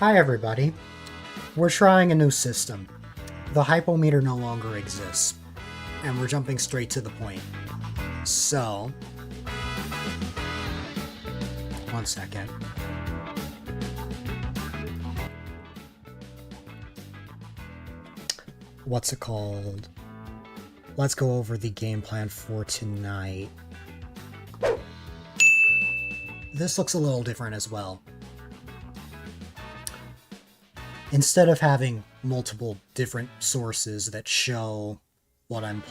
Hi everybody. We're trying a new system. The hypometer no longer exists, and we're jumping straight to the point. So, one second. What's it called? Let's go over the game plan for tonight. This looks a little different as well. Instead of having multiple different sources that show what I'm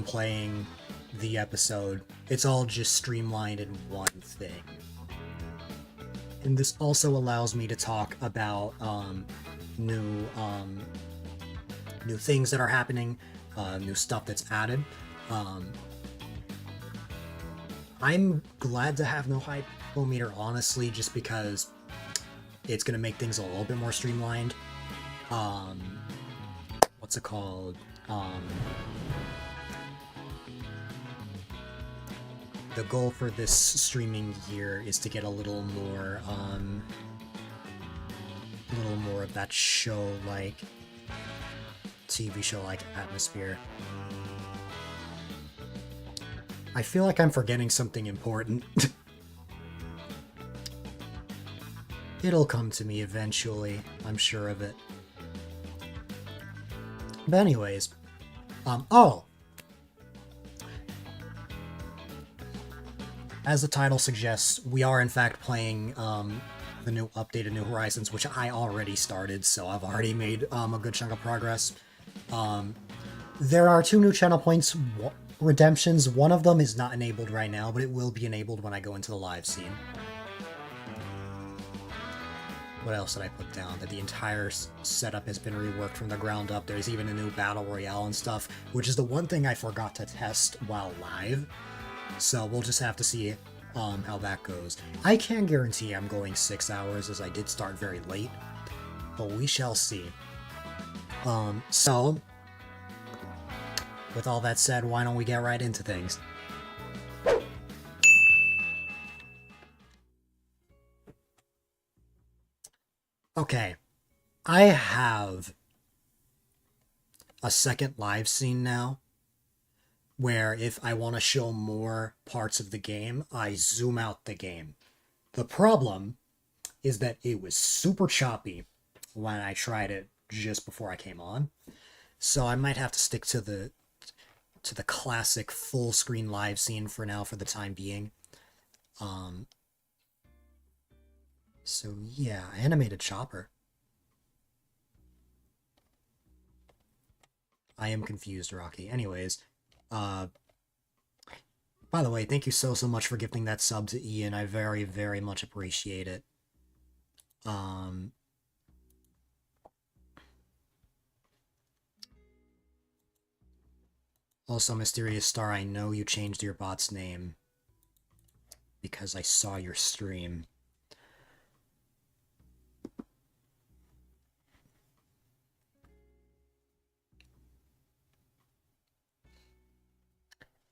playing the episode, it's all just streamlined in one thing. And this also allows me to talk about new things that are happening, new stuff that's added. I'm glad to have no hypometer, honestly, just because it's going to make things a little bit more streamlined. What's it called? The goal for this streaming year is to get a little more of that show-like, TV show-like atmosphere. I feel like I'm forgetting something important. It'll come to me eventually, I'm sure of it. But anyways, as the title suggests, we are in fact playing the new updated New Horizons, which I already started, so I've already made a good chunk of progress. There are 2 new channel points redemptions. One of them is not enabled right now, but it will be enabled when I go into the live scene. What else did I put down? That the entire setup has been reworked from the ground up. There's even a new battle royale and stuff, which is the one thing I forgot to test while live. So we'll just have to see how that goes. I can guarantee I'm going 6 hours, as I did start very late, but we shall see. So, with all that said, why don't we get right into things? Okay, I have a second live scene now, where if I want to show more parts of the game, I zoom out the game. The problem is that it was super choppy when I tried it just before I came on, so I might have to stick to the classic full screen live scene for now, for the time being. So yeah, animated chopper. I am confused, Rocky. Anyways, by the way, thank you so much for gifting that sub to Ian. I very, very much appreciate it. Also, Mysterious Star, I know you changed your bot's name because I saw your stream.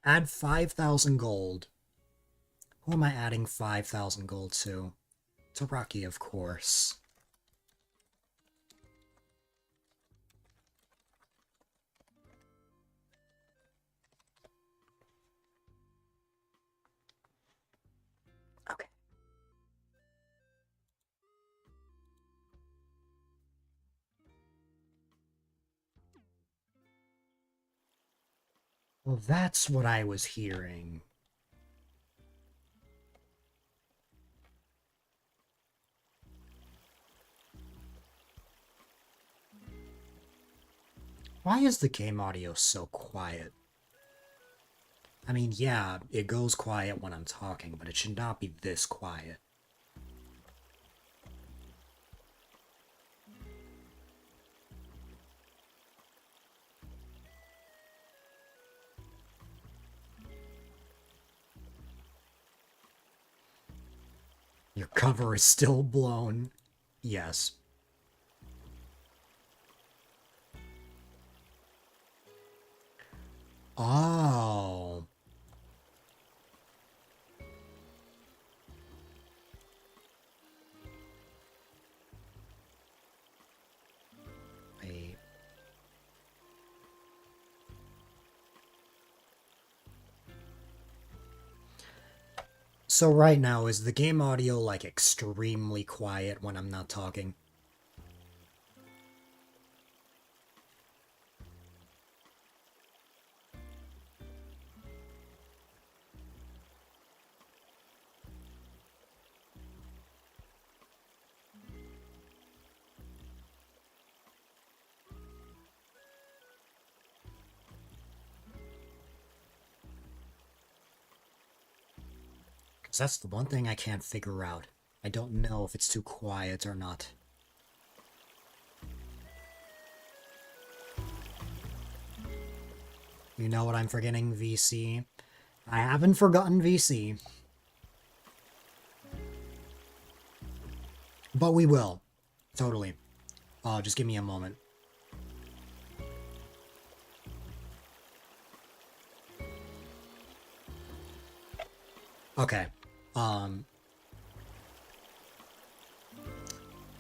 Add 5,000 gold. Who am I adding 5,000 gold to? To Rocky, of course. Okay. Well, that's what I was hearing. Why is the game audio so quiet? I mean, yeah, it goes quiet when I'm talking, but it should not be this quiet. Your cover is still blown. Yes. Oh. So right now, is the game audio, like, extremely quiet when I'm not talking? Because that's the one thing I can't figure out. I don't know if it's too quiet or not. You know what I'm forgetting, VC? I haven't forgotten VC. But we will. Totally. Just give me a moment. Okay.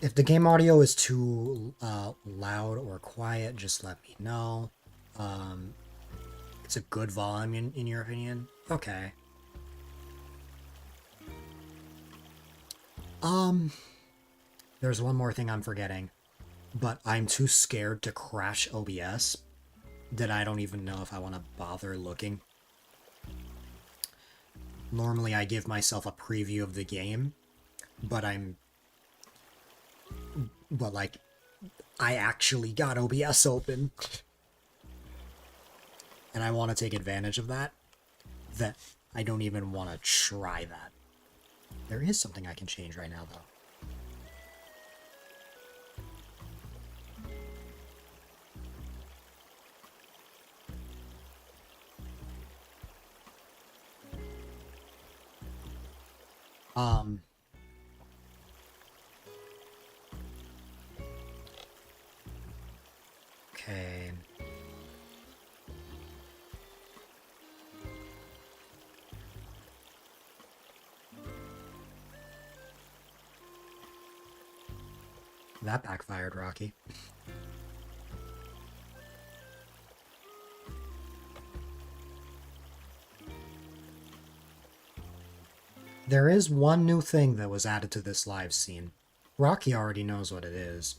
If the game audio is too loud or quiet, just let me know. It's a good volume in your opinion? Okay. There's one more thing I'm forgetting, but I'm too scared to crash OBS that I don't even know if I want to bother looking. Normally I give myself a preview of the game, but like, I actually got OBS open. And I want to take advantage of that I don't even want to try that. There is something I can change right now, though. Okay. That backfired, Rocky. There is one new thing that was added to this live scene. Rocky already knows what it is.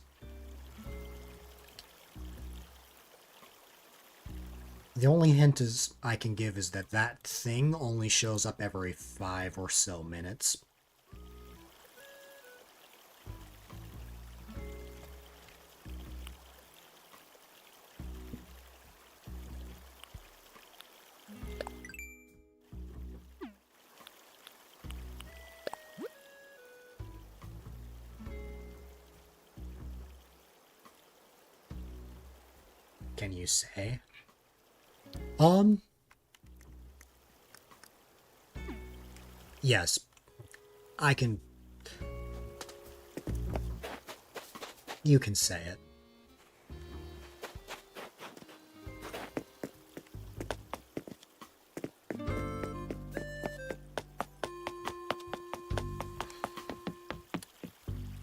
The only hint I can give is that that thing only shows up every 5 or so minutes. Can you say? Yes. I can... You can say it.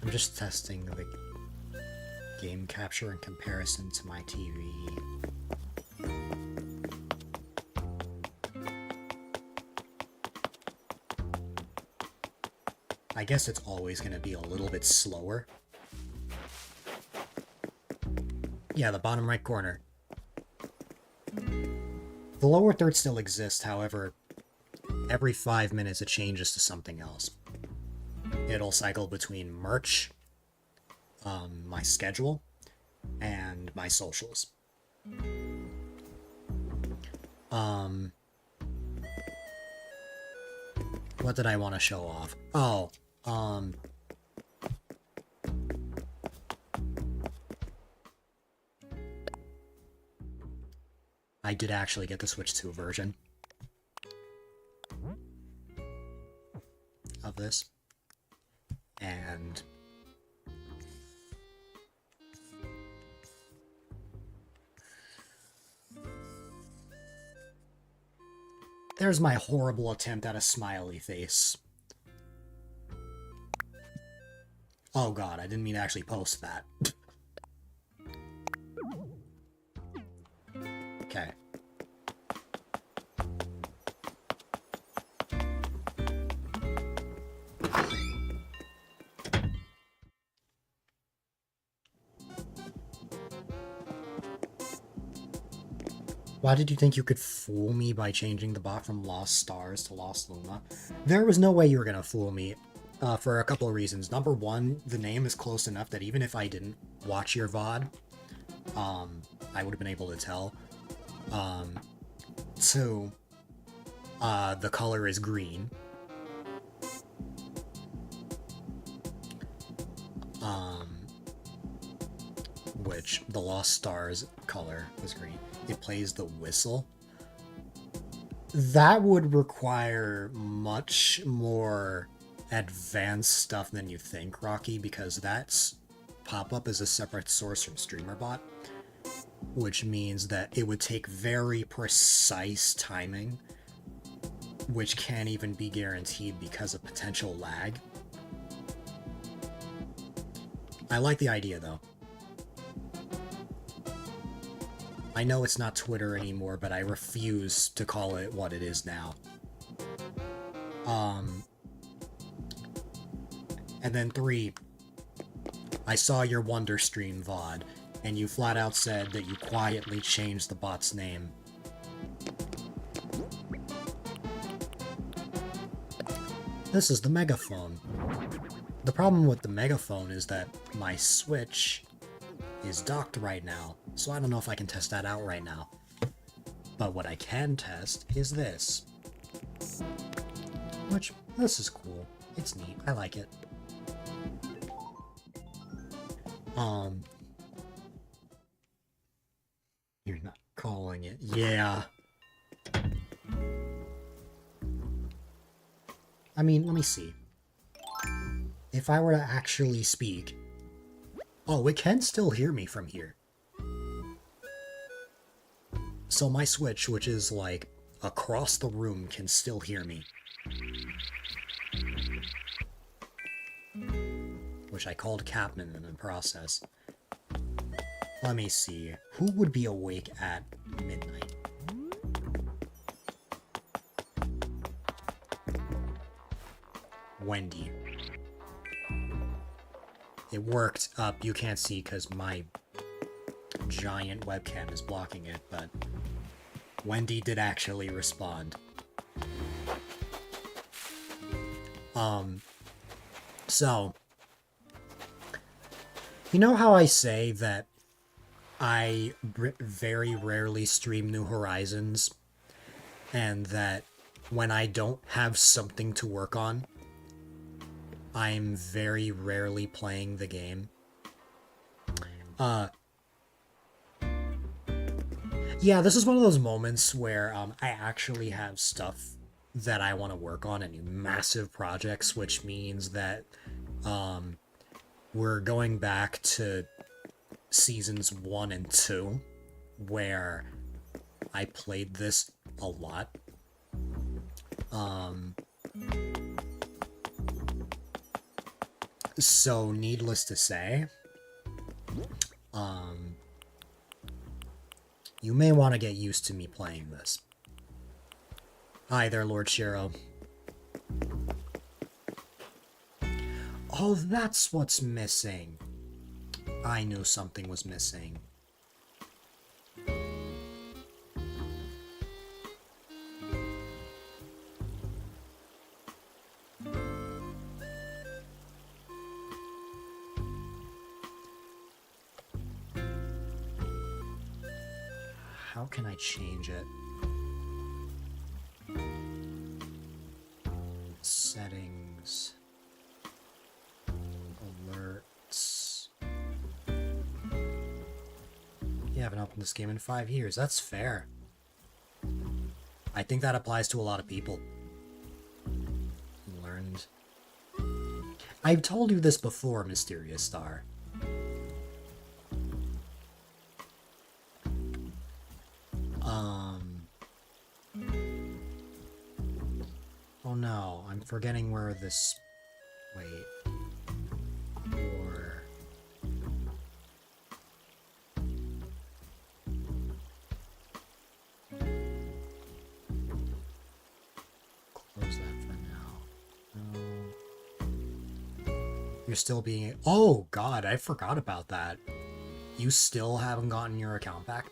I'm just testing the game capture in comparison to my TV. I guess it's always going to be a little bit slower. Yeah, the bottom right corner. The lower third still exists, however, every 5 minutes it changes to something else. It'll cycle between merch, my schedule, and my socials. What did I want to show off? Oh, I did actually get the Switch 2 version of this. And there's my horrible attempt at a smiley face. Oh god, I didn't mean to actually post that. Okay. Why did you think you could fool me by changing the bot from Lost Stars to Lost Luna? There was no way you were gonna fool me, for a couple of reasons. Number one, the name is close enough that even if I didn't watch your VOD, I would have been able to tell. Two, the color is green. Which the Lost Stars color is green. It plays the whistle. That would require much more advanced stuff than you think, Rocky, because that's pop-up is a separate source from StreamerBot, which means that it would take very precise timing, which can't even be guaranteed because of potential lag. I like the idea, though. I know it's not Twitter anymore, but I refuse to call it what it is now. And then 3, I saw your Wonder Stream VOD, and you flat out said that you quietly changed the bot's name. This is the megaphone. The problem with the megaphone is that my Switch is docked right now, so I don't know if I can test that out right now. But what I can test is this. Which, this is cool. It's neat. I like it. You're not calling it. Yeah. I mean, let me see. If I were to actually speak... Oh, it can still hear me from here. So my Switch, which is like across the room, can still hear me. Which I called Capman in the process. Let me see. Who would be awake at midnight? Wendy. It worked. You can't see because my giant webcam is blocking it, but Wendy did actually respond. So, you know how I say that I very rarely stream New Horizons, and that when I don't have something to work on, I'm very rarely playing the game. Yeah, this is one of those moments where I actually have stuff that I want to work on and massive projects, which means that we're going back to seasons 1 and 2, where I played this a lot. So, needless to say, you may want to get used to me playing this. Hi there, Lord Shiro. Oh, that's what's missing. I knew something was missing. How can I change it? Settings. Alerts. You haven't opened this game in 5 years. That's fair. I think that applies to a lot of people. Learned. I've told you this before, Mysterious Star. Oh no, I'm forgetting where this... Wait. Or... Close that for now. No. You're still being... Oh god, I forgot about that. You still haven't gotten your account back?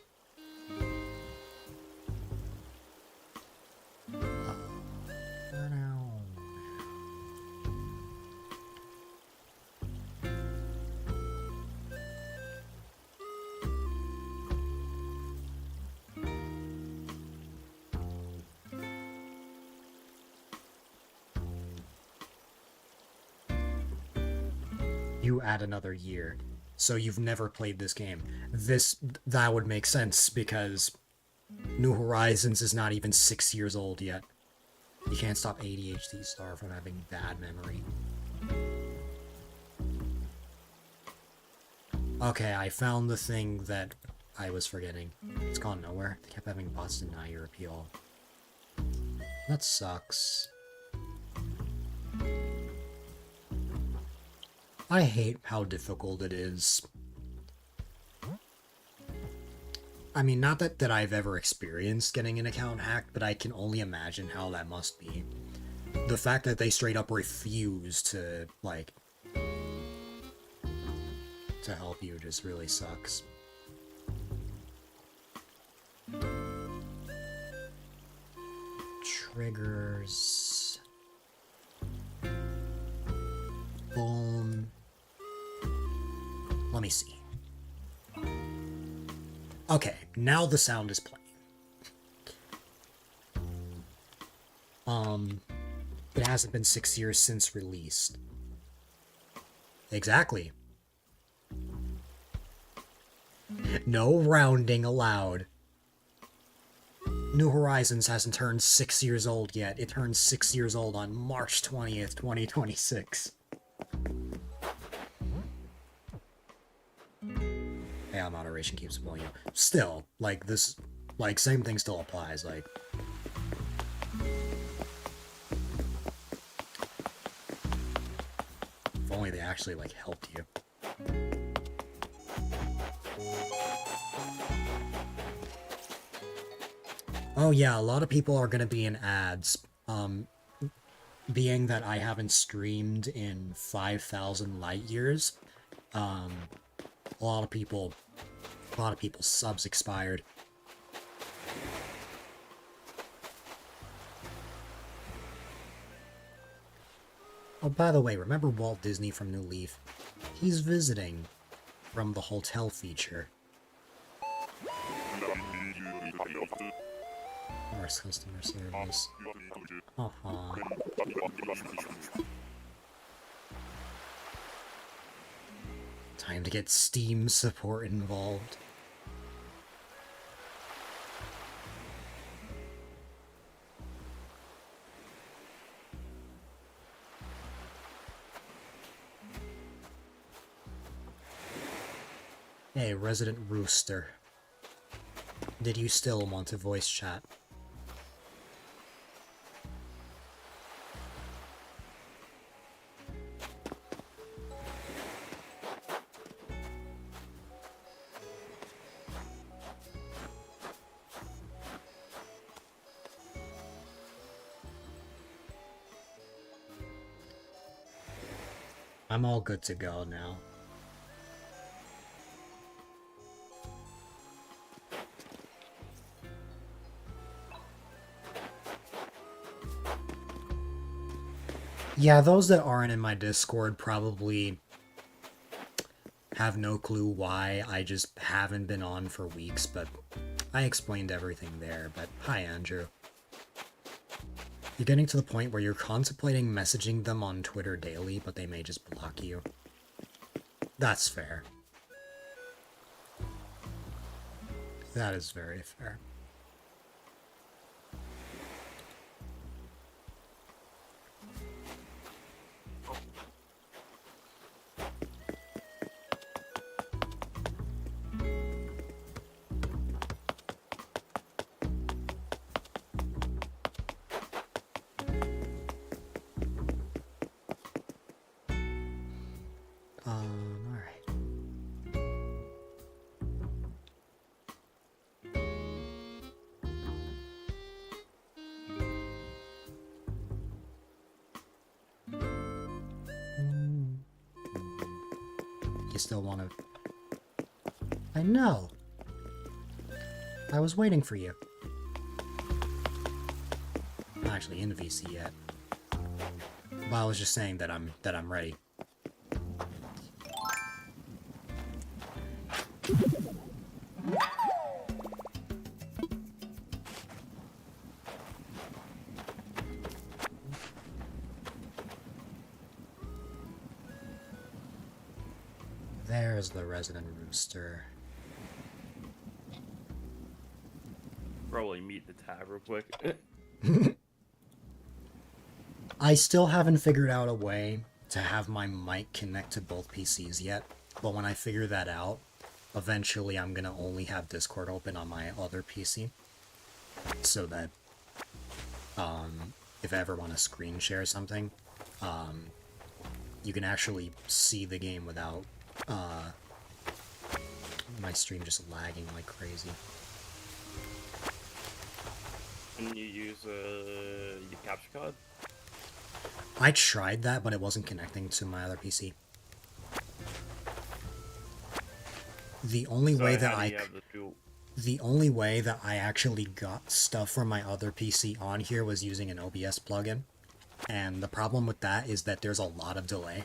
you add another year. So you've never played this game. That would make sense because New Horizons is not even 6 years old yet. You can't stop ADHD Star from having bad memory. Okay, I found the thing that I was forgetting. It's gone nowhere. They kept having bots deny your appeal. That sucks. I hate how difficult it is. I mean, not that I've ever experienced getting an account hacked, but I can only imagine how that must be. The fact that they straight up refuse to, like, to help you just really sucks. Triggers. Boom. Let me see. Okay, now the sound is playing. It hasn't been 6 years since released. Exactly. No rounding allowed. New Horizons hasn't turned 6 years old yet. It turns 6 years old on March 20th, 2026. Yeah, moderation keeps pulling you. Still, like, this, like, same thing still applies, like... If only they actually, like, helped you. Oh yeah, a lot of people are gonna be in ads. Being that I haven't streamed in 5,000 light years, a lot of people's subs expired. Oh, by the way, remember Walt Disney from New Leaf? He's visiting from the hotel feature. Worst customer service. Time to get Steam support involved. Hey, Resident Rooster. Did you still want to voice chat? I'm all good to go now. Yeah, those that aren't in my Discord probably have no clue why. I just haven't been on for weeks, but I explained everything there. But hi, Andrew. You're getting to the point where you're contemplating messaging them on Twitter daily, but they may just block you. That's fair. That is very fair. Still want to... I know. I was waiting for you. I'm not actually in VC yet. But I was just saying that I'm ready. Where's the resident rooster? Probably meet the tab real quick. I still haven't figured out a way to have my mic connect to both PCs yet, but when I figure that out, eventually I'm gonna only have Discord open on my other PC, so that, if I ever want to screen share something, you can actually see the game without, my stream just lagging like crazy. Can you use your capture card? I tried that, but it wasn't connecting to my other PC. The only way that the only way that I actually got stuff from my other PC on here was using an OBS plugin. And the problem with that is that there's a lot of delay.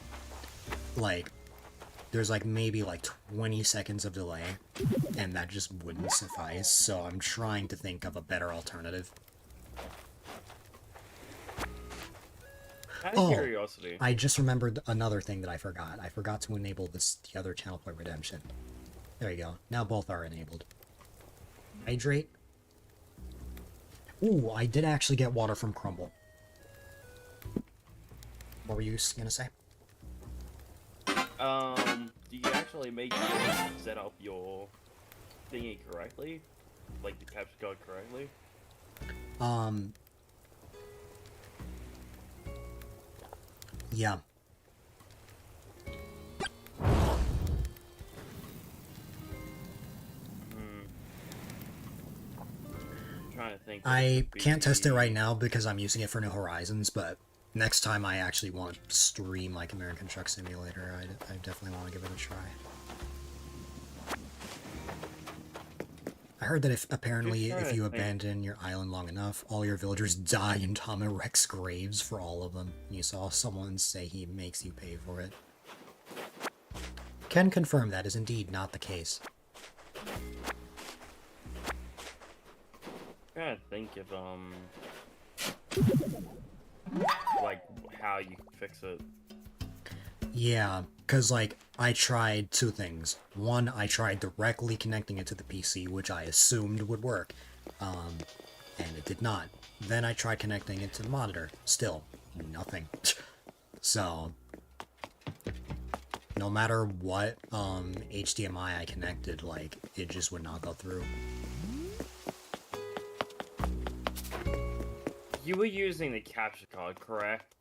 Like, there's like maybe like 20 seconds of delay, and that just wouldn't suffice, so I'm trying to think of a better alternative. Out of curiosity. I just remembered another thing that I forgot. I forgot to enable the other channel point redemption. There you go. Now both are enabled. Hydrate. Ooh, I did actually get water from Crumble. What were you gonna say? Do you actually make sure you set up your thingy correctly? Like the capture card correctly? Yeah. Trying to think. I can't test it right now because I'm using it for New Horizons, but next time I actually want to stream like American Truck Simulator, I definitely want to give it a try. I heard that if you abandon your island long enough, all your villagers die in Tom and Rex graves for all of them. You saw someone say he makes you pay for it. Can confirm that is indeed not the case. I'm trying to think if like how you can fix it. Yeah, because, like, I tried two things. One, I tried directly connecting it to the PC, which I assumed would work, and it did not. Then I tried connecting it to the monitor. Still, nothing. So, no matter what HDMI I connected, like, it just would not go through. You were using the capture card, correct?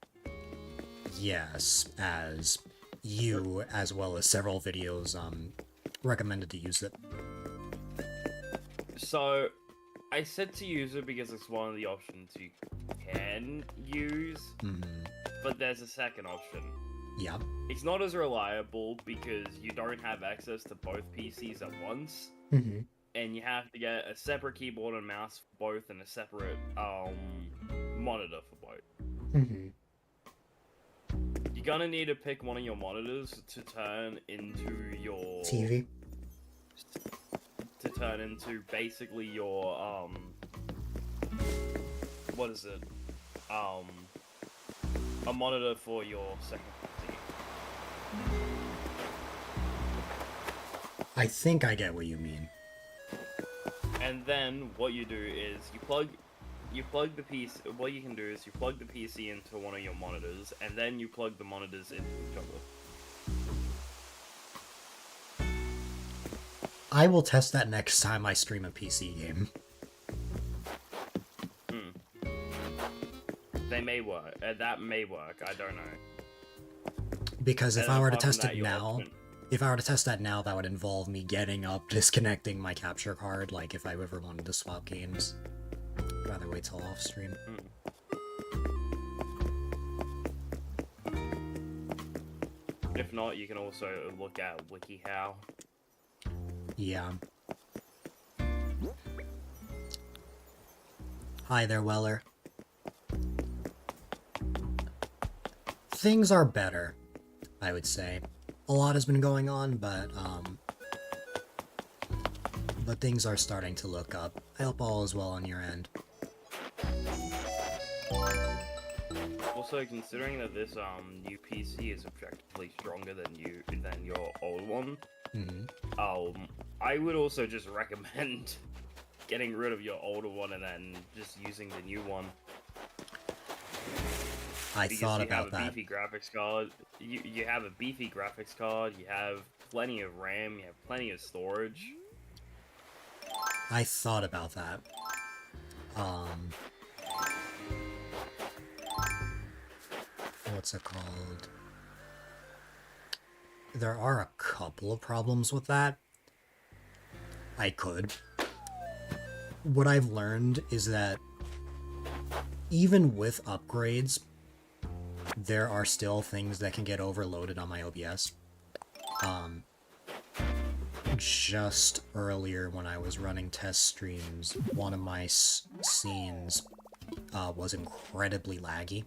Yes, as you, as well as several videos, recommended to use it. So, I said to use it because it's one of the options you can use, but there's a second option. Yeah. It's not as reliable because you don't have access to both PCs at once, and you have to get a separate keyboard and mouse for both and a separate monitor for both. You're gonna need to pick one of your monitors to turn into your TV. To turn into basically your what is it? A monitor for your second PC. I think I get what you mean. And then what you do is you plug the PC. What you can do is you plug the PC into one of your monitors, and then you plug the monitors into each other. I will test that next time I stream a PC game. They may work. That may work. I don't know. Because if I were to test it now, that would involve me getting up, disconnecting my capture card. Like if I ever wanted to swap games, I'd rather wait till off stream. If not, you can also look at WikiHow. Yeah. Hi there, Weller. Things are better, I would say. A lot has been going on, but things are starting to look up. I hope all is well on your end. Well, also considering that this new PC is objectively stronger than your old one, I would also just recommend getting rid of your older one and then just using the new one. I thought about that. You have a beefy graphics card. You have a beefy graphics card. You have plenty of RAM. You have plenty of storage. I thought about that. What's it called? There are a couple of problems with that. I could. What I've learned is that even with upgrades, there are still things that can get overloaded on my OBS. Just earlier when I was running test streams, one of my scenes was incredibly laggy.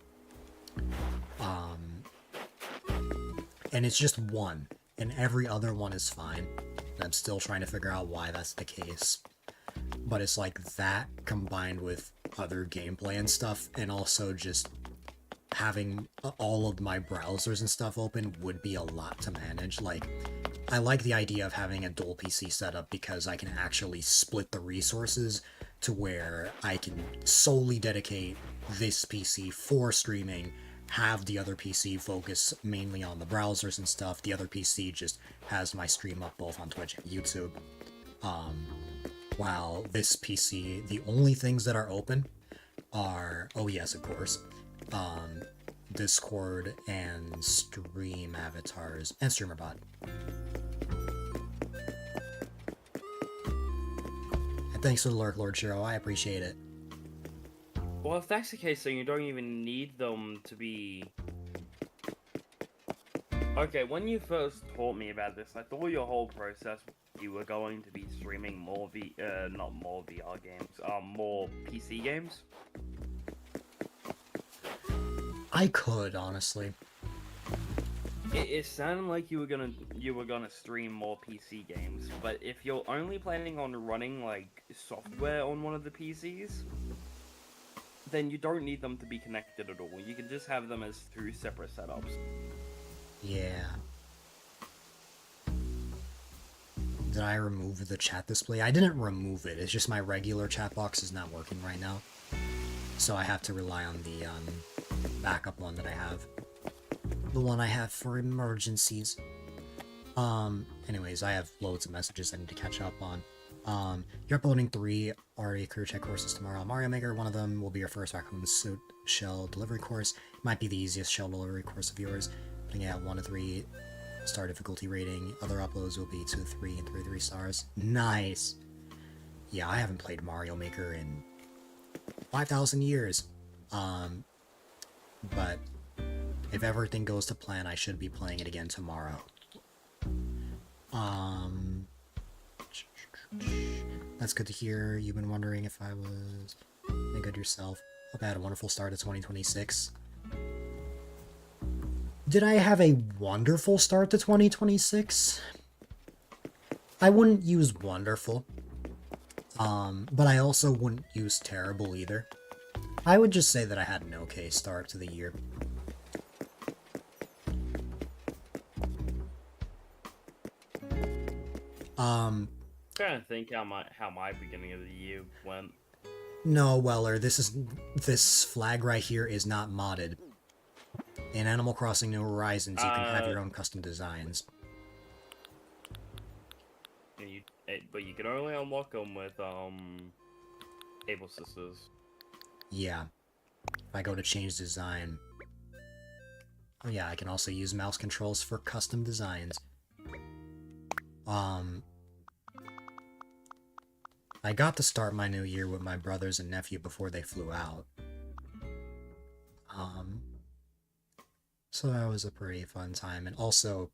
And it's just one, and every other one is fine. And I'm still trying to figure out why that's the case. But it's like that combined with other gameplay and stuff, and also just having all of my browsers and stuff open would be a lot to manage. Like, I like the idea of having a dual PC setup because I can actually split the resources to where I can solely dedicate this PC for streaming, have the other PC focus mainly on the browsers and stuff. The other PC just has my stream up both on Twitch and YouTube. While this PC, the only things that are open are, oh yes, of course, Discord and stream avatars and StreamerBot. And thanks for the lurk, Lord Shiro. I appreciate it. Well, if that's the case, then you don't even need them to be... Okay, when you first taught me about this, I thought your whole process, you were going to be streaming more not more VR games, more PC games. I could, honestly. It sounded like you were gonna stream more PC games, but if you're only planning on running like software on one of the PCs, then you don't need them to be connected at all. You can just have them as two separate setups. Yeah. Did I remove the chat display? I didn't remove it. It's just my regular chat box is not working right now. So I have to rely on the backup one that I have. The one I have for emergencies. Anyways, I have loads of messages I need to catch up on. You're uploading 3 RE career check courses tomorrow on Mario Maker. One of them will be your first Raccoon Suit shell delivery course. It might be the easiest shell delivery course of yours. Putting out 1 to 3 star difficulty rating. Other uploads will be 2 to 3 and 3 to 3 stars. Nice! Yeah, I haven't played Mario Maker in 5,000 years. But if everything goes to plan, I should be playing it again tomorrow. That's good to hear. You've been wondering if I was doing good yourself. Hope I had a wonderful start to 2026. Did I have a wonderful start to 2026? I wouldn't use wonderful. But I also wouldn't use terrible either. I would just say that I had an okay start to the year. Trying to think how my beginning of the year went. No, Weller, this flag right here is not modded. In Animal Crossing New Horizons, you can have your own custom designs. But you can only unlock them with Able Sisters. Yeah. If I go to change design. Oh yeah, I can also use mouse controls for custom designs. I got to start my new year with my brothers and nephew before they flew out. So that was a pretty fun time, and also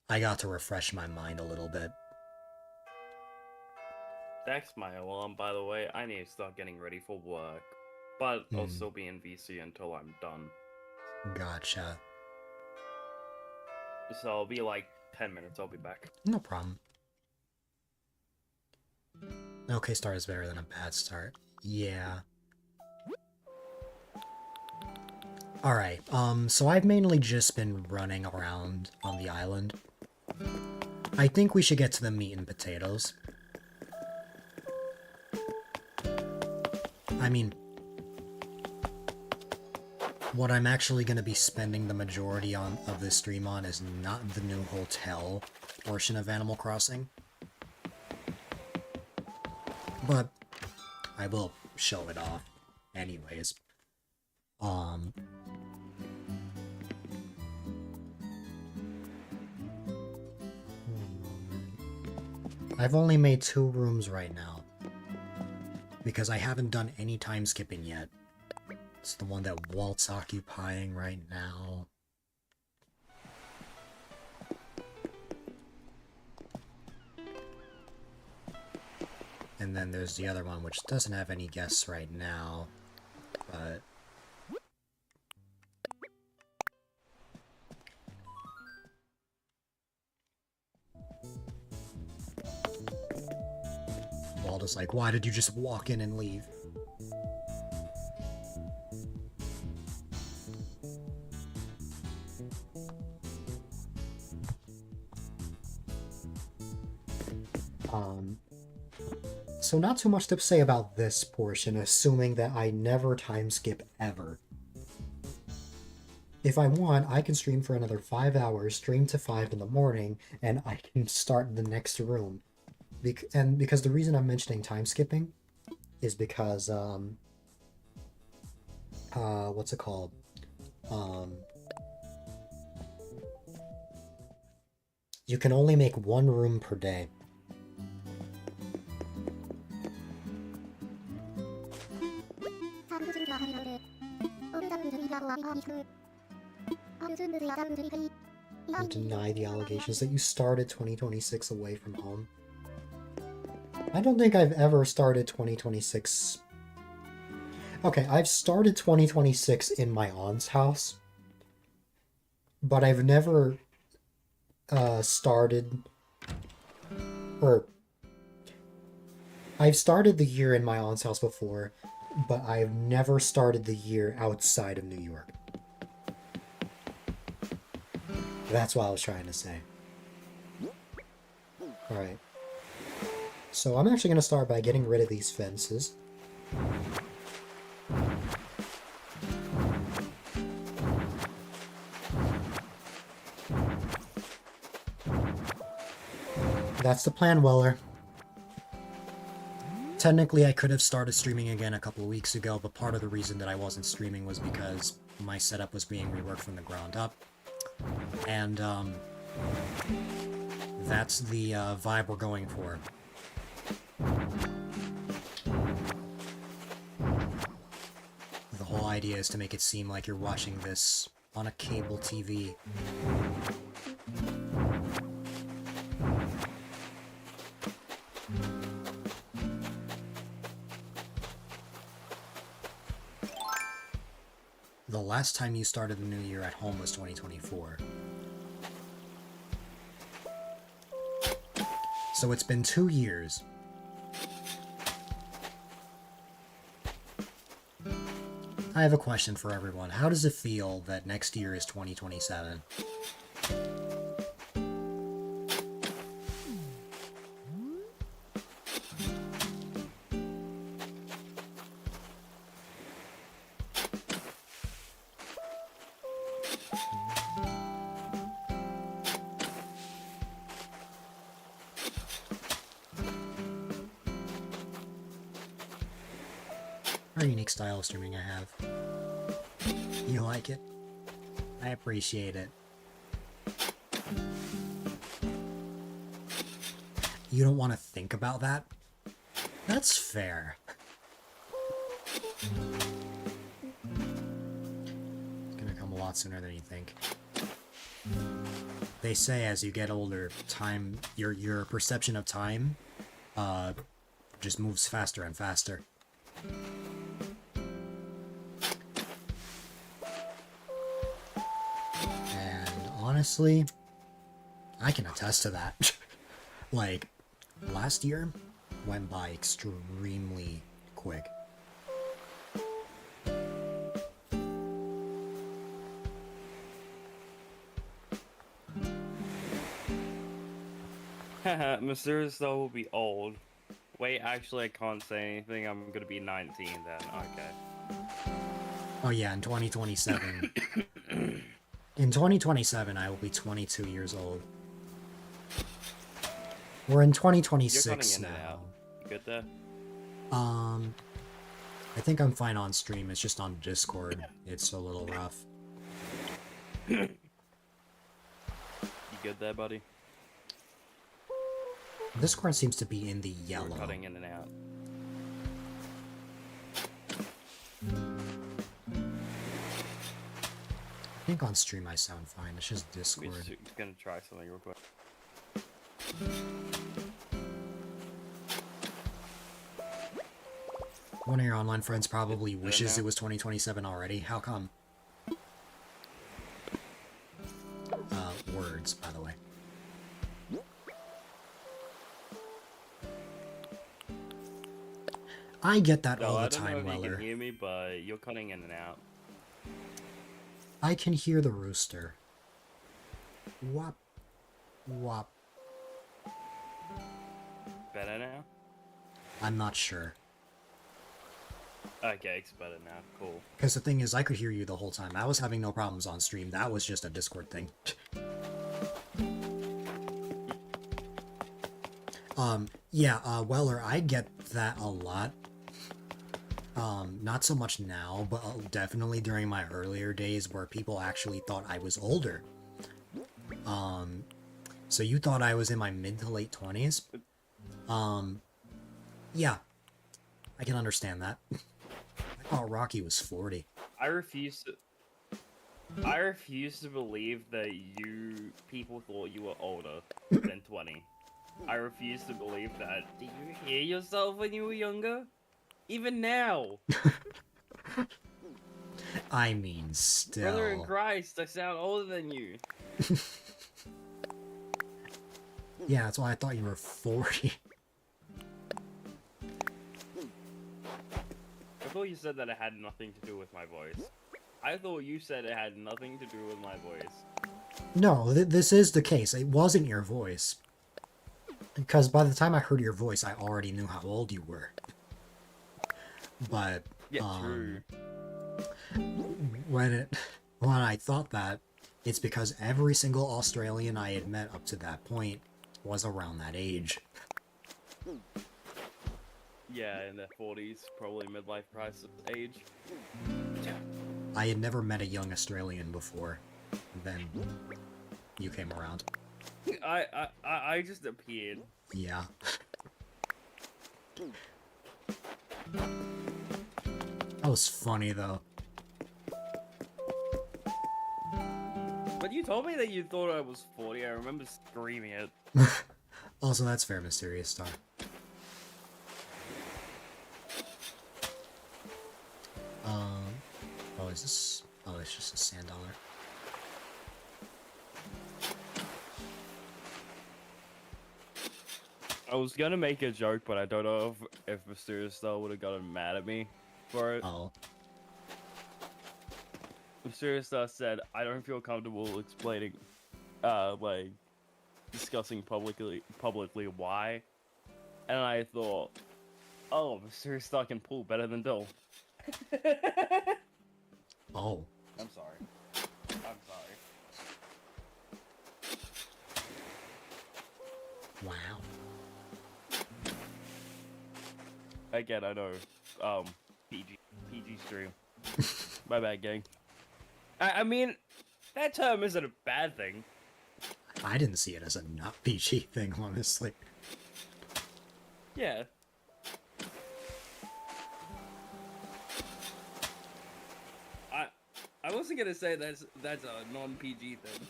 I got to refresh my mind a little bit. That's my alarm, by the way. I need to start getting ready for work. But I'll still be in VC until I'm done. Gotcha. So I'll be like 10 minutes, I'll be back. No problem. An okay start is better than a bad start. Yeah. Alright, so I've mainly just been running around on the island. I think we should get to the meat and potatoes. I mean, what I'm actually going to be spending the majority of this stream on is not the new hotel portion of Animal Crossing. But I will show it off anyways. I've only made 2 rooms right now, because I haven't done any time skipping yet. It's the one that Walt's occupying right now. And then there's the other one, which doesn't have any guests right now, but... Walt is like, why did you just walk in and leave? So not too much to say about this portion, assuming that I never time skip ever. If I want, I can stream for another 5 hours, stream to 5 in the morning, and I can start the next room. Because the reason I'm mentioning time skipping is because, what's it called? You can only make 1 room per day. You deny the allegations that you started 2026 away from home. I don't think I've ever started 2026. Okay, I've started 2026 in my aunt's house, but I've never started, or I've started the year in my aunt's house before, but I've never started the year outside of New York. That's what I was trying to say. Alright. So I'm actually going to start by getting rid of these fences. That's the plan, Weller. Technically, I could have started streaming again a couple of weeks ago, but part of the reason that I wasn't streaming was because my setup was being reworked from the ground up. And, that's the vibe we're going for. The whole idea is to make it seem like you're watching this on a cable TV. The last time you started the new year at home was 2024. So it's been 2 years. I have a question for everyone. How does it feel that next year is 2027? Very unique style of streaming I have. You like it? I appreciate it. You don't want to think about that? That's fair. It's gonna come a lot sooner than you think. They say as you get older, time, your perception of time, just moves faster and faster. Honestly, I can attest to that. Like, last year went by extremely quick. Mysterious though will be old. Wait, actually, I can't say anything. I'm gonna be 19 then. Okay. Oh yeah, in 2027. In 2027, I will be 22 years old. We're in You're cutting 2026 in and now. out. You good there? I think I'm fine on stream. It's just on Discord. It's a little rough. You good there, buddy? Discord seems to be in the You're yellow. cutting in and out. I think on stream I sound fine. It's just We're Discord. just gonna try something real quick. One of your online friends probably wishes now? it was 2027 already. How come? Words, by the way. I get that all the I don't know time, if you Weller. can hear me, but you're cutting in and out. I can hear the rooster. Wop. Wop. Better now? I'm not sure. Okay, it's better now. Cool. Because the thing is, I could hear you the whole time. I was having no problems on stream. That was just a Discord thing. Yeah, Weller, I get that a lot. Not so much now, but definitely during my earlier days where people actually thought I was older. So you thought I was in my mid to late 20s? Yeah, I can understand that. I thought Rocky was 40. I refuse to believe that people thought you were older than 20. I refuse to believe that. Did you hear yourself when you were younger? Even now. I mean, Brother in still. Christ, I sound older than you. Yeah, that's why I thought you were 40. I thought you said that it had nothing to do with my voice. I thought you said it had nothing to do with my voice. No, this is the case. It wasn't your voice. Because by the time I heard your voice, I already knew how old you were. But, Yeah, true. when I thought that, it's because every single Australian I had met up to that point was around that age. Yeah, in their 40s, probably midlife crisis age. I had never met a young Australian before. Then you came around. I just appeared. Yeah. That was funny though. When you told me that you thought I was 40, I remember screaming it. Also, that's fair, Mysterious Star. Oh, is this? Oh, it's just a sand dollar. I was gonna make a joke, but I don't know if Mysterious Star would have gotten mad at me for it. Oh. Mysterious Star said, I don't feel comfortable explaining, like, discussing publicly why. And I thought, oh, Mysterious Star can pull better than Dill. Oh. I'm sorry. I'm sorry. Wow. Again, I know. PG stream. My bad, gang. I mean, that term isn't a bad thing. I didn't see it as a not PG thing, honestly. Yeah. I wasn't gonna say that's a non-PG thing.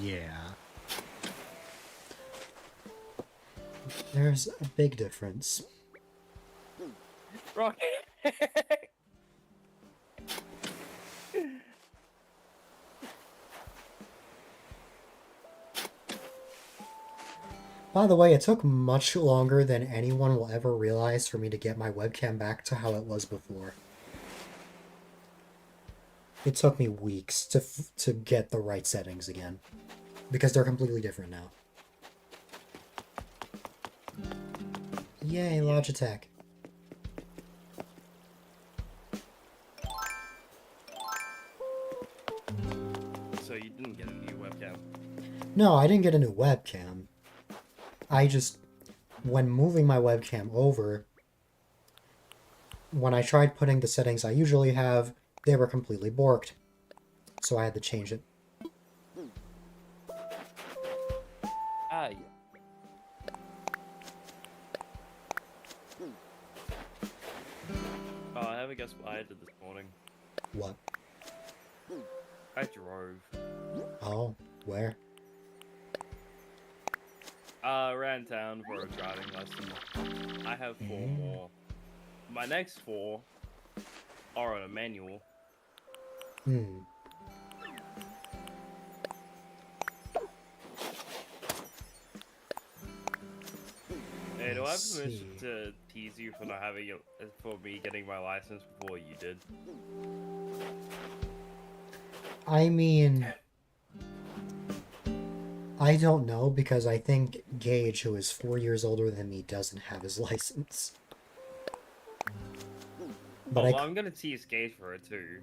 Yeah. There's a big difference. Rocky. By the way, it took much longer than anyone will ever realize for me to get my webcam back to how it was before. It took me weeks to get the right settings again. Because they're completely different now. Yay, Logitech. So you didn't get a new webcam? No, I didn't get a new webcam. I just, when moving my webcam over, when I tried putting the settings I usually have, they were completely borked. So I had to change it. Ah, yeah. Oh, I have a guess what I did this morning. What? I drove. Oh, where? Around town for a driving lesson. I have 4 more. My next 4 are on a manual. Hmm. Hey, do I have Let's permission see. to tease you for not having it, for me getting my license before you did? I mean, I don't know because I think Gage, who is 4 years older than me, doesn't have his license. But Well, I'm gonna tease Gage for it too.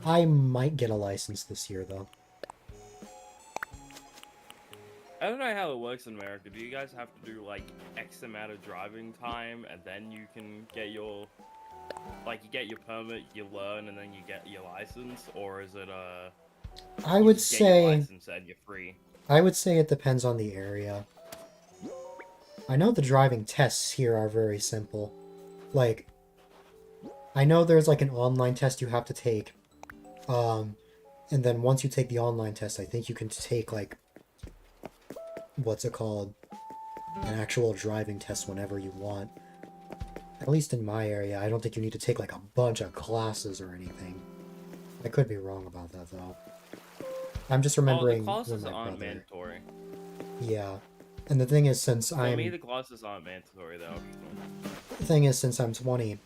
I might get a license this year, though. I don't know how it works in America. Do you guys have to do like X amount of driving time and then you can get your, like, you get your permit, you learn, and then you get your license, or is it I you would just get your say license and you're free? it depends on the area. I know the driving tests here are very simple. Like, I know there's like an online test you have to take. And then once you take the online test, I think you can take like, what's it called? An actual driving test whenever you want. At least in my area, I don't think you need to take like a bunch of classes or anything. I could be wrong about that though. I'm just Oh, the remembering when classes my aren't brother. mandatory. Yeah. And the thing is, since For me, I'm the classes aren't mandatory, they're optional. the thing is, since I'm 20,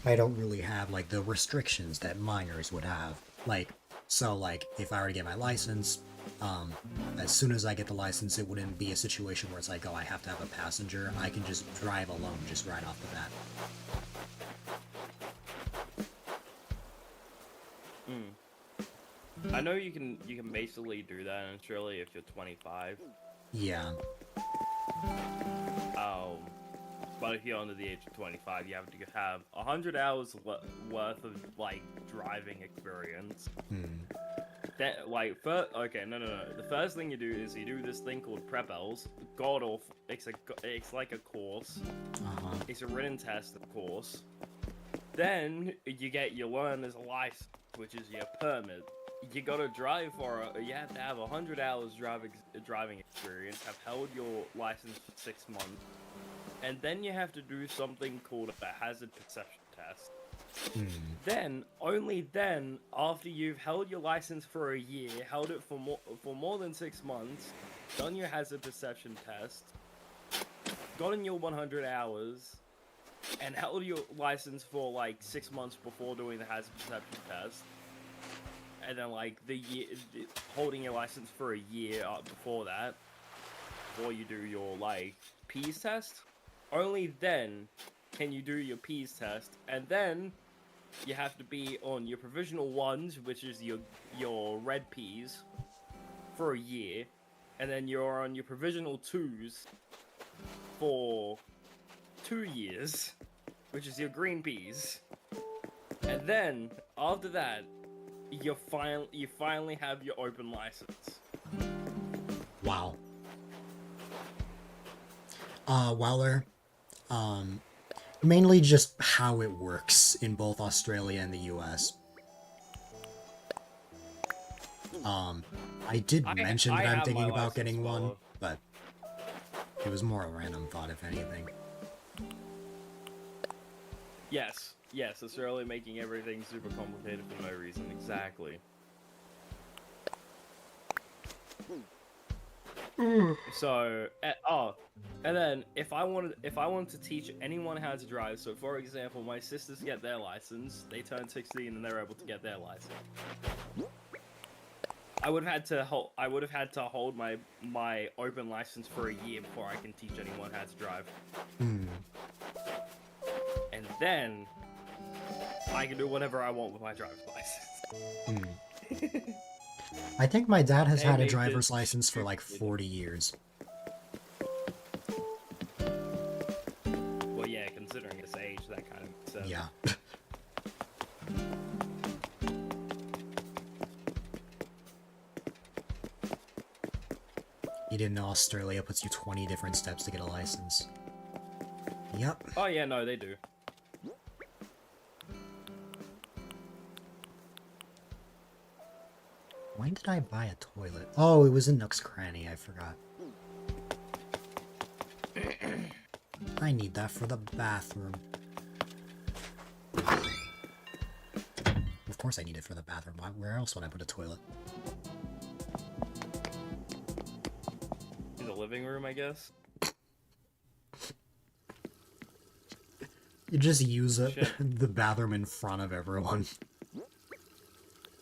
I don't really have like the restrictions that minors would have. Like, so like if I were to get my license, as soon as I get the license, it wouldn't be a situation where it's like, oh, I have to have a passenger. I can just drive alone, just right off the bat. I know you can basically do that in Australia if you're 25. Yeah. But if you're under the age of 25, you have to have 100 hours worth of like driving experience. That like okay, no. The first thing you do is you do this thing called prepels. God awful. It's like a course. It's a written test, of course. Then you learn as a license, which is your permit. You gotta drive you have to have 100 hours driving experience, have held your license for 6 months, and then you have to do something called a hazard perception test. Then, only then, after you've held your license for a year, held it for more than 6 months, done your hazard perception test, gotten your 100 hours, and held your license for like 6 months before doing the hazard perception test, and then like holding your license for a year before that, before you do your like P's test, only then can you do your P's test, and then you have to be on your provisional ones, which is your red P's, for a year, and then you're on your provisional twos for 2 years, which is your green P's, and then after that, you finally have your open license. Wow. Weller, mainly just how it works in both Australia and the US. I did mention that I'm thinking about getting one, but it was more a random thought, if anything. Yes, Australia making everything super complicated for no reason, exactly. So, and then if I wanted to teach anyone how to drive, so for example, my sisters get their license, they turn 16 and they're able to get their license. I would have had to hold. I would have had to hold my open license for a year before I can teach anyone how to drive. And then I can do whatever I want with my driver's license. I think my dad has They had a make driver's this license for like stupid. 40 years. Well, yeah, considering his age, that kind of sense. Yeah. You didn't know Australia puts you 20 different steps to get a license. Yep. Oh yeah, no, they do. When did I buy a toilet? Oh, it was in Nook's Cranny, I forgot. I need that for the bathroom. Of course I need it for the bathroom. Where else would I put a toilet? In the living room, I guess. You just use it, Shit. the bathroom in front of everyone.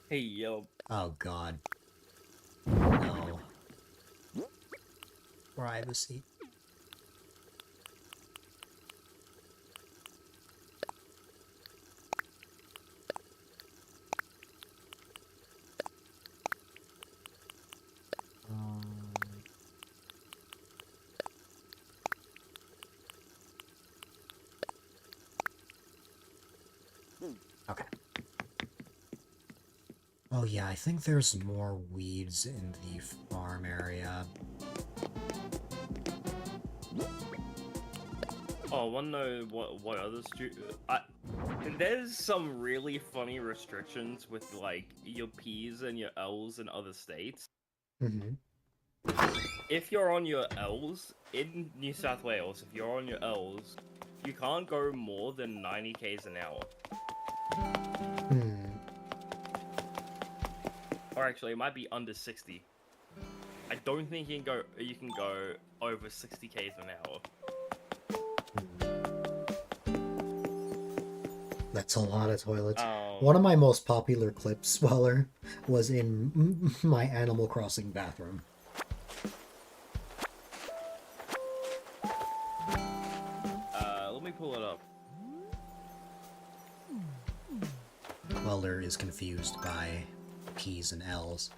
Hey, yo. Oh god. No. Privacy. Okay. Oh yeah, I think there's more weeds in the farm area. Oh, I wanna know what other there's some really funny restrictions with like your P's and your L's in other states. If you're on your L's in New South Wales, if you're on your L's, you can't go more than 90 k's an hour. Or actually, it might be under 60. I don't think you can go over 60 k's an hour. That's a lot of toilets. One of my most popular clips, Sweller, was in my Animal Crossing bathroom. Let me pull it up. Weller is confused by P's and L's.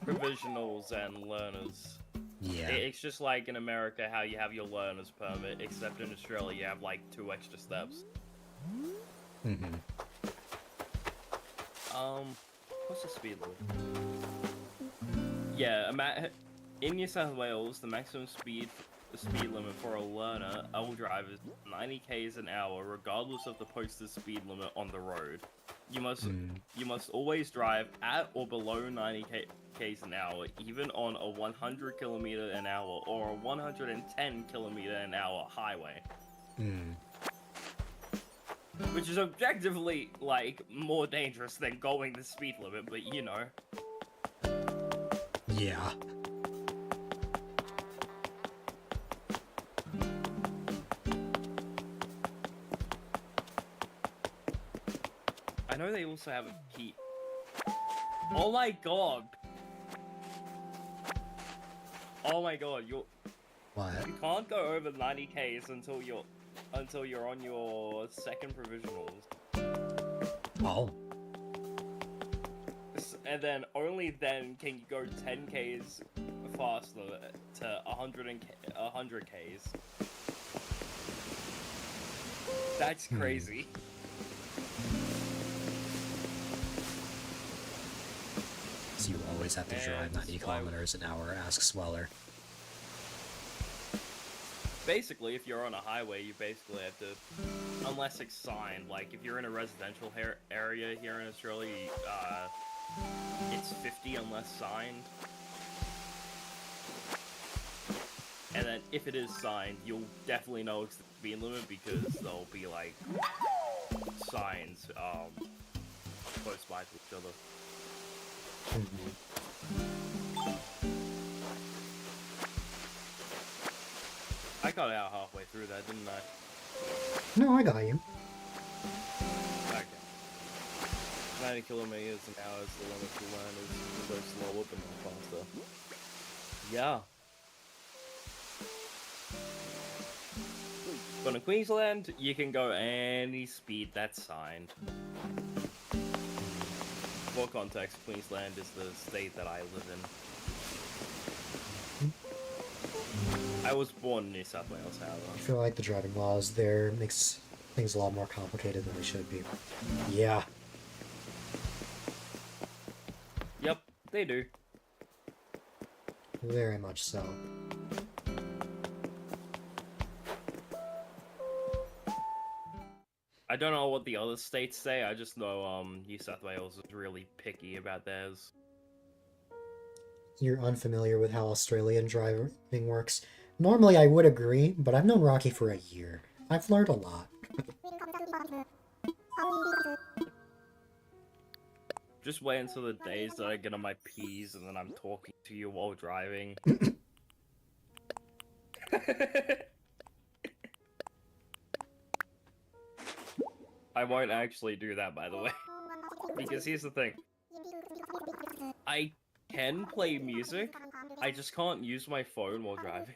Provisionals and learners. Yeah. It's just like in America how you have your learner's permit, except in Australia you have like 2 extra steps. What's the speed limit? Yeah, in New South Wales, the maximum speed limit for a learner L drive is 90 k's an hour, regardless of the posted speed limit on the road. You must always drive at or below 90 k's an hour, even on a 100 km an hour or a 110 km an hour highway. Which is objectively, like, more dangerous than going the speed limit, but you know. Yeah. I know they also have a heat. Oh my god! Oh my god, What? you can't go over 90 k's until you're on your second provisionals. Oh. And then only then can you go 10 k's faster to 100 k's. That's crazy. So you always have to drive 90 kilometers an hour, ask Sweller. Basically, if you're on a highway, you basically have to, unless it's signed, like if you're in a residential area here in Australia, it's 50 unless signed. And then if it is signed, you'll definitely know it's the speed limit because there'll be like signs close by to each other. I got out halfway through that, didn't I? No, I got you. Okay. 90 kilometers an hour is the limit to learn is to go slower but not faster. Yeah. But in Queensland, you can go any speed that's signed. For context, Queensland is the state that I live in. I was born in New South Wales, however. I feel like the driving laws there makes things a lot more complicated than they should be. Yeah. Yep, they do. Very much so. I don't know what the other states say, I just know New South Wales is really picky about theirs. You're unfamiliar with how Australian driving works. Normally I would agree, but I've known Rocky for a year. I've learned a lot. Just wait until the days that I get on my P's and then I'm talking to you while driving. I won't actually do that, by the way. Because here's the thing. I can play music, I just can't use my phone while driving.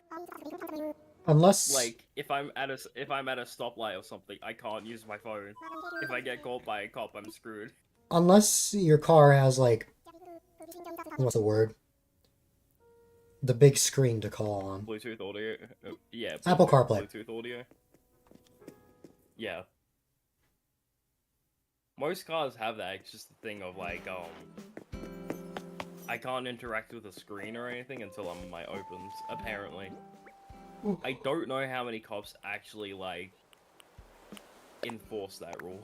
Unless... Like, if I'm at a stoplight or something, I can't use my phone. If I get caught by a cop, I'm screwed. Unless your car has, like... What's the word? The big screen to call on. Bluetooth audio? Yeah. Bluetooth, Apple CarPlay. Bluetooth audio? Yeah. Most cars have that, it's just the thing of, like, I can't interact with the screen or anything until my opens, apparently. I don't know how many cops actually, like, enforce that rule.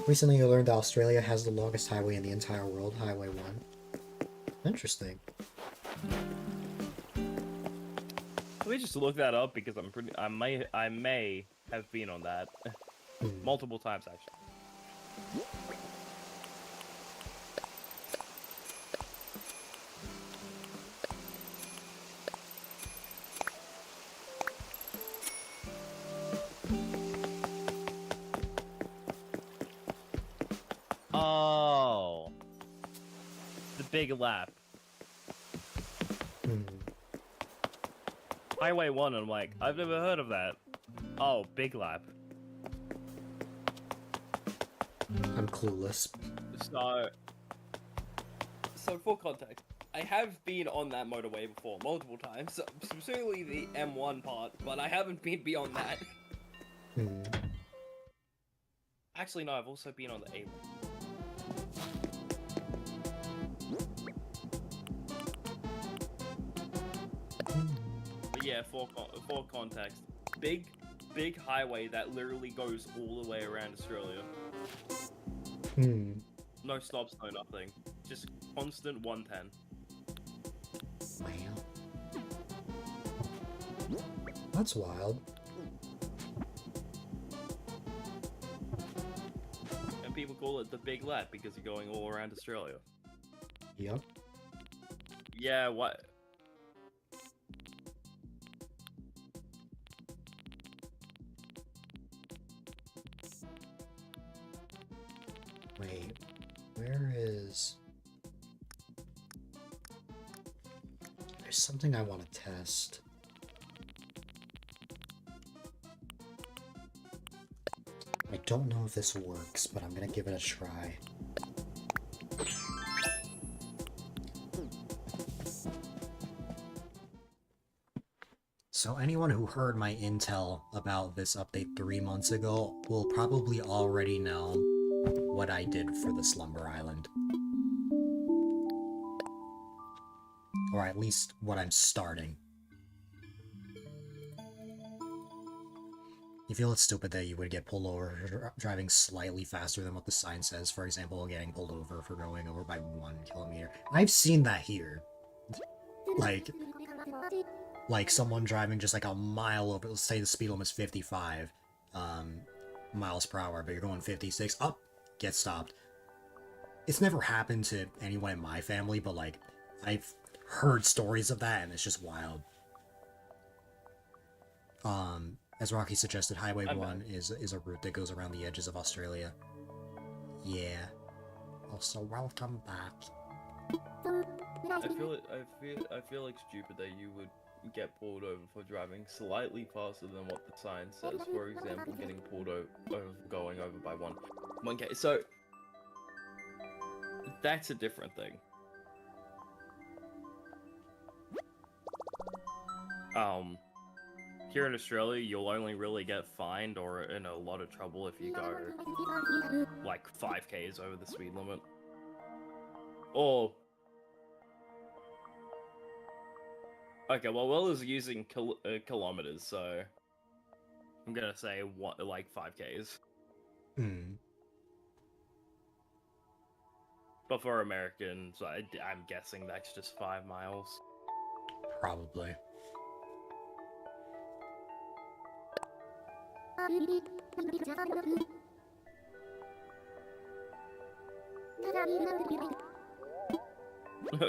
Recently I learned that Australia has the longest highway in the entire world, Highway 1. Interesting. Let me just look that up because I may have been on that multiple times actually. Oh, the big lap. Highway 1, and I'm like, I've never heard of that. Oh, big lap. I'm clueless. So for context, I have been on that motorway before, multiple times, specifically the M1 part, but I haven't been beyond that. Actually, no, I've also been on the A1. But yeah, for context, big highway that literally goes all the way around Australia. No stops, no nothing. Just constant 110. Wow. That's wild. And people call it the big lap because you're going all around Australia. Yep. Yeah, what? Wait, where is... There's something I want to test. I don't know if this works, but I'm gonna give it a try. So anyone who heard my intel about this update 3 months ago will probably already know what I did for the Slumber Island. Or at least what I'm starting. You feel it's stupid that you would get pulled over driving slightly faster than what the sign says, for example, getting pulled over for going over by 1 kilometer. I've seen that here. Like someone driving just like a mile over, let's say the speed limit is 55 miles per hour, but you're going 56, up, get stopped. It's never happened to anyone in my family, but like, I've heard stories of that, and it's just wild. As Rocky suggested, Highway I'm 1 is a route that goes around the edges of Australia. Yeah. Also, welcome back. I feel like stupid that you would get pulled over for driving slightly faster than what the sign says. For example, getting pulled over going over by 1k. So that's a different thing. Here in Australia, you'll only really get fined or in a lot of trouble if you go like 5k's over the speed limit. Or okay, well, Will is using kilometers, so I'm gonna say what, like 5k's. Hmm. But for Americans, I'm guessing that's just 5 miles. Probably.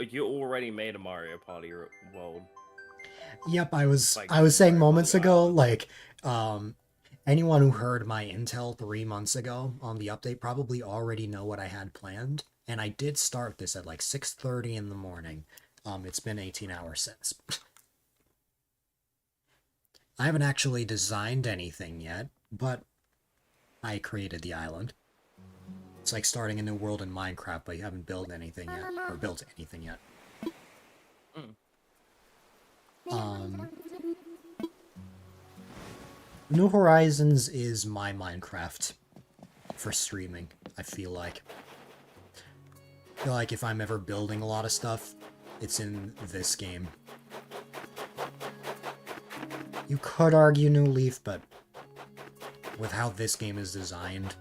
You already made a Mario Party world. Yep, I was Like, saying Mario moments Party ago, Island. like, anyone who heard my intel 3 months ago on the update probably already know what I had planned. And I did start this at like 6:30 in the morning. It's been 18 hours since. I haven't actually designed anything yet, but I created the island. It's like starting a new world in Minecraft, but you haven't built anything yet, or built anything yet. New Horizons is my Minecraft for streaming, I feel like. I feel like if I'm ever building a lot of stuff, it's in this game. You could argue New Leaf, but with how this game is designed,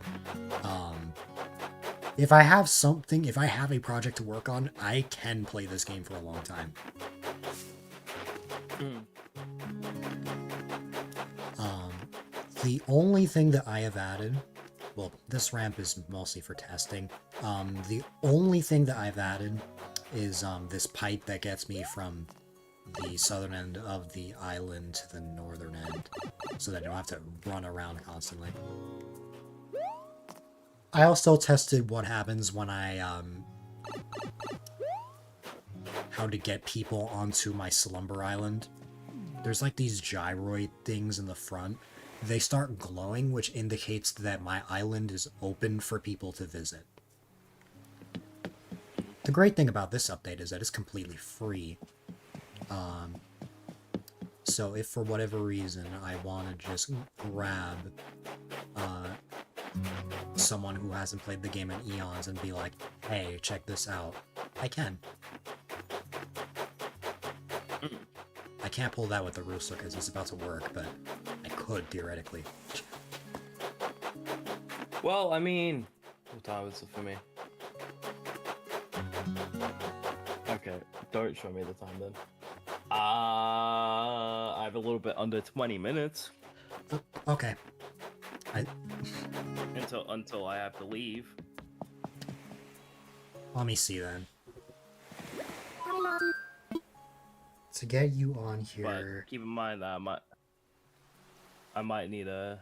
if I have something, if I have a project to work on, I can play this game for a long time. The only thing that I have added, well, this ramp is mostly for testing. The only thing that I've added is this pipe that gets me from the southern end of the island to the northern end, so that I don't have to run around constantly. I also tested what happens when I, how to get people onto my slumber island. There's like these gyroid things in the front. They start glowing, which indicates that my island is open for people to visit. The great thing about this update is that it's completely free. So if for whatever reason I want to just grab someone who hasn't played the game in eons and be like, hey, check this out, I can. I can't pull that with the rooster because he's about to work, but I could, theoretically. Well, I mean, what time is it for me? Okay, don't show me the time then. I have a little bit under 20 minutes. Okay. Until I have to leave. Let me see then. To get you on here. But keep in mind that I might need a.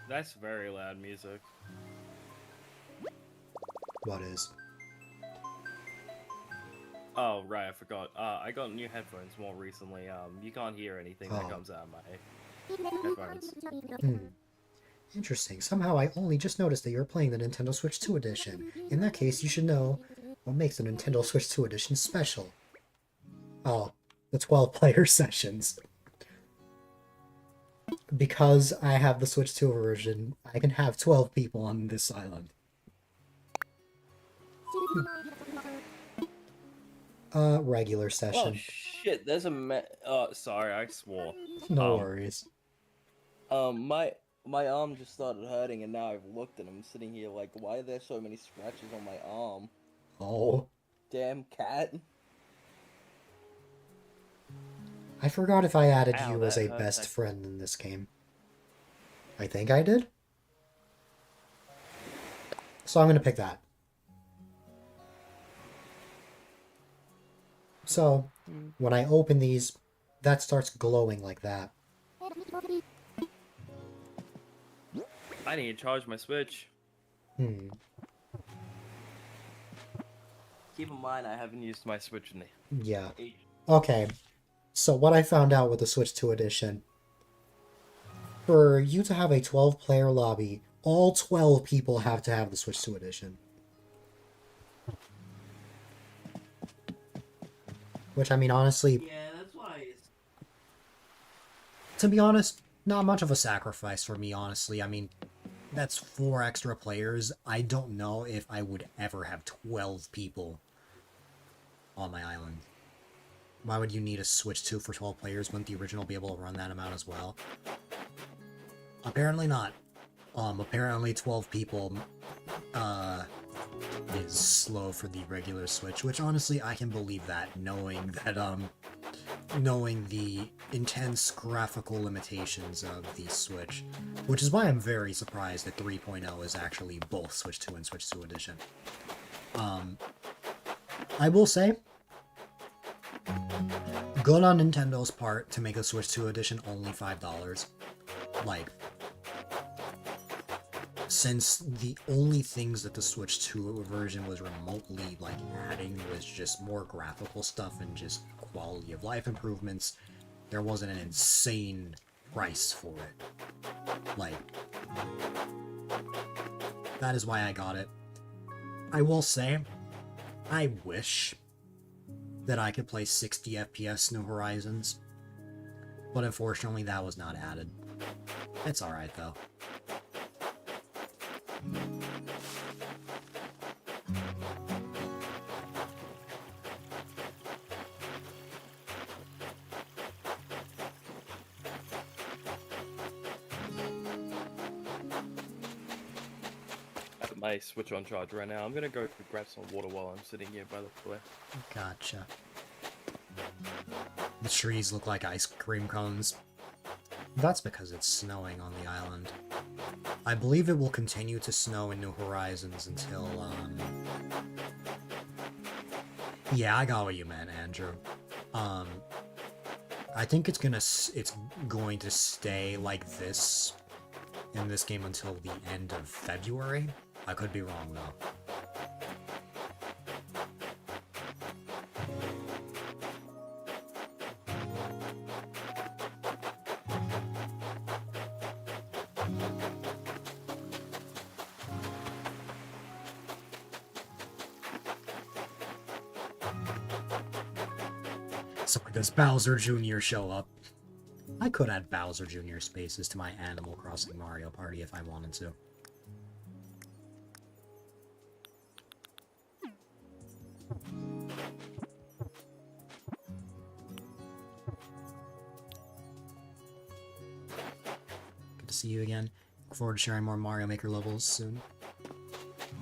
That's very loud music. What is? Oh, right, I forgot. I got new headphones more recently. You can't hear anything that comes out of my headphones. Interesting. Somehow I only just noticed that you're playing the Nintendo Switch 2 edition. In that case, you should know what makes the Nintendo Switch 2 edition special. Oh, the 12-player sessions. Because I have the Switch 2 version, I can have 12 people on this island. Regular session. Oh shit, there's sorry, I swore. No worries. My arm just started hurting and now I've looked and I'm sitting here like, why are there so many scratches on my arm? Oh. Damn cat. I forgot if I added Ow, you as a that best hurts. friend in this game. I think I did? So I'm going to pick that. So, when I open these, that starts glowing like that. I need to charge my Switch. Keep in mind, I haven't used my Switch in the Yeah. Okay. So what I found out with the Switch 2 edition, for you to have a 12-player lobby, all 12 people have to have the Switch 2 edition. Which, I mean, honestly... Yeah, that's why. To be honest, not much of a sacrifice for me, honestly. I mean, that's 4 extra players. I don't know if I would ever have 12 people on my island. Why would you need a Switch 2 for 12 players? Wouldn't the original be able to run that amount as well? Apparently not. Apparently 12 people, is slow for the regular Switch, which honestly I can believe that, knowing that, knowing the intense graphical limitations of the Switch, which is why I'm very surprised that 3.0 is actually both Switch 2 and Switch 2 Edition. I will say, good on Nintendo's part to make a Switch 2 Edition only $5. Like, since the only things that the Switch 2 version was remotely, like, adding was just more graphical stuff and just quality of life improvements, there wasn't an insane price for it. Like, that is why I got it. I will say, I wish that I could play 60 FPS New Horizons, but unfortunately that was not added. It's alright though. I have my Switch on charge right now. I'm gonna go grab some water while I'm sitting here by the way. Gotcha. The trees look like ice cream cones. That's because it's snowing on the island. I believe it will continue to snow in New Horizons until, Yeah, I got what you meant, Andrew. I think it's going to stay like this in this game until the end of February. I could be wrong, though. So does Bowser Jr. show up? I could add Bowser Jr. spaces to my Animal Crossing Mario Party if I wanted to. Good to see you again. Look forward to sharing more Mario Maker levels soon.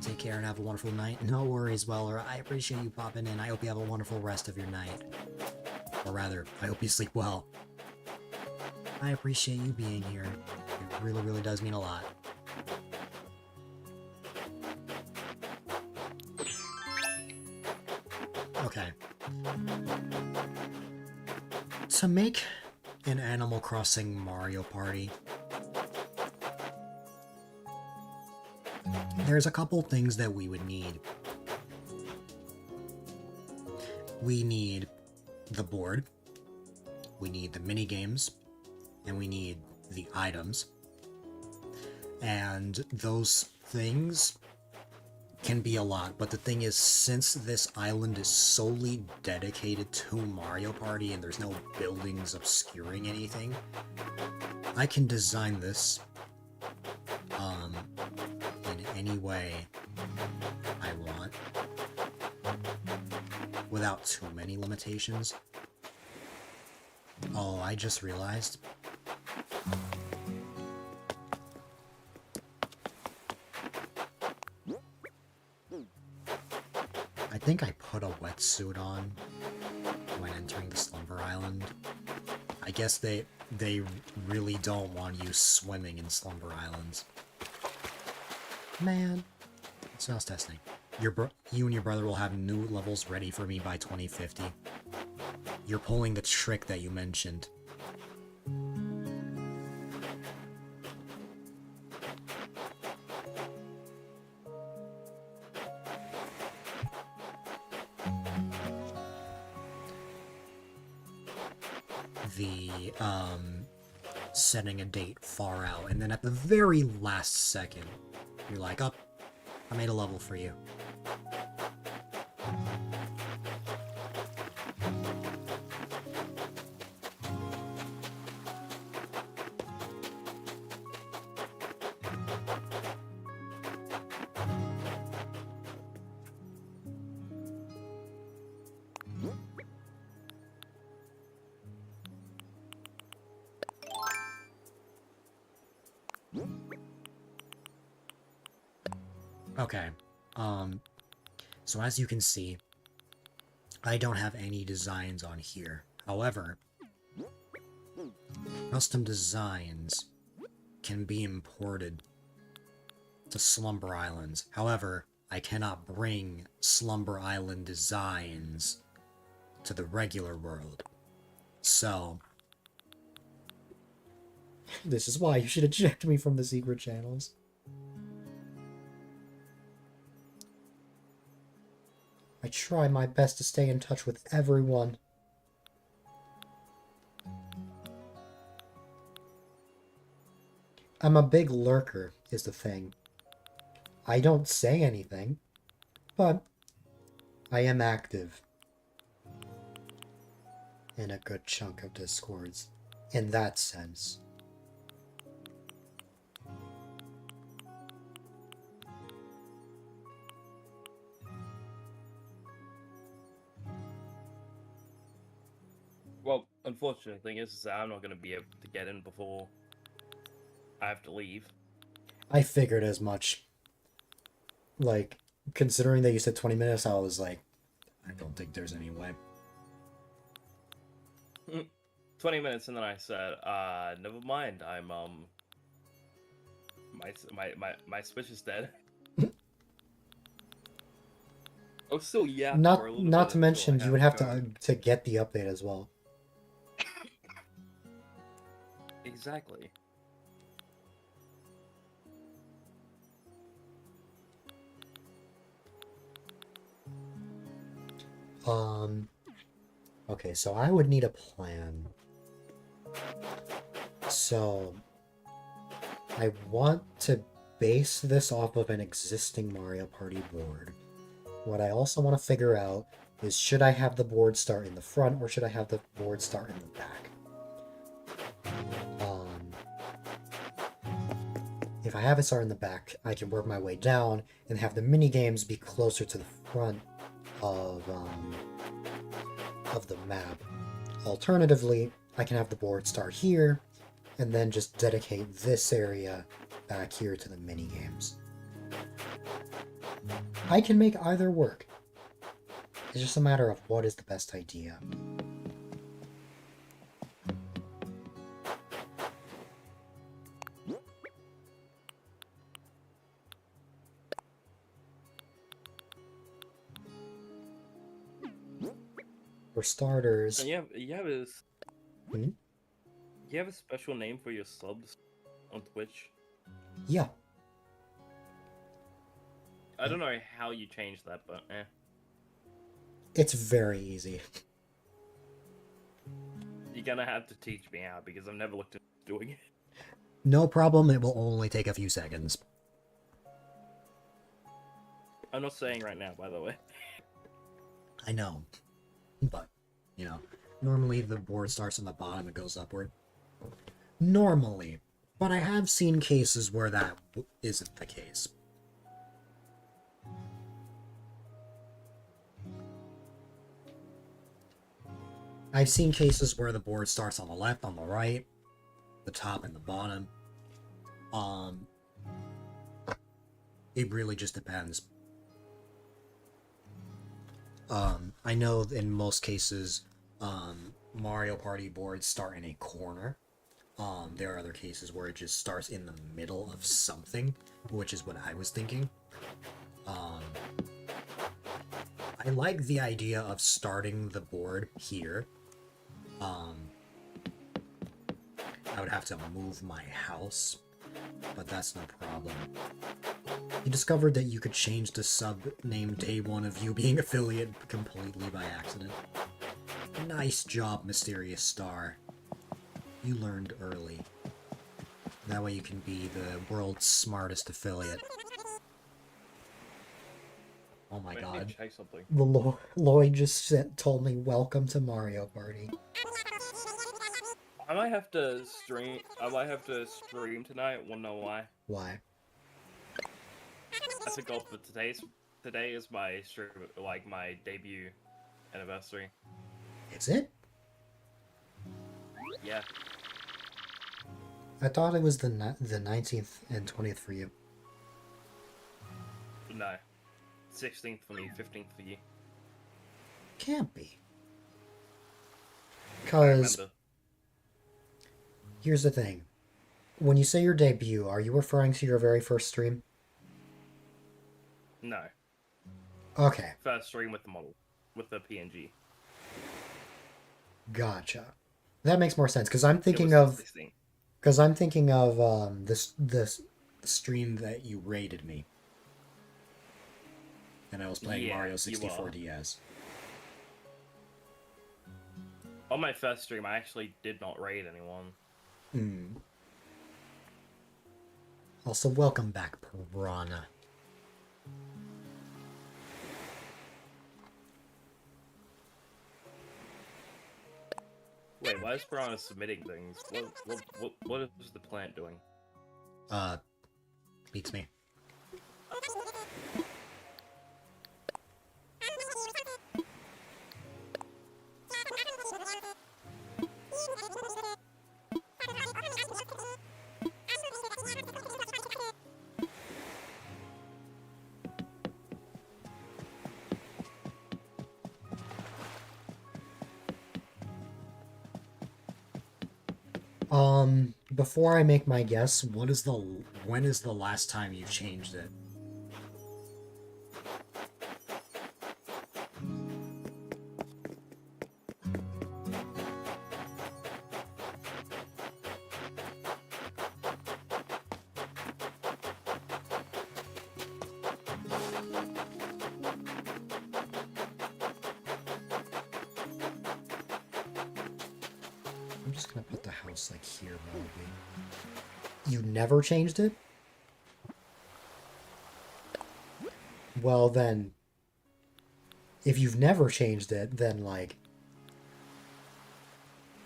Take care and have a wonderful night. No worries, Weller. I appreciate you popping in. I hope you have a wonderful rest of your night. Or rather, I hope you sleep well. I appreciate you being here. It really, really does mean a lot. Okay. To make an Animal Crossing Mario Party, there's a couple things that we would need. We need the board, we need the mini games, and we need the items. And those things can be a lot, but the thing is, since this island is solely dedicated to Mario Party and there's no buildings obscuring anything, I can design this in any way I want without too many limitations. Oh, I just realized. I think I put a wetsuit on when entering the Slumber Island. I guess they really don't want you swimming in Slumber Islands. Man. So I was testing. You and your brother will have new levels ready for me by 2050. You're pulling the trick that you mentioned. The, setting a date far out, and then at the very last second, you're like, oh, I made a level for you. Okay, so as you can see, I don't have any designs on here. However, custom designs can be imported to Slumber Islands. However, I cannot bring Slumber Island designs to the regular world. So, this is why you should eject me from the secret channels. I try my best to stay in touch with everyone. I'm a big lurker, is the thing. I don't say anything, but I am active in a good chunk of Discords, in that sense. Well, unfortunate thing is that I'm not going to be able to get in before I have to leave. I figured as much. Like, considering that you said 20 minutes, I was like, I don't think there's any way. 20 minutes, and then I said, never mind, I'm, my Switch is dead. Oh, still, yeah. Not to mention, you would have to get the update as well. Exactly. Okay, so I would need a plan. So, I want to base this off of an existing Mario Party board. What I also want to figure out is, should I have the board start in the front or should I have the board start in the back? If I have it start in the back, I can work my way down and have the mini games be closer to the front of the map. Alternatively, I can have the board start here and then just dedicate this area back here to the mini games. I can make either work. It's just a matter of what is the best idea. For starters... And you have a... Hmm? You have a special name for your subs on Twitch? Yeah. I don't know how you changed that, but eh. It's very easy. You're gonna have to teach me how, because I've never looked at doing it. No problem, it will only take a few seconds. I'm not saying right now, by the way. I know. But, you know, normally the board starts on the bottom and goes upward. Normally. But I have seen cases where that isn't the case. I've seen cases where the board starts on the left, on the right, the top, and the bottom. It really just depends. I know in most cases, Mario Party boards start in a corner. There are other cases where it just starts in the middle of something, which is what I was thinking. Um, I like the idea of starting the board here. I would have to move my house, but that's no problem. You discovered that you could change the sub-name day one of you being affiliate completely by accident. Nice job, Mysterious Star. You learned early. That way you can be the world's smartest affiliate. Oh my god. Check something. The Lloyd just told me, welcome to Mario Party. I might have to stream. I might have to stream tonight. Wanna know why? Why? I forgot, but today is my stream, like my debut anniversary. Is it? Yeah. I thought it was the 19th and 20th for you. No. 16th for me, 15th for you. Can't be. I Because, remember. here's the thing. When you say your debut, are you referring to your very first stream? No. Okay, First stream with the model. With the PNG. gotcha. That makes more sense, because I'm It thinking was of... 16. Because I'm thinking of this stream that you raided me. And I was playing Yeah, Mario you 64 are. DS. On my first stream, I actually did not raid anyone. Hmm. Also, welcome back, Piranha. Wait, why is Piranha submitting things? What is the plant doing? Beats me. Before I make my guess, when is the last time you changed it? I'm just gonna put the house like here, probably. You never changed it? Well then, if you've never changed it, then like,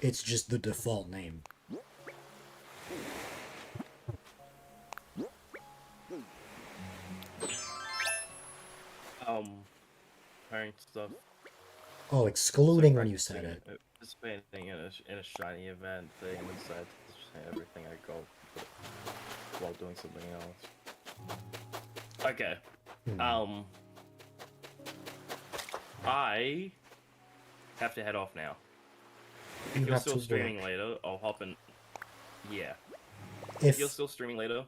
it's just the default name. Parent stuff. Oh, excluding when you said it. Participating in a shiny event thing inside everything I go while doing something else. Okay. I have to head off now. If You you're have still to streaming work. later, I'll hop in. Yeah. If If you're still streaming later,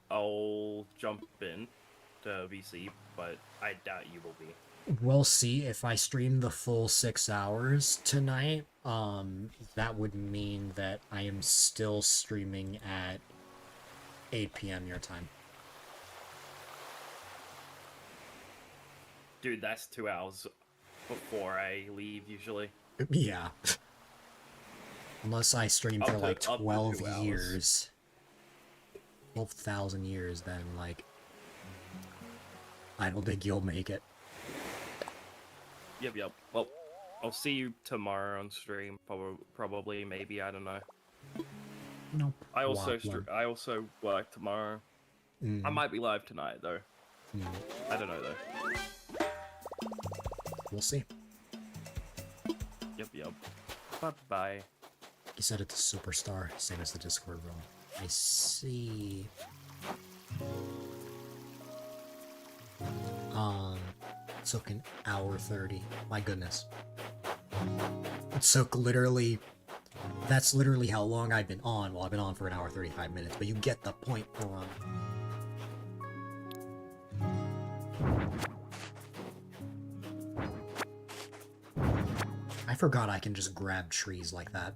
I'll jump in to VC, but I doubt you will be. we'll see if I stream the full 6 hours tonight, that would mean that I am still streaming at 8 p.m. your time. Dude, that's 2 hours before I leave usually. Yeah. Unless I stream for like Up to 12 2 hours. years. 12,000 years, then, like, I don't think you'll make it. Yep. Well, I'll see you tomorrow on stream. Probably, maybe, I don't know. No I also problem. I also work tomorrow. I might be live tonight though. I don't know though. We'll see. Yep. Bye. You said it's a superstar, same as the Discord role. I see. It took an hour 30. My goodness. It took literally... That's literally how long I've been on. Well, I've been on for an hour 35 minutes, but you get the point, Piranha. forgot I can just grab trees like that.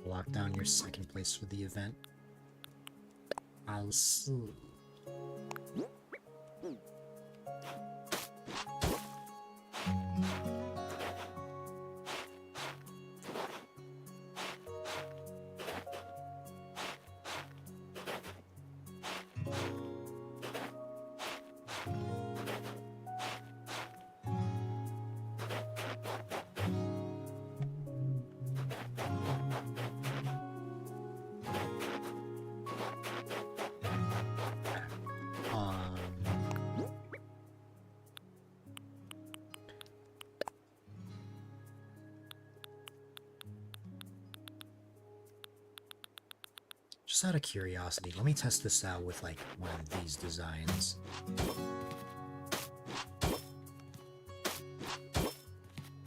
Lock down your second place for the event. I'll see. Just out of curiosity, let me test this out with, like, one of these designs.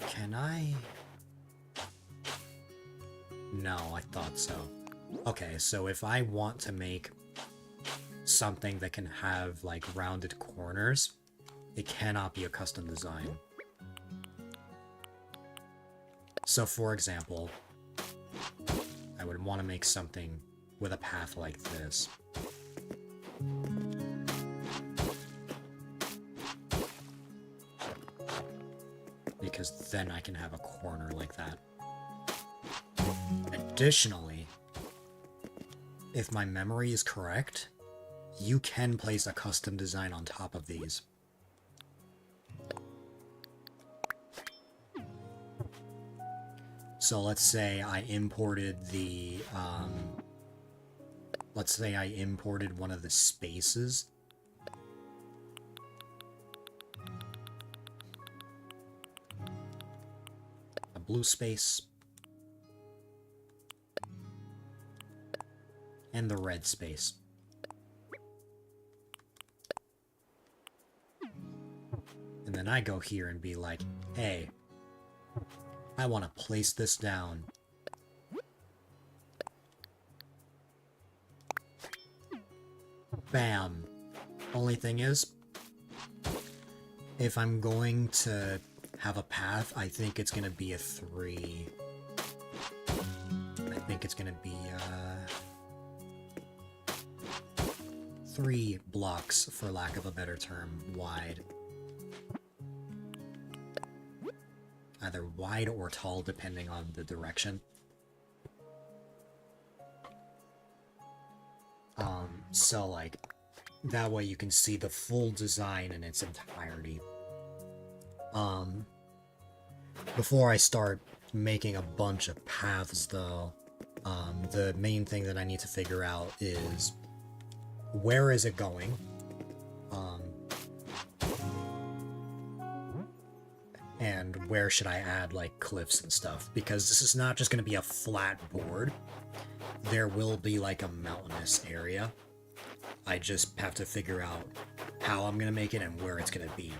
Can I? No, I thought so. Okay, so if I want to make something that can have, like, rounded corners, it cannot be a custom design. So, for example, I would want to make something with a path like this. Because then I can have a corner like that. Additionally, if my memory is correct, you can place a custom design on top of these. So let's say I imported the, let's say I imported one of the spaces. A blue space. And the red space. And then I go here and be like, hey, I want to place this down. Bam. Only thing is, if I'm going to have a path, I think it's going to be a 3. I think it's going to be 3 blocks, for lack of a better term, wide. Either wide or tall, depending on the direction. So, like, that way you can see the full design in its entirety. Before I start making a bunch of paths, though, the main thing that I need to figure out is, where is it going? And where should I add, like, cliffs and stuff? Because this is not just going to be a flat board. There will be, like, a mountainous area. I just have to figure out how I'm going to make it and where it's going to be.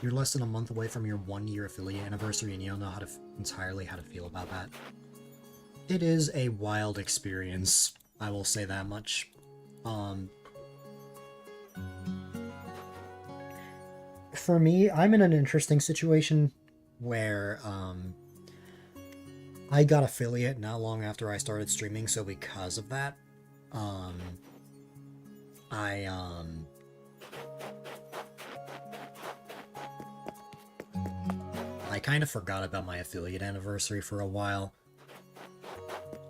You're less than a month away from your 1-year affiliate anniversary, and you don't know entirely how to feel about that. It is a wild experience, I will say that much. For me, I'm in an interesting situation where, I got affiliate not long after I started streaming, so because of that, I kind of forgot about my affiliate anniversary for a while,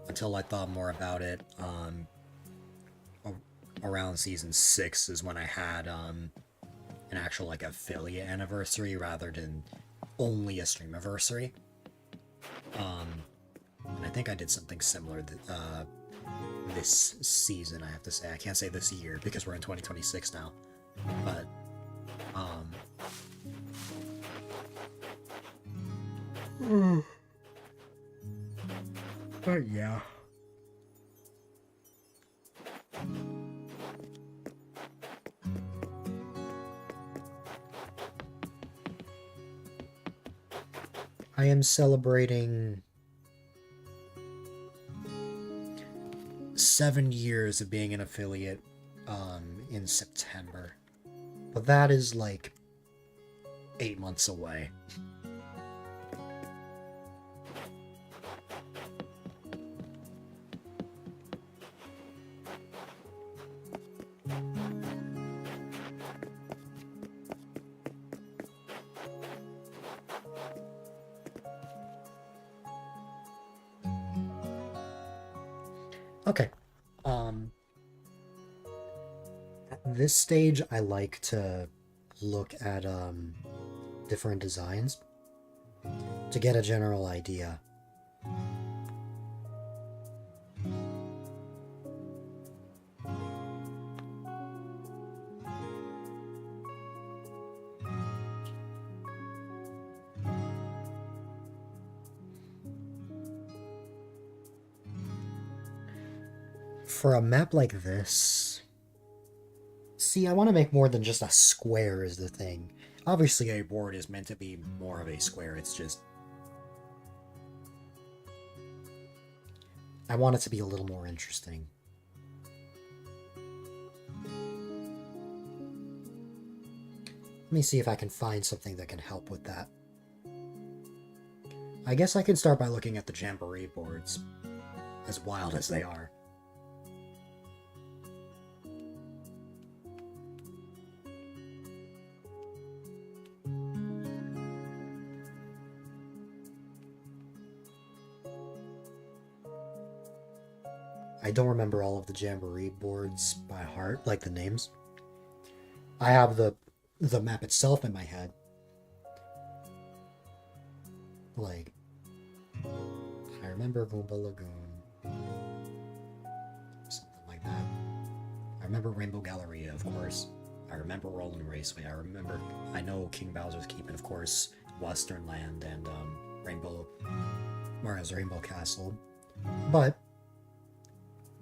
until I thought more about it. Around season 6 is when I had an actual like affiliate anniversary rather than only a stream anniversary. And I think I did something similar this season, I have to say. I can't say this year because we're in 2026 now. But yeah. I am celebrating 7 years of being an affiliate in September. But that is like 8 months away. Okay. At this stage, I like to look at different designs to get a general idea. For a map like this, see, I want to make more than just a square is the thing. Obviously, a board is meant to be more of a square, it's just... I want it to be a little more interesting. Let me see if I can find something that can help with that. I guess I can start by looking at the Jamboree boards, as wild as they are. I don't remember all of the Jamboree boards by heart, like the names. I have the map itself in my head. Like, I remember Goomba Lagoon. Something like that. I remember Rainbow Galleria, of course. I remember Roland Raceway. I know King Bowser's Keep, and of course, Western Land and Mario's Rainbow Castle. But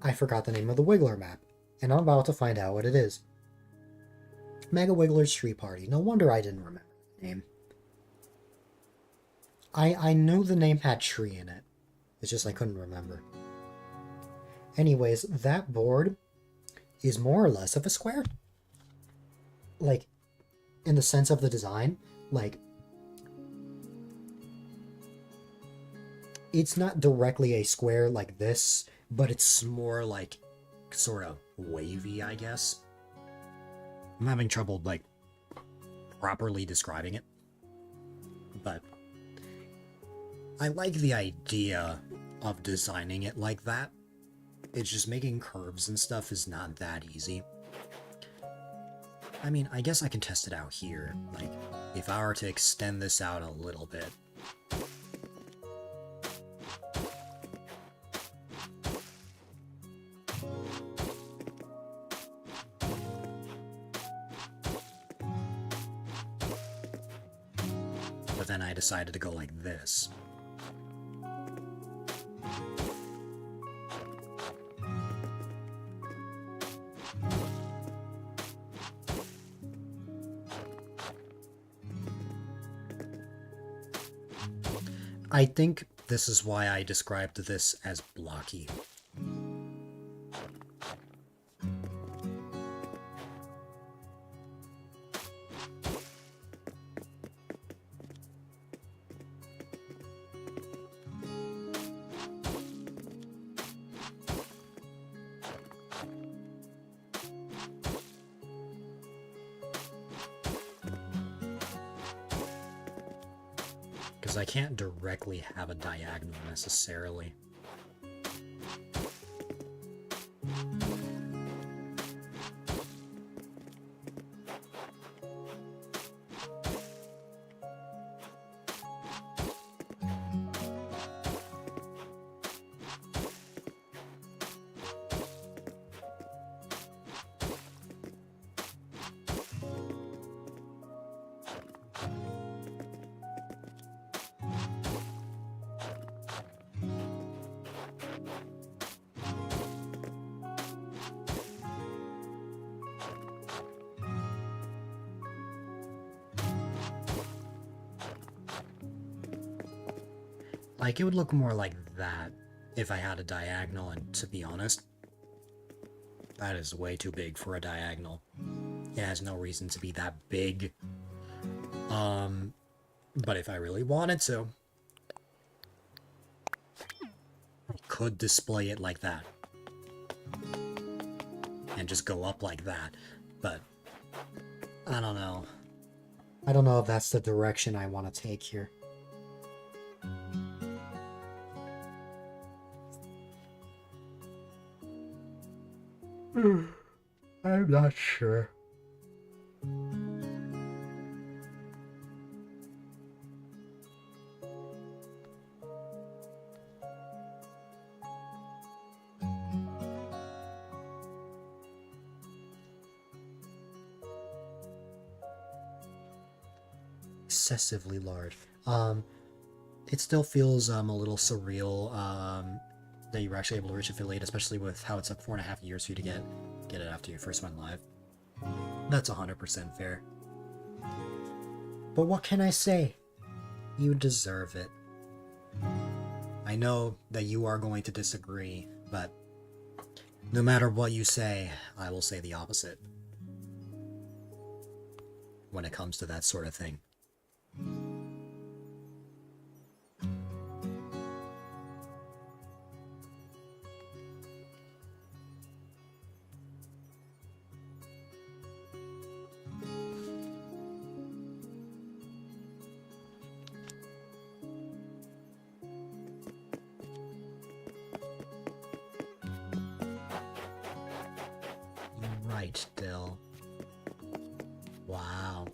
I forgot the name of the Wiggler map, and I'm about to find out what it is. Mega Wiggler's Street Party. No wonder I didn't remember the name. I knew the name had tree in it. It's just I couldn't remember. Anyways, that board is more or less of a square. Like, in the sense of the design, like, it's not directly a square like this, but it's more like sort of wavy, I guess. I'm having trouble like properly describing it, but I like the idea of designing it like that. It's just making curves and stuff is not that easy. I mean, I guess I can test it out here. Like, if I were to extend this out a little bit. But then I decided to go like this. I think this is why I described this as blocky. Because I can't directly have a diagonal necessarily. Like, it would look more like that if I had a diagonal, and to be honest, that is way too big for a diagonal. It has no reason to be that big. But if I really wanted to, I could display it like that. And just go up like that. But, I don't know. I don't know if that's the direction I want to take here. I'm not sure. Excessively large. It still feels a little surreal that you were actually able to reach affiliate, especially with how it took 4.5 years for you to get it after you first went live. That's 100% fair. But what can I say? You deserve it. I know that you are going to disagree, but no matter what you say, I will say the opposite when it comes to that sort of thing. Right, Dill. Wow.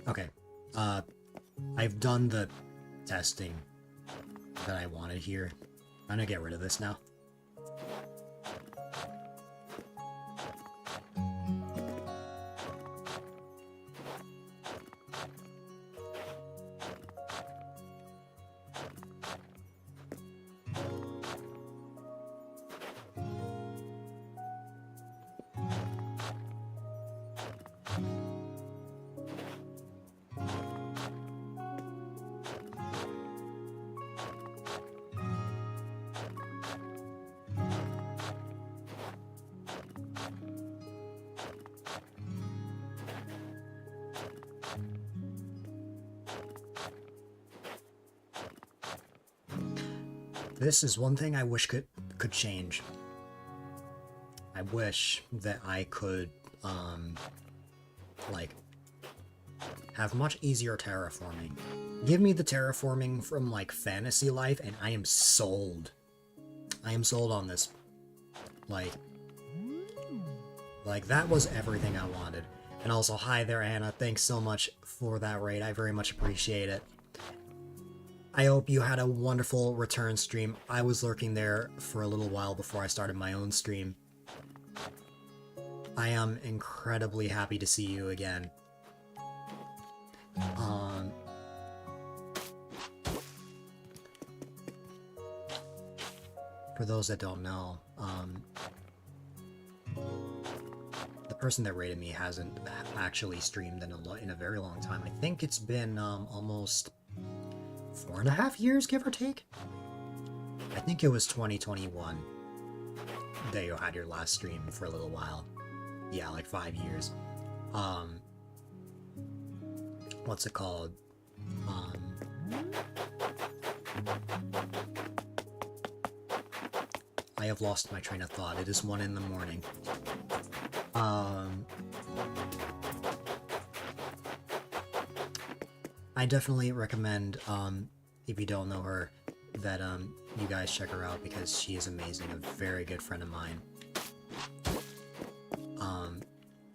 Okay. I've done the testing that I wanted here. I'm gonna get rid of this now. This is one thing I wish could change. I wish that I could, like, have much easier terraforming. Give me the terraforming from, like, Fantasy Life, and I am sold. I am sold on this. Like, that was everything I wanted. And also, hi there, Anna. Thanks so much for that raid. I very much appreciate it. I hope you had a wonderful return stream. I was lurking there for a little while before I started my own stream. I am incredibly happy to see you again. For those that don't know, the person that rated me hasn't actually streamed in a very long time. I think it's been almost 4.5 years, give or take. I think it was 2021 that you had your last stream for a little while. Yeah, like 5 years. What's it called? I have lost my train of thought. It is 1 in the morning. I definitely recommend, if you don't know her, that you guys check her out because she is amazing, a very good friend of mine.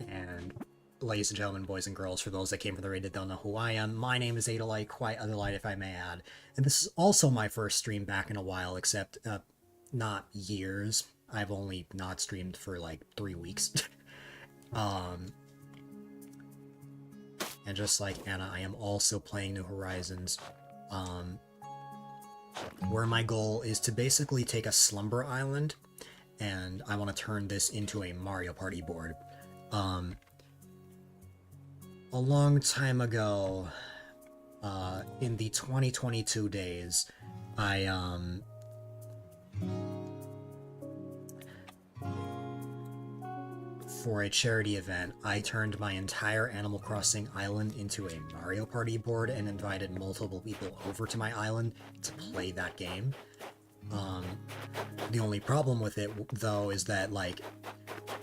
And ladies and gentlemen, boys and girls, for those that came from the raid that don't know who I am, my name is A-Dylite, quite A-Dylite if I may add. And this is also my first stream back in a while, except not years. I've only not streamed for like 3 weeks. And just like Anna, I am also playing New Horizons, where my goal is to basically take a Slumber Island, and I want to turn this into a Mario Party board. A long time ago, in the 2022 days, I, for a charity event, I turned my entire Animal Crossing island into a Mario Party board and invited multiple people over to my island to play that game. The only problem with it, though, is that, like,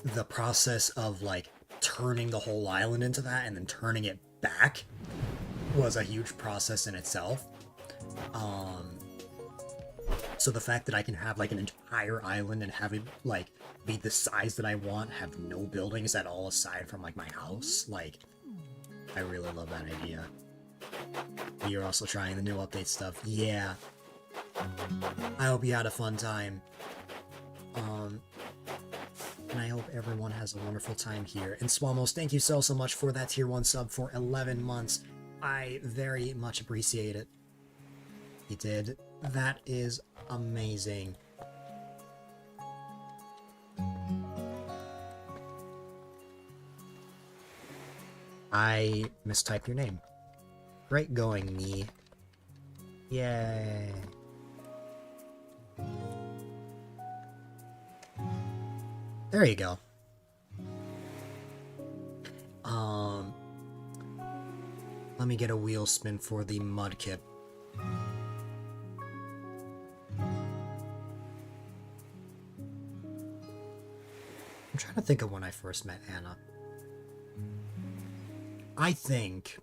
the process of, like, turning the whole island into that and then turning it back was a huge process in itself. So the fact that I can have, like, an entire island and have it, like, be the size that I want, have no buildings at all aside from, like, my house, like, I really love that idea. You're also trying the new update stuff. Yeah. I hope you had a fun time. And I hope everyone has a wonderful time here. And Swamos, thank you so much for that tier 1 sub for 11 months. I very much appreciate it. You did. That is amazing. I mistyped your name. Great going, me. Yay. There you go. Let me get a wheel spin for the Mudkip. I'm trying to think of when I first met Anna. I think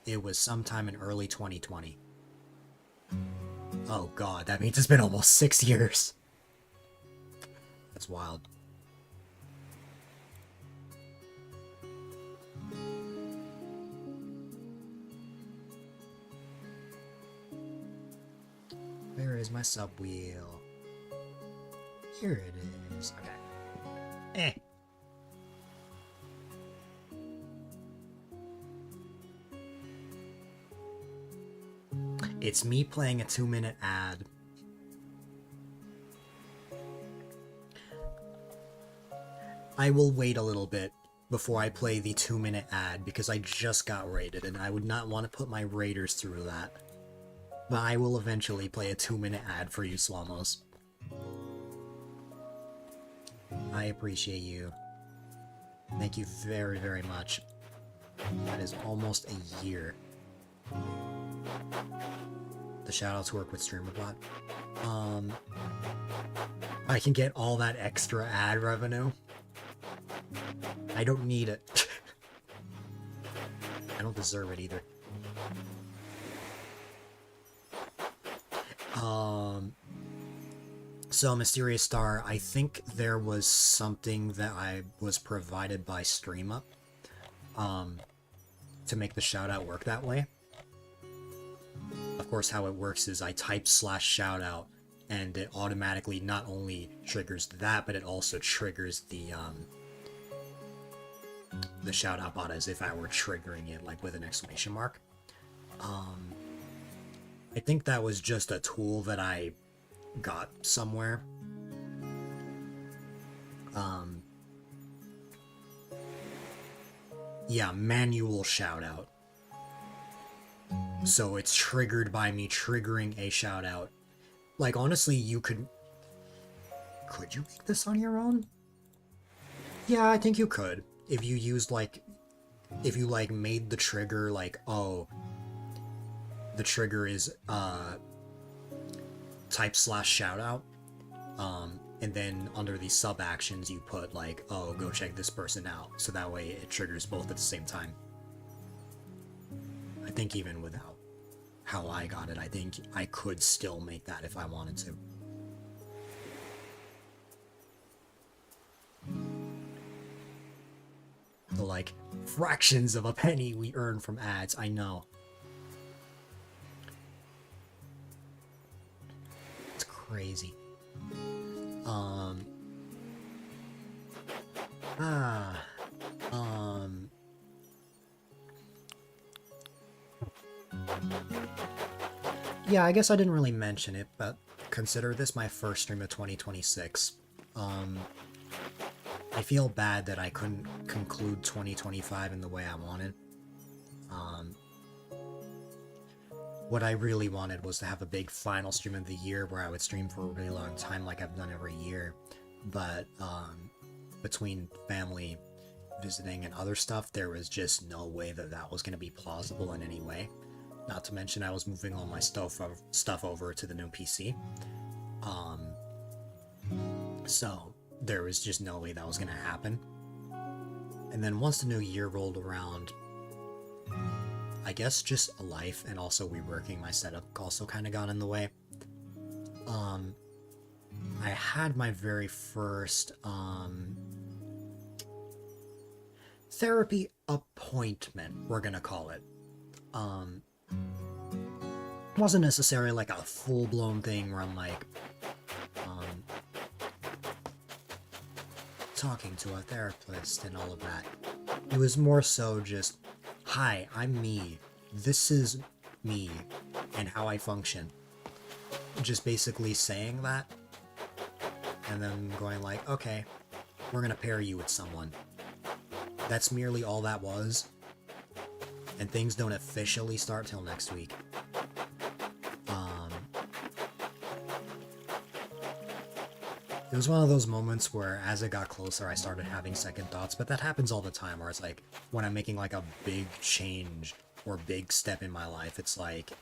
it was sometime in early 2020. Oh god, that means it's been almost 6 years. That's wild. Where is my sub wheel? Here it is. Okay. It's me playing a 2-minute ad. I will wait a little bit before I play the 2-minute ad because I just got raided and I would not want to put my raiders through that. But I will eventually play a 2-minute ad for you, Swamos. I appreciate you. Thank you very, very much. That is almost a year. The shoutouts work with StreamerBot. I can get all that extra ad revenue. I don't need it. I don't deserve it either. So Mysterious Star, I think there was something that I was provided by StreamUp, to make the shoutout work that way. Of course, how it works is I type /shoutout, and it automatically not only triggers that, but it also triggers the shoutout bot as if I were triggering it, like with an exclamation mark. I think that was just a tool that I got somewhere. Yeah, manual shoutout. So it's triggered by me triggering a shoutout. Like, honestly, you could... Could you make this on your own? Yeah, I think you could. If you used, like... If you, like, made the trigger, like, oh... The trigger is, type /shoutout. And then under the sub actions, you put, like, oh, go check this person out. So that way it triggers both at the same time. I think even without how I got it, I think I could still make that if I wanted to. The, like, fractions of a penny we earn from ads, I know. It's crazy. Yeah, I guess I didn't really mention it, but consider this my first stream of 2026. I feel bad that I couldn't conclude 2025 in the way I wanted. what I really wanted was to have a big final stream of the year where I would stream for a really long time like I've done every year. But between family visiting and other stuff, there was just no way that that was going to be plausible in any way. Not to mention I was moving all my stuff over to the new PC. So there was just no way that was going to happen. And then once the new year rolled around, I guess just life and also reworking my setup also kind of got in the way. I had my very first therapy appointment, we're gonna call it. Wasn't necessarily like a full-blown thing where I'm like talking to a therapist and all of that. It was more so just, hi, I'm me. This is me and how I function. Just basically saying that and then going like, okay, we're gonna pair you with someone. That's merely all that was. And things don't officially start till next week. It was one of those moments where as it got closer I started having second thoughts, but that happens all the time where it's like when I'm making like a big change or big step in my life, it's like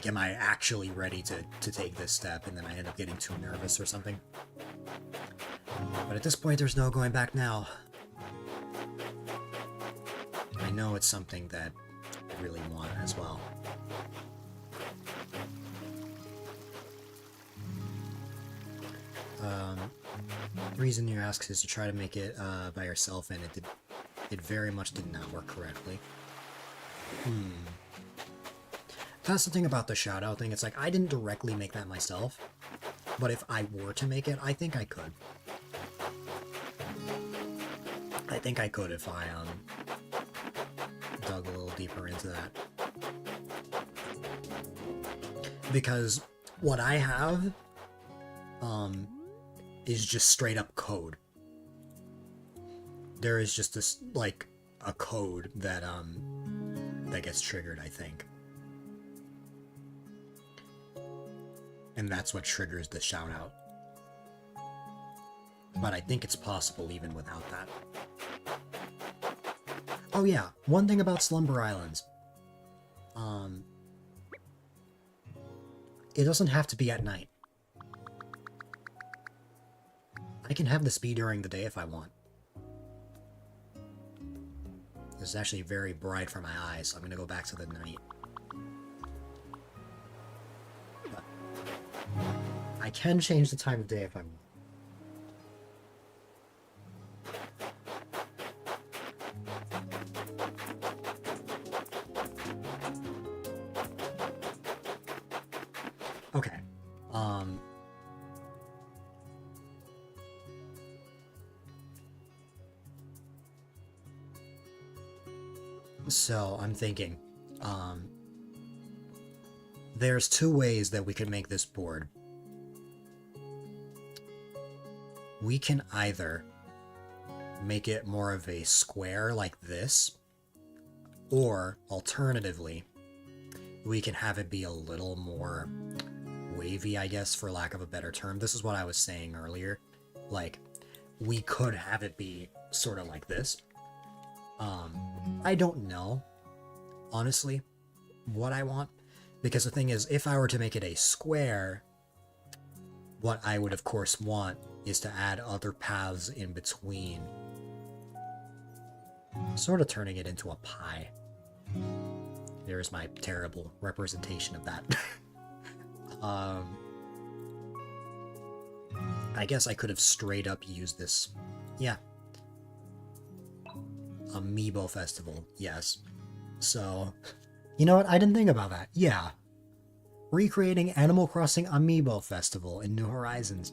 am I actually ready to take this step, and then I end up getting too nervous or something. But at this point there's no going back now. I know it's something that I really want as well. The reason you ask is you try to make it by yourself, and it very much did not work correctly. That's the thing about the shout-out thing. It's like, I didn't directly make that myself, but if I were to make it, I think I could. I think I could if I dug a little deeper into that. Because what I have is just straight up code. There is just this, like, a code that that gets triggered, I think. And that's what triggers the shout out. But I think it's possible even without that. Oh yeah, one thing about Slumber Islands. It doesn't have to be at night. I can have this be during the day if I want. This is actually very bright for my eyes, so I'm gonna go back to the night. But I can change the time of day if I want. Okay. So I'm thinking, there's two ways that we could make this board. We can either make it more of a square like this, or alternatively, we can have it be a little more wavy, I guess, for lack of a better term. This is what I was saying earlier. Like, we could have it be sort of like this. I don't know, honestly, what I want. Because the thing is, if I were to make it a square, what I would, of course, want is to add other paths in between. Sort of turning it into a pie. There's my terrible representation of that. I guess I could have straight up used this. Yeah. Amiibo Festival, yes. So, you know what? I didn't think about that. Yeah. Recreating Animal Crossing Amiibo Festival in New Horizons.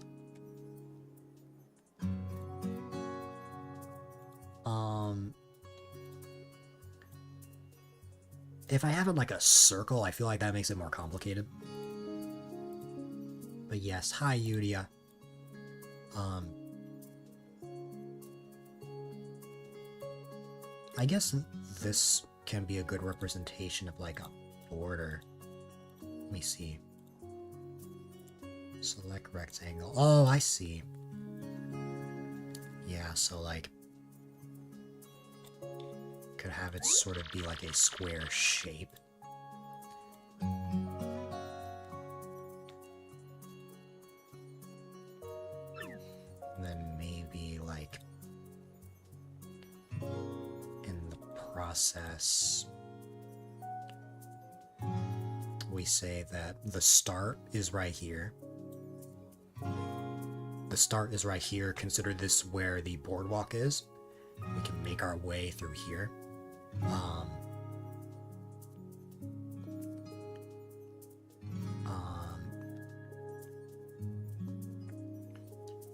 If I have it like a circle, I feel like that makes it more complicated. But yes, hi Yuria. I guess this can be a good representation of like a border. Let me see. Select rectangle. Oh, I see. Yeah, so like could have it sort of be like a square shape. And then maybe like in the process we say that the start is right here. The start is right here. Consider this where the boardwalk is. We can make our way through here.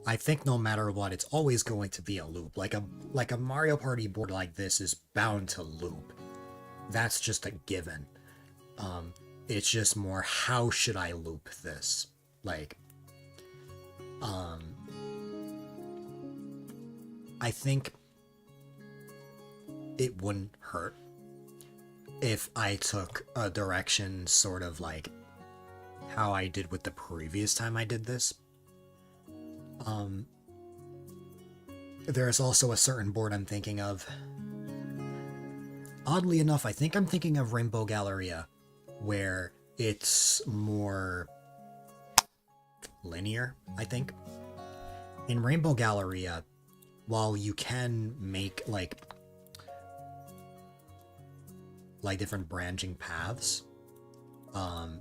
I think no matter what, it's always going to be a loop. Like a Mario Party board like this is bound to loop. That's just a given. It's just more, how should I loop this? Like, I think it wouldn't hurt if I took a direction sort of like how I did with the previous time I did this. There's also a certain board I'm thinking of. Oddly enough, I think I'm thinking of Rainbow Galleria, where it's more linear, I think. In Rainbow Galleria, while you can make like different branching paths, the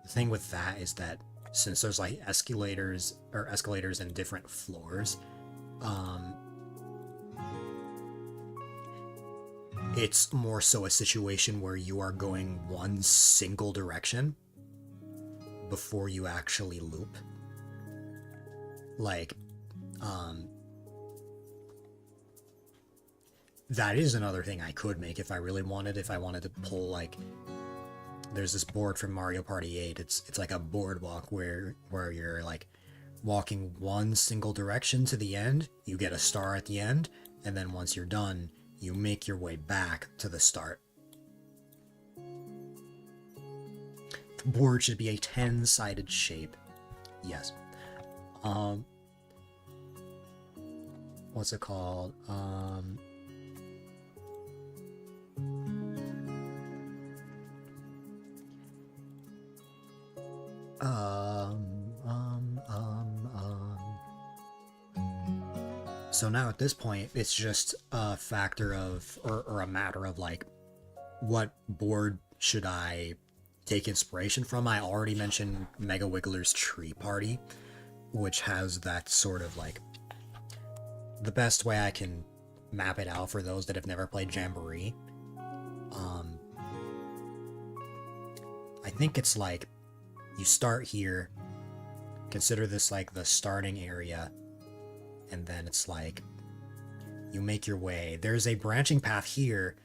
thing with that is that since there's like escalators in different floors, it's more so a situation where you are going one single direction before you actually loop. Like, that is another thing I could make if I really wanted. If I wanted to pull, like, there's this board from Mario Party 8. It's like a boardwalk where you're like walking one single direction to the end. You get a star at the end, and then once you're done, you make your way back to the start. The board should be a 10-sided shape. Yes. What's it called? So now at this point, it's just a factor of, or a matter of like, what board should I take inspiration from? I already mentioned Mega Wiggler's Tree Party, which has that sort of like, the best way I can map it out for those that have never played Jamboree. I think it's like, you start here, consider this like the starting area, and then it's like, you make your way. There's a branching path here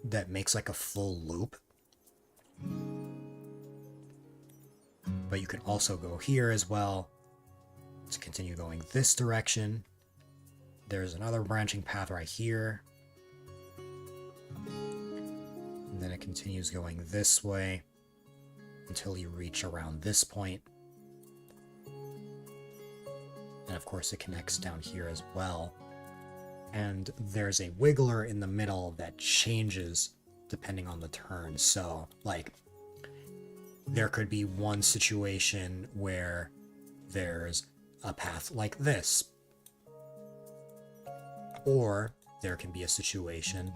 that makes like a full loop. But you can also go here as well to continue going this direction. There's another branching path right here. And then it continues going this way until you reach around this point. And of course it connects down here as well. And there's a wiggler in the middle that changes depending on the turn. So, like, there could be one situation where there's a path like this. Or there can be a situation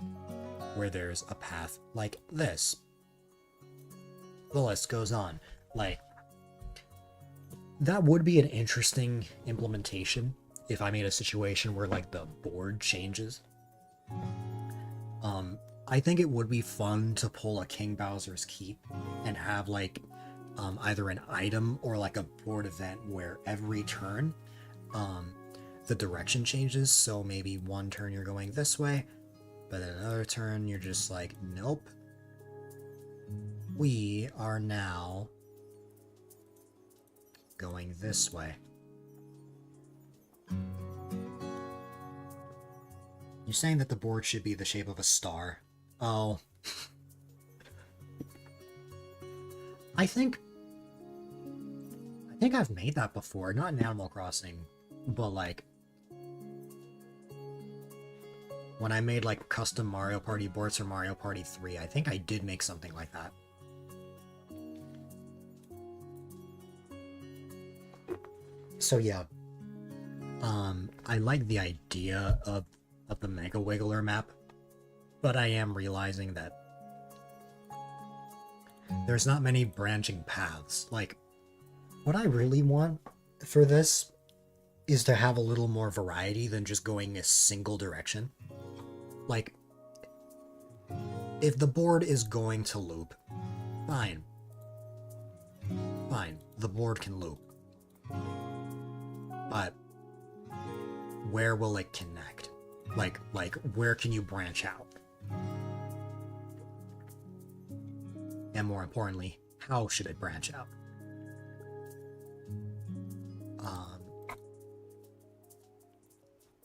where there's a path like this. The list goes on. Like, that would be an interesting implementation if I made a situation where, like, the board changes. I think it would be fun to pull a King Bowser's Keep and have, like, either an item or, like, a board event where every turn, the direction changes. So maybe one turn you're going this way, but then another turn you're just like, nope. We are now going this way. You're saying that the board should be the shape of a star. Oh. I think I've made that before, not in Animal Crossing, but like when I made like custom Mario Party boards for Mario Party 3, I think I did make something like that. So yeah, I like the idea of the Mega Wiggler map, but I am realizing that there's not many branching paths. Like, what I really want for this is to have a little more variety than just going a single direction. Like, if the board is going to loop, fine. Fine, the board can loop. But where will it connect? Like where can you branch out? And more importantly, how should it branch out?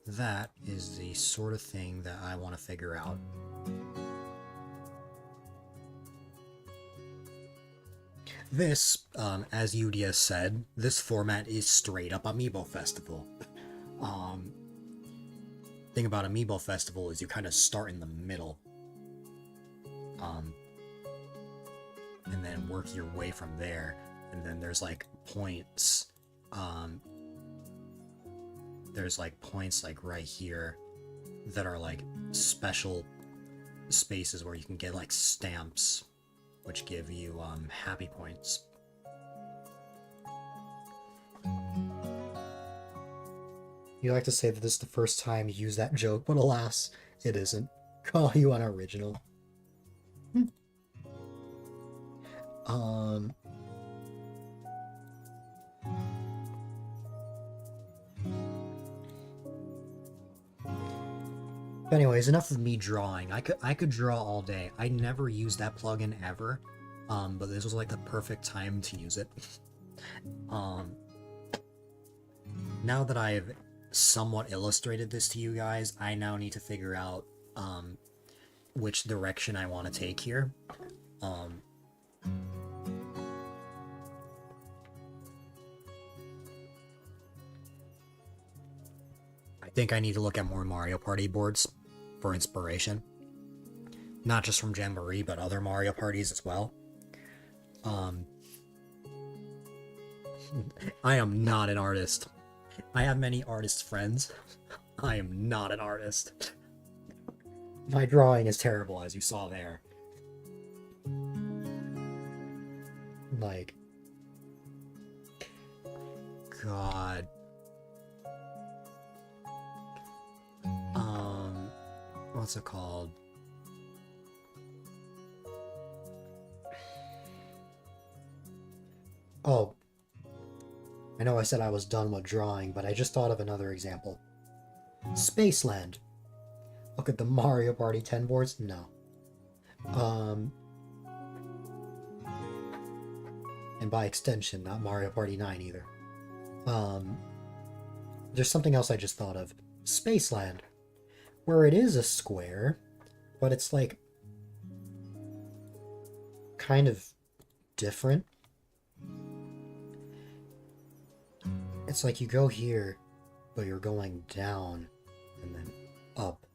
That is the sort of thing that I want to figure out. This, as Yudia said, this format is straight up Amiibo Festival. Thing about Amiibo Festival is you kind of start in the middle. And then work your way from there. And then there's like points. There's like points like right here that are like special spaces where you can get like stamps which give you happy points. You like to say that this is the first time you use that joke, but alas, it isn't. Call you unoriginal. But anyways, enough of me drawing. I could draw all day. I never used that plugin ever, but this was like the perfect time to use it. Now that I've somewhat illustrated this to you guys, I now need to figure out which direction I want to take here. I think I need to look at more Mario Party boards for inspiration. Not just from Jamboree, but other Mario Parties as well. I am not an artist. I have many artist friends. I am not an artist. My drawing is terrible, as you saw there. Like... God... what's it called? Oh, I know I said I was done with drawing, but I just thought of another example. Spaceland. Look at the Mario Party 10 boards? No. And by extension, not Mario Party 9 either. There's something else I just thought of. Spaceland. Where it is a square, but it's like kind of different. It's like you go here, but you're going down and then up.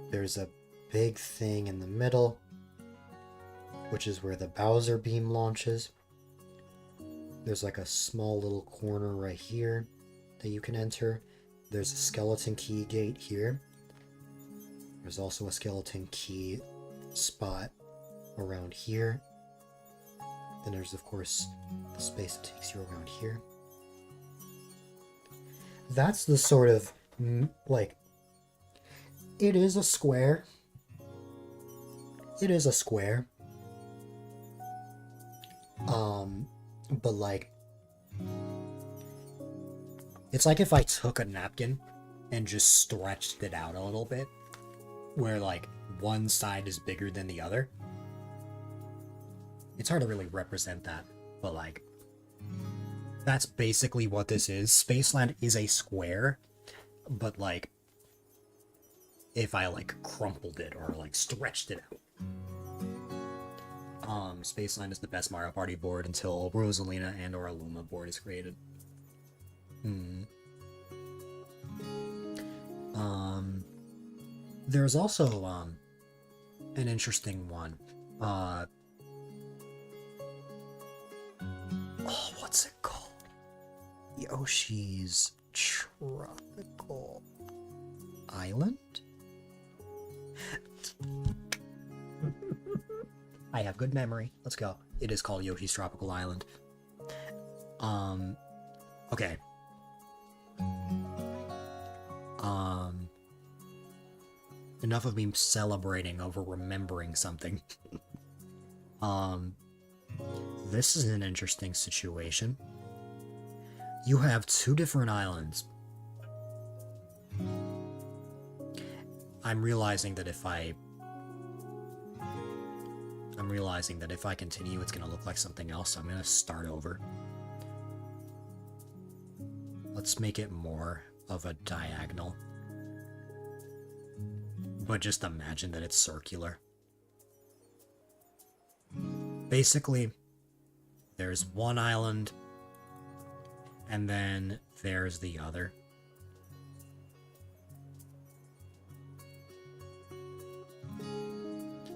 There's a big thing in the middle, which is where the Bowser beam launches. There's like a small little corner right here that you can enter. There's a skeleton key gate here. There's also a skeleton key spot around here. Then there's, of course, the space that takes you around here. That's the sort of, like, it is a square. It is a square. But like, it's like if I took a napkin and just stretched it out a little bit, where like one side is bigger than the other. It's hard to really represent that, but like, that's basically what this is. Spaceland is a square, but like, if I like crumpled it or like stretched it out. Spaceland is the best Mario Party board until Rosalina and or Luma board is created. There's also an interesting one. Oh, what's it called? Yoshi's Tropical Island? I have good memory. Let's go. It is called Yoshi's Tropical Island. Okay. Enough of me celebrating over remembering something. This is an interesting situation. You have two different islands. I'm realizing that if I continue, it's gonna look like something else, so I'm gonna start over. Let's make it more of a diagonal. But just imagine that it's circular. Basically, there's one island, and then there's the other.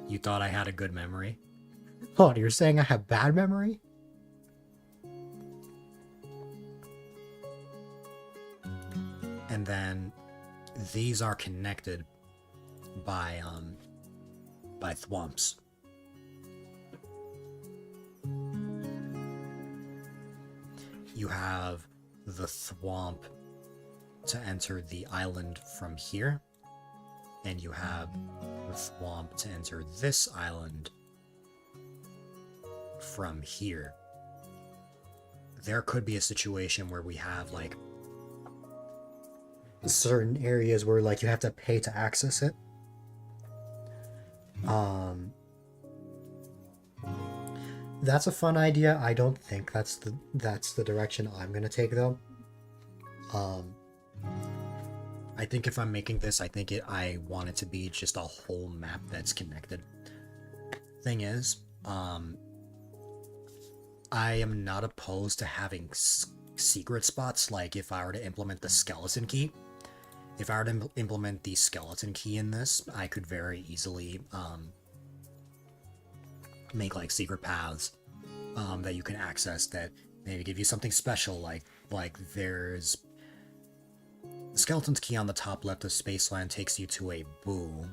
You thought I had a good memory? Oh, you're saying I have bad memory? And then these are connected by thwomps. You have the thwomp to enter the island from here, and you have the thwomp to enter this island from here. There could be a situation where we have like certain areas where like you have to pay to access it. That's a fun idea. I don't think that's the direction I'm gonna take though. I think if I'm making this, I want it to be just a whole map that's connected. Thing is, I am not opposed to having secret spots, like if I were to implement the skeleton key. If I were to implement the skeleton key in this, I could very easily make like secret paths that you can access that maybe give you something special, like there's the skeleton's key on the top left of Spaceland takes you to a boo.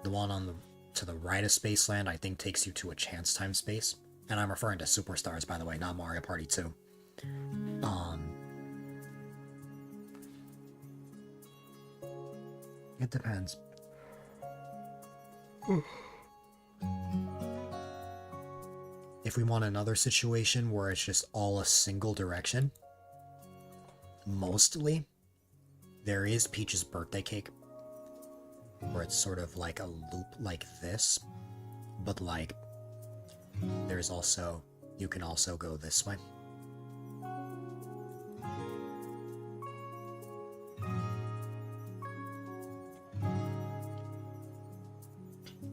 The one to the right of Spaceland I think takes you to a chance time space, and I'm referring to Superstars, by the way, not Mario Party 2. It depends. If we want another situation where it's just all a single direction, mostly, there is Peach's birthday cake, where it's sort of like a loop like this, but like, there's also, you can also go this way.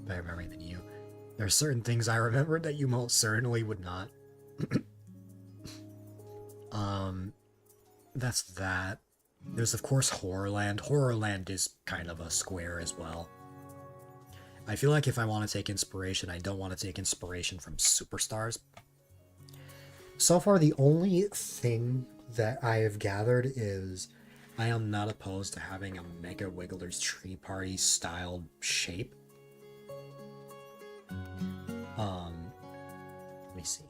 Better memory than you. There are certain things I remember that you most certainly would not. That's that. There's of course Horrorland. Horrorland is kind of a square as well. I feel like if I want to take inspiration, I don't want to take inspiration from Superstars. So far, the only thing that I have gathered is I am not opposed to having a Mega Wiggler's Tree Party styled shape. Let me see.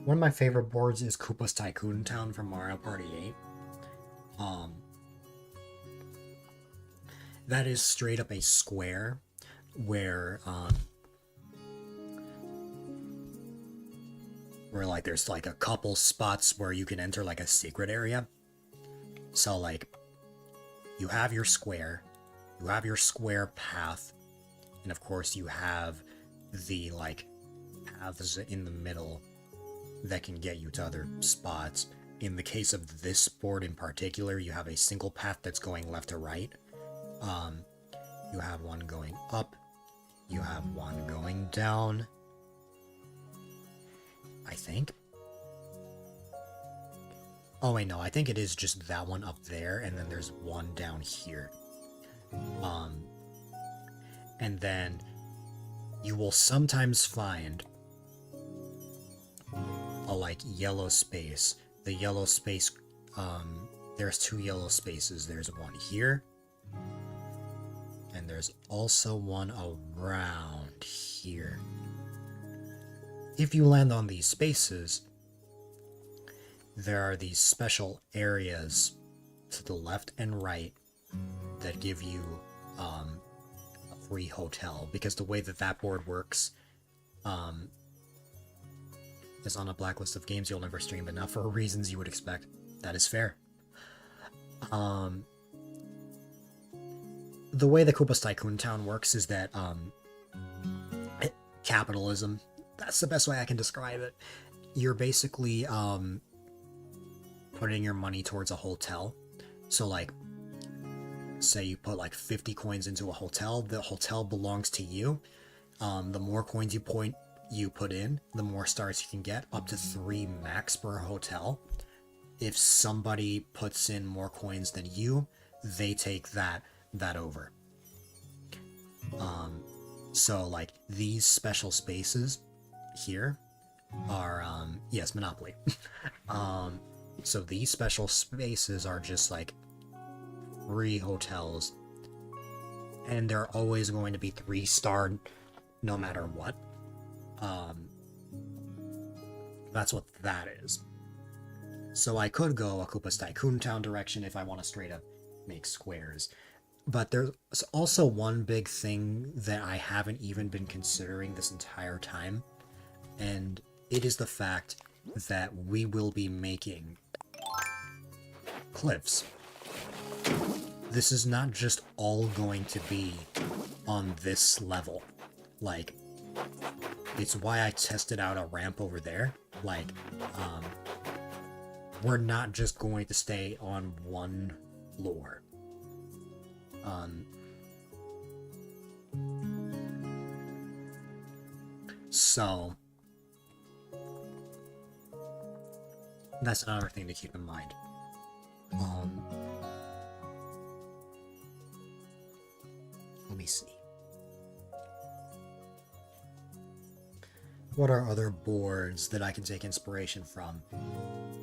One of my favorite boards is Koopa's Tycoon Town from Mario Party 8. That is straight up a square where like there's like a couple spots where you can enter like a secret area. So like you have your square path, and of course you have the like paths in the middle that can get you to other spots. In the case of this board in particular, you have a single path that's going left to right. You have one going up, you have one going down, I think. Oh wait, no, I think it is just that one up there, and then there's one down here. And then you will sometimes find a like yellow space. The yellow space, there's 2 yellow spaces. There's one here, and there's also one around here. If you land on these spaces, there are these special areas to the left and right that give you a free hotel, because the way that board works is on a blacklist of games you'll never stream, but not for reasons you would expect. That is fair. The way the Koopa's Tycoon Town works is that capitalism, that's the best way I can describe it. You're basically putting your money towards a hotel. So like, say you put like 50 coins into a hotel, the hotel belongs to you. The more coins you put in, the more stars you can get, up to 3 max per hotel. If somebody puts in more coins than you, they take that over. So like these special spaces here are yes, Monopoly. So these special spaces are just like free hotels, and they're always going to be 3-star no matter what. That's what that is. So I could go a Koopa's Tycoon Town direction if I want to straight up make squares. But there's also one big thing that I haven't even been considering this entire time, and it is the fact that we will be making cliffs. This is not just all going to be on this level. Like, it's why I tested out a ramp over there. Like, we're not just going to stay on one floor. So that's another thing to keep in mind. Let me see. What are other boards that I can take inspiration from?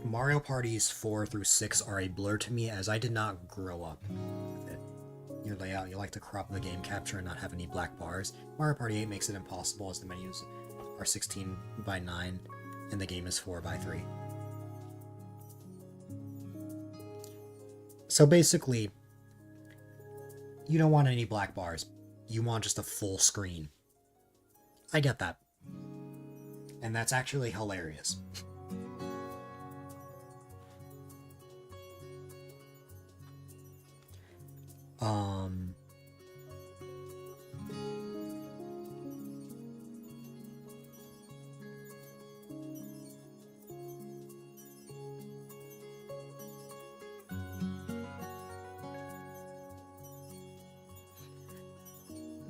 Mario Parties 4 through 6 are a blur to me, as I did not grow up with it. Your layout, you like to crop the game capture and not have any black bars. Mario Party 8 makes it impossible, as the menus are 16:9 and the game is 4:3. So basically, you don't want any black bars. You want just a full screen. I get that. And that's actually hilarious.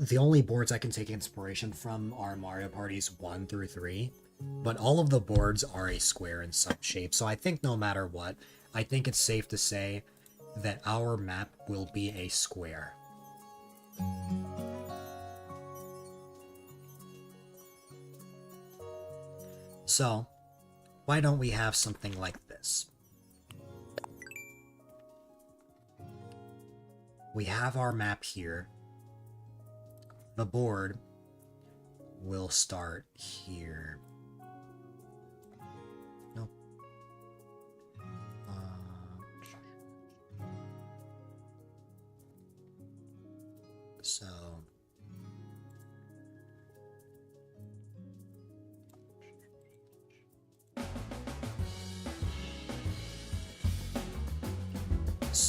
The only boards I can take inspiration from are Mario Parties 1 through 3, but all of the boards are a square in some shape, so I think no matter what, I think it's safe to say that our map will be a square. So, why don't we have something like this? We have our map here. The board will start here.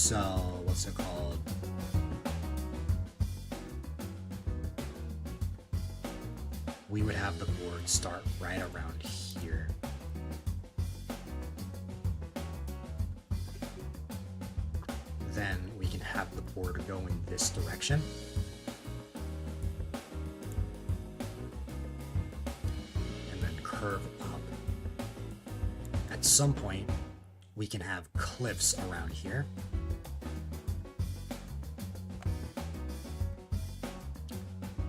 So, what's it called? We would have the board start right around here. Then we can have the board go in this direction. And then curve up. At some point, we can have cliffs around here.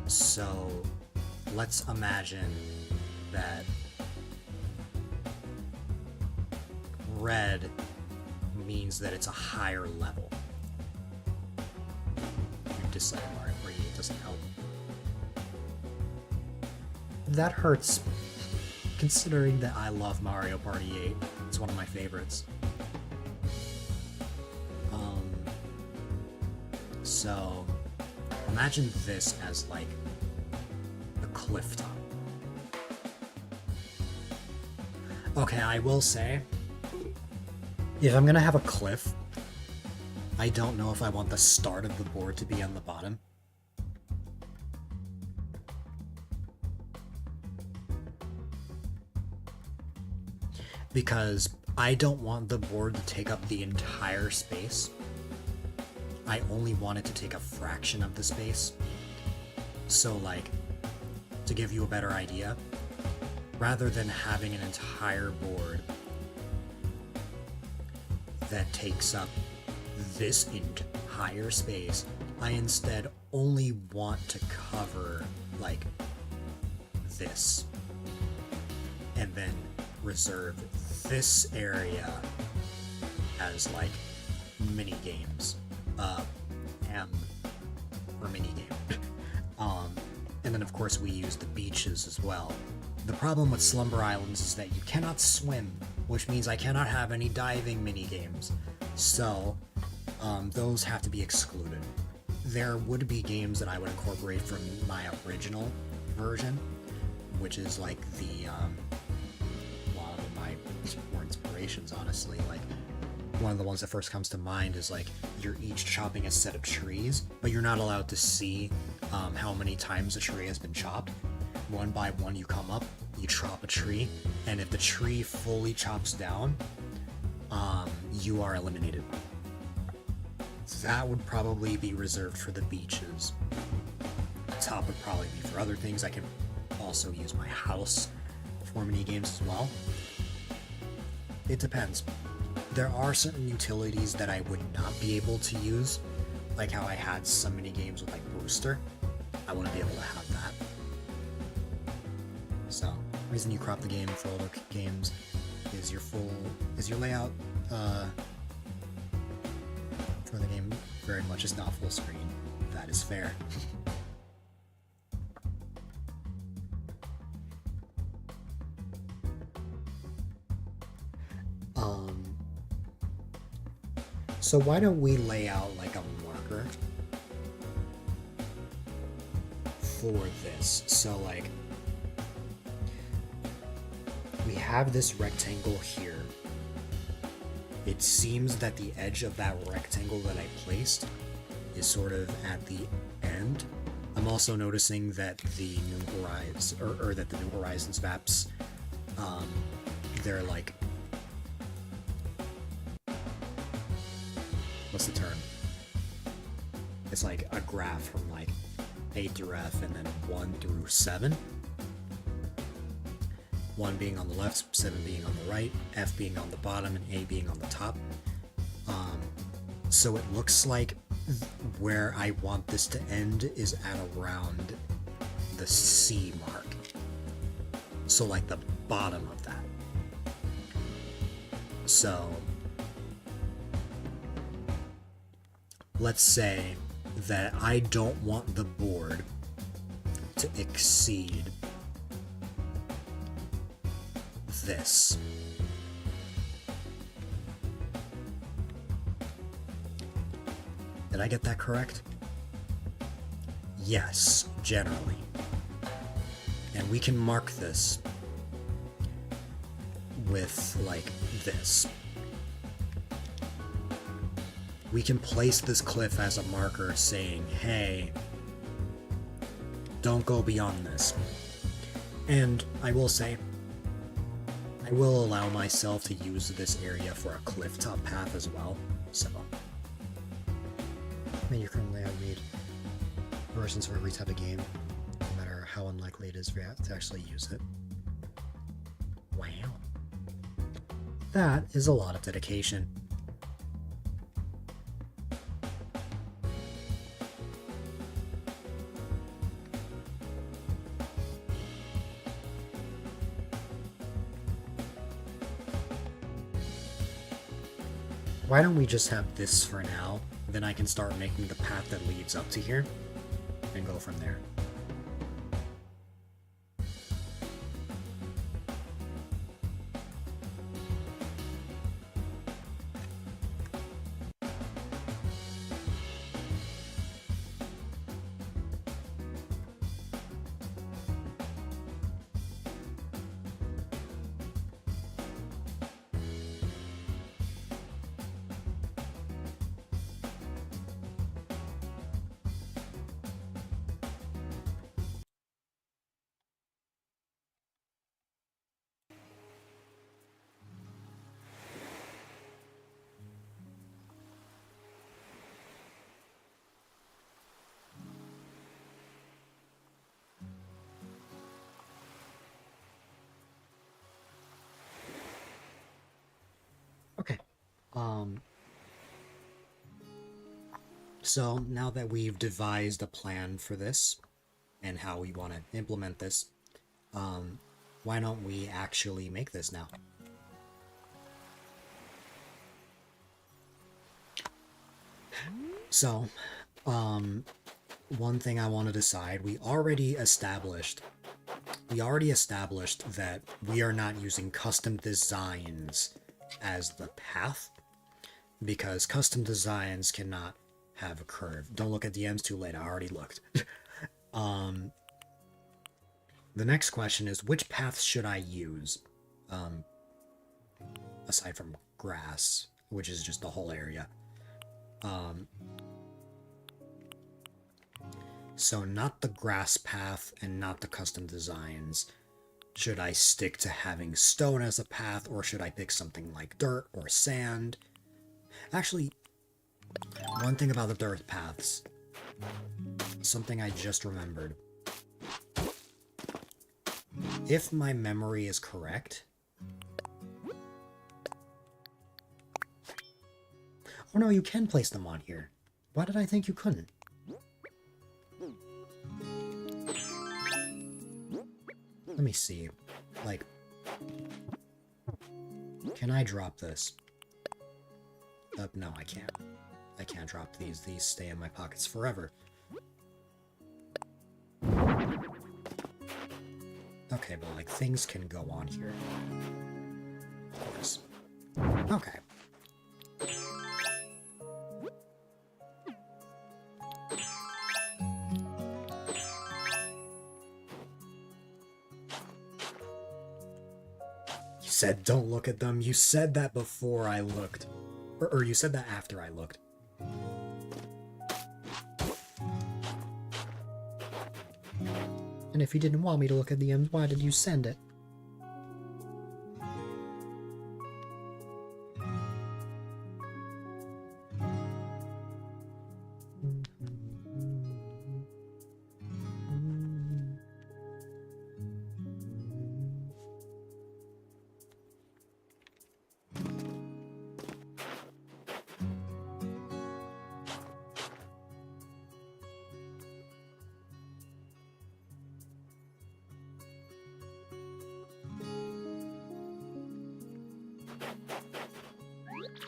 So let's imagine that red means that it's a higher level. Decide Mario Party 8 doesn't help. That hurts, considering that I love Mario Party 8. It's one of my favorites. So imagine this as like a cliff top. Okay, I will say, if I'm gonna have a cliff, I don't know if I want the start of the board to be on the bottom. Because I don't want the board to take up the entire space. I only want it to take a fraction of the space. So, like, to give you a better idea, rather than having an entire board that takes up this entire space, I instead only want to cover, like, this. And then reserve this area as, like, mini games. M for mini game. And then, of course, we use the beaches as well. The problem with Slumber Islands is that you cannot swim, which means I cannot have any diving mini games. So, those have to be excluded. There would be games that I would incorporate from my original version, which is like the, a lot of my more inspirations, honestly. Like, one of the ones that first comes to mind is like, you're each chopping a set of trees, but you're not allowed to see how many times a tree has been chopped. One by one you come up, you chop a tree, and if the tree fully chops down, you are eliminated. That would probably be reserved for the beaches. The top would probably be for other things. I can also use my house for mini games as well. It depends. There are certain utilities that I would not be able to use, like how I had some mini games with like Booster. I wouldn't be able to have that. So, the reason you crop the game for older games is your layout for the game very much is not full screen. That is fair. So why don't we lay out like a marker for this? So like, we have this rectangle here. It seems that the edge of that rectangle that I placed is sort of at the end. I'm also noticing that the New Horizons, or that the New Horizons maps, they're like, what's the term? It's like a graph from like A through F and then 1 through 7. 1 being on the left, 7 being on the right, F being on the bottom, and A being on the top. So it looks like where I want this to end is at around the C mark. So like the bottom of that. So let's say that I don't want the board to exceed this. Did I get that correct? Yes, generally. And we can mark this with like this. we can place this cliff as a marker saying, hey, don't go beyond this. And I will say, I will allow myself to use this area for a cliff top path as well, so. I mean, you currently have made versions for every type of game, no matter how unlikely it is for you to actually use it. Wow. That is a lot of dedication. Why don't we just have this for now? Then I can start making the path that leads up to here and go from there. Okay. So now that we've devised a plan for this and how we want to implement this, why don't we actually make this now? So, one thing I want to decide, we already established that we are not using custom designs as the path, because custom designs cannot have a curve. Don't look at DMs too late, I already looked. The next question is, which paths should I use? Aside from grass, which is just the whole area. So not the grass path and not the custom designs. Should I stick to having stone as a path, or should I pick something like dirt or sand? Actually, one thing about the dirt paths, something I just remembered. If my memory is correct... Oh no, you can place them on here. Why did I think you couldn't? Let me see. Like, can I drop this? No, I can't. I can't drop these. These stay in my pockets forever. Okay, but like, things can go on here. Of course. Okay. You said don't look at them. You said that before I looked. Or you said that after I looked. And if you didn't want me to look at the M's, why did you send it?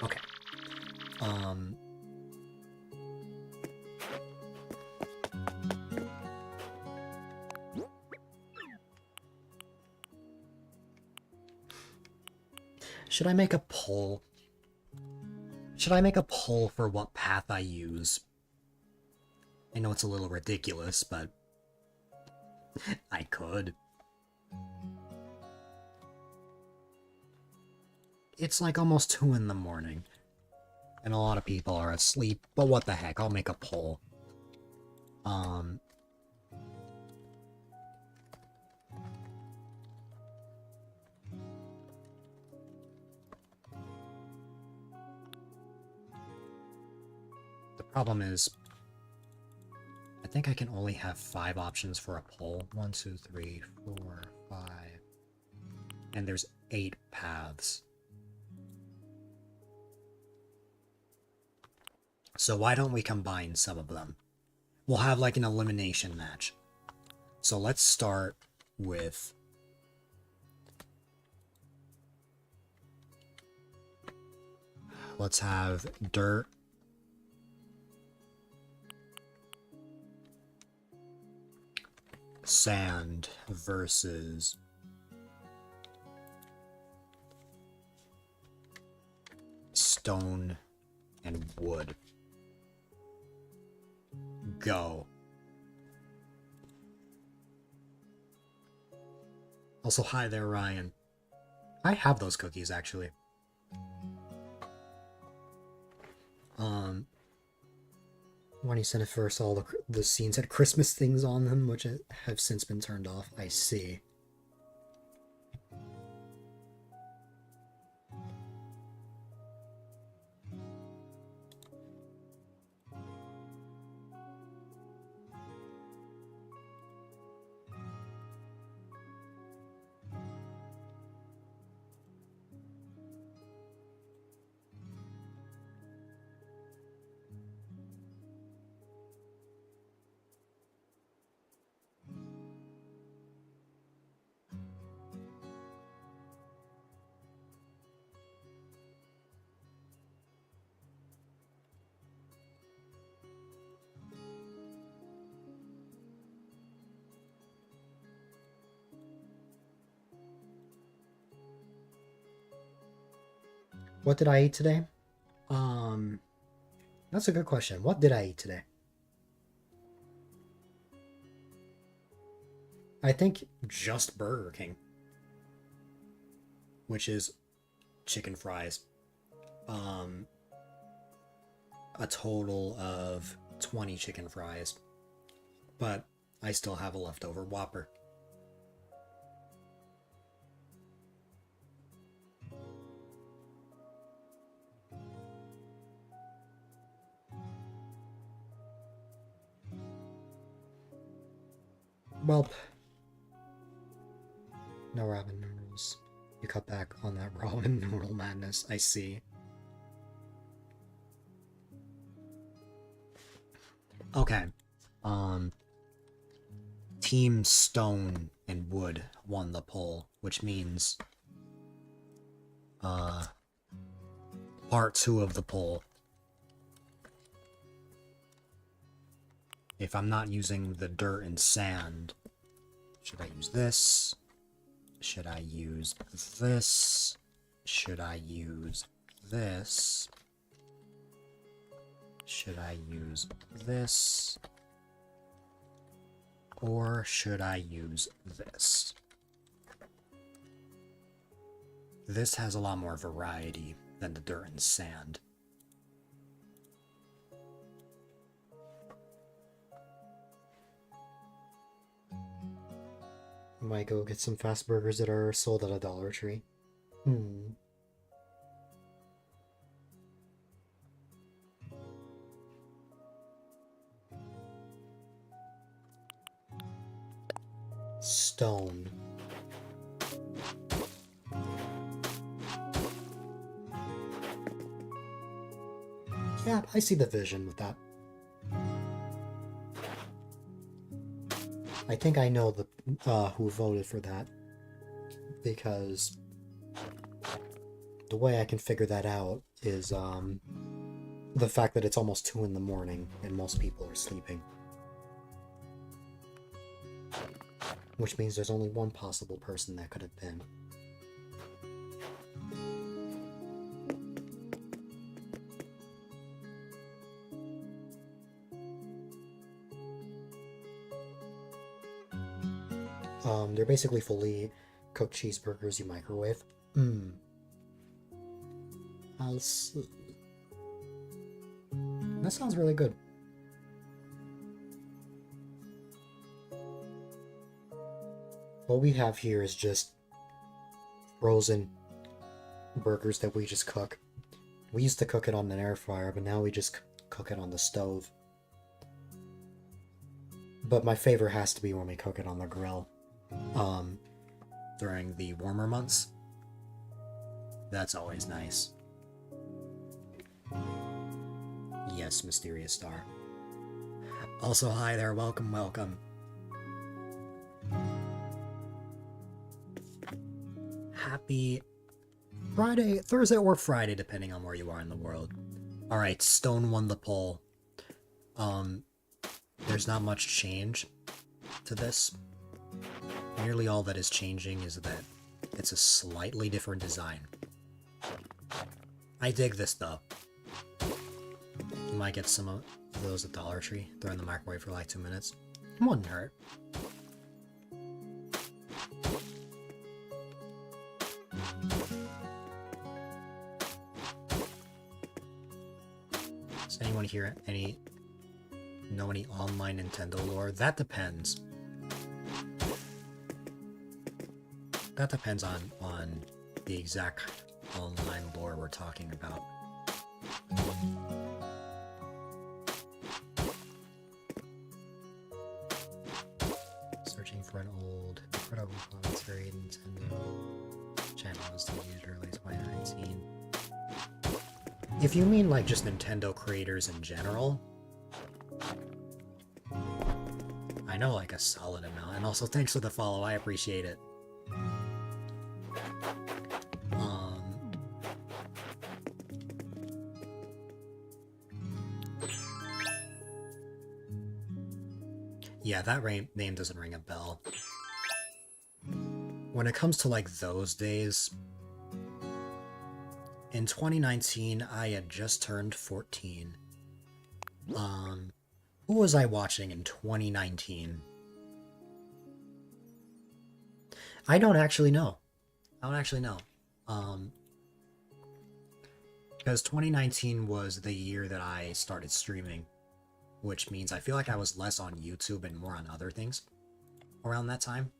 Okay. Should I make a poll? Should I make a poll for what path I use? I know it's a little ridiculous, but I could. It's like almost 2 in the morning. And a lot of people are asleep, but what the heck, I'll make a poll. The problem is, I think I can only have 5 options for a poll. 1, 2, 3, 4, 5. And there's 8 paths. So why don't we combine some of them? We'll have like an elimination match. So let's start with... Let's have dirt. Sand versus stone and wood. Go. Also, hi there, Ryan. I have those cookies, actually. When he sent it first, all the scenes had Christmas things on them, which have since been turned off. I see. What did I eat today? That's a good question. What did I eat today? I think just Burger King. Which is chicken fries. A total of 20 chicken fries. But I still have a leftover Whopper. Well, no ramen noodles. You cut back on that ramen noodle madness. I see. Okay. Team Stone and Wood won the poll, which means part 2 of the poll. If I'm not using the dirt and sand, should I use this? Should I use this? Should I use this? Should I use this? Or should I use this? This has a lot more variety than the dirt and sand. Might go get some fast burgers that are sold at a Dollar Tree. Stone. Yeah, I see the vision with that. I think I know who voted for that, because the way I can figure that out is the fact that it's almost 2 in the morning and most people are sleeping. Which means there's only one possible person that could have been. They're basically fully cooked cheeseburgers you microwave. I'll see. That sounds really good. What we have here is just frozen burgers that we just cook. We used to cook it on an air fryer, but now we just cook it on the stove. But my favorite has to be when we cook it on the grill. During the warmer months. That's always nice. Yes, Mysterious Star. Also, hi there, welcome, welcome. Happy Friday, Thursday or Friday, depending on where you are in the world. Alright, Stone won the poll. There's not much change to this. Nearly all that is changing is that it's a slightly different design. I dig this though. You might get some of those at Dollar Tree. They're in the microwave for like 2 minutes. It wouldn't hurt. Does anyone here know any online Nintendo lore? That depends. That depends on the exact online lore we're talking about. Searching for an old incredible commentary Nintendo channel was deleted early 2019. If you mean like just Nintendo creators in general, I know like a solid amount. And also thanks for the follow, I appreciate it. Yeah, that name doesn't ring a bell. When it comes to like those days, in 2019, I had just turned 14. Who was I watching in 2019? I don't actually know. Because 2019 was the year that I started streaming, which means I feel like I was less on YouTube and more on other things around that time.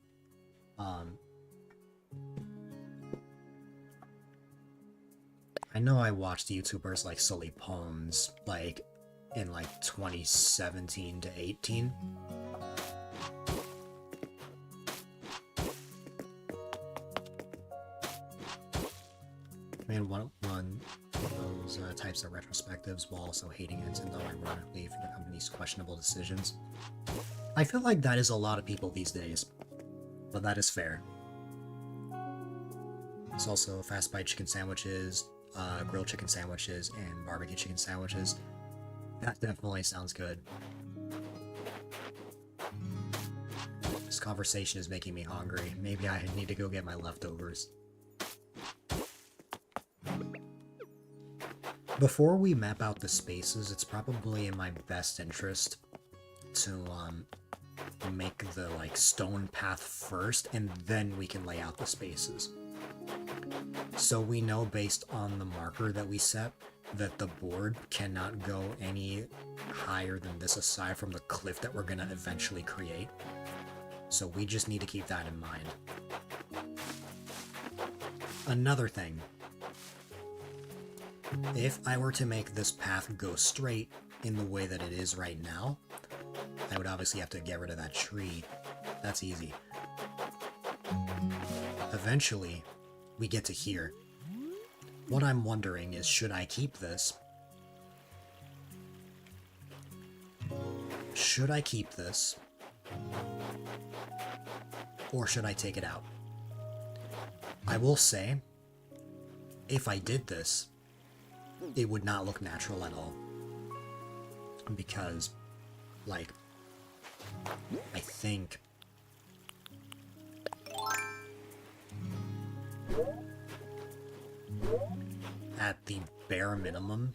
I know I watched YouTubers like Sully Poems like in like 2017 to 18. And one of those types of retrospectives while also hating Nintendo ironically for the company's questionable decisions. I feel like that is a lot of people these days, but that is fair. It's also fast bite chicken sandwiches, grilled chicken sandwiches, and barbecue chicken sandwiches. That definitely sounds good. This conversation is making me hungry. Maybe I need to go get my leftovers. Before we map out the spaces, it's probably in my best interest to make the like stone path first, and then we can lay out the spaces. So we know based on the marker that we set that the board cannot go any higher than this aside from the cliff that we're gonna eventually create. So we just need to keep that in mind. Another thing. If I were to make this path go straight in the way that it is right now, I would obviously have to get rid of that tree. That's easy. Eventually, we get to here. What I'm wondering is, should I keep this? Should I keep this? Or should I take it out? I will say, if I did this, it would not look natural at all. Because, like, I think at the bare minimum,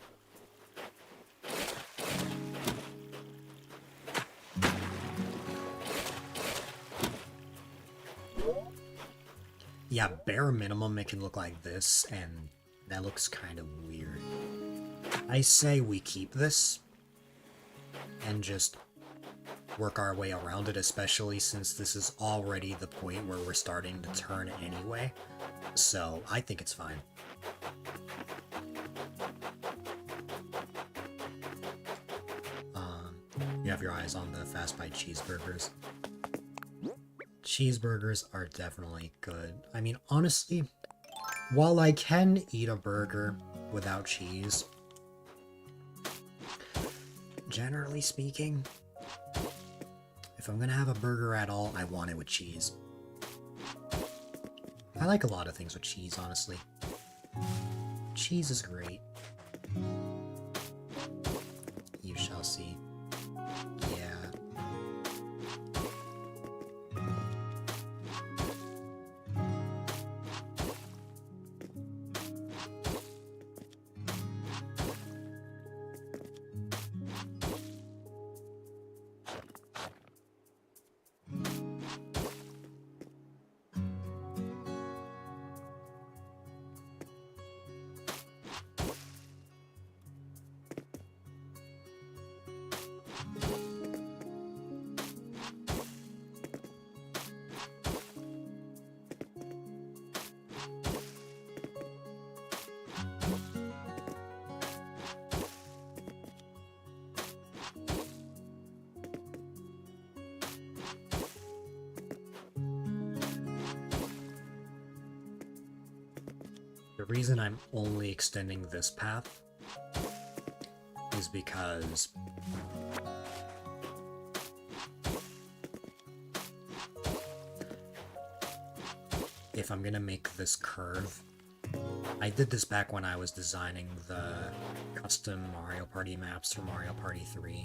yeah, bare minimum it can look like this, and that looks kind of weird. I say we keep this, and just work our way around it, especially since this is already the point where we're starting to turn anyway. So I think it's fine. You have your eyes on the fast bite cheeseburgers. Cheeseburgers are definitely good. I mean, honestly, while I can eat a burger without cheese, generally speaking, if I'm gonna have a burger at all, I want it with cheese. I like a lot of things with cheese, honestly. Cheese is great. You shall see. Yeah. The reason I'm only extending this path is because if I'm gonna make this curve, I did this back when I was designing the custom Mario Party maps for Mario Party 3,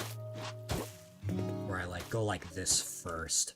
where I like go like this first.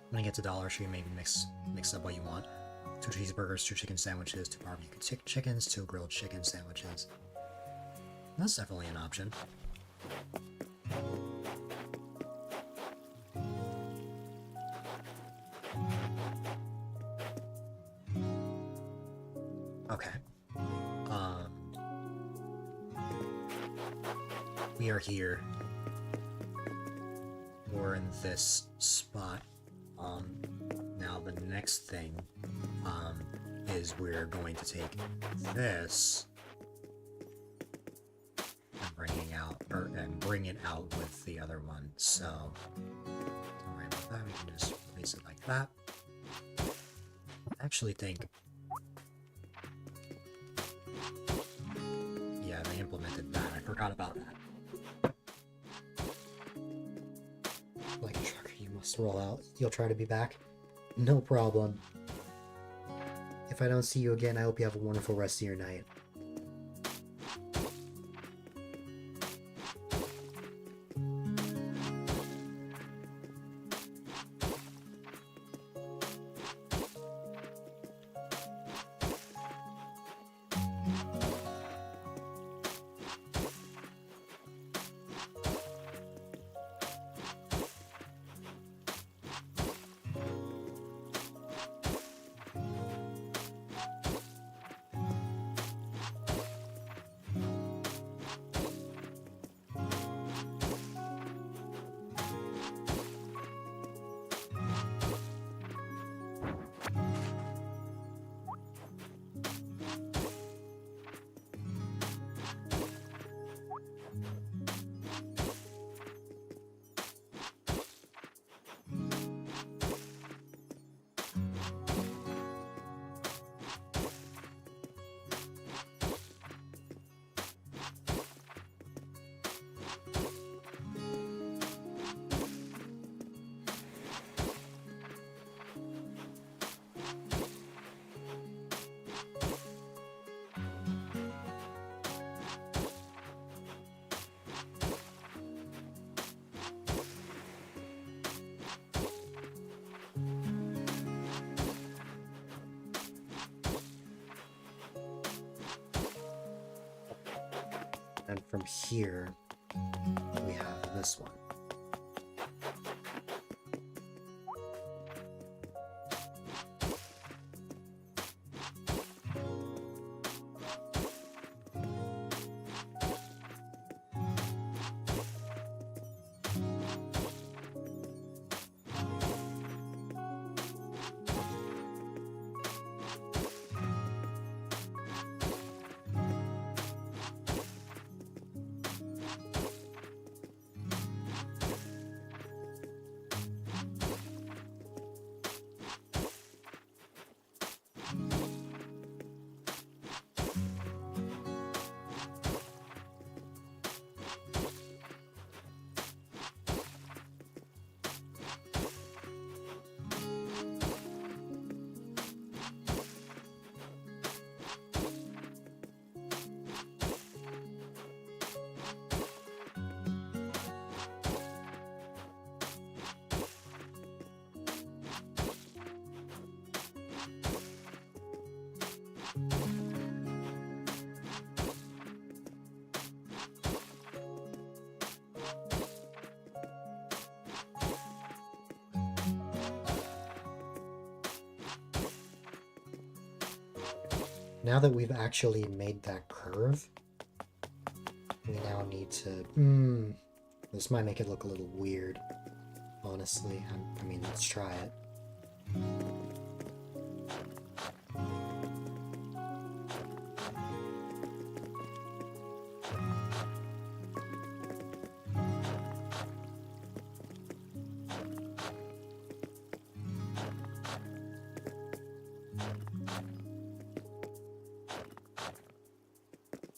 When it gets to Dollar Tree, maybe mix up what you want. 2 cheeseburgers, 2 chicken sandwiches, 2 barbecue chickens, 2 grilled chicken sandwiches. That's definitely an option. Okay. We are here. We're in this spot. Now the next thing, is we're going to take this and bring it out with the other one. So, don't worry about that. We can just place it like that. I actually think, yeah, they implemented that. I forgot about that. Like a trucker, you must roll out. You'll try to be back? No problem. If I don't see you again, I hope you have a wonderful rest of your night. And from here, we have this one. Now that we've actually made that curve, we now need to... this might make it look a little weird, honestly. I mean, let's try it.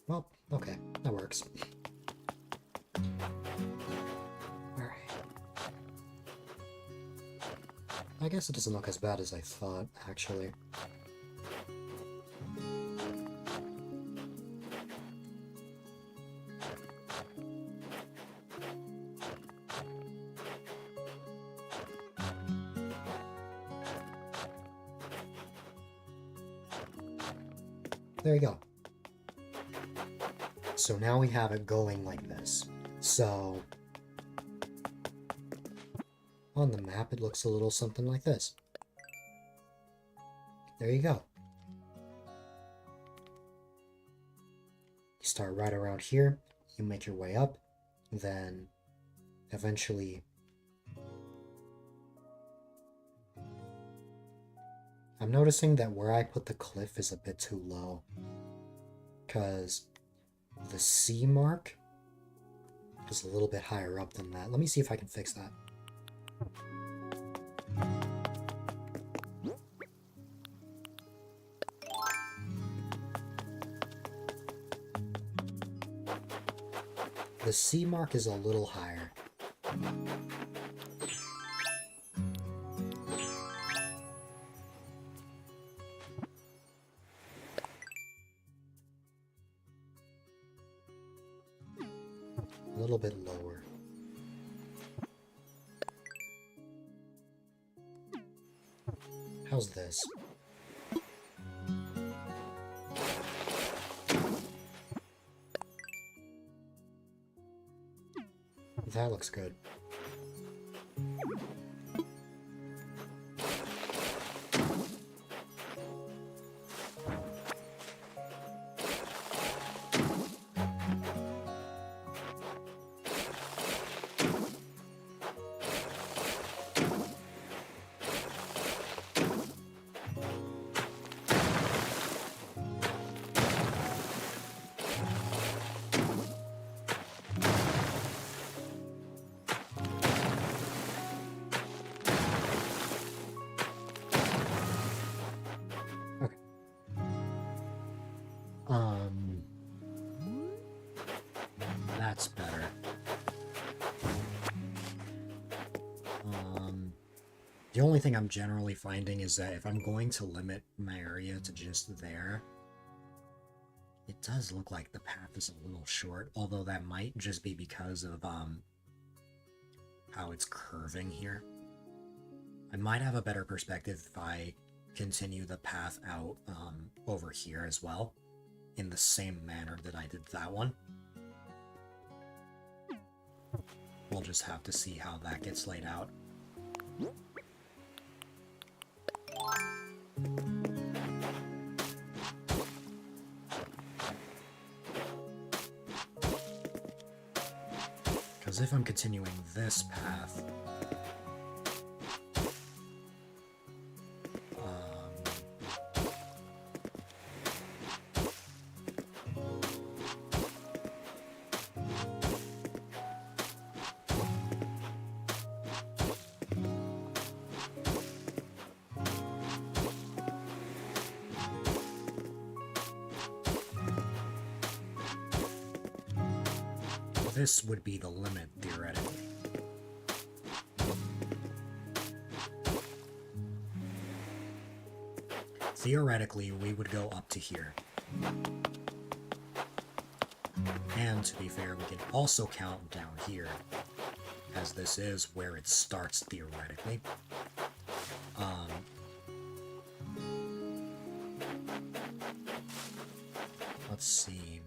Well, okay, that works. Alright. I guess it doesn't look as bad as I thought, actually. There you go. So now we have it going like this. So on the map it looks a little something like this. There you go. You start right around here, you make your way up, then eventually I'm noticing that where I put the cliff is a bit too low, because the C mark is a little bit higher up than that. Let me see if I can fix that. The C mark is a little higher. A little bit lower. How's this? That looks good. That's better. The only thing I'm generally finding is that if I'm going to limit my area to just there, it does look like the path is a little short, although that might just be because of how it's curving here. I might have a better perspective if I continue the path out over here as well, in the same manner that I did that one. we'll just have to see how that gets laid out. Because if I'm continuing this path, this would be the limit, theoretically. Theoretically, we would go up to here. And to be fair, we can also count down here, as this is where it starts, theoretically. Let's see.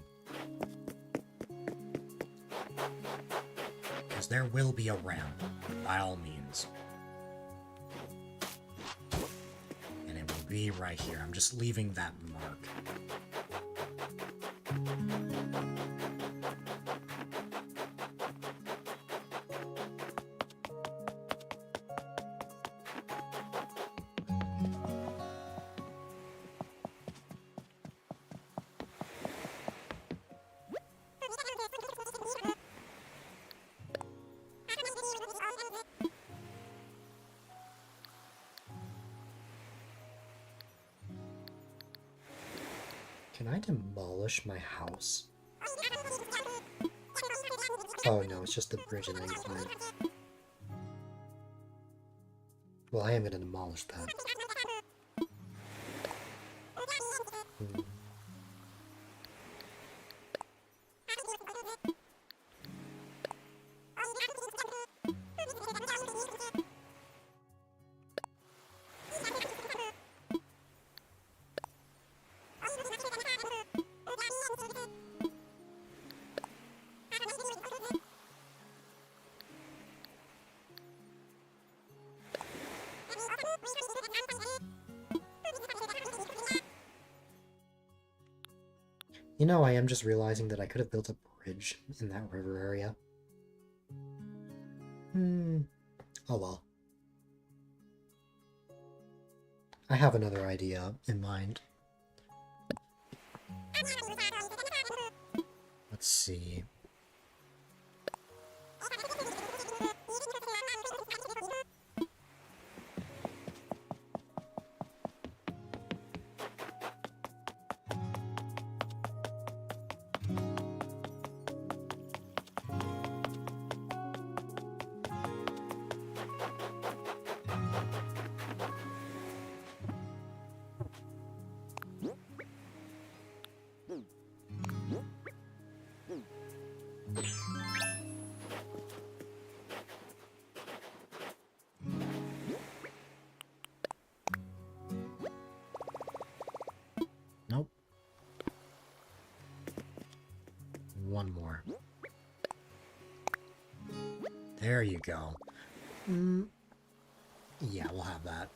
Because there will be a ramp, by all means. And it will be right here. I'm just leaving that mark. Can I demolish my house? Oh no, it's just the bridge and incline. Well, I am going to demolish that. You know, I am just realizing that I could have built a bridge in that river area. Oh well. I have another idea in mind. Let's see. Nope. One more. There you go. Yeah, we'll have that.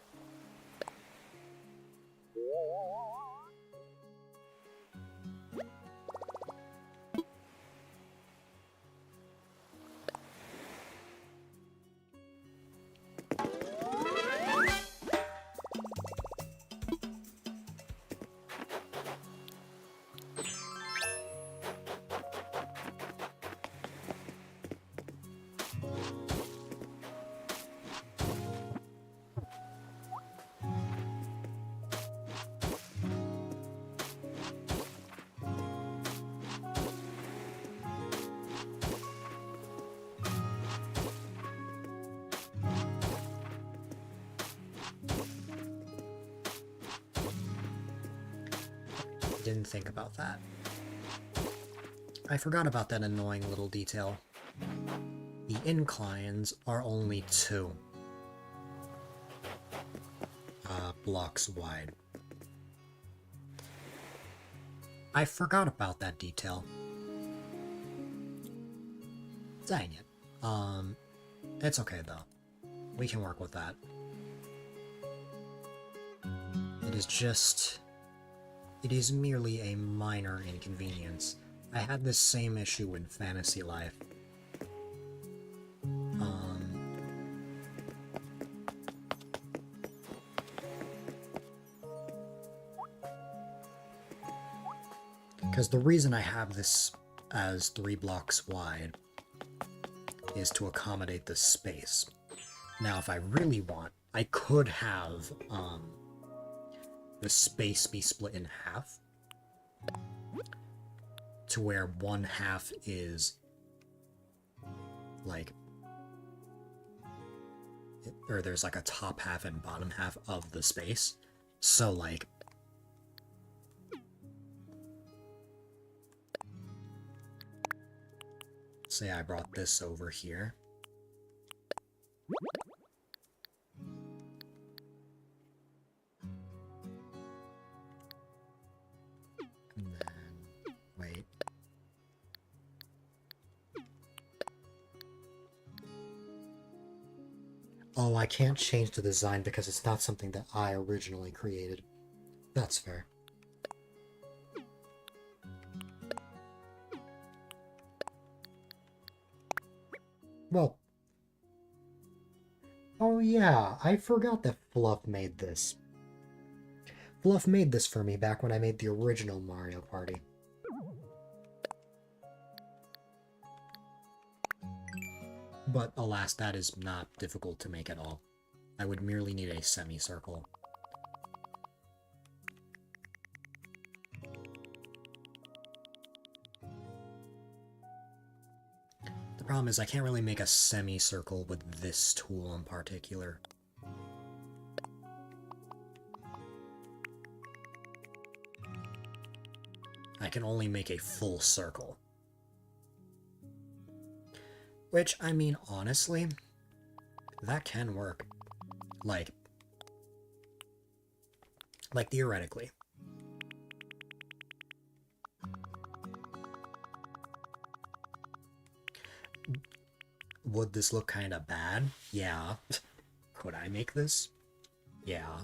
Didn't think about that. I forgot about that annoying little detail. The inclines are only 2 blocks wide. I forgot about that detail. Dang it. It's okay though. We can work with that. It is just... It is merely a minor inconvenience. I had this same issue in Fantasy Life. Because the reason I have this as 3 blocks wide is to accommodate the space. Now, if I really want, I could have the space be split in half to where 1/2 is like, or there's like a top half and bottom half of the space. So like, say I brought this over here. And then, wait. Oh, I can't change the design because it's not something that I originally created. That's fair. Well, oh yeah, I forgot that Fluff made this. Fluff made this for me back when I made the original Mario Party. But alas, that is not difficult to make at all. I would merely need a semicircle. The problem is I can't really make a semicircle with this tool in particular. I can only make a full circle. Which, I mean, honestly, that can work. Like theoretically. Would this look kind of bad? Yeah. Could I make this? Yeah.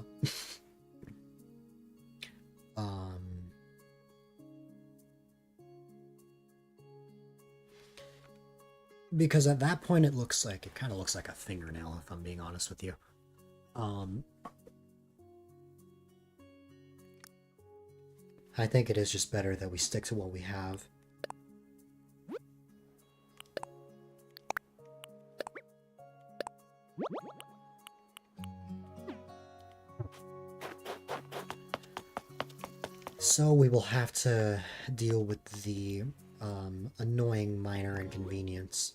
Because at that point it kind of looks like a fingernail, if I'm being honest with you. I think it is just better that we stick to what we have. So we will have to deal with the annoying minor inconvenience.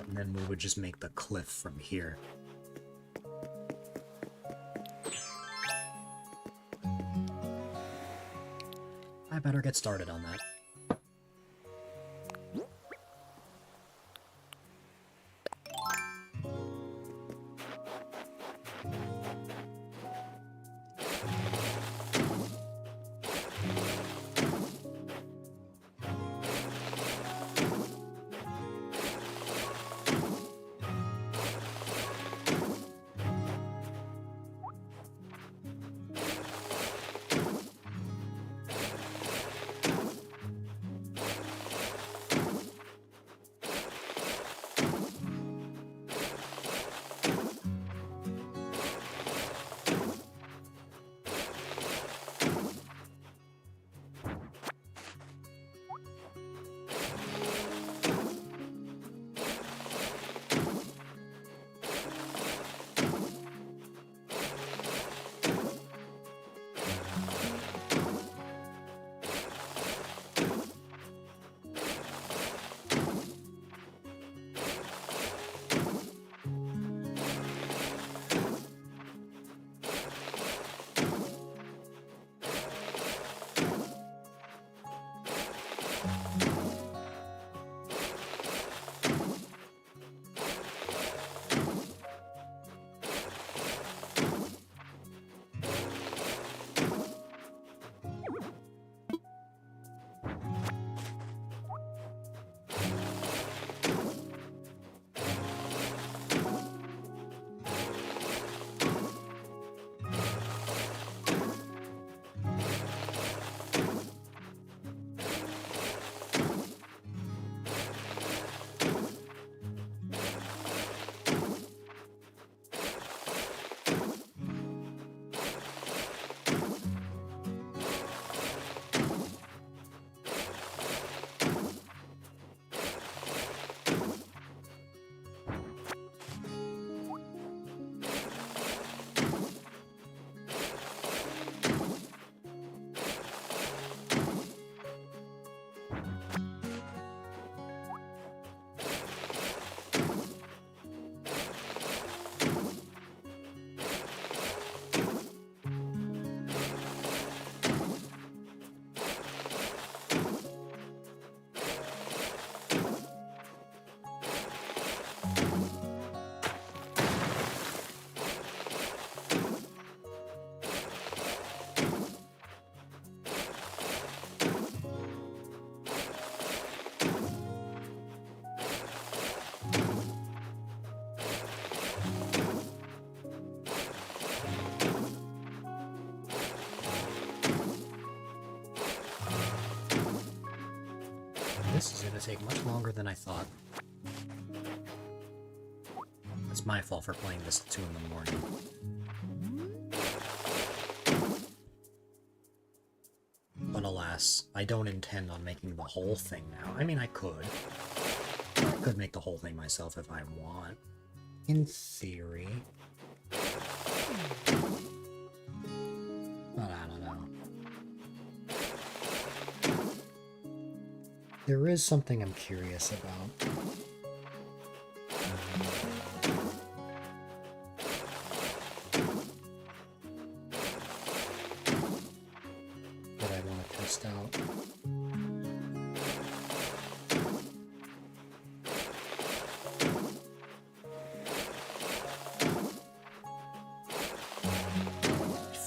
And then we would just make the cliff from here. I better get started on that. gonna take much longer than I thought. It's my fault for playing this at 2 in the morning. But alas, I don't intend on making the whole thing now. I mean, I could. I could make the whole thing myself if I want. In theory. But I don't know. There is something I'm curious about. That I want to test out.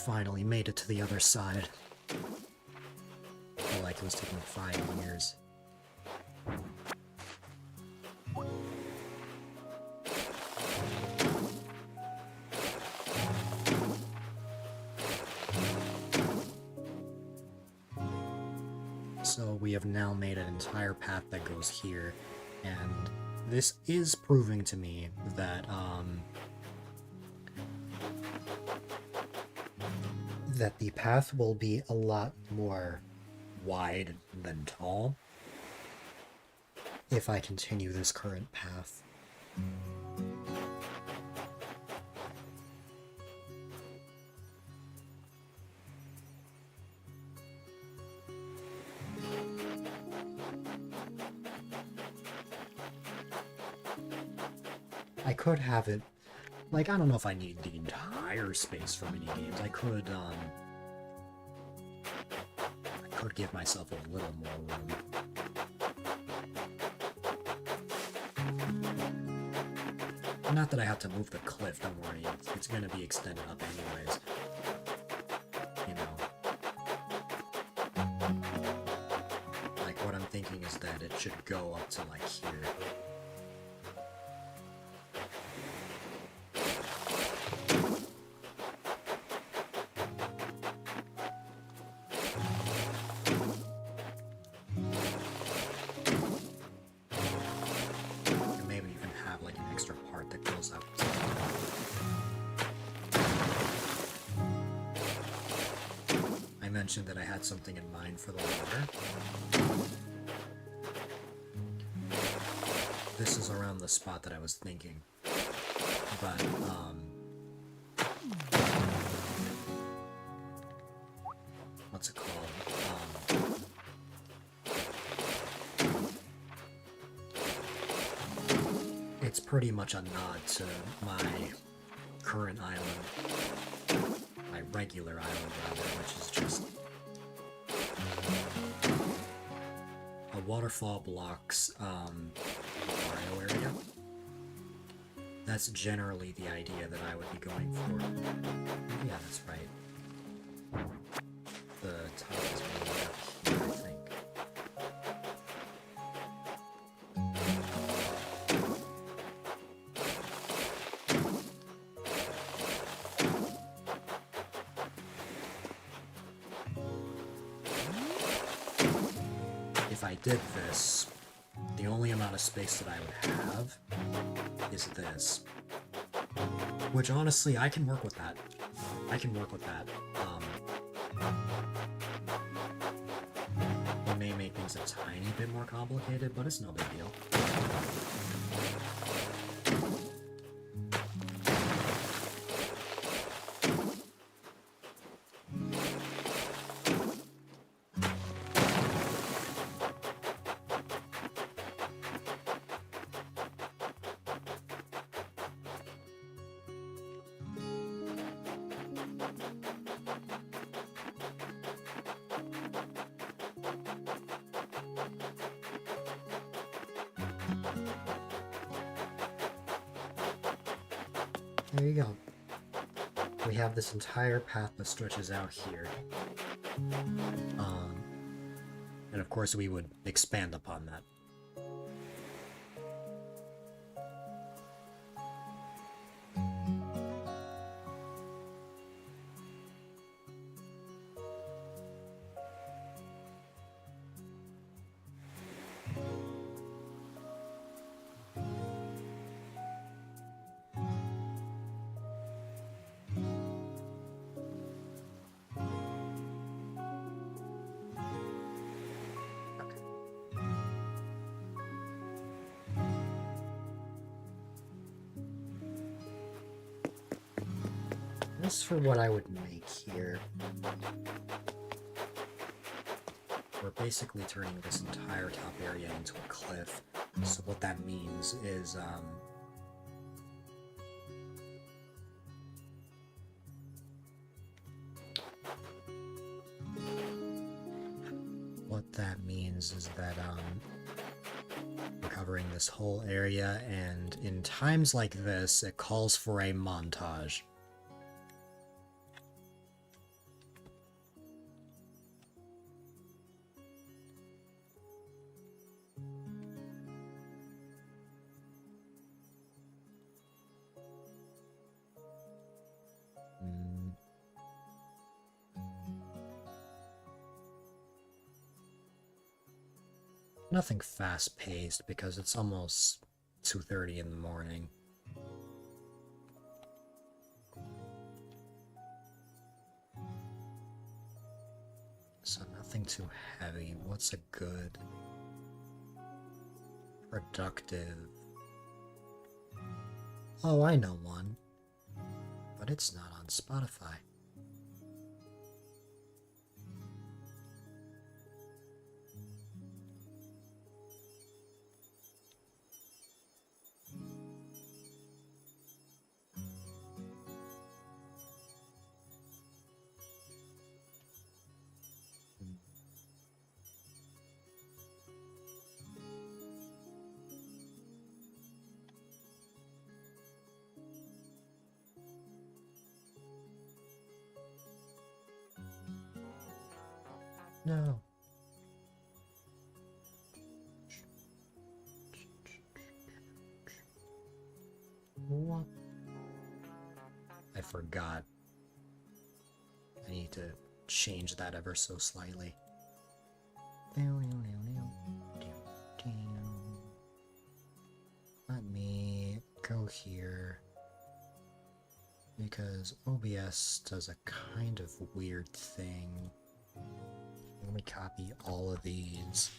Finally made it to the other side. Felt like it was taking 5 years. So we have now made an entire path that goes here, and this is proving to me that that the path will be a lot more wide than tall if I continue this current path. I could have it, like, I don't know if I need the entire space for minigames. I could give myself a little more room. Not that I have to move the cliff, don't worry, it's gonna be extended up anyways. You know. Like, what I'm thinking is that it should go up to, like, here. That I had something in mind for the water. This is around the spot that I was thinking. But, what's it called? It's pretty much a nod to my current island. My regular island, rather, which is just a waterfall blocks Mario area. That's generally the idea that I would be going for. Yeah, that's right. The top is really up here, I think. If I did this, the only amount of space that I would have is this. Which, honestly, I can work with that. I can work with that. It may make things a tiny bit more complicated, but it's no big deal. There you go. We have this entire path that stretches out here. And of course we would expand upon that. As for what I would make here, we're basically turning this entire top area into a cliff. So what that means is, that we're covering this whole area, and in times like this, it calls for a montage. Nothing fast-paced because it's almost 2:30 in the morning. So nothing too heavy. What's a good, productive... Oh, I know one. But it's not on Spotify. No. What? I forgot. I need to change that ever so slightly. Let me go here, because OBS does a kind of weird thing. Let me copy all of these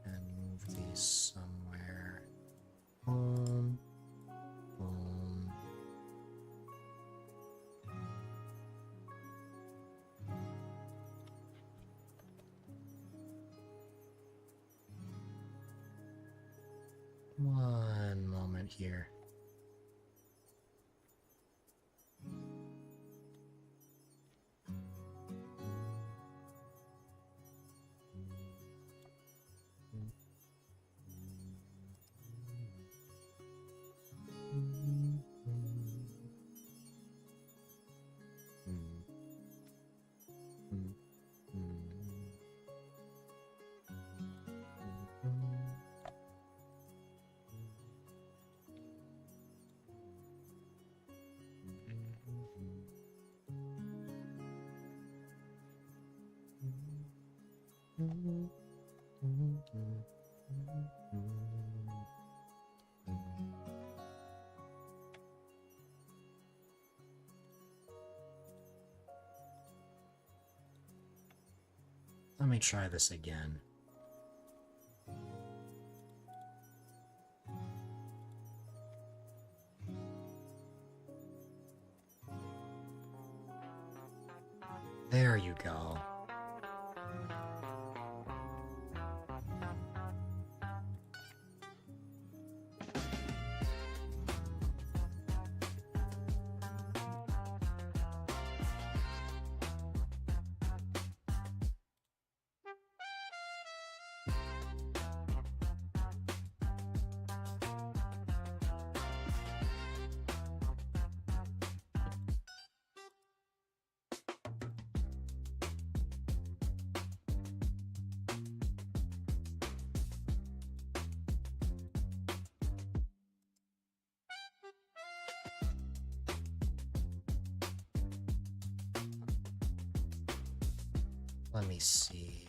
and move these somewhere. Boom. Boom. One moment here. Let me try this again. There you go. Let me see.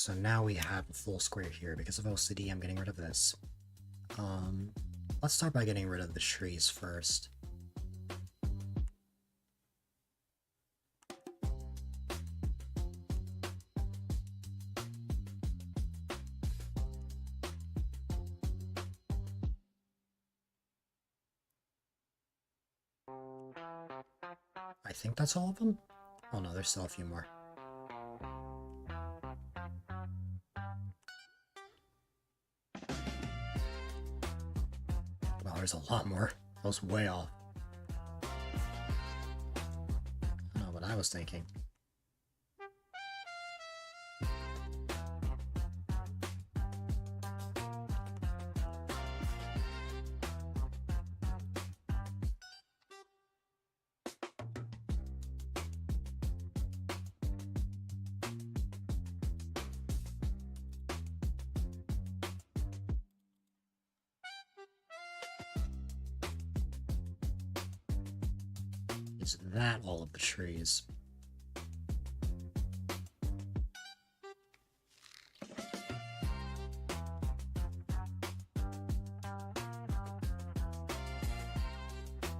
so now we have a full square here. Because of OCD, I'm getting rid of this. Let's start by getting rid of the trees first. I think that's all of them? Oh no, there's still a few more. Wow, there's a lot more. I was way off. I don't know what I was thinking. Is that all of the trees?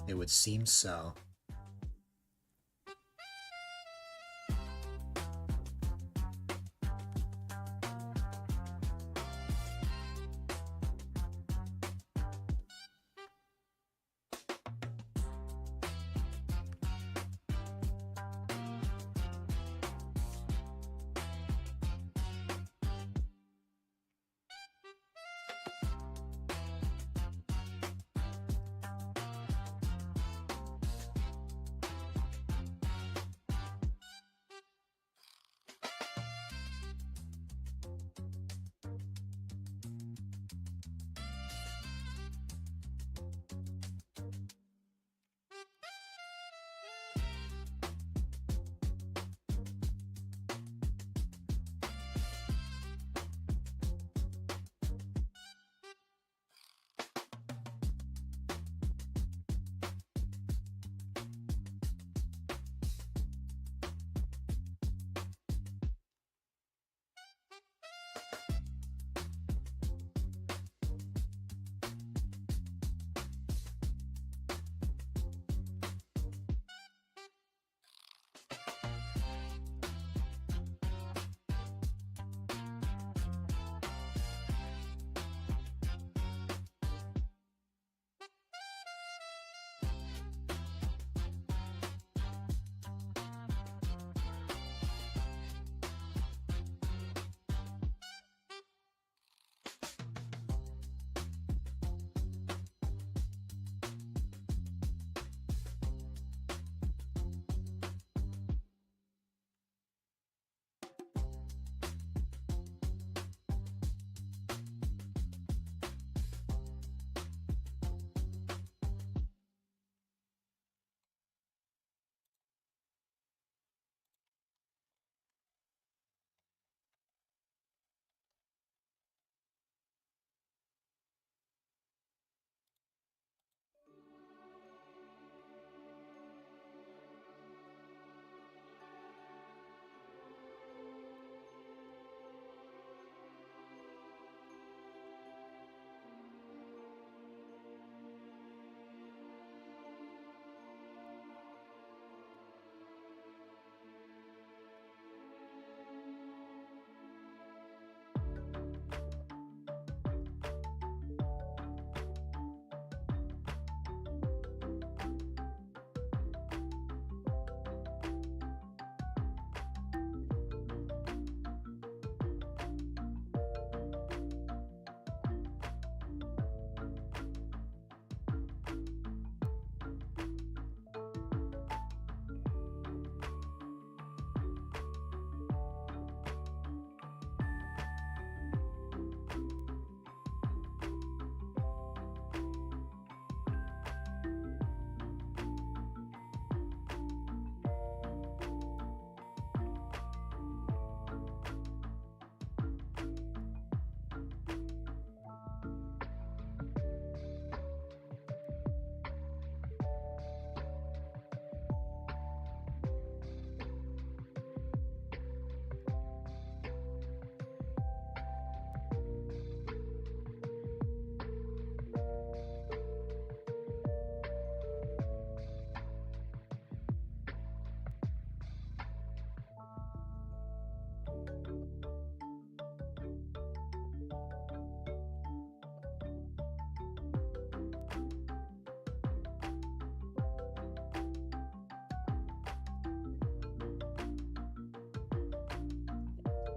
It would seem so.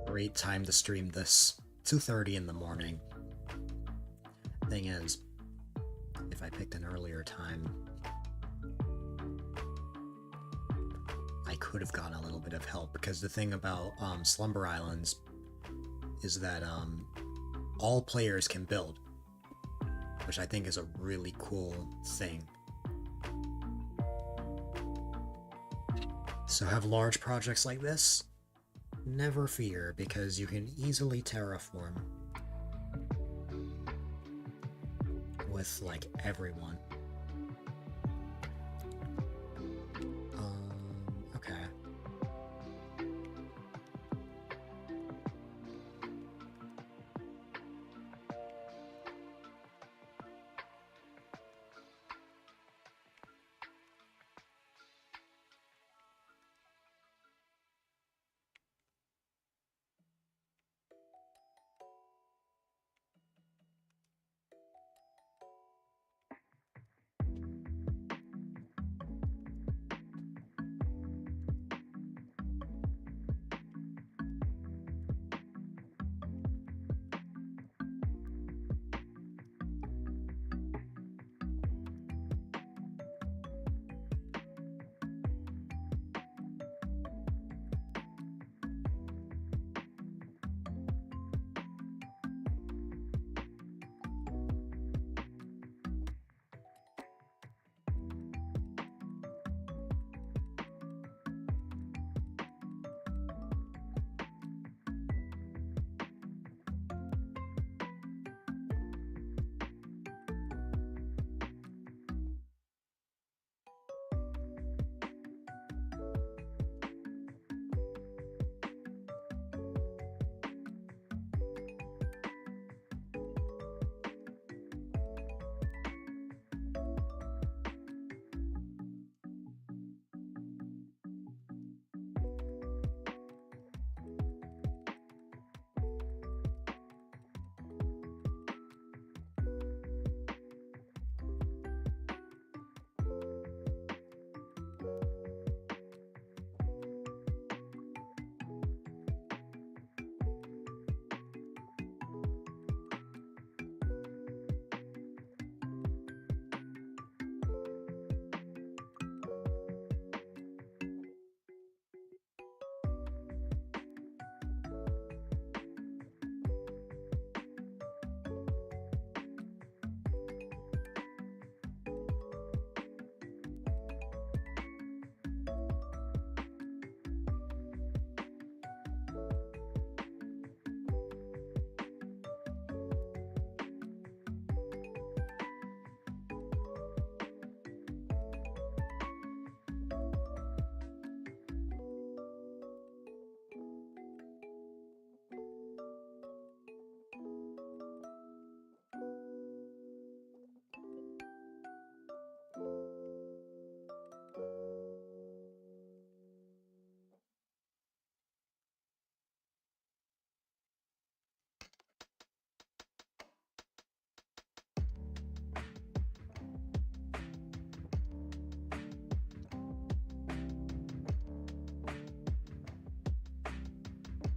great time to stream this. 2:30 in the morning. Thing is, if I picked an earlier time, I could have gotten a little bit of help, because the thing about Slumber Islands is that all players can build, which I think is a really cool thing. So have large projects like this? Never fear, because you can easily terraform with, like, everyone. Okay.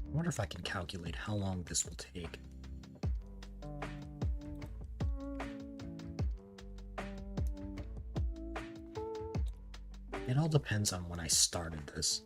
I wonder if I can calculate how long this will take. It all depends on when I started this.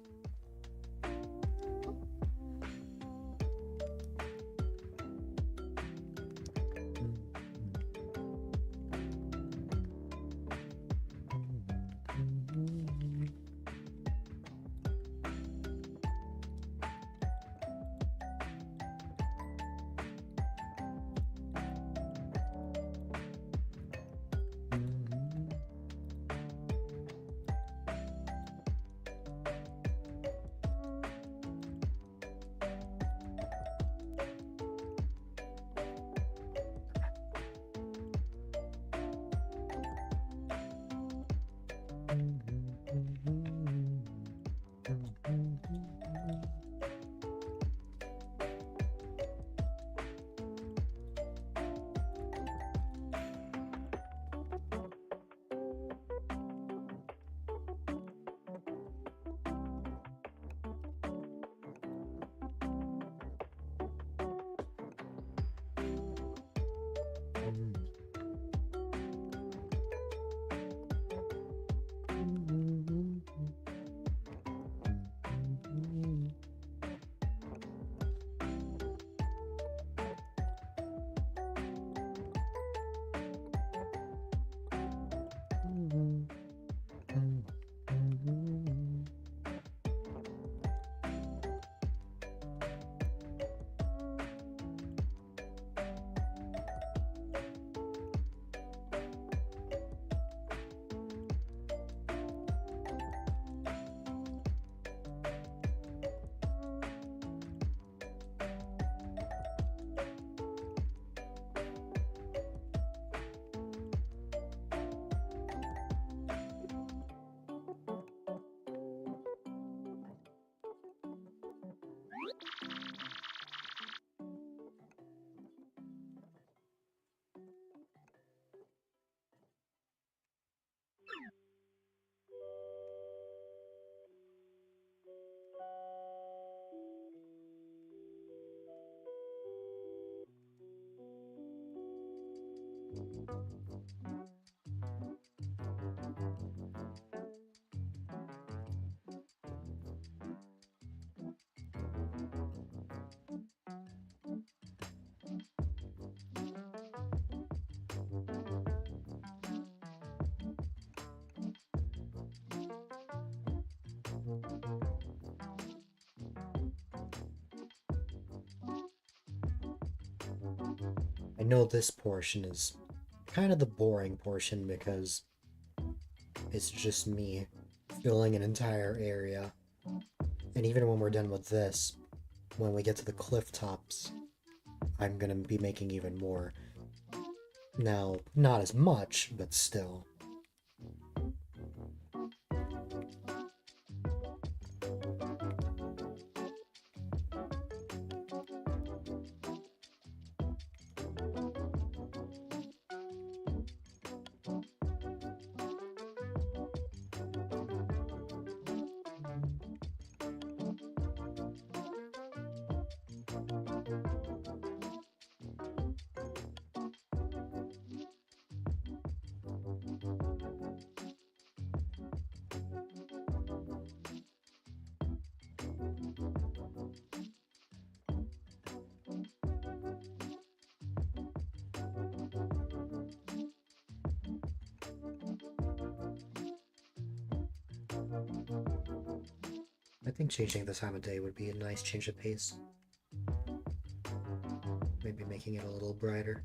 I know this portion is kind of the boring portion because it's just me filling an entire area. And even when we're done with this, when we get to the cliff tops, I'm gonna be making even more. Now, not as much, but still. I think changing the time of day would be a nice change of pace. Maybe making it a little brighter.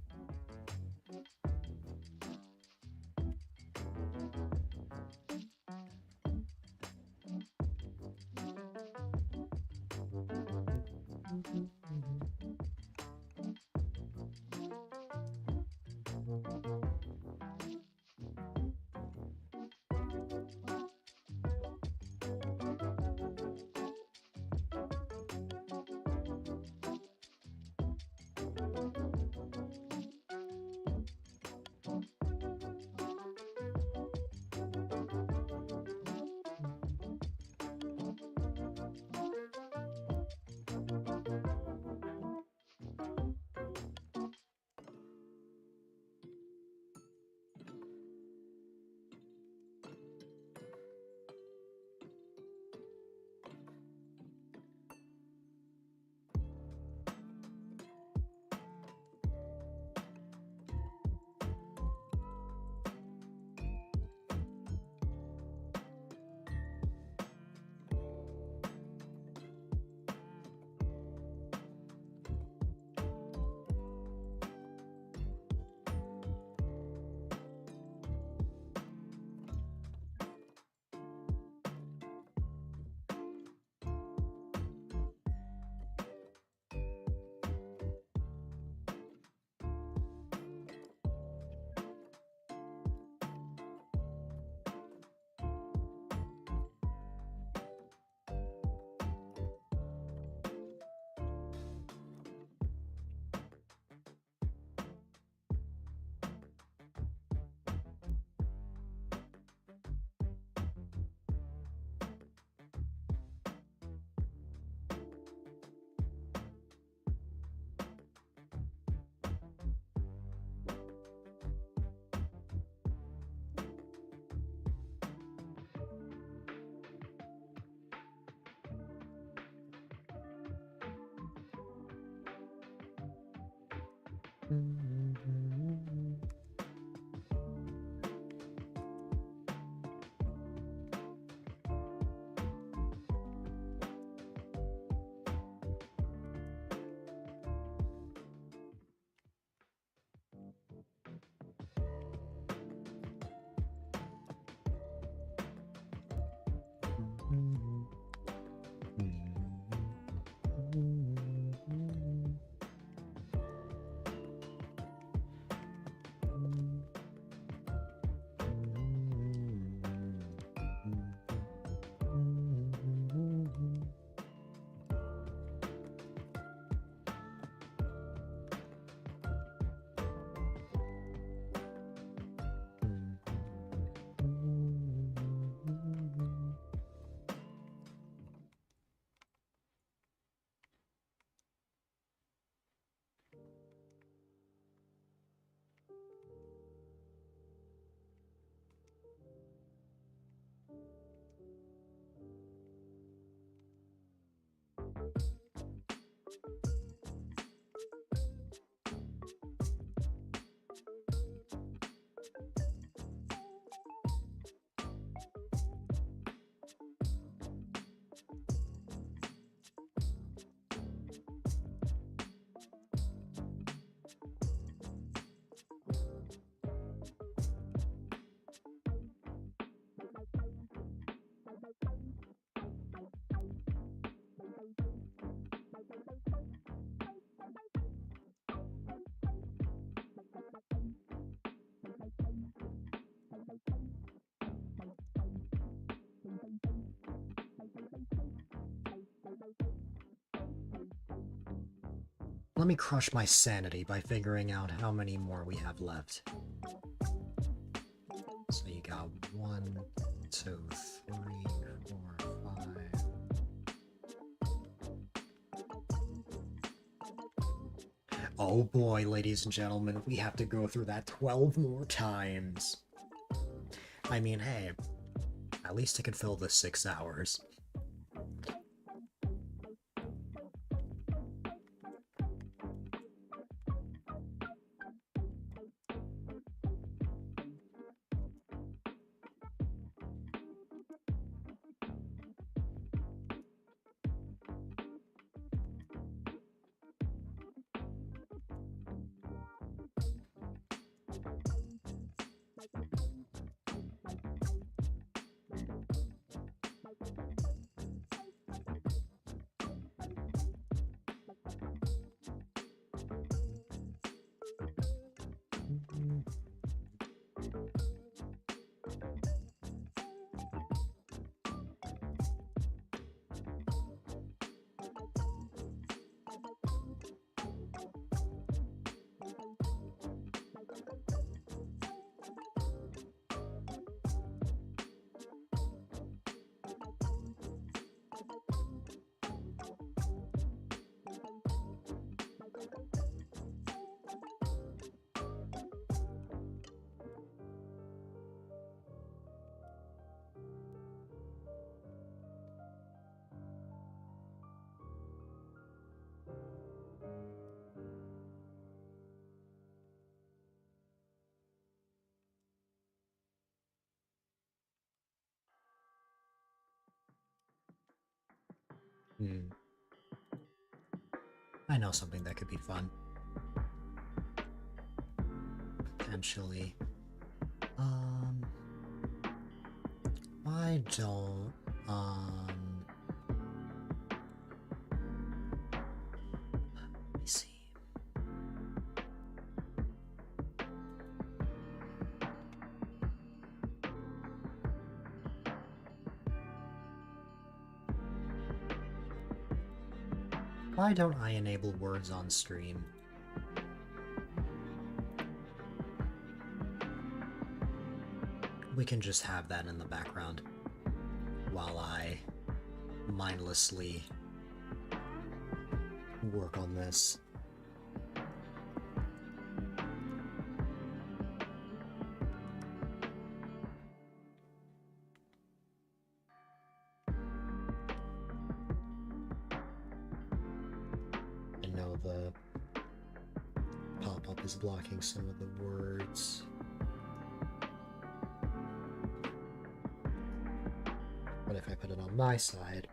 let me crush my sanity by figuring out how many more we have left. So you got 1, 2, 3, 4, 5. Oh boy, ladies and gentlemen, we have to go through that 12 more times. I mean, hey, at least it can fill the 6 hours. I know something that could be fun. Potentially. Why don't, let me see. Why don't I enable words on stream? We can just have that in the background while I mindlessly work on this. I know the pop-up is blocking some of the words. But if I put it on my side,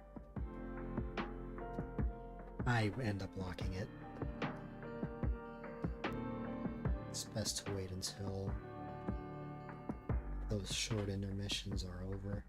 I end up blocking it. It's best to wait until those short intermissions are over.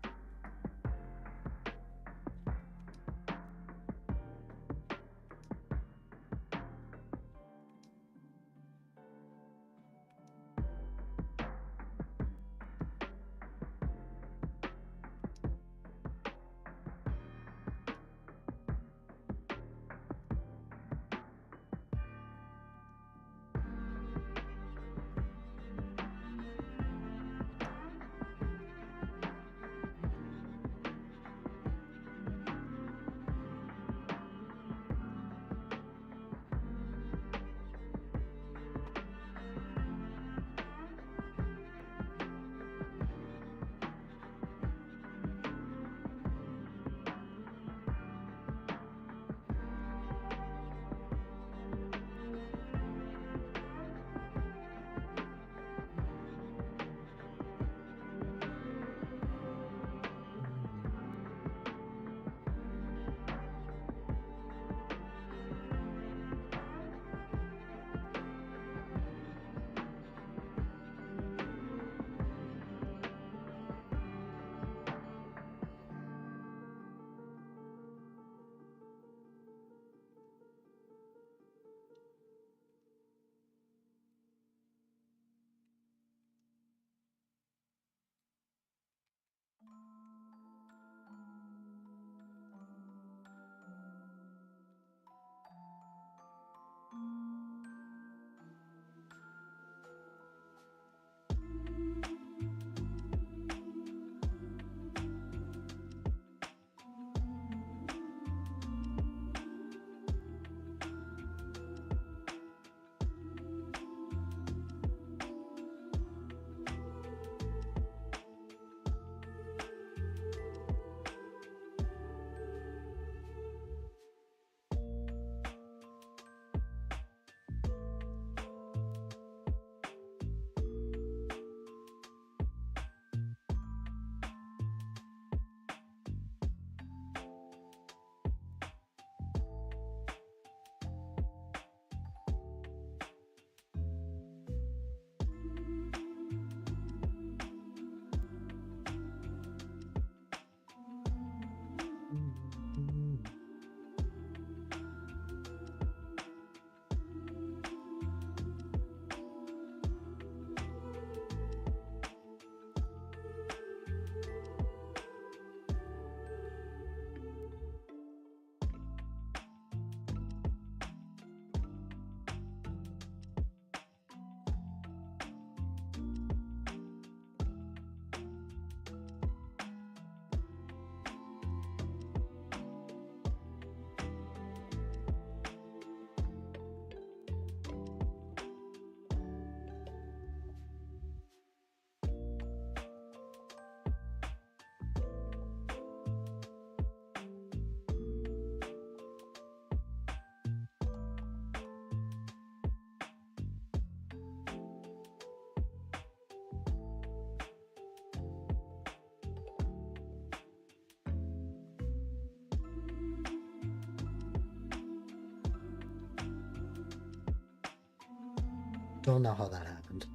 Don't know how that happened.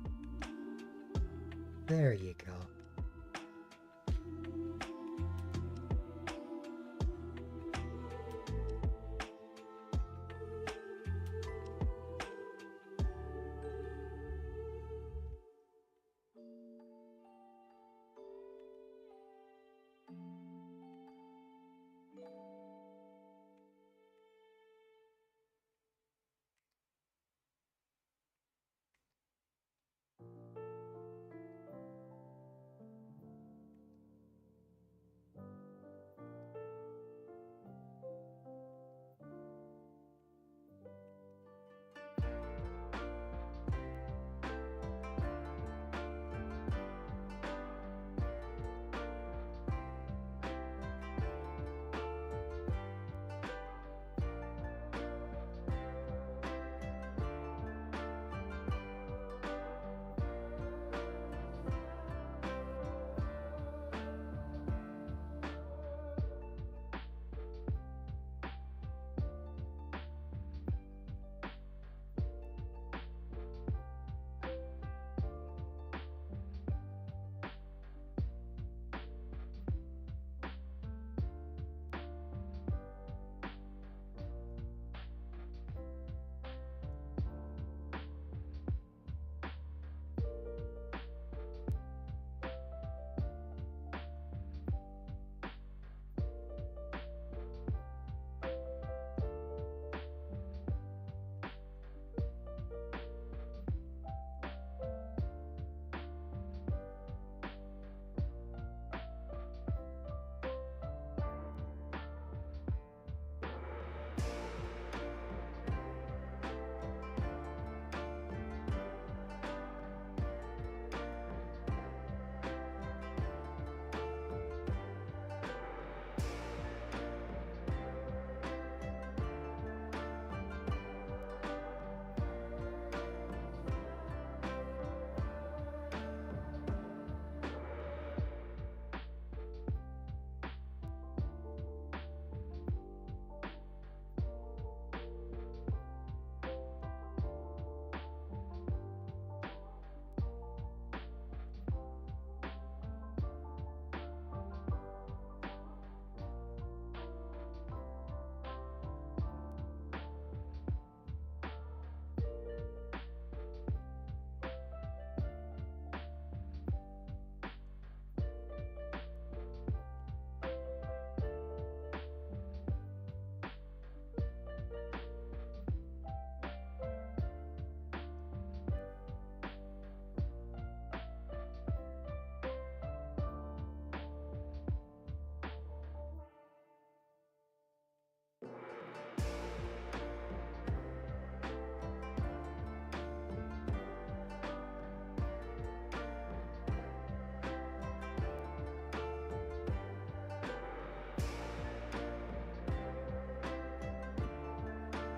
There you go.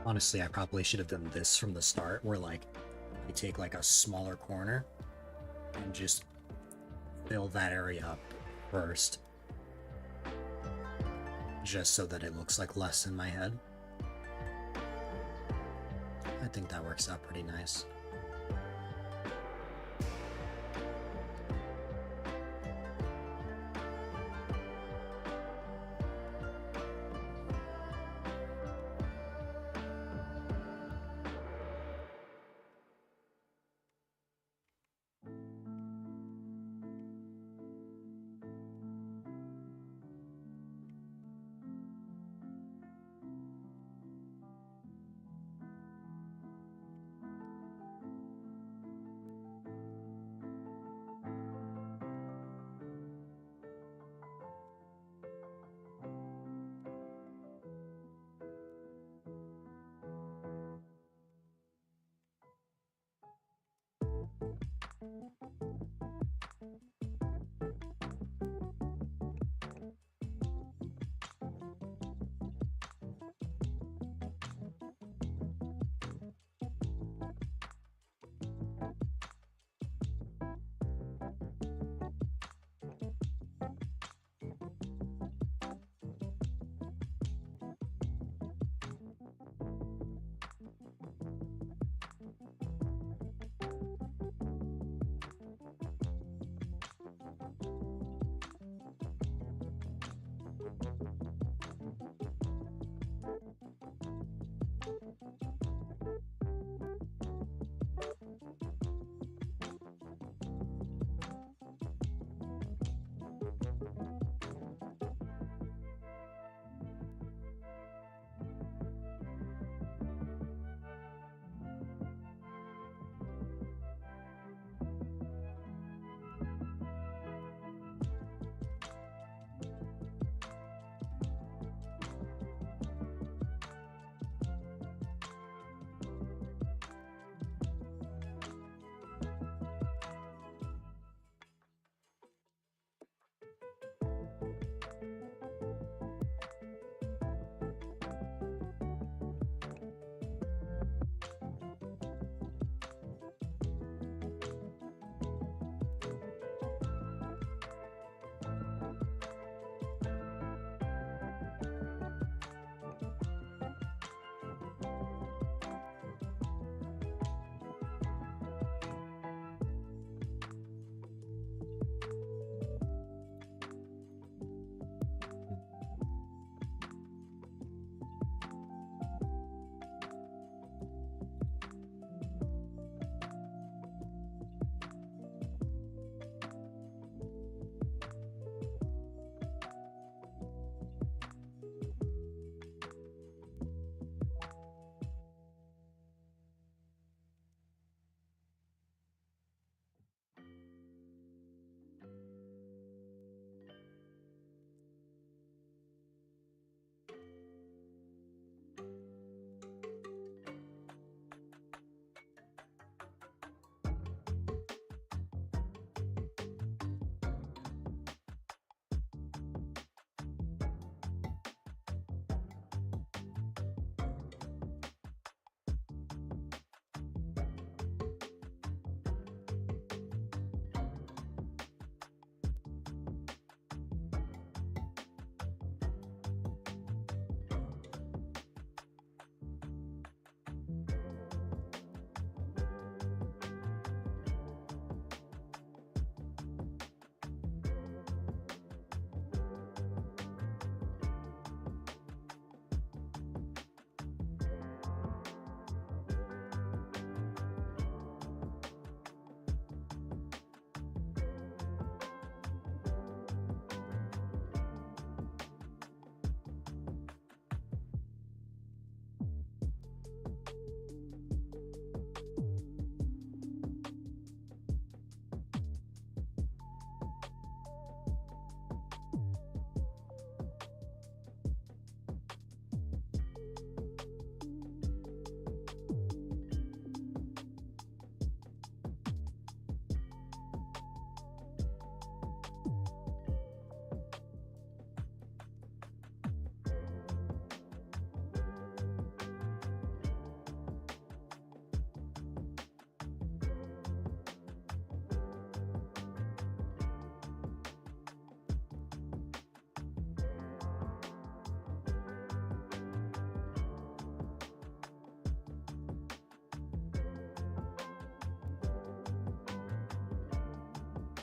Honestly, I probably should have done this from the start, where like you take like a smaller corner and just fill that area up first, just so that it looks like less in my head. I think that works out pretty nice.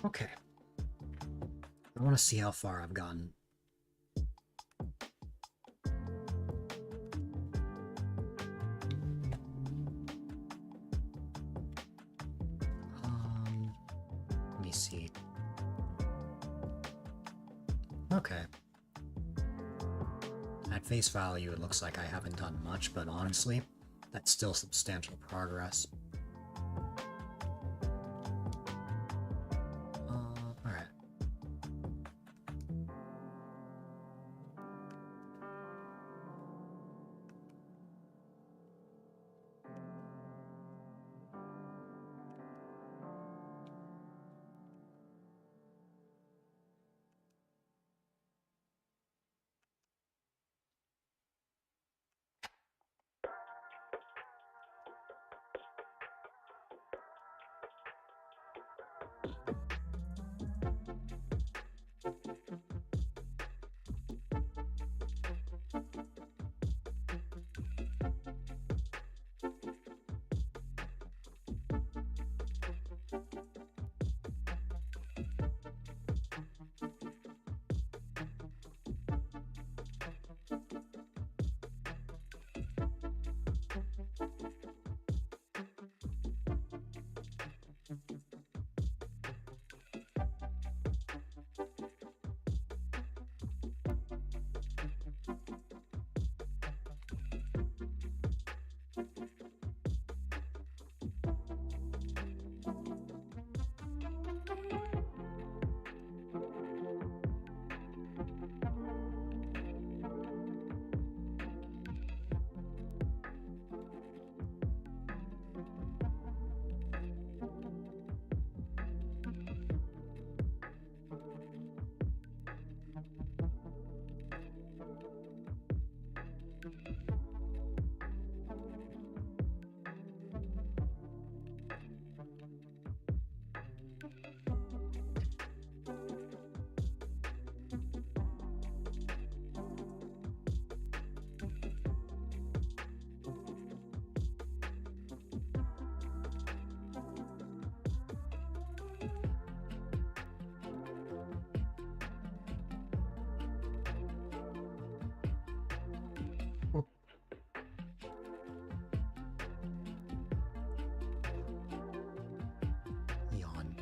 Okay. I want to see how far I've gotten. Let me see. Okay. At face value, it looks like I haven't done much, but honestly, that's still substantial progress. Alright. Yawn.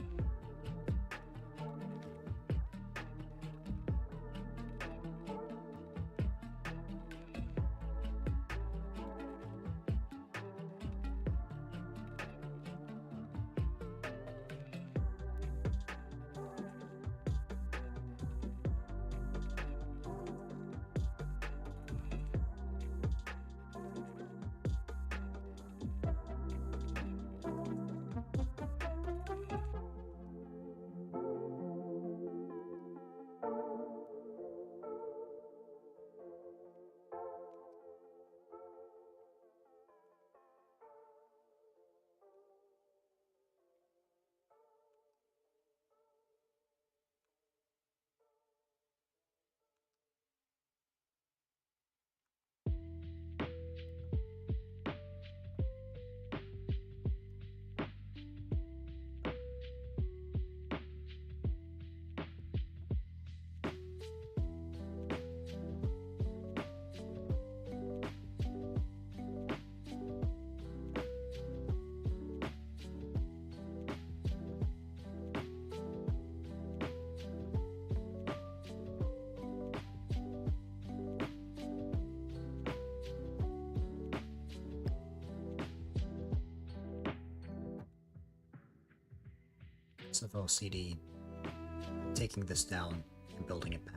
Of OCD, taking this down and building it back.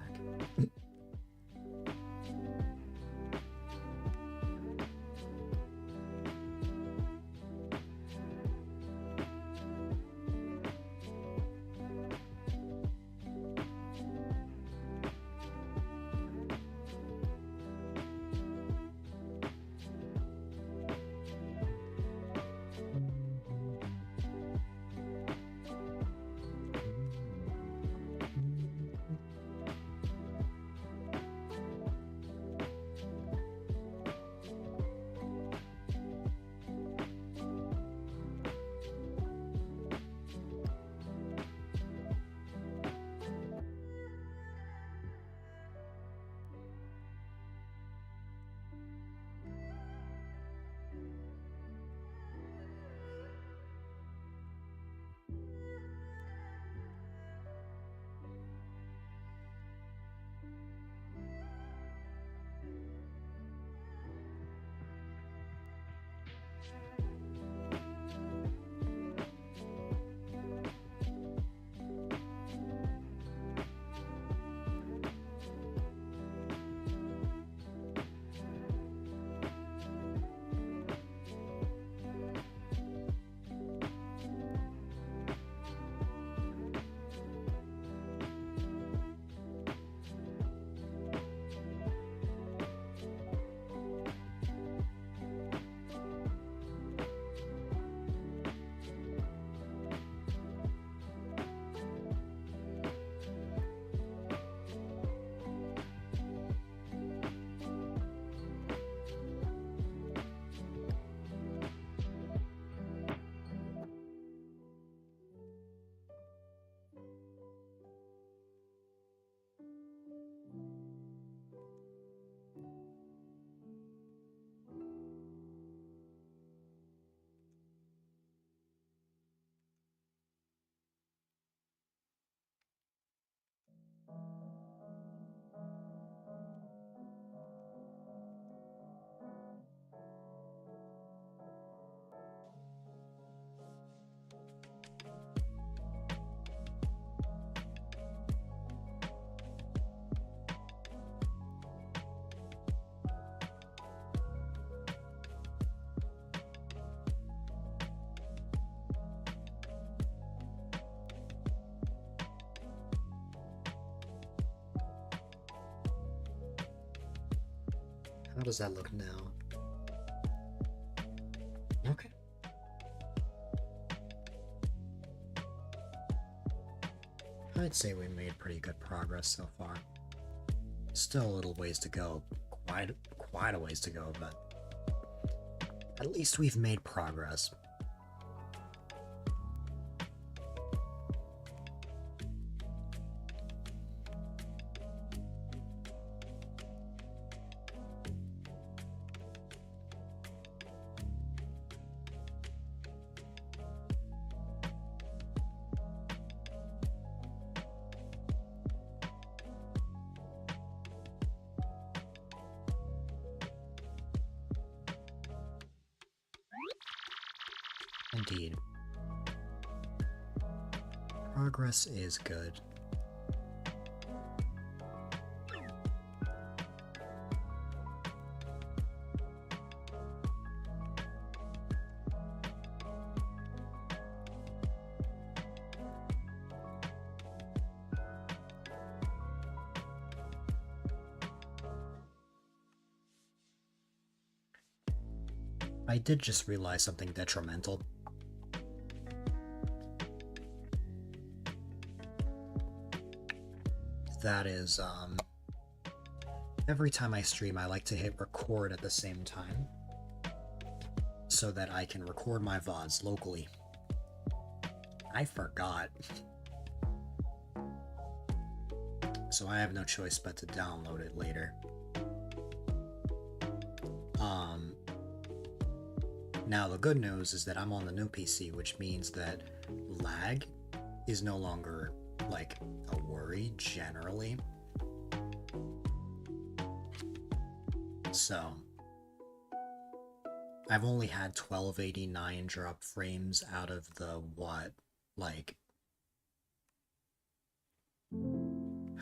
does that look now? Okay. I'd say we made pretty good progress so far. Still a little ways to go. Quite a ways to go, but at least we've made progress. Indeed. Progress is good. I did just realize something detrimental. That is, every time I stream, I like to hit record at the same time so that I can record my VODs locally. I forgot. So I have no choice but to download it later. Now the good news is that I'm on the new PC, which means that lag is no longer like a worry generally. So I've only had 1289 drop frames out of the what, like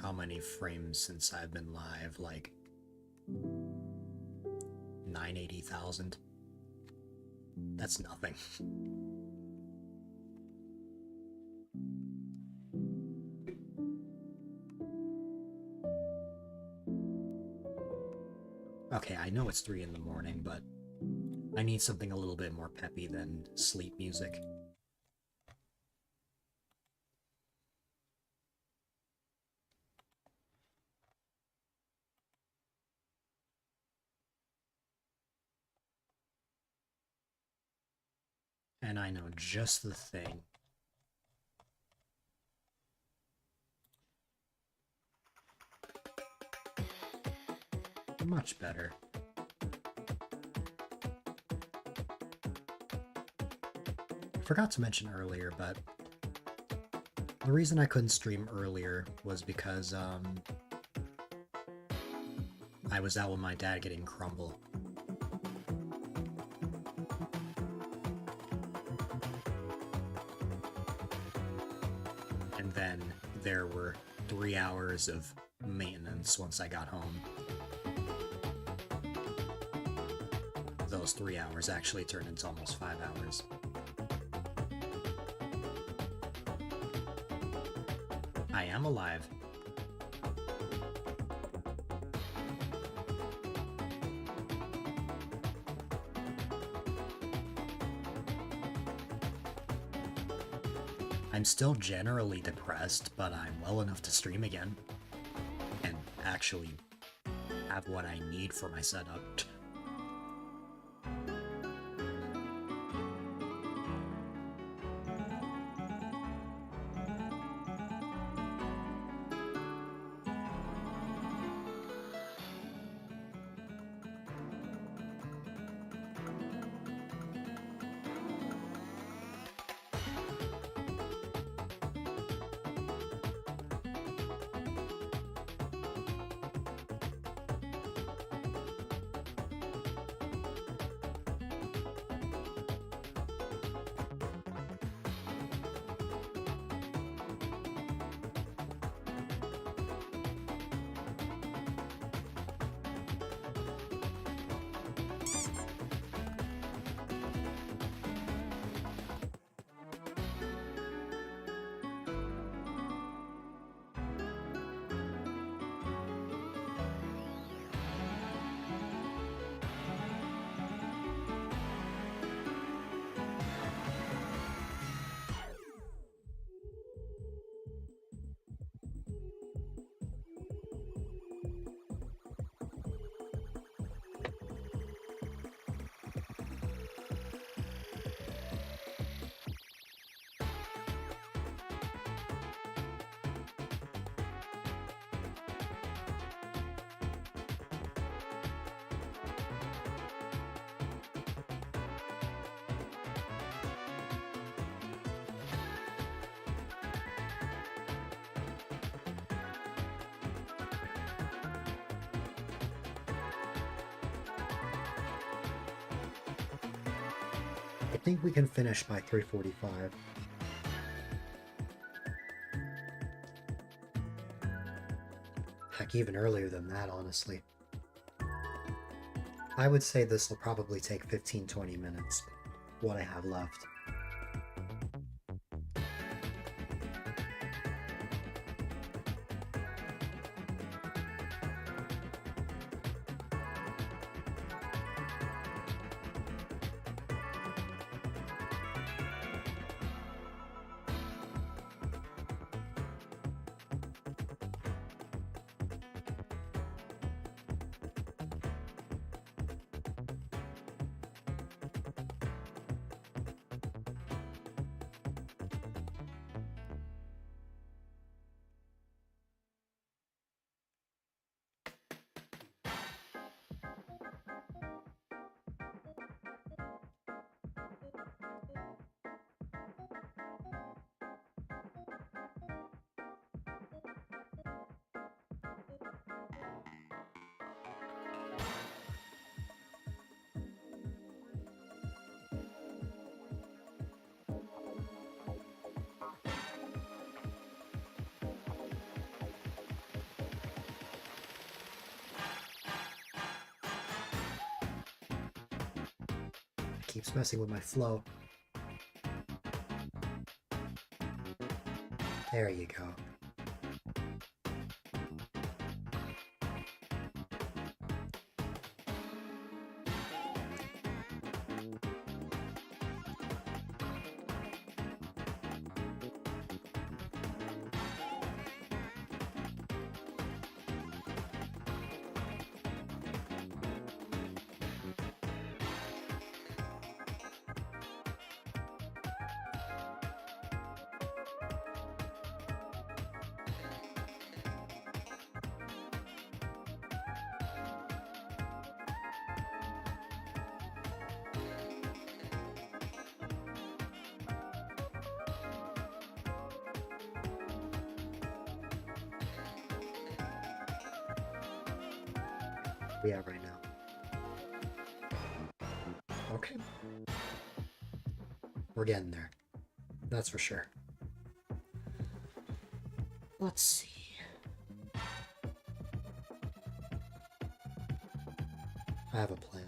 how many frames since I've been live? Like 980,000. That's nothing. Okay, I know it's 3 in the morning, but I need something a little bit more peppy than sleep music. And I know just the thing. Much better. I forgot to mention earlier, but the reason I couldn't stream earlier was because I was out with my dad getting crumble. And then there were 3 hours of maintenance once I got home. Those 3 hours actually turned into almost 5 hours. I am alive. I'm still generally depressed, but I'm well enough to stream again and actually have what I need for my setup. I think we can finish by 3:45. Heck, even earlier than that, honestly. I would say this will probably take 15-20 minutes, what I have left. Keeps messing with my flow. There you go. We have right now. Okay. We're getting there. That's for sure. Let's see. I have a plan.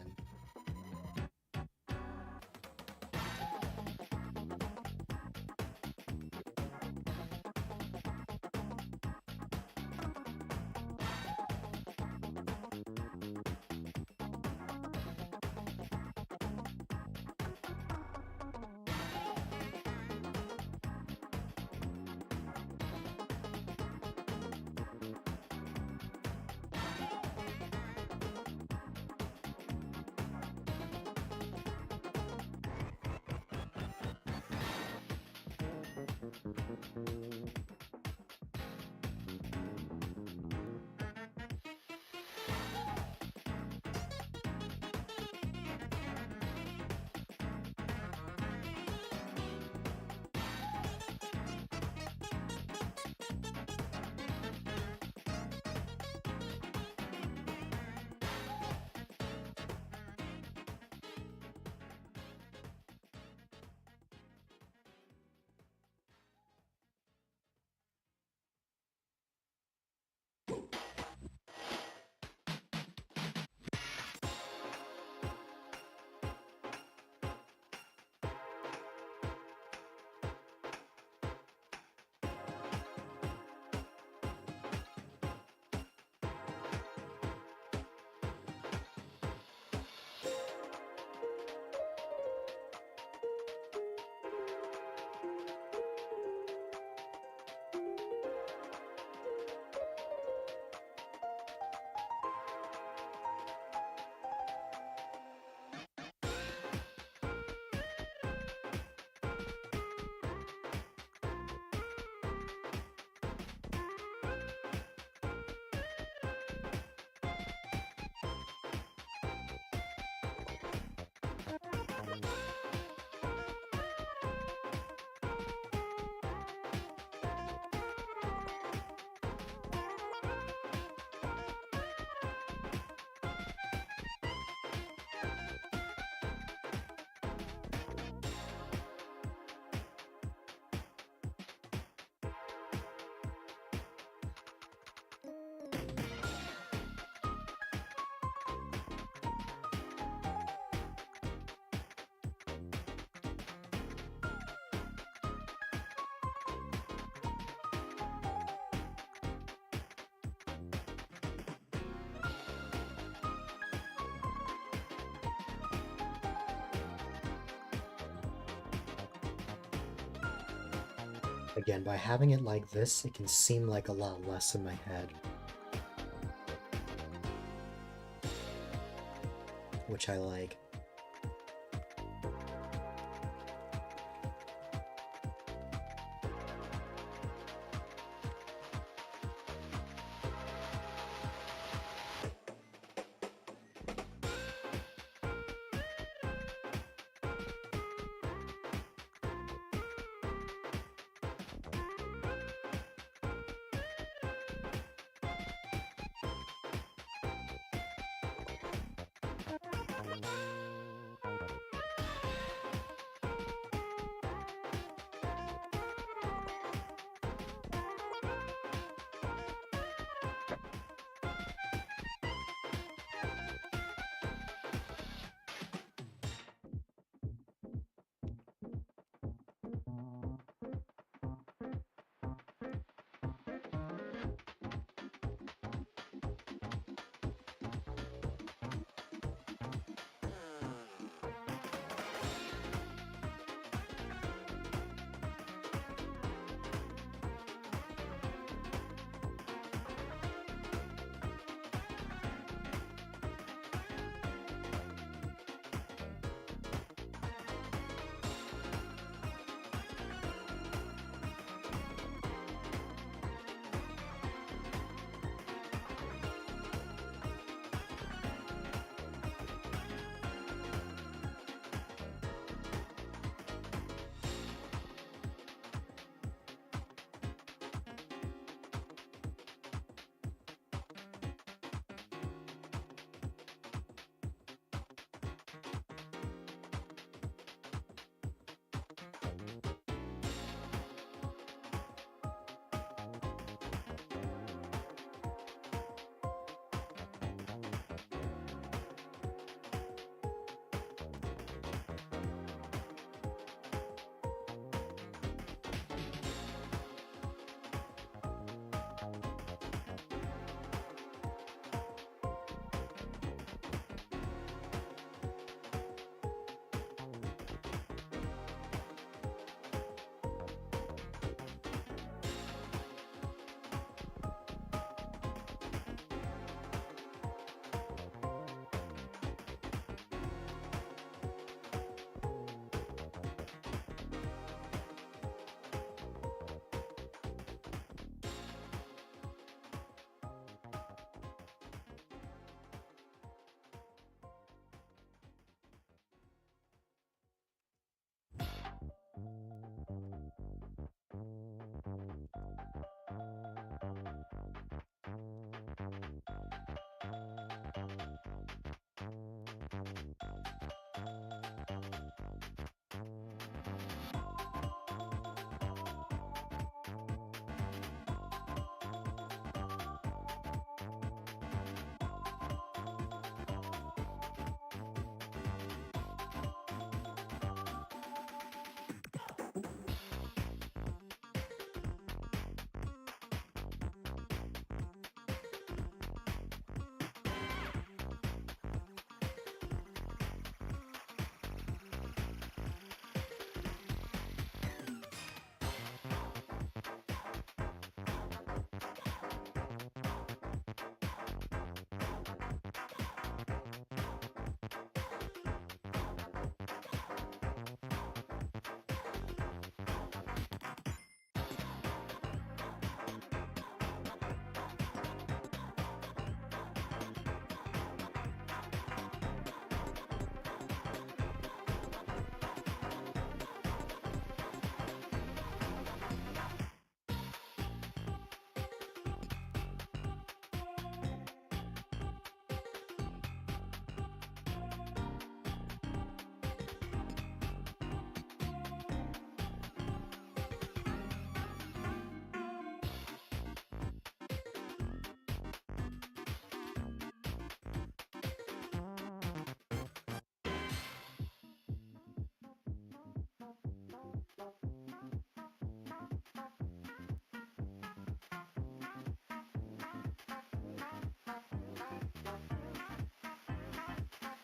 Again, by having it like this, it can seem like a lot less in my head. Which I like.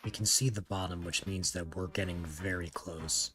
We can see the bottom, which means that we're getting very close.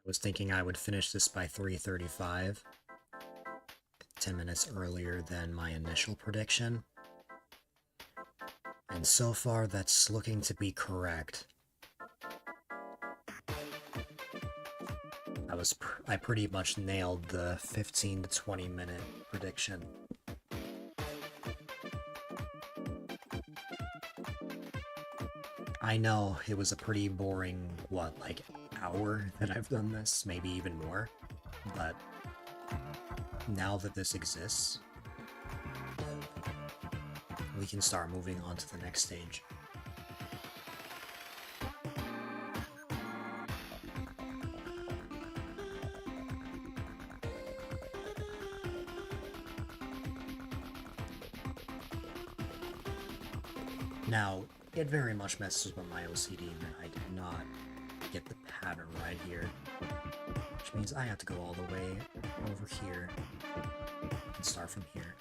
was thinking I would finish this by 3:35, 10 minutes earlier than my initial prediction. And so far, that's looking to be correct. I pretty much nailed the 15 to 20 minute prediction. I know it was a pretty boring, like hour that I've done this, maybe even more, but now that this exists, we can start moving on to the next stage. Now, it very much messes with my OCD that I did not get the pattern right here, which means I have to go all the way over here and start from here.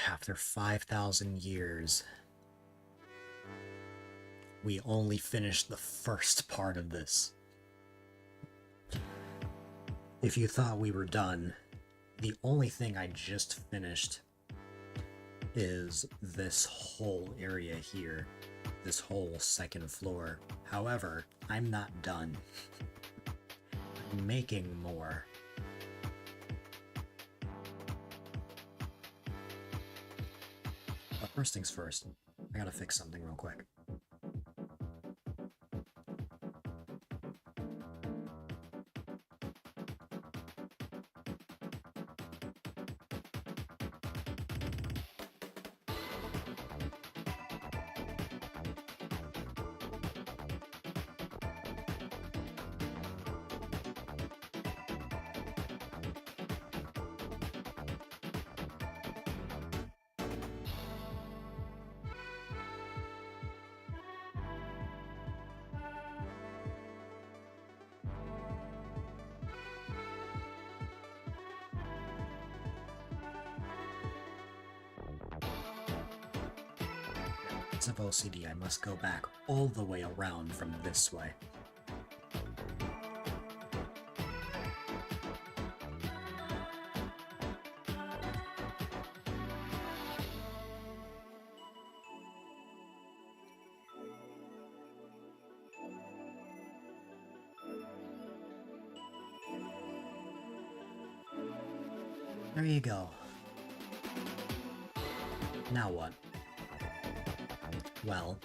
After 5,000 years, we only finished the first part of this. If you thought we were done, the only thing I just finished is this whole area here, this whole second floor. However, I'm not done. I'm making more. But first things first, I gotta fix something real quick. Of OCD, I must go back all the way around from this way. There you go. Now what? Well,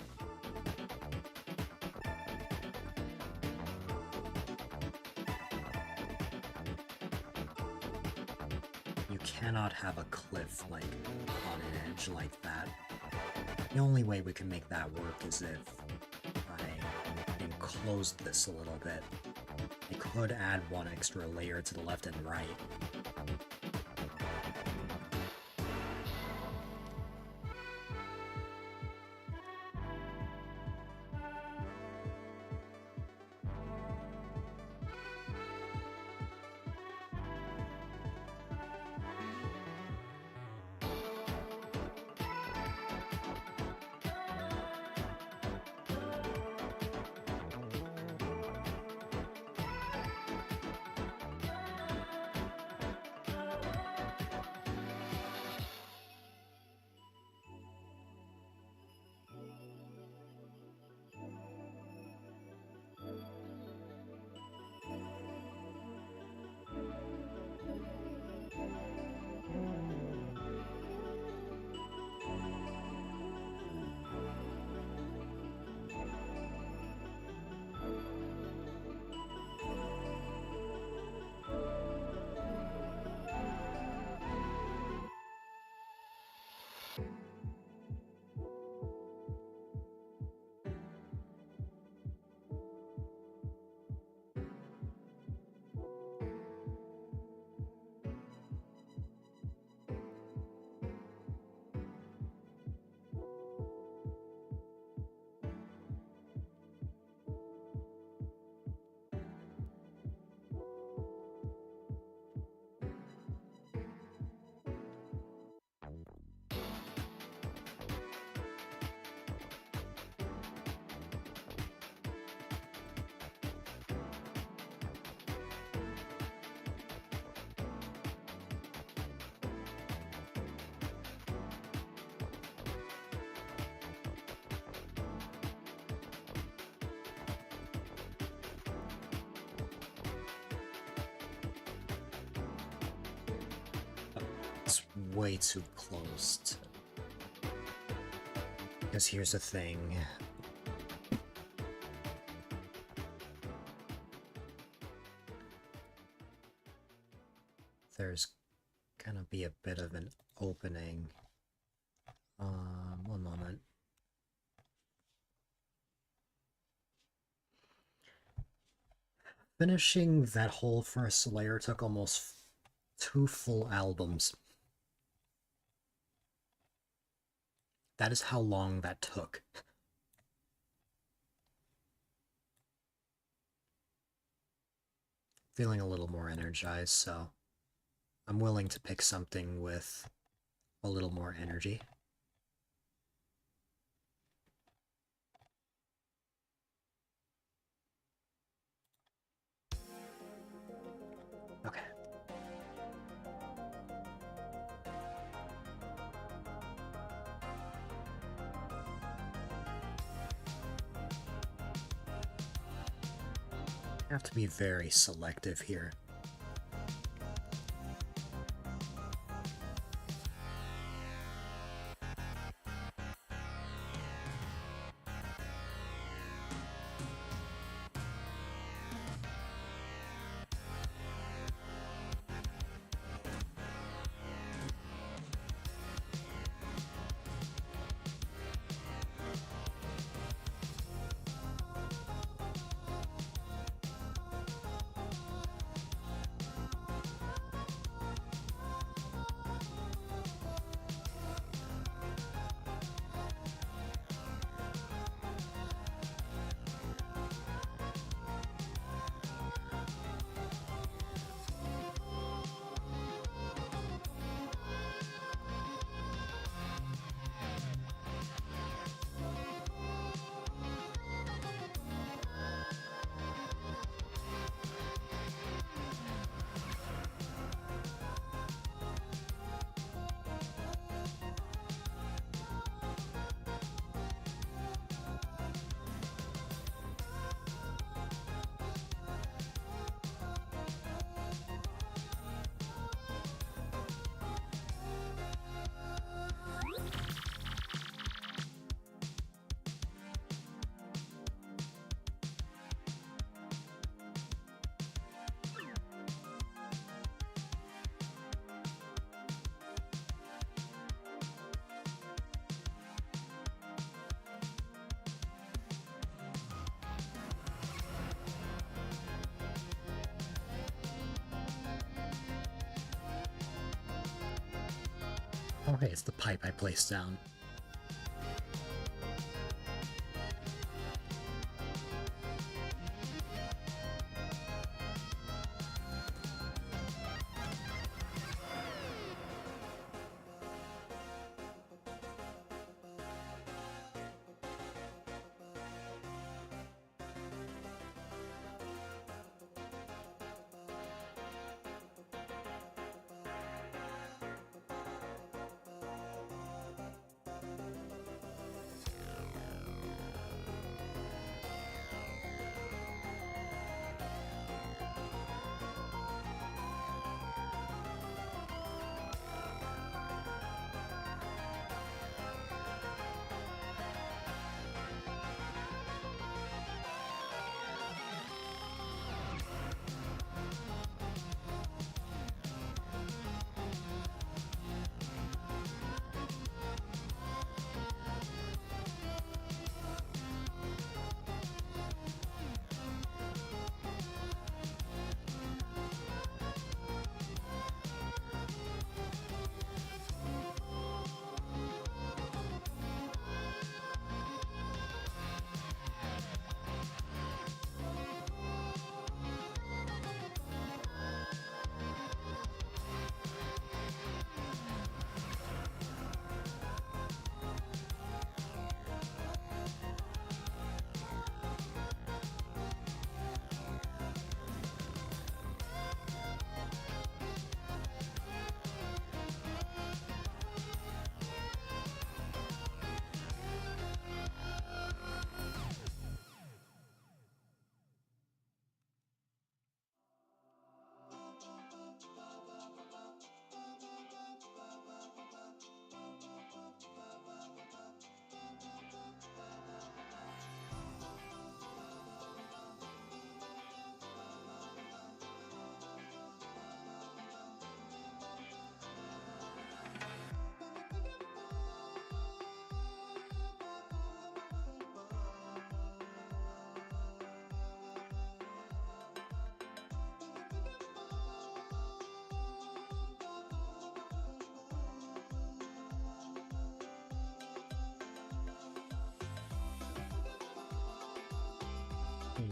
you cannot have a cliff like on an edge like that. The only way we can make that work is if I enclose this a little bit. I could add one extra layer to the left and right. It's way too close to... Because here's the thing. There's gonna be a bit of an opening. One moment. Finishing that whole first layer took almost 2 full albums. That is how long that took. Feeling a little more energized, so I'm willing to pick something with a little more energy. Okay. I have to be very selective here. Oh, hey, it's the pipe I placed down.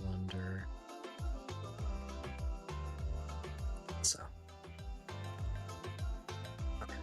Wonder. So. Okay.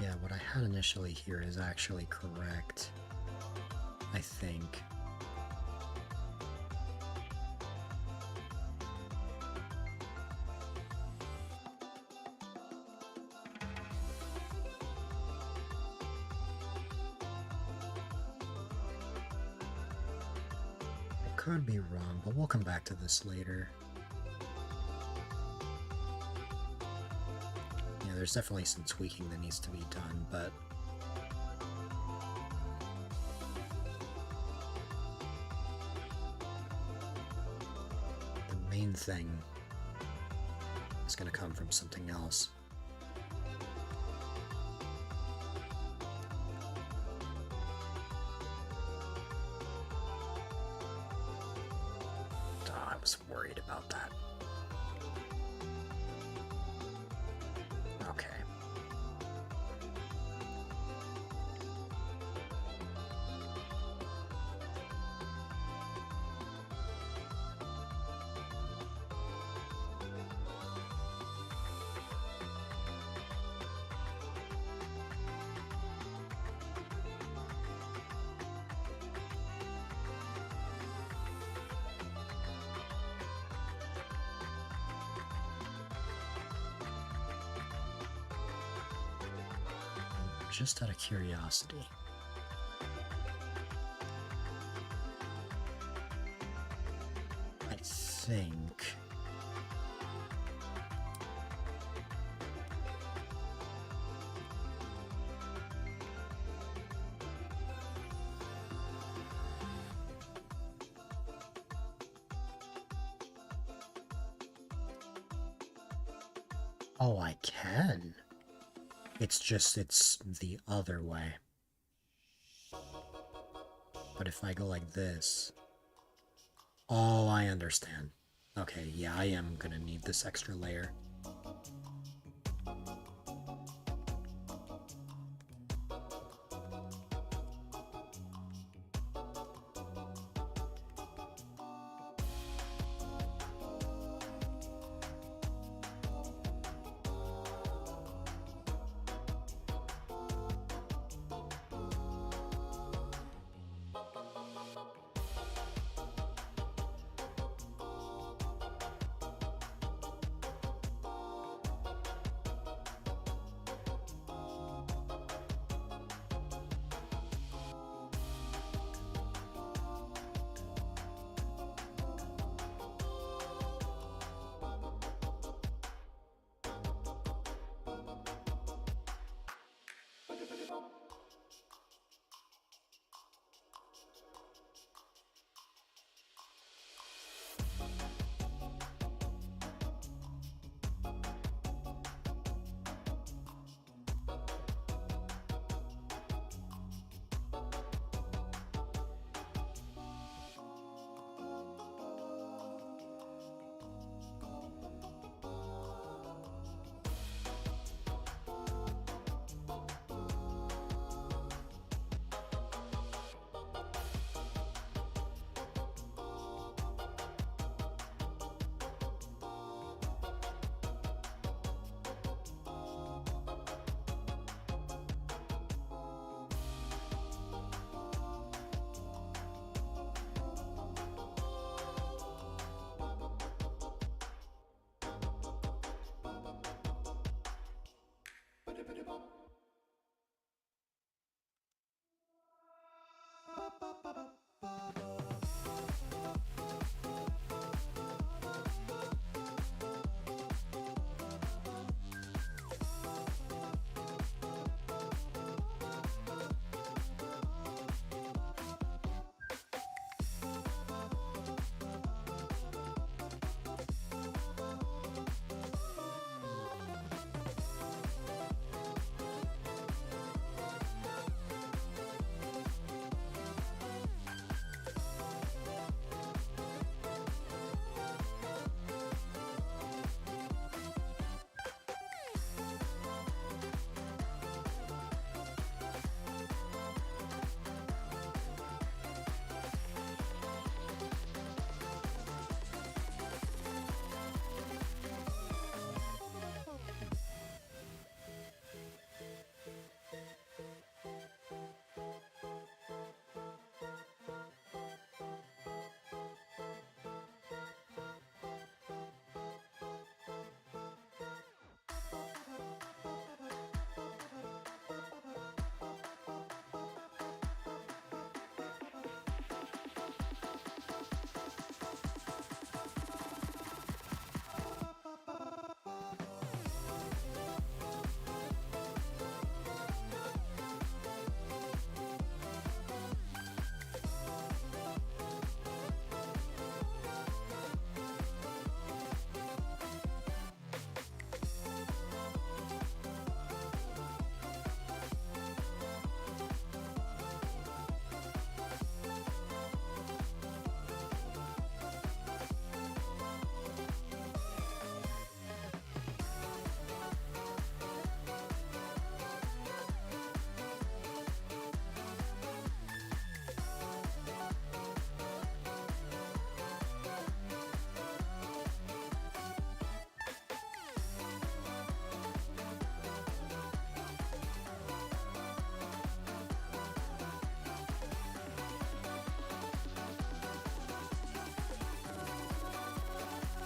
Yeah, what I had initially here is actually correct, I think. I could be wrong, but we'll come back to this later. Yeah, there's definitely some tweaking that needs to be done, but the main thing is going to come from something else. Oh, I was worried about that. Okay. Just out of curiosity, I think Oh, I can. It's just, it's the other way. But if I go like this... Oh, I understand. Okay, yeah, I am gonna need this extra layer.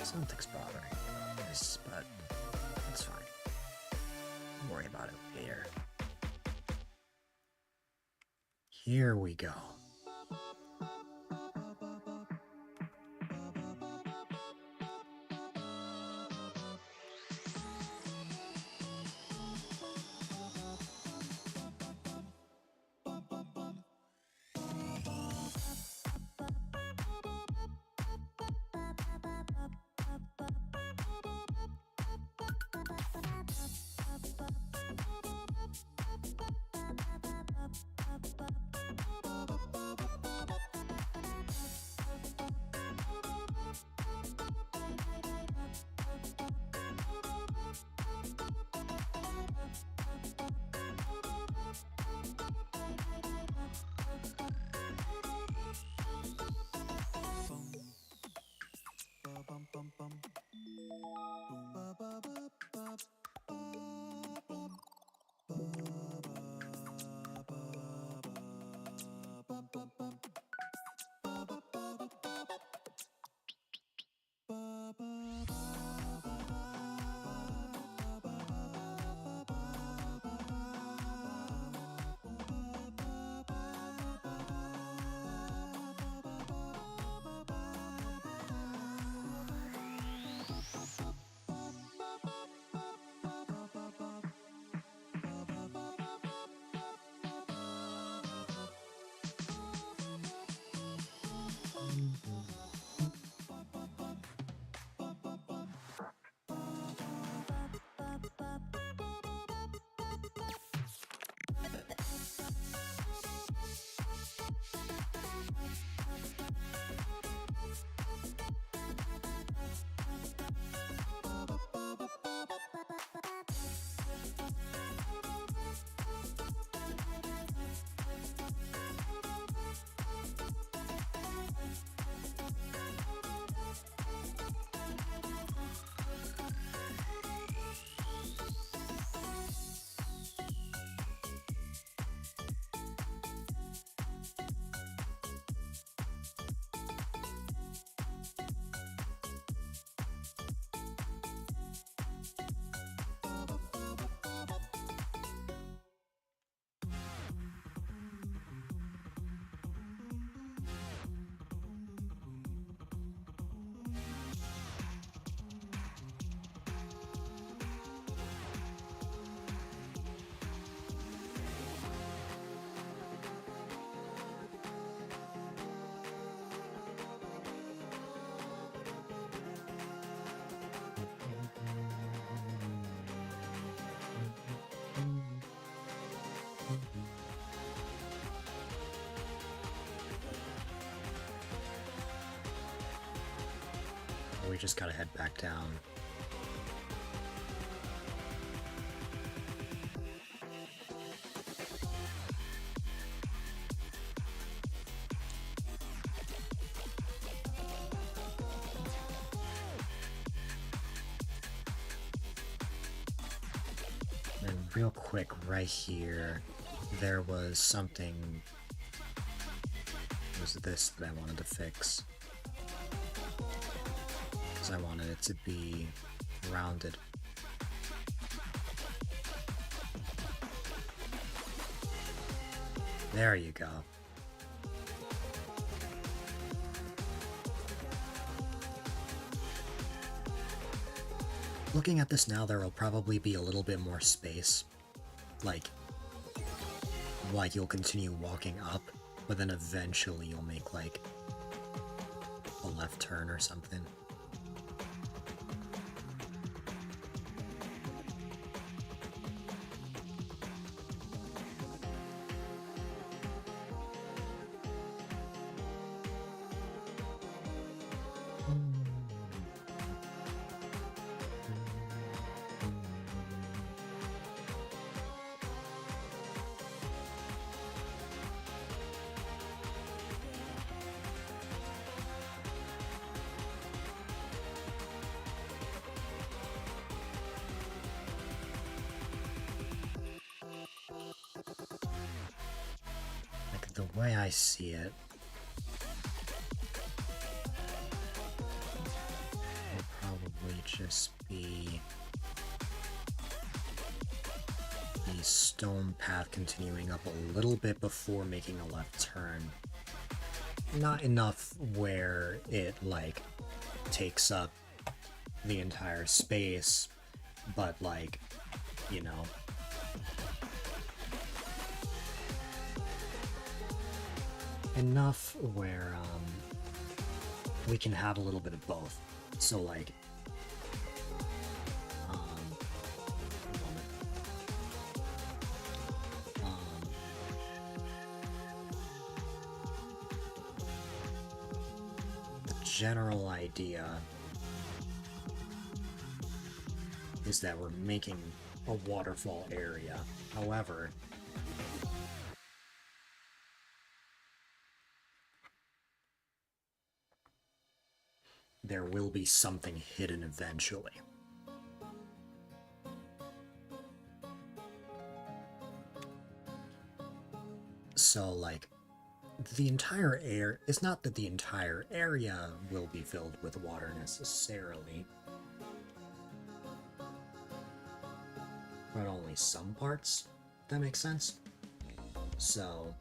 Something's bothering me about this, but it's fine. Don't worry about it later. Here we go. we just gotta head back down. And real quick, right here, there was something. It was this that I wanted to fix. Because I wanted it to be rounded. There you go. Looking at this now, there will probably be a little bit more space. Like you'll continue walking up, but then eventually you'll make, like, a left turn or something. The way I see it, will probably just be the stone path continuing up a little bit before making a left turn. Not enough where it, like, takes up the entire space, but, like, you know. Enough where we can have a little bit of both. So, like, the general idea is that we're making a waterfall area. However, there will be something hidden eventually. So, like, the entire air, it's not that the entire area will be filled with water necessarily, but only some parts, if that makes sense. So,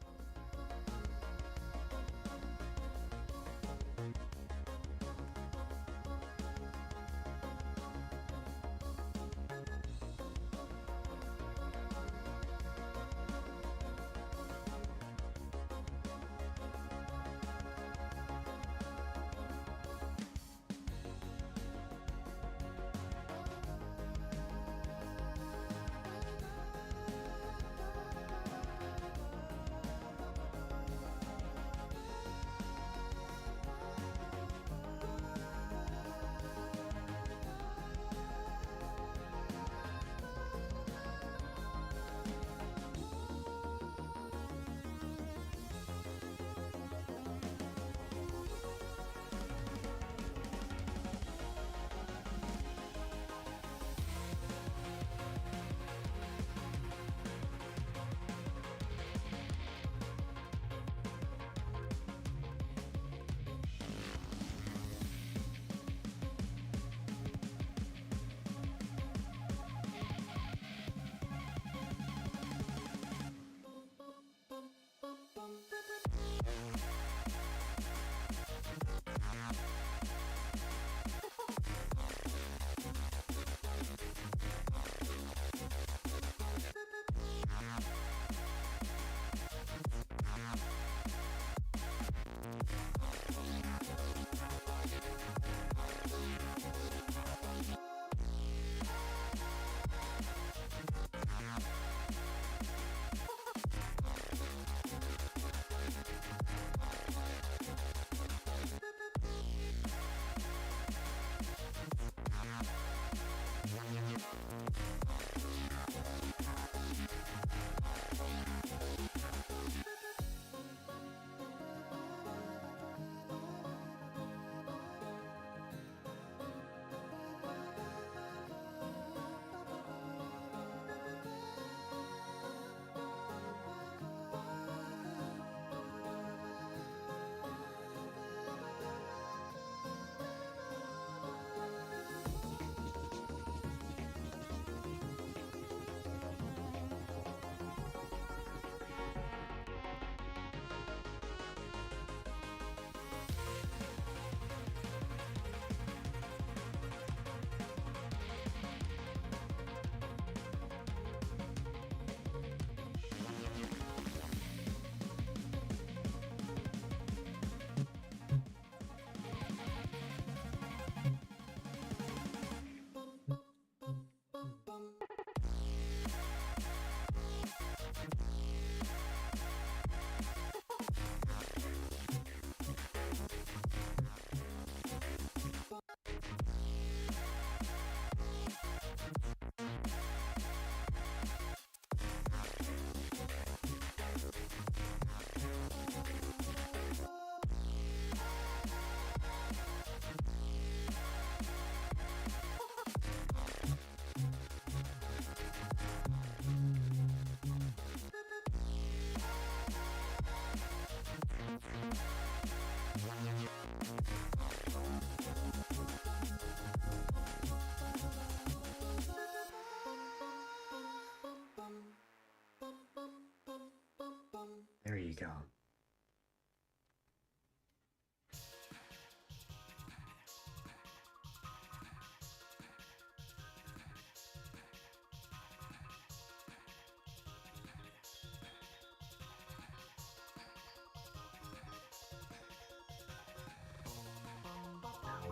you go.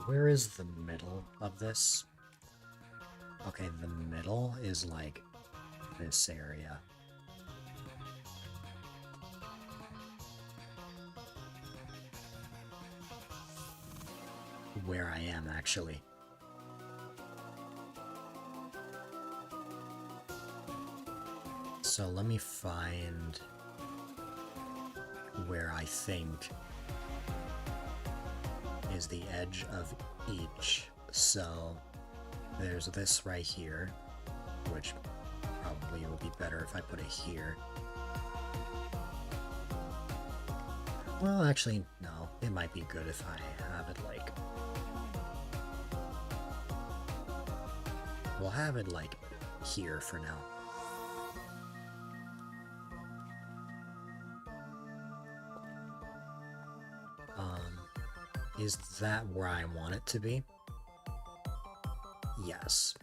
Where is the middle of this? Okay, the middle is like this area. Where I am, actually. So let me find where I think is the edge of each. So there's this right here, which probably would be better if I put it here. Well, actually, no. It might be good if I have it like... We'll have it like here for now. Is that where I want it to be? Yes.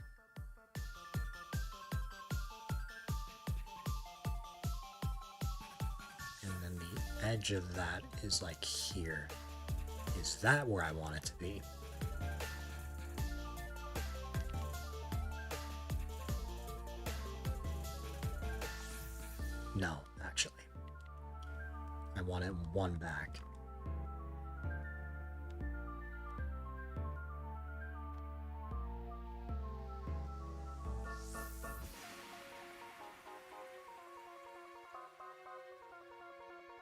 And then the edge of that is like here. Is that where I want it to be? No, actually. I want it one back.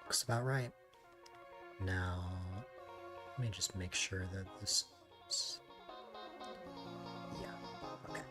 Looks about right. Now, let me just make sure that this is... Yeah, okay.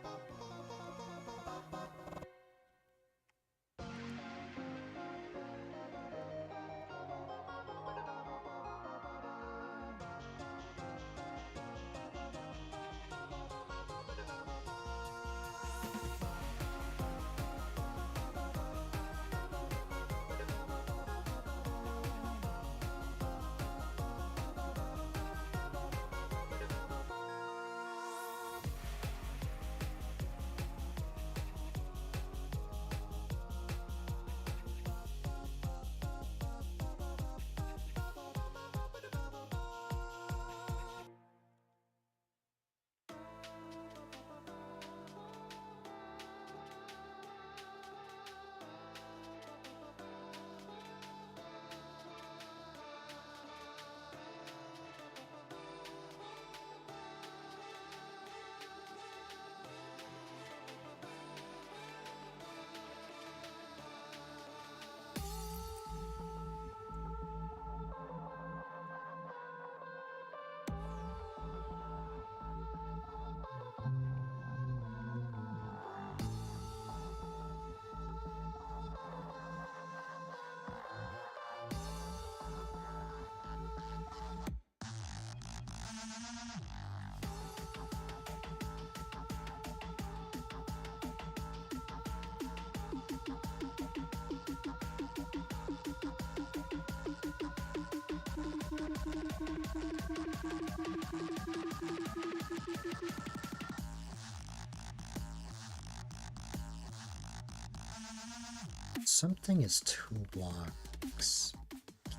Something is 2 blocks.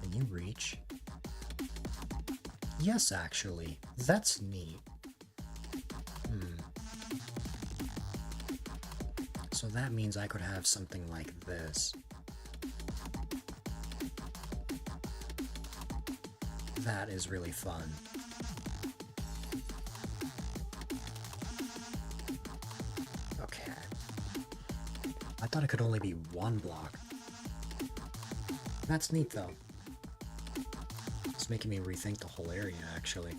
Can you reach? Yes, actually. That's neat. So that means I could have something like this. That is really fun. Okay. I thought it could only be 1 block. That's neat, though. It's making me rethink the whole area, actually.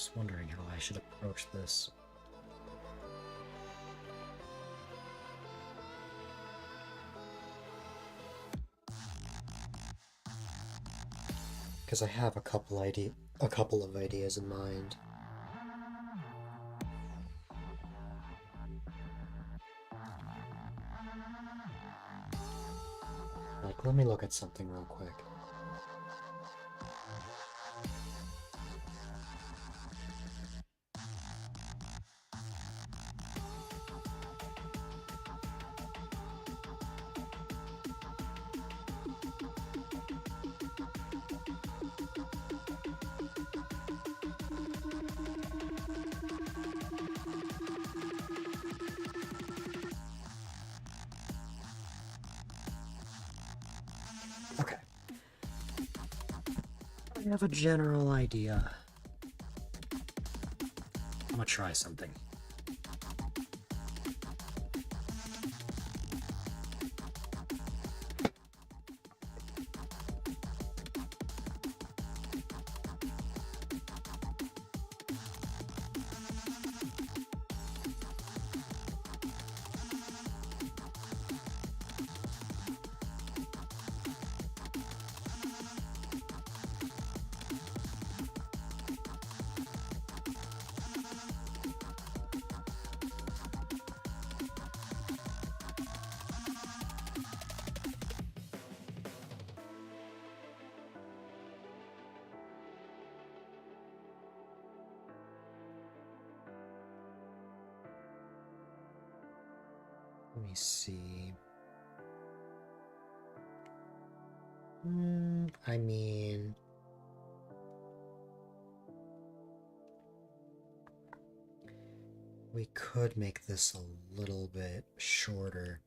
Just wondering how I should approach this. Because I have a couple of ideas in mind. Like, let me look at something real quick. Okay. I have a general idea. I'm gonna try something. Let me see. I mean... we could make this a little bit shorter.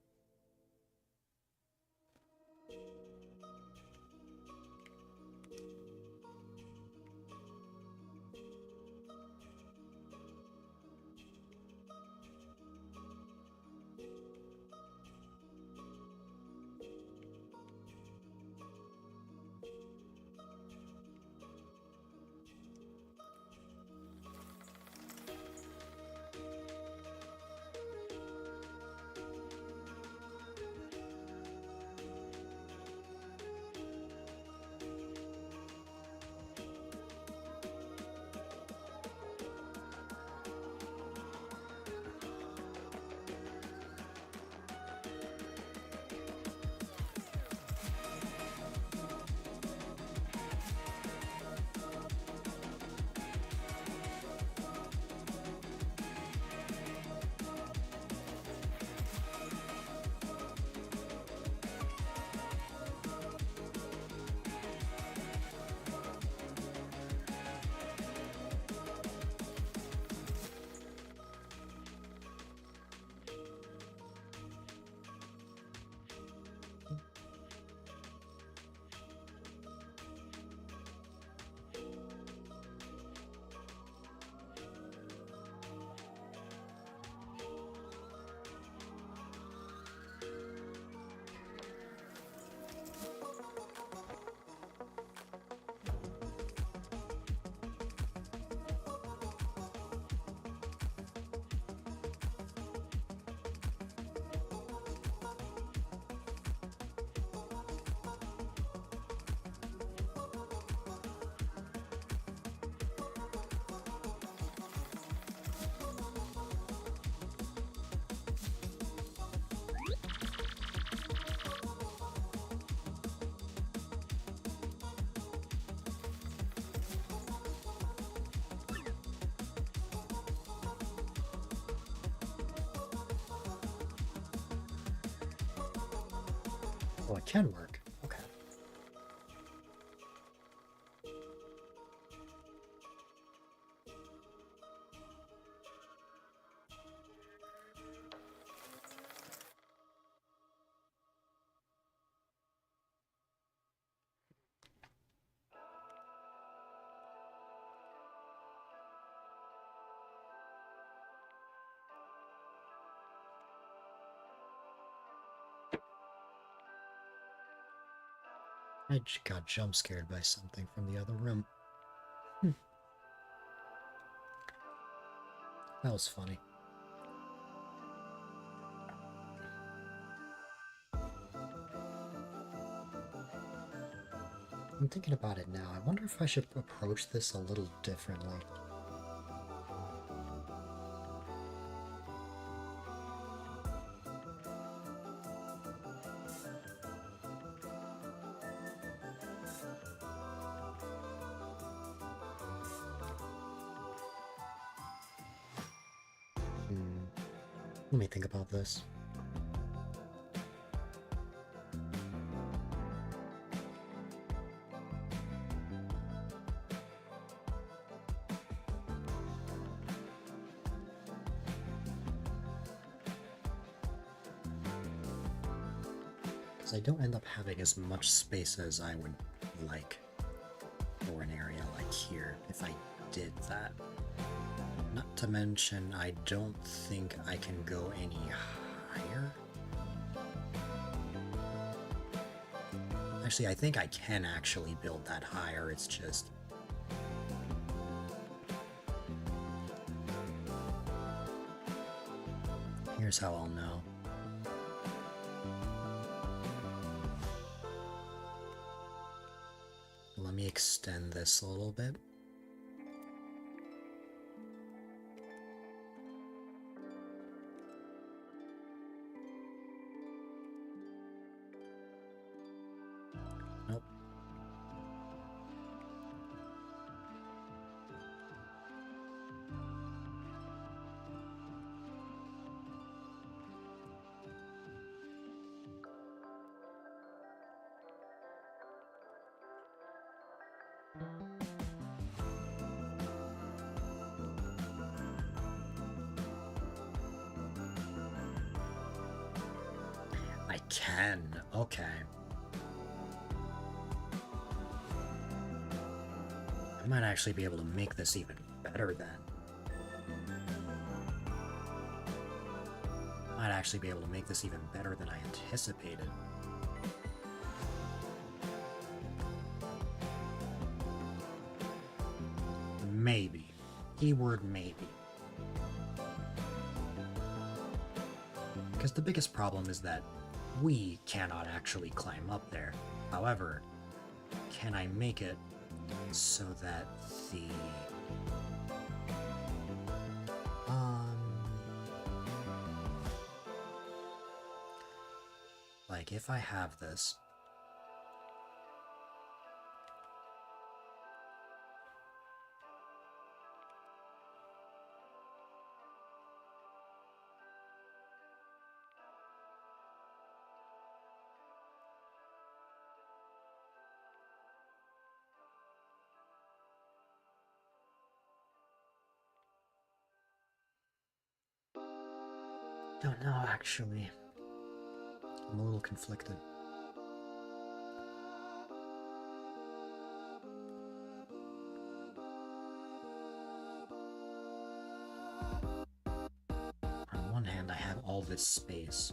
Oh, it can work. Okay. I got jump scared by something from the other room. That was funny. I'm thinking about it now. I wonder if I should approach this a little differently. Let me think about this. Because I don't end up having as much space as I would like for an area like here if I did that. Not to mention, I don't think I can go any higher. Actually, I think I can actually build that higher, it's just... Here's how I'll know. Let me extend this a little bit. Nope. I can. Okay. I might actually be able to make this even better then. Might actually be able to make this even better than I anticipated. Maybe. Keyword maybe. Because the biggest problem is that we cannot actually climb up there. However, can I make it so that the... Like, if I have this... Don't know, actually. I'm a little conflicted. On one hand, I have all this space,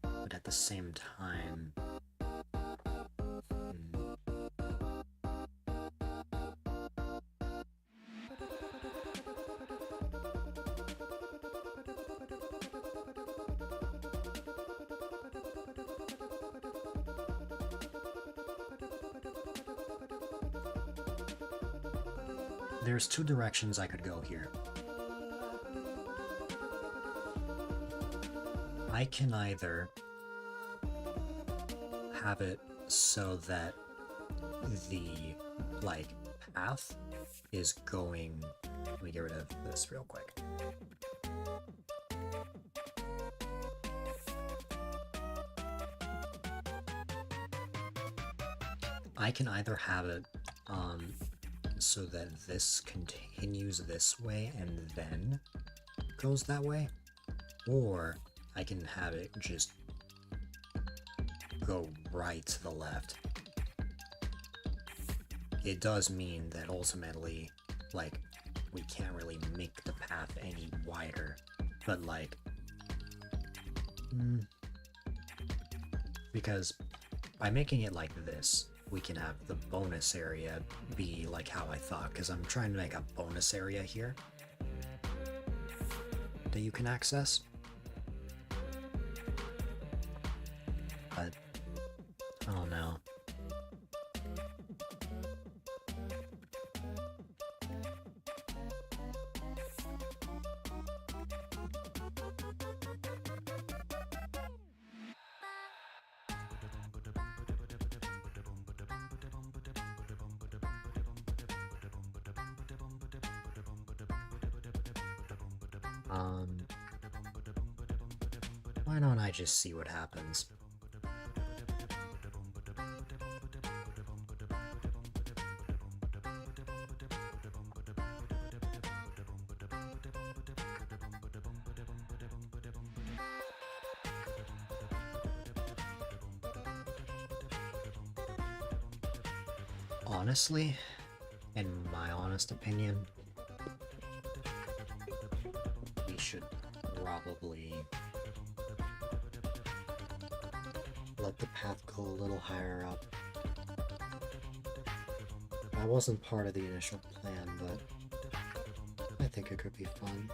but at the same time... There's two directions I could go here. I can either have it so that the, like, path is going... Let me get rid of this real quick. I can either have it, so that this continues this way and then goes that way, or I can have it just go right to the left. It does mean that ultimately, like, we can't really make the path any wider, but like, because by making it like this, we can have the bonus area be like how I thought, because I'm trying to make a bonus area here. that you can access. But I don't know. Why don't I just see what happens? Honestly, in my honest opinion, we should probably let the path go a little higher up. That wasn't part of the initial plan, but I think it could be fun.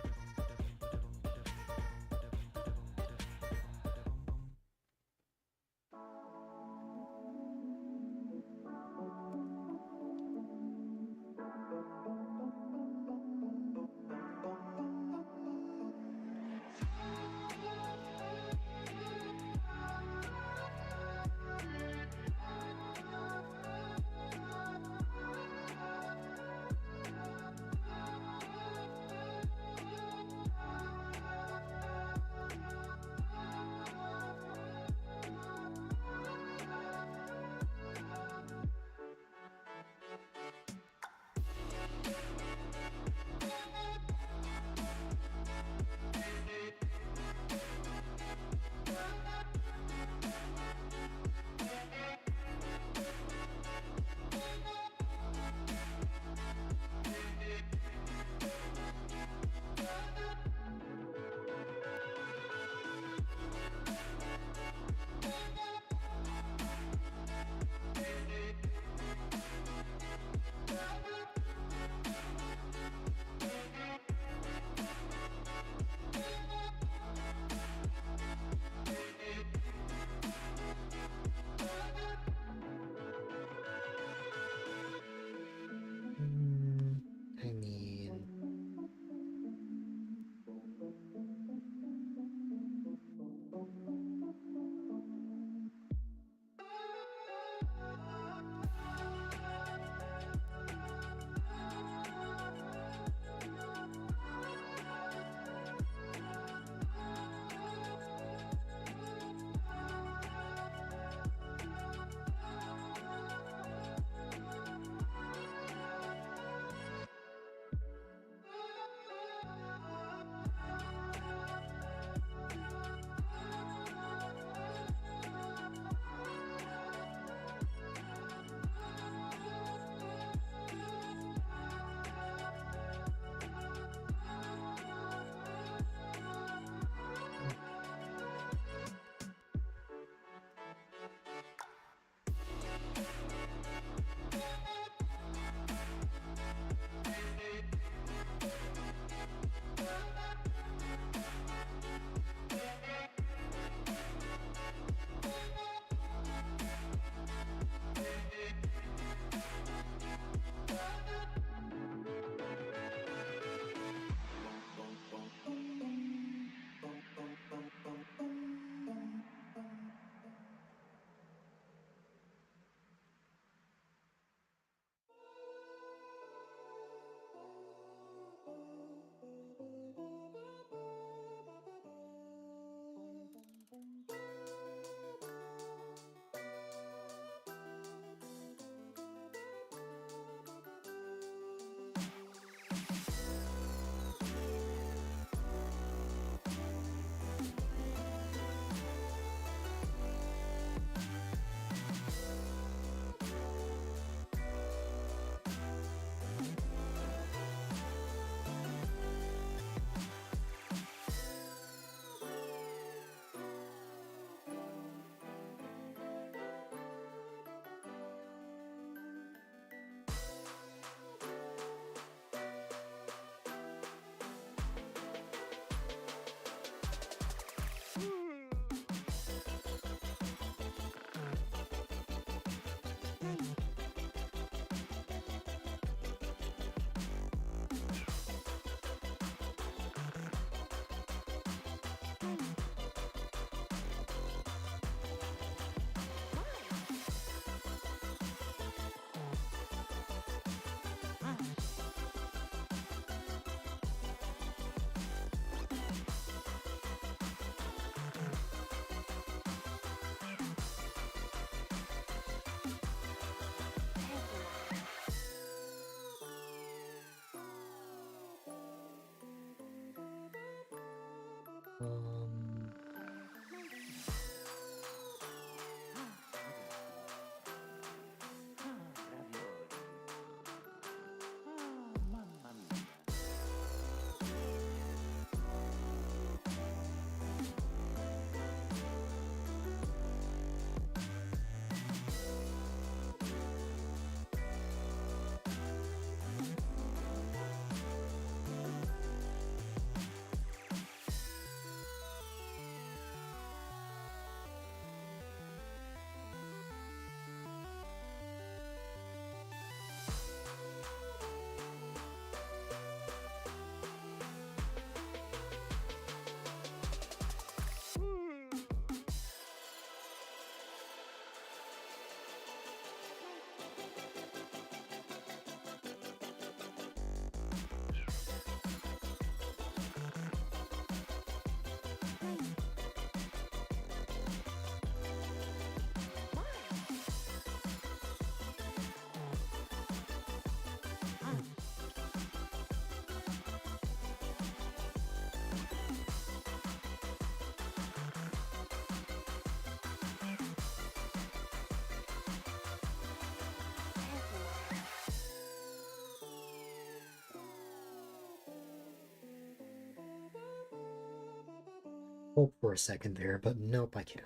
hope for a second there, but nope, I can't.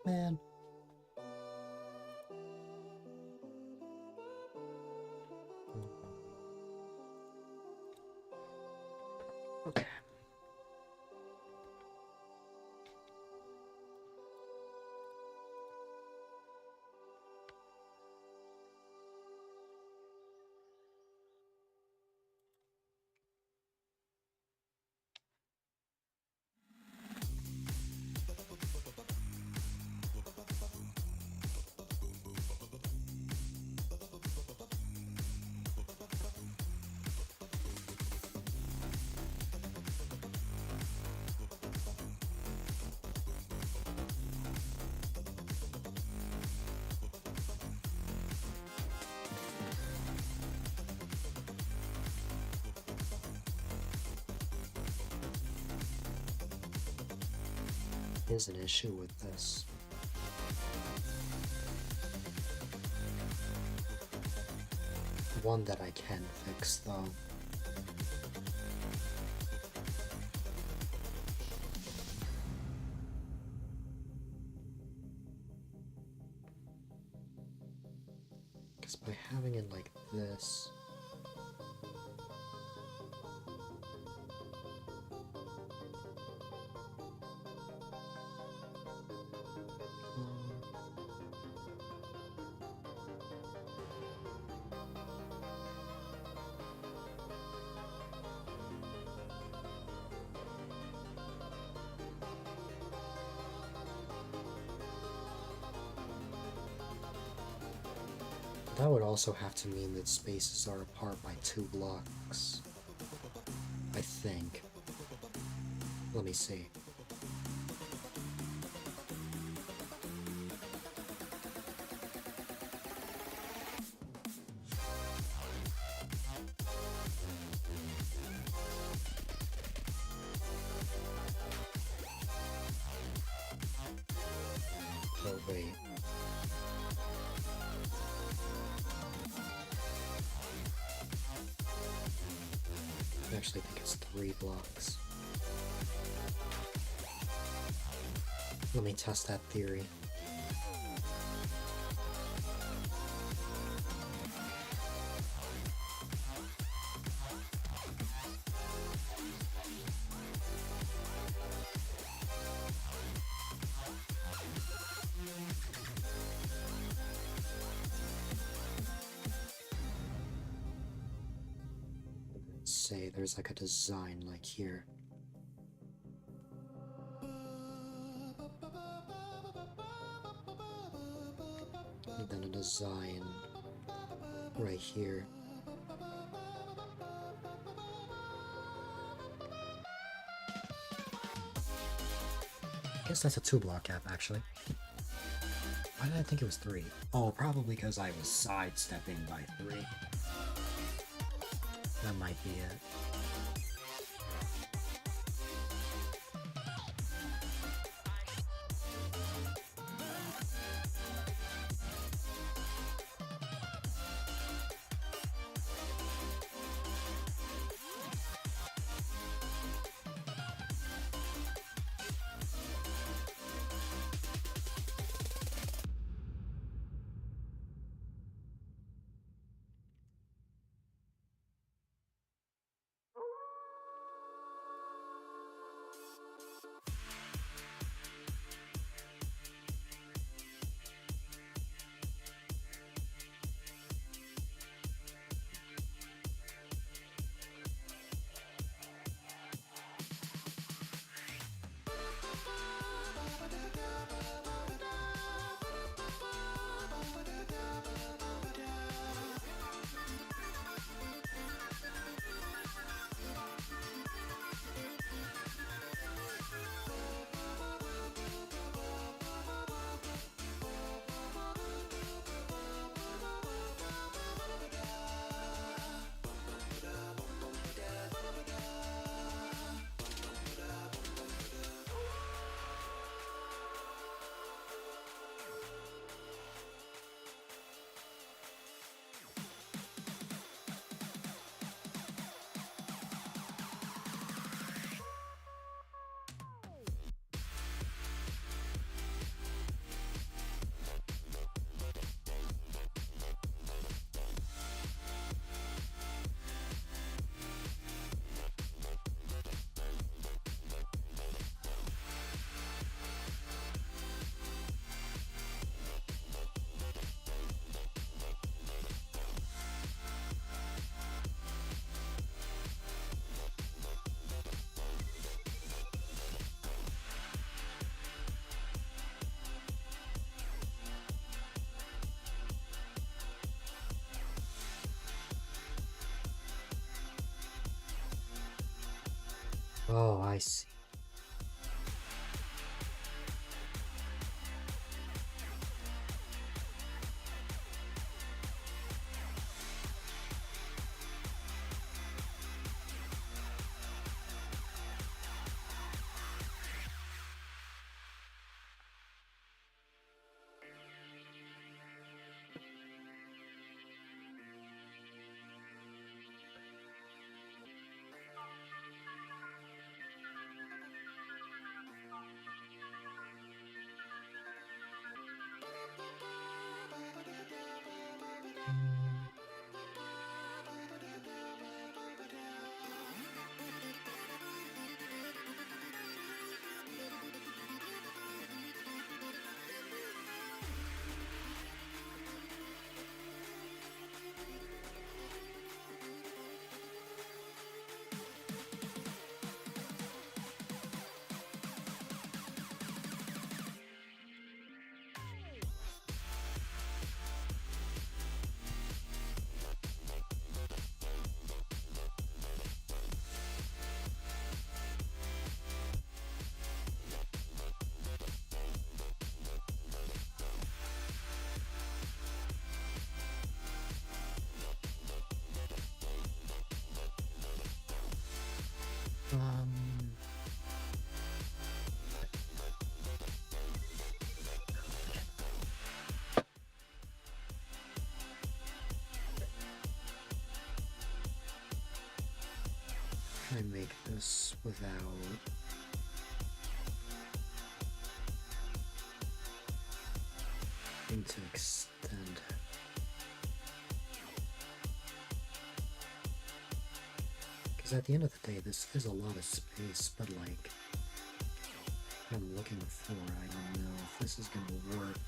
Man. Okay. Here's an issue with this. One that I can fix, though. Because by having it like this... That would also have to mean that spaces are apart by 2 blocks. I think. Let me see. Oh, wait. I actually think it's 3 blocks. Let me test that theory. Say there's like a design like here. And then a design right here. I guess that's a 2-block gap, actually. Why did I think it was 3? Oh, probably because I was sidestepping by 3. That might be it. Oh, I see. Can I make this without having to extend? Because at the end of the day, this is a lot of space, but like, what I'm looking for, I don't know if this is gonna work.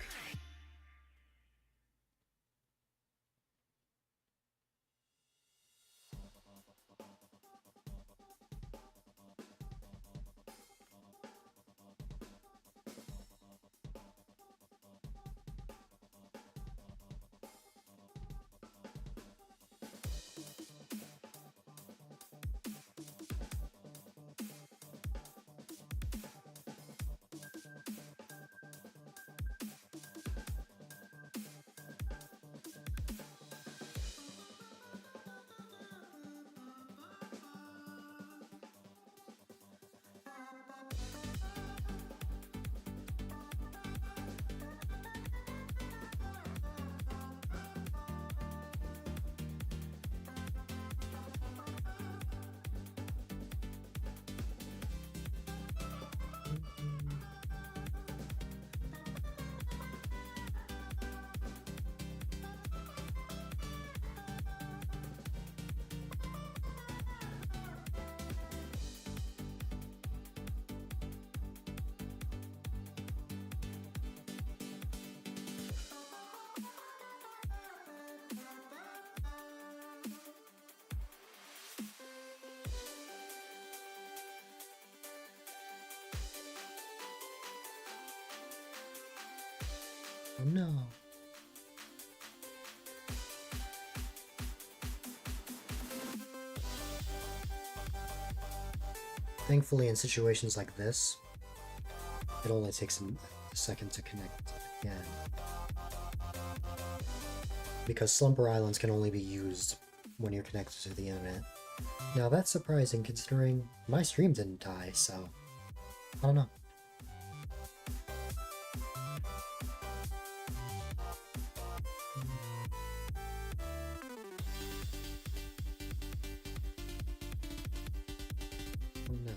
Oh no. Thankfully, in situations like this, it only takes a second to connect again. Because Slumber Islands can only be used when you're connected to the internet. Now that's surprising considering my stream didn't die, so I don't know. Oh no.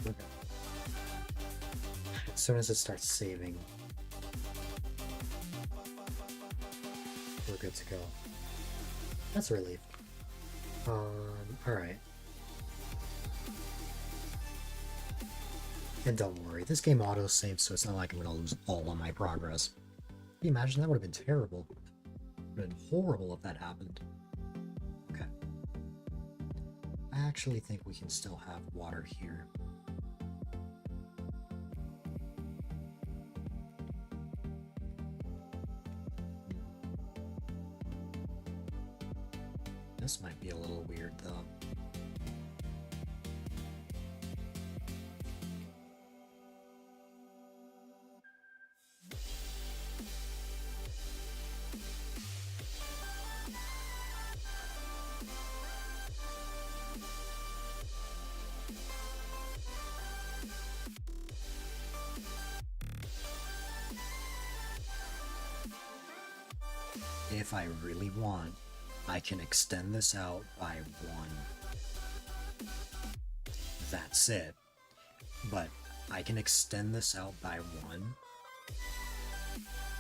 Okay. As soon as it starts saving, we're good to go. That's a relief. Alright. And don't worry, this game auto-saves, so it's not like I'm gonna lose all of my progress. Can you imagine? That would have been terrible. It would have been horrible if that happened. Okay. I actually think we can still have water here. This might be a little weird, though. If I really want, I can extend this out by 1. That's it. But I can extend this out by 1,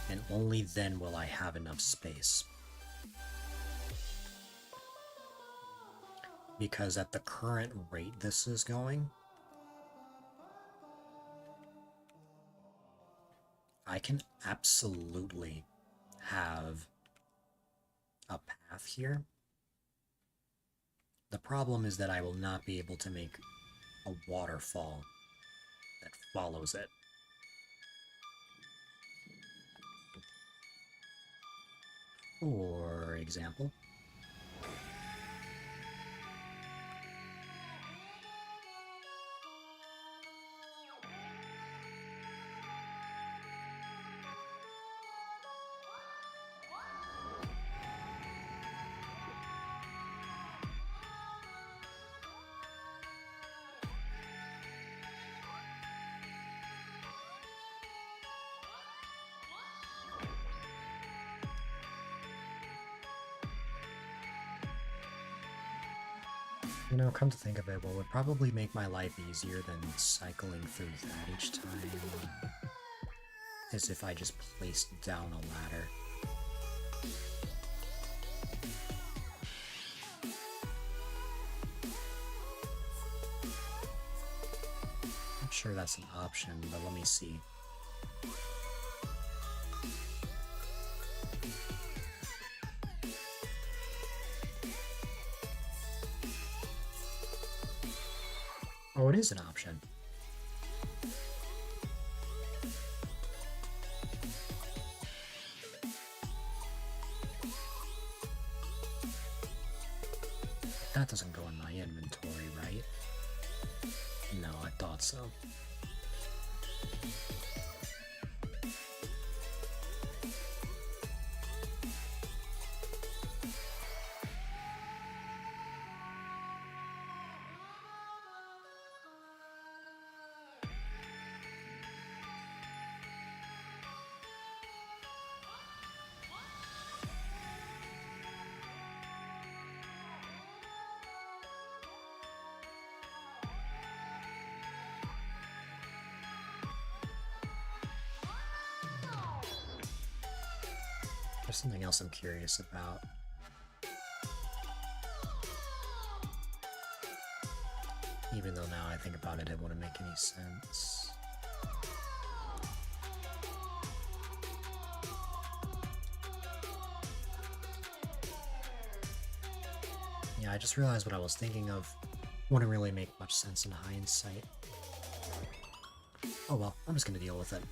and only then will I have enough space. Because at the current rate this is going, I can absolutely have a path here. The problem is that I will not be able to make a waterfall that follows it. For example, you know, come to think of it, what would probably make my life easier than cycling through that each time is if I just placed down a ladder. I'm sure that's an option, but let me see. Oh, it is an option. That doesn't go in my inventory, right? No, I thought so. There's something else I'm curious about. Even though now I think about it, it wouldn't make any sense. Yeah, I just realized what I was thinking of wouldn't really make much sense in hindsight. Oh well, I'm just gonna deal with it.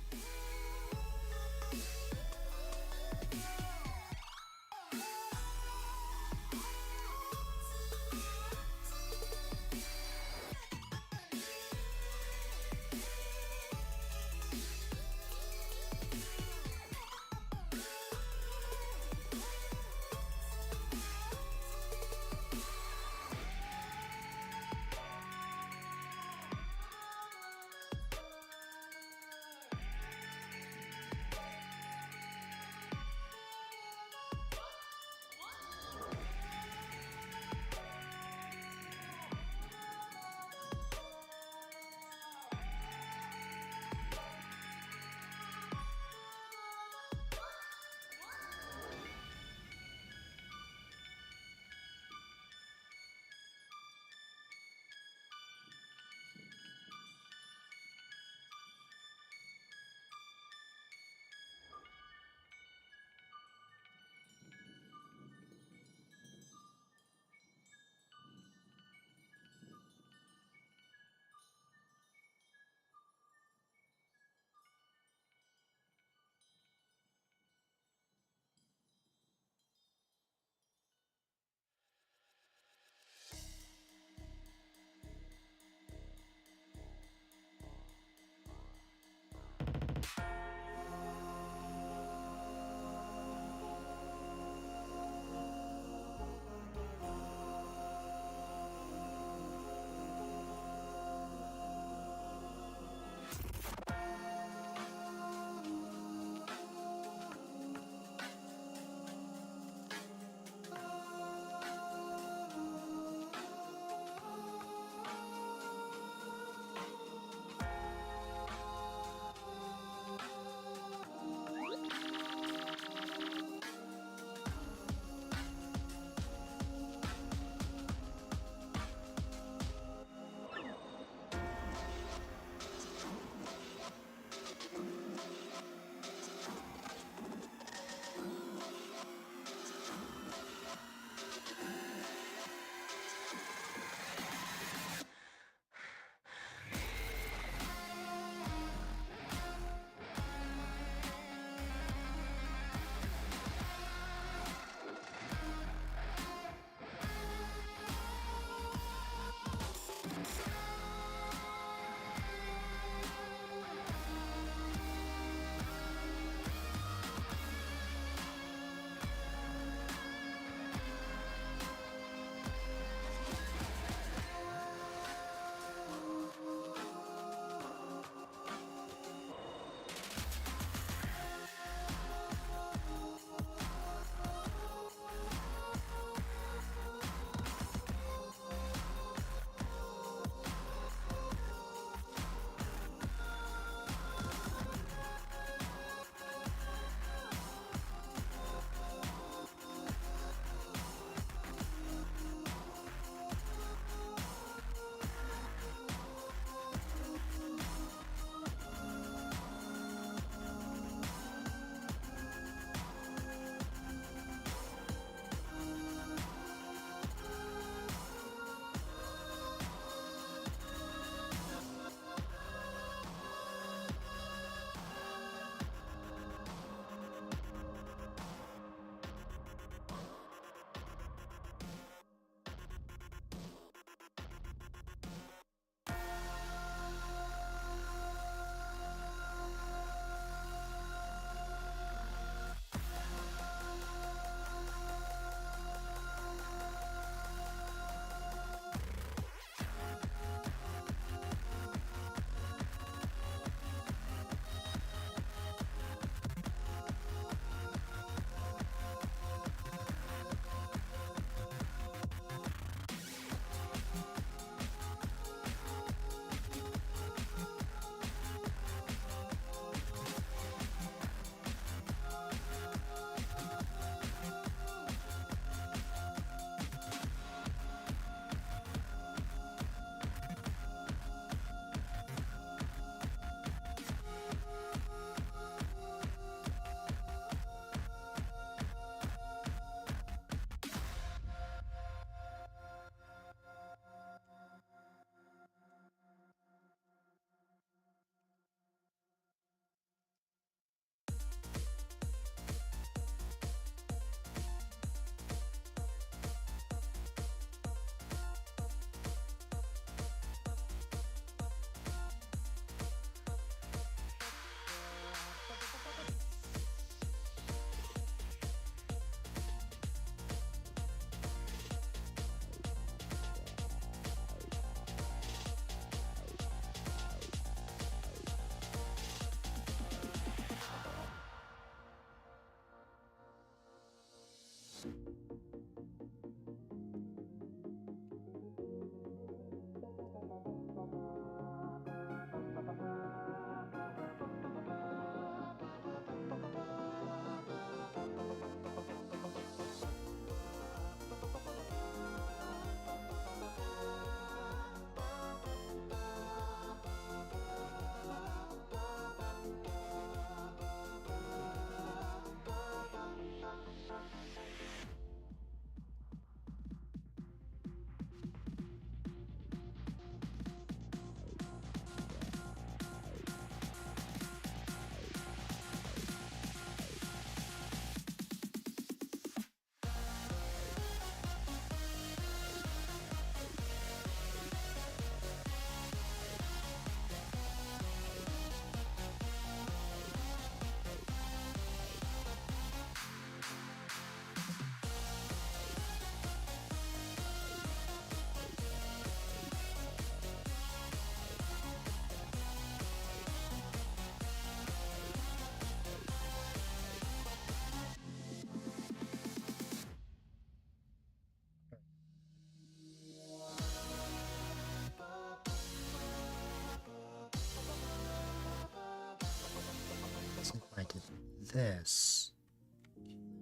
this,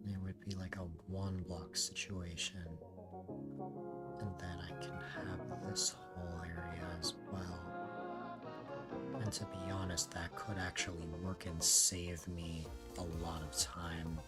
it would be like a 1-block situation. And then I can have this whole area as well. And to be honest, that could actually work and save me a lot of time.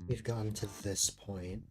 we've gotten to this point.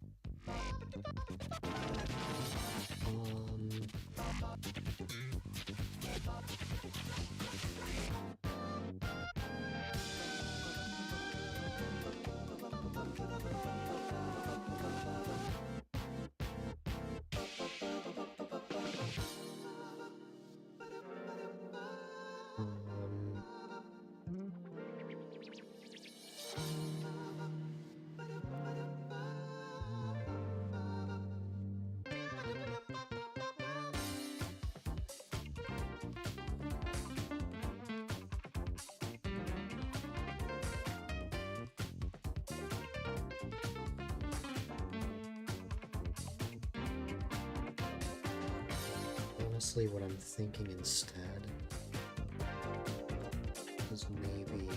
Honestly, what I'm thinking instead is maybe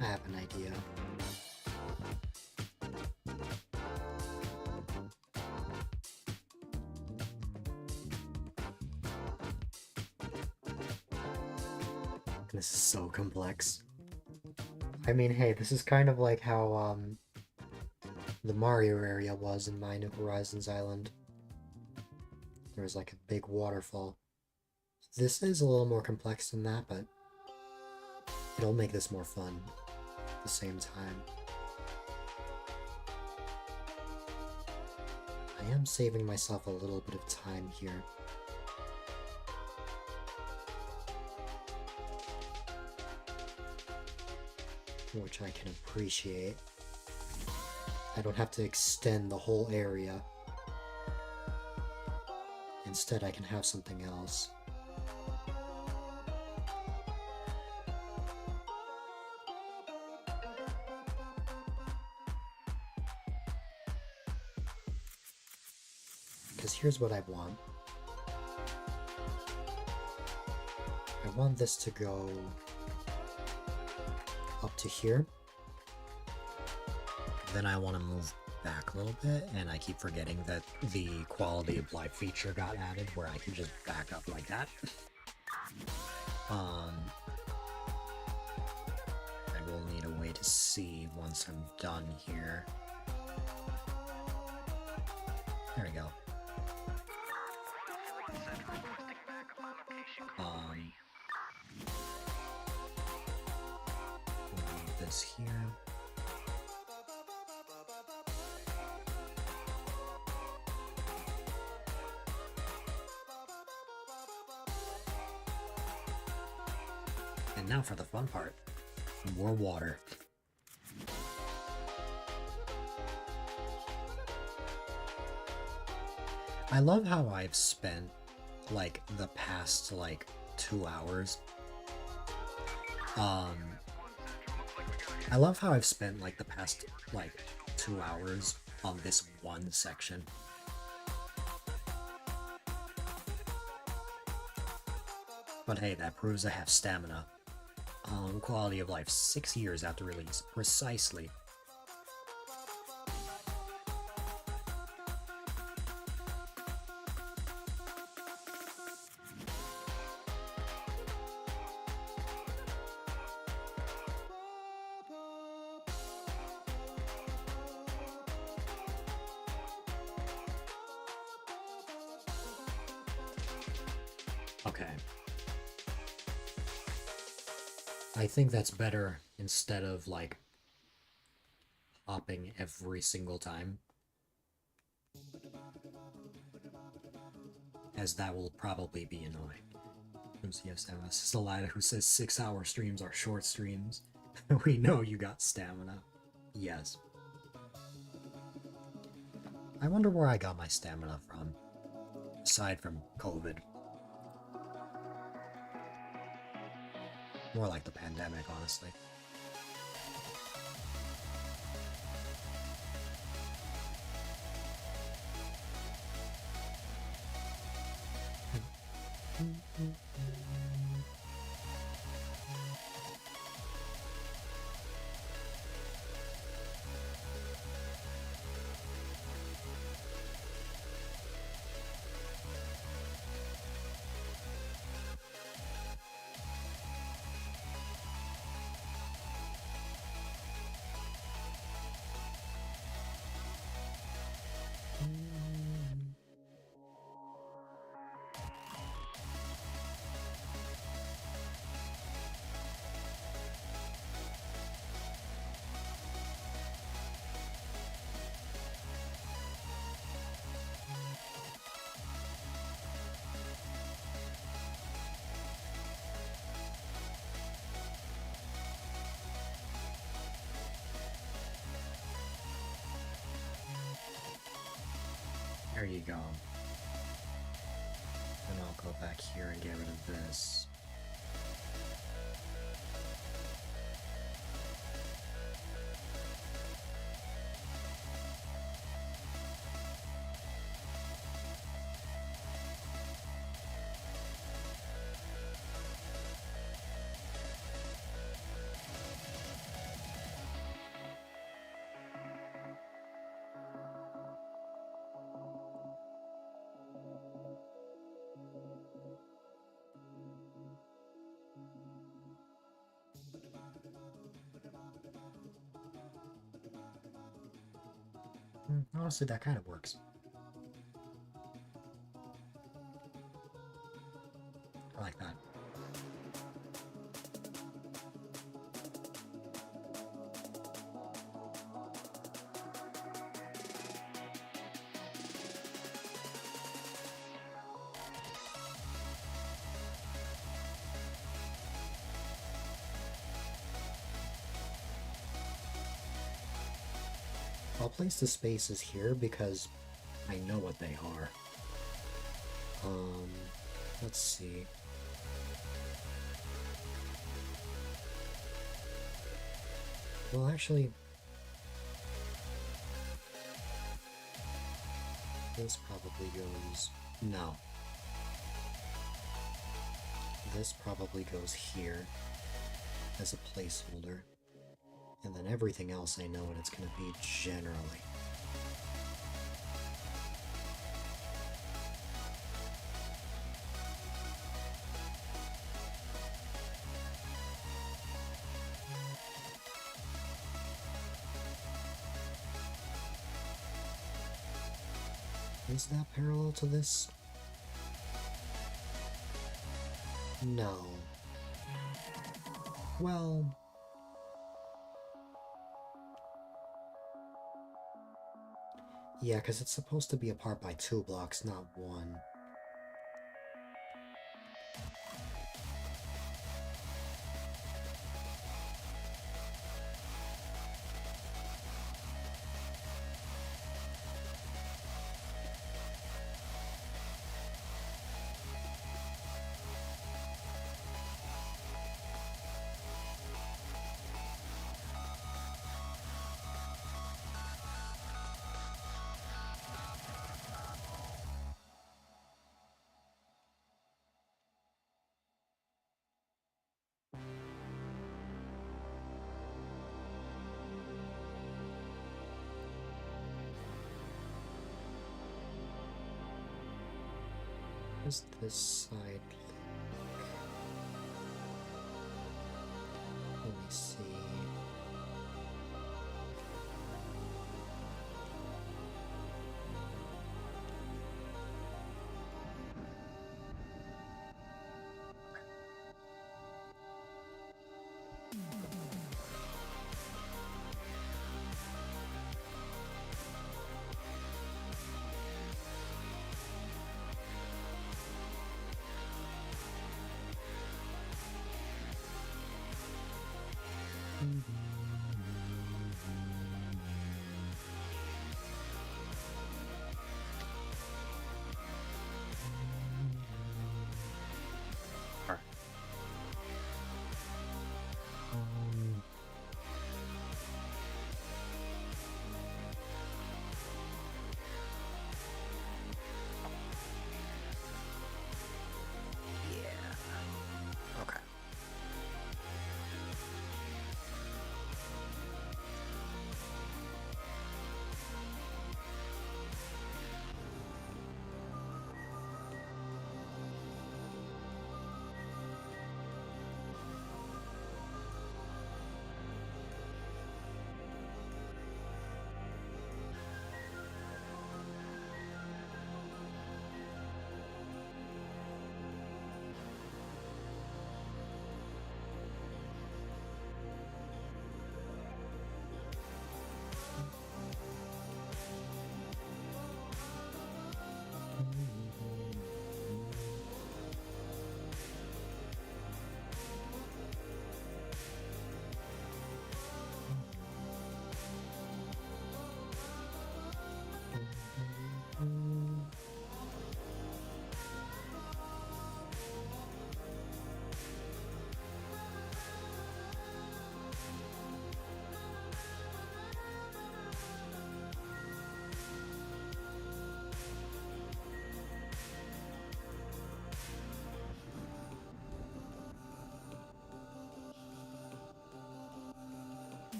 I have an idea. This is so complex. I mean, hey, this is kind of like how the Mario area was in Mind of Horizons Island. There was like a big waterfall. This is a little more complex than that, but it'll make this more fun at the same time. I am saving myself a little bit of time here. Which I can appreciate. I don't have to extend the whole area. Instead, I can have something else. Because here's what I want. I want this to go up to here. Then I want to move back a little bit, and I keep forgetting that the quality of life feature got added where I can just back up like that. I will need a way to see once I'm done here. There we go. Leave this here. And now for the fun part. More water. I love how I've spent like the past like 2 hours. I love how I've spent like the past like 2 hours on this one section. But hey, that proves I have stamina. Quality of life 6 years after release, precisely. Okay. I think that's better instead of like hopping every single time, as that will probably be annoying. Yes, this is a lad who says 6-hour streams are short streams. We know you got stamina. Yes. I wonder where I got my stamina from, aside from COVID. More like the pandemic, honestly. There you go. And I'll go back here and get rid of this. Honestly, that kind of works. I like that. I'll place the spaces here because I know what they are. Let's see. Well, actually, this probably goes... No. This probably goes here as a placeholder. And then everything else I know what it's going to be generally. Is that parallel to this? No. Well... Yeah, because it's supposed to be apart by 2 blocks, not 1. Does this side look? Let me see.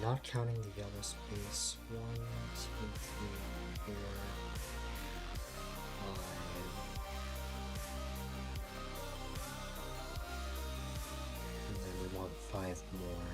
not counting the yellow space. 1, 2, 3, 4, 5. And then we want 5 more.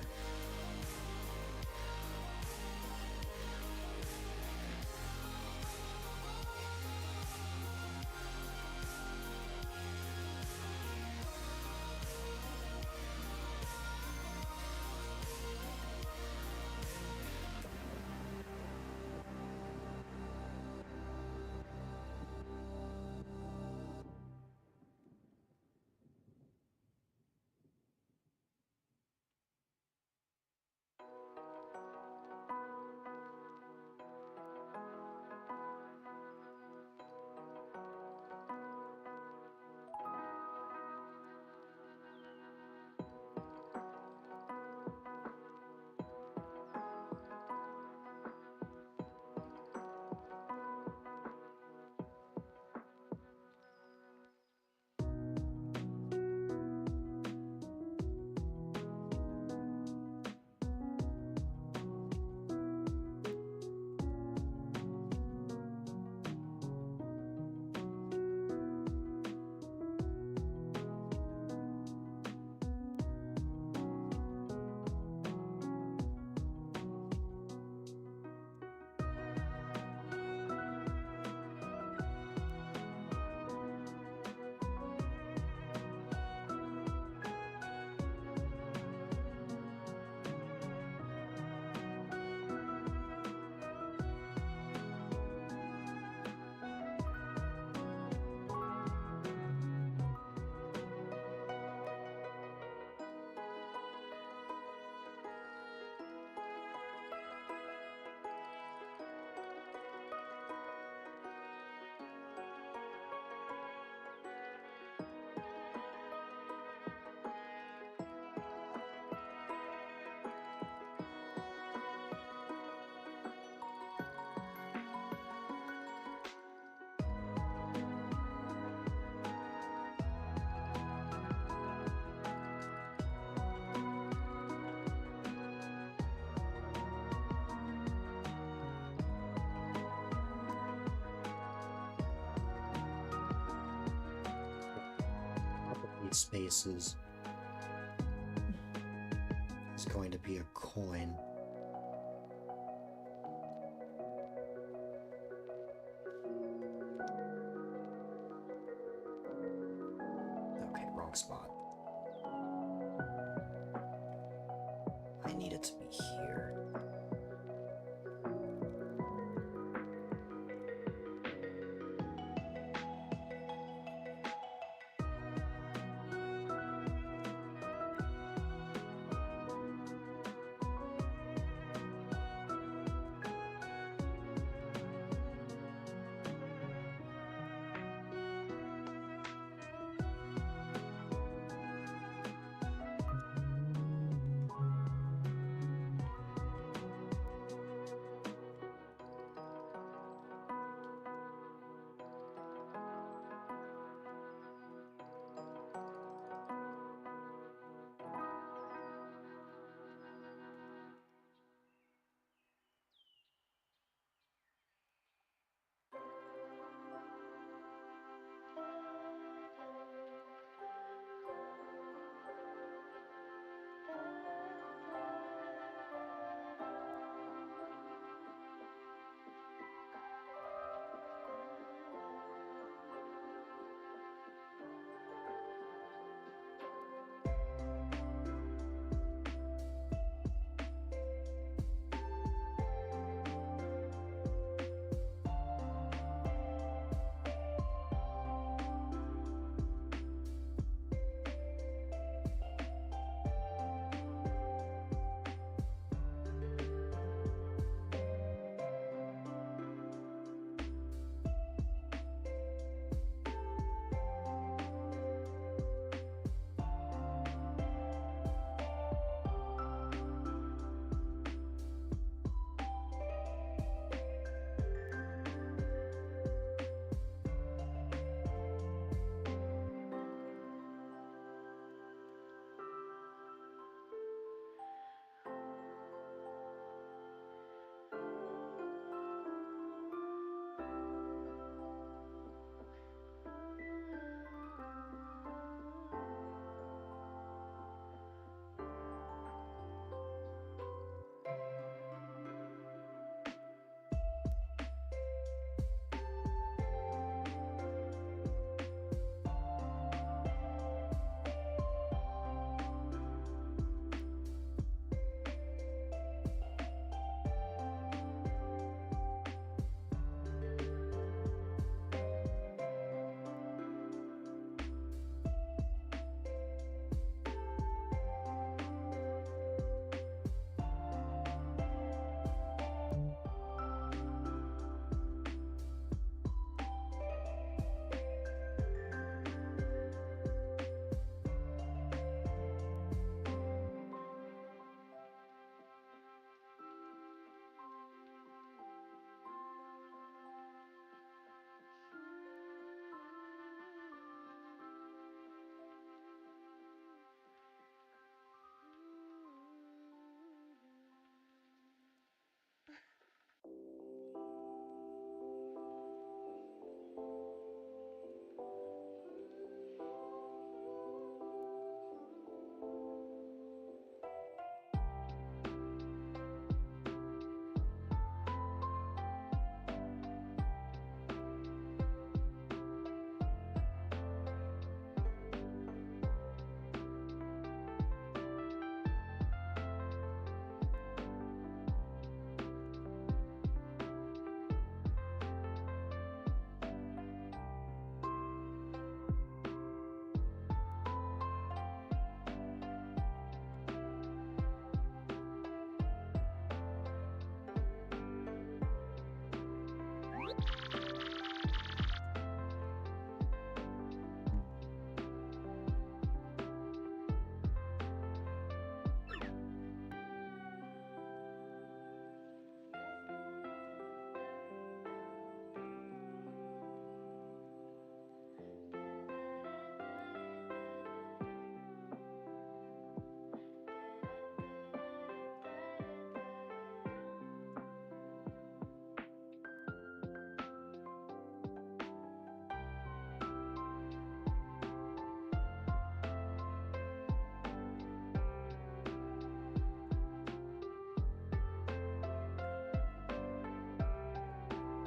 Spaces is going to be a coin. Okay, wrong spot. I need it to be here.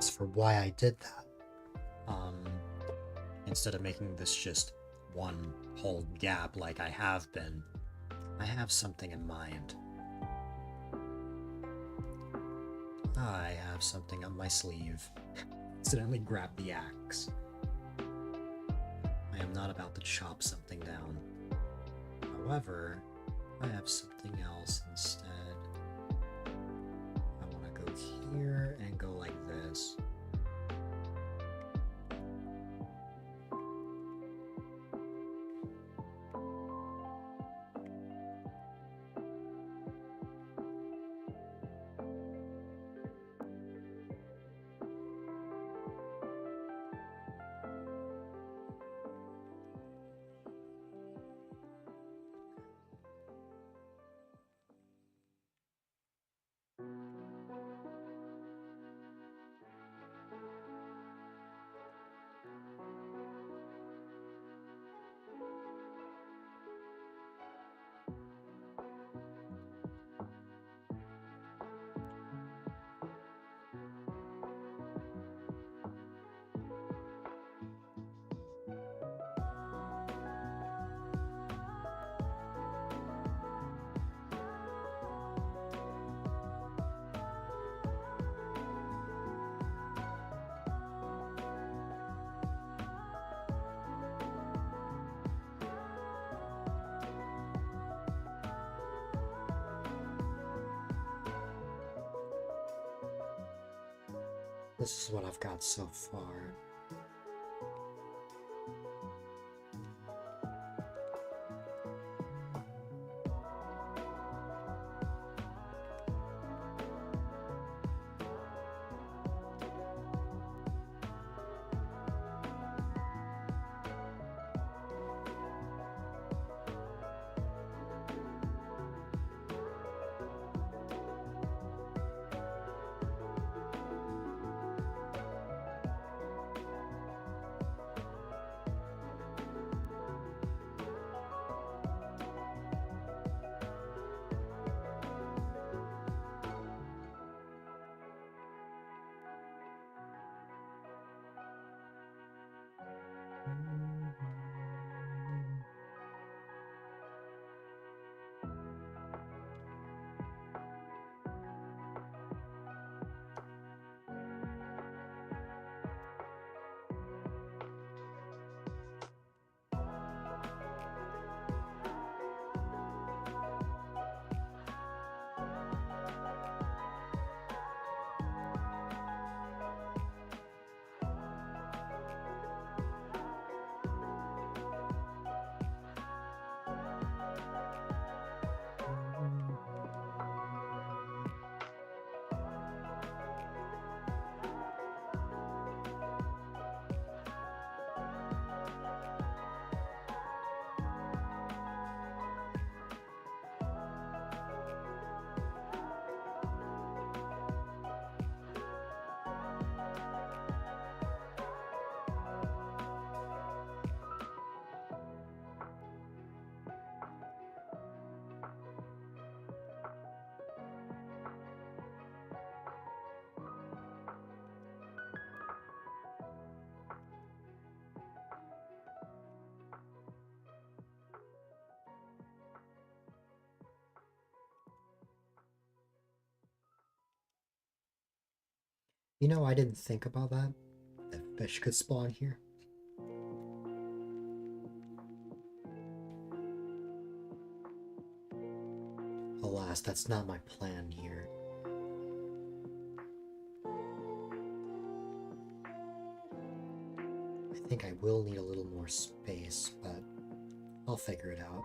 as for why I did that. Instead of making this just one whole gap like I have been, I have something in mind. I have something up my sleeve. Accidentally grab the axe. I am not about to chop something down. However, I have something else instead. I want to go here and go like this. This is what I've got so far. You know, I didn't think about that. That fish could spawn here. Alas, that's not my plan here. I think I will need a little more space, but I'll figure it out.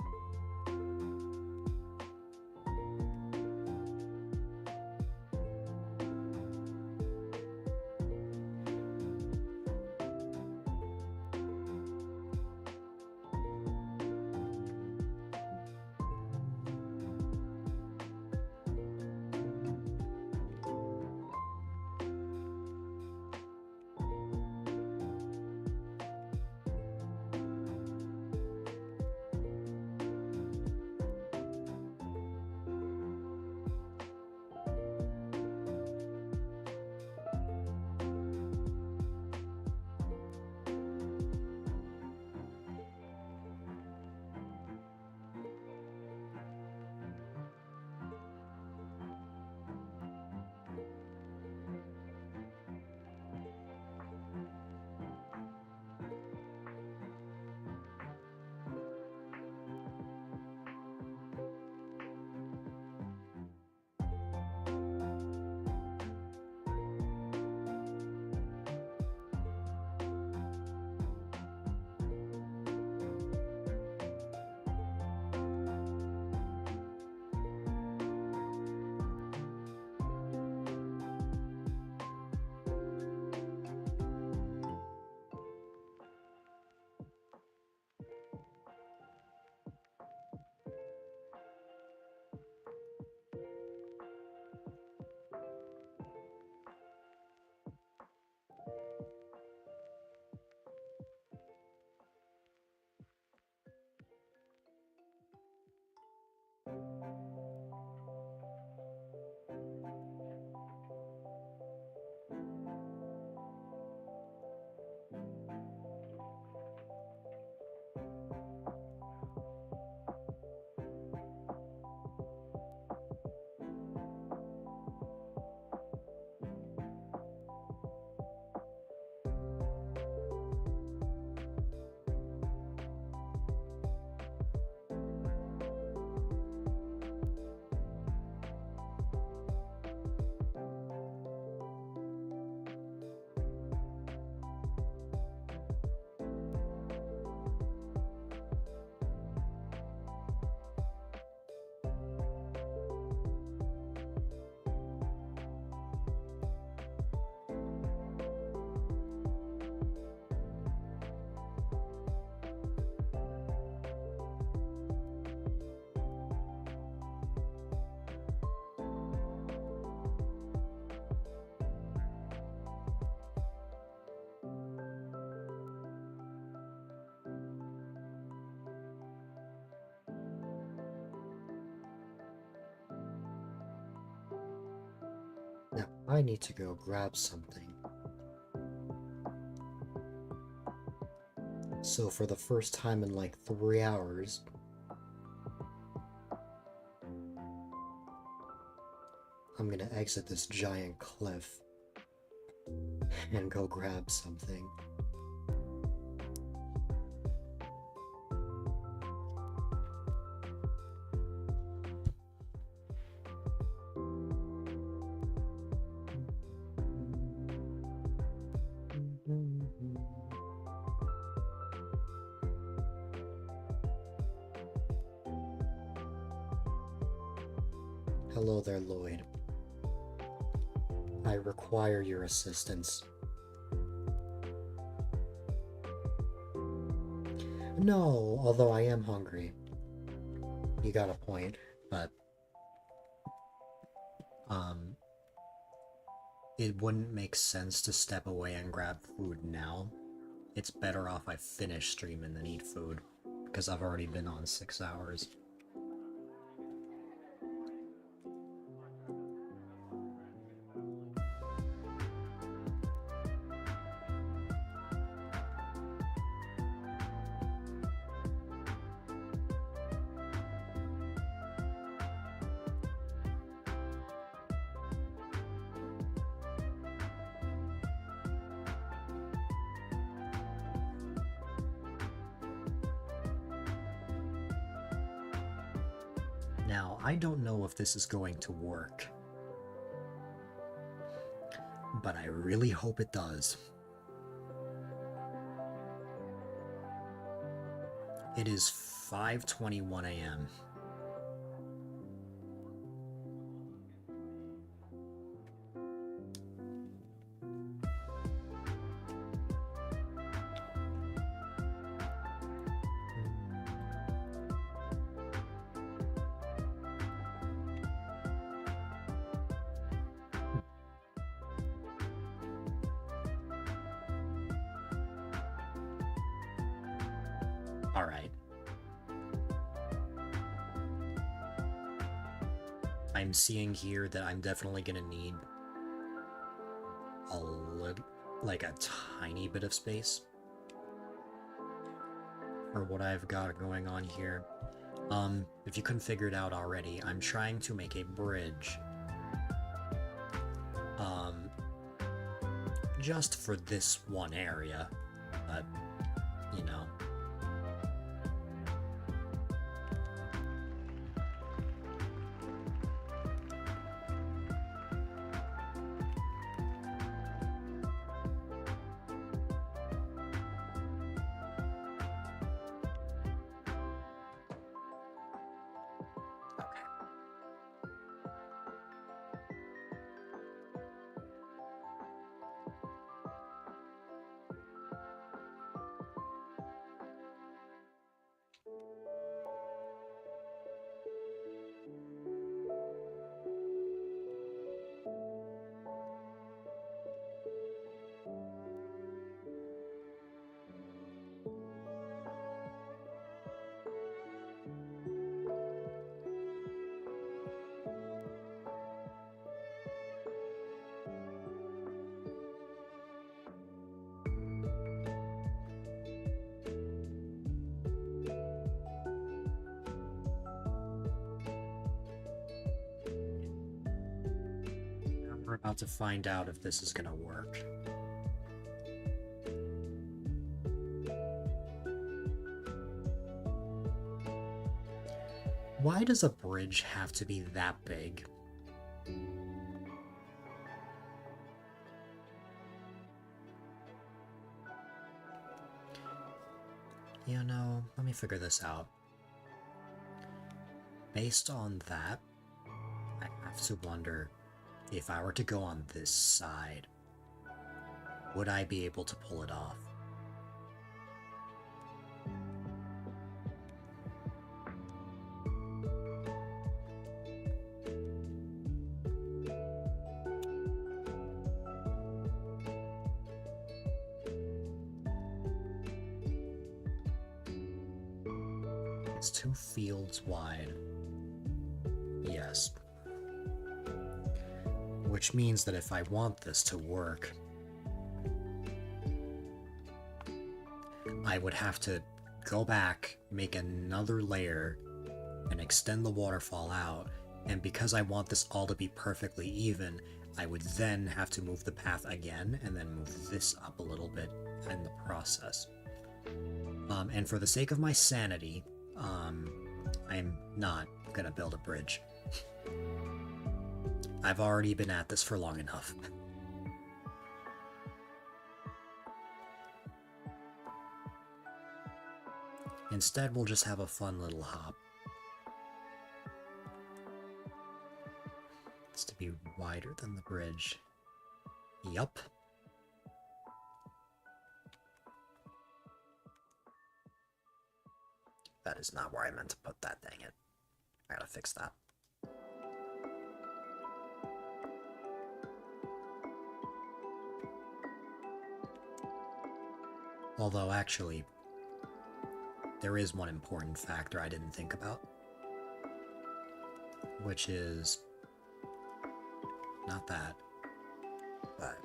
I need to go grab something. So for the first time in like 3 hours, I'm gonna exit this giant cliff and go grab something. Hello there, Lloyd. I require your assistance. No, although I am hungry. You got a point, but it wouldn't make sense to step away and grab food now. It's better off I finish streaming than eat food, because I've already been on 6 hours. Now, I don't know if this is going to work, but I really hope it does. It is 5:21 a.m. Alright. I'm seeing here that I'm definitely gonna need like a tiny bit of space for what I've got going on here. If you couldn't figure it out already, I'm trying to make a bridge. Just for this one area, but, you know. We're about to find out if this is gonna work. Why does a bridge have to be that big? You know, let me figure this out. Based on that, I have to wonder, if I were to go on this side, would I be able to pull it off? It's 2 fields wide. Yes. Which means that if I want this to work, I would have to go back, make another layer, and extend the waterfall out, and because I want this all to be perfectly even, I would then have to move the path again, and then move this up a little bit in the process. And for the sake of my sanity, I'm not gonna build a bridge. I've already been at this for long enough. Instead, we'll just have a fun little hop. It's to be wider than the bridge. Yup. That is not where I meant to put that, dang it. I gotta fix that. Although, actually, there is one important factor I didn't think about, which is not that, but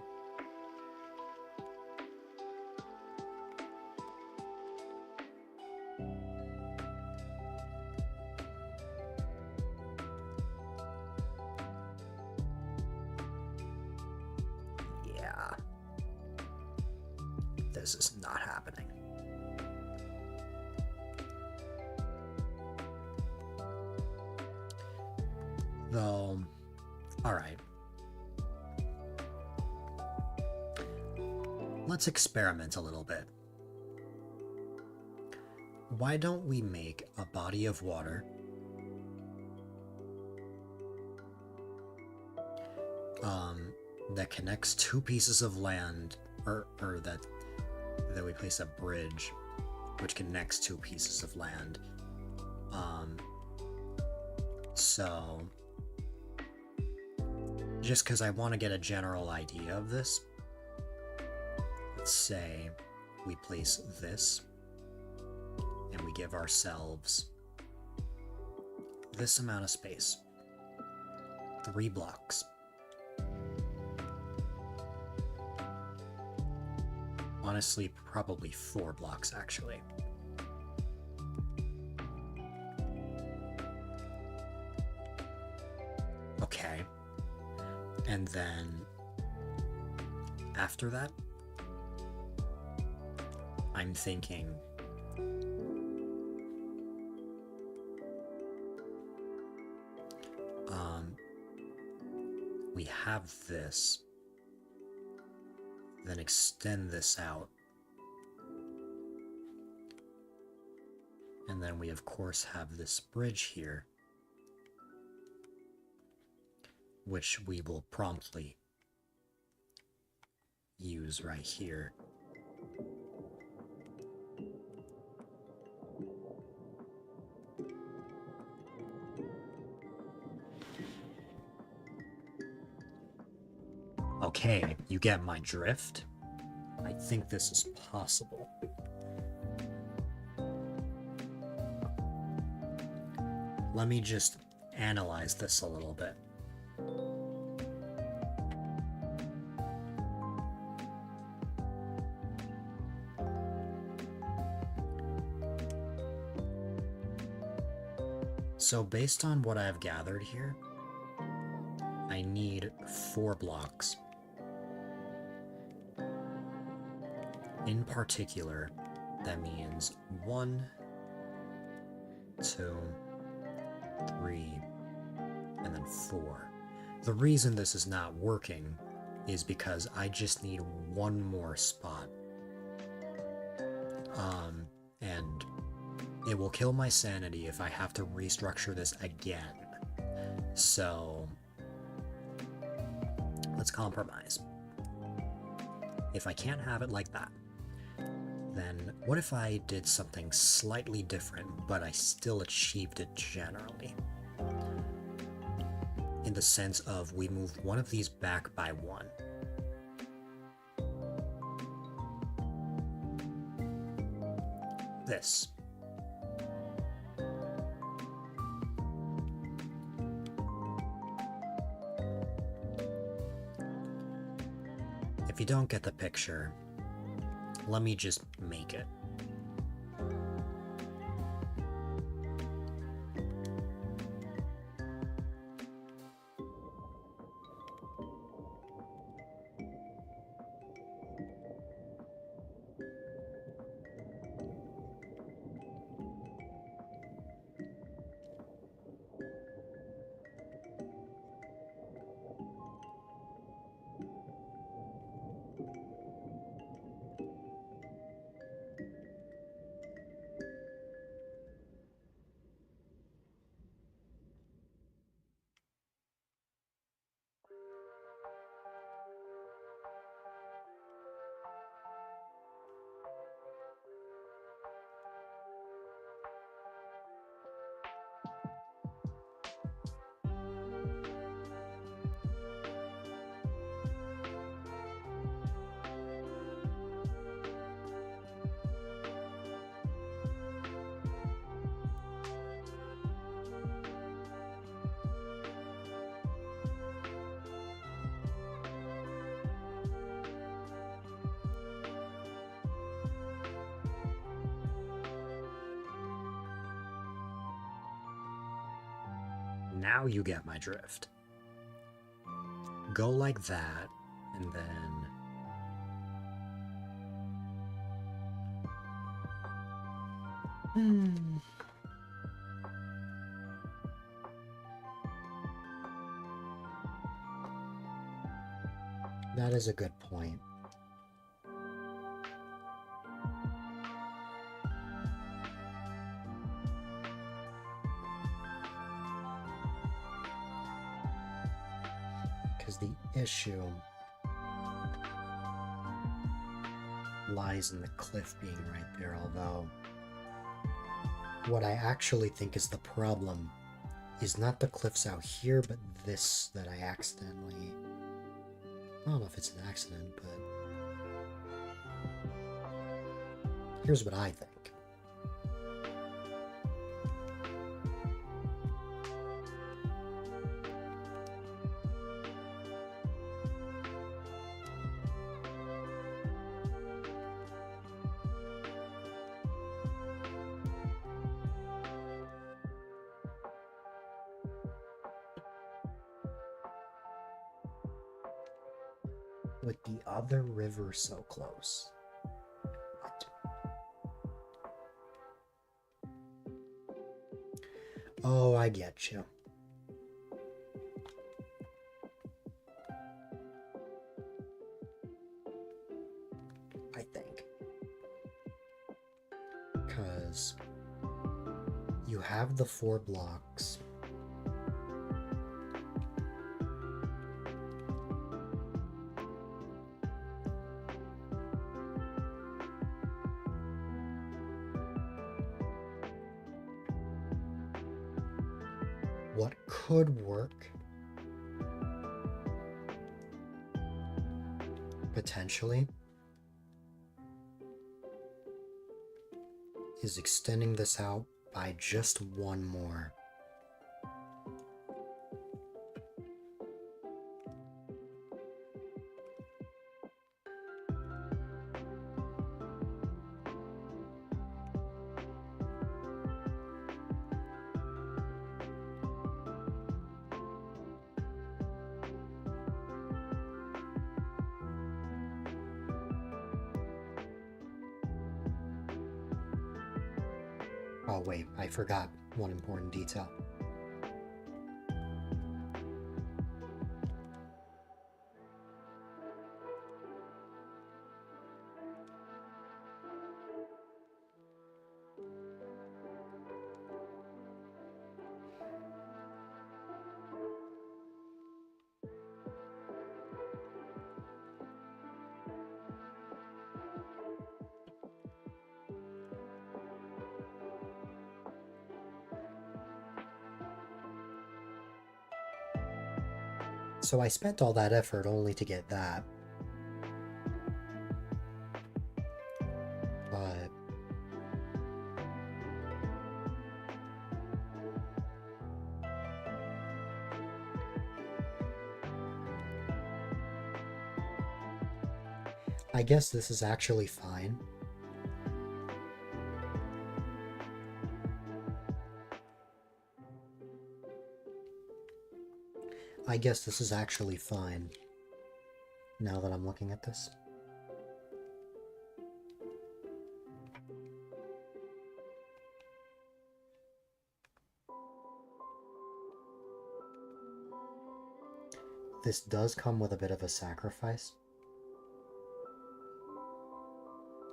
yeah, this is not happening. Though, alright. Let's experiment a little bit. Why don't we make a body of water that connects two pieces of land, or that we place a bridge which connects two pieces of land. So just because I want to get a general idea of this, let's say we place this and we give ourselves this amount of space, 3 blocks. Honestly, probably 4 blocks actually. Okay. And then after that, I'm thinking we have this, then extend this out, and then we of course have this bridge here, which we will promptly use right here. Okay, you get my drift? I think this is possible. Let me just analyze this a little bit. So based on what I've gathered here, I need 4 blocks. In particular, that means 1, 2, 3, and then 4. The reason this is not working is because I just need 1 more spot. And it will kill my sanity if I have to restructure this again. So let's compromise. If I can't have it like that, then what if I did something slightly different, but I still achieved it generally? In the sense of we move one of these back by 1. This. you don't get the picture, let me just make it. Now you get my drift. Go like that, and then... That is a good point. Because the issue lies in the cliff being right there, although what I actually think is the problem is not the cliffs out here, but this that I accidentally... I don't know if it's an accident, but here's what I think. With the other river so close. What? Oh, I get you. I think. Because you have the 4 blocks. What could work, potentially, is extending this out by just 1 more. Oh wait, I forgot one important detail. So I spent all that effort only to get that. But I guess this is actually fine. I guess this is actually fine, now that I'm looking at this. This does come with a bit of a sacrifice,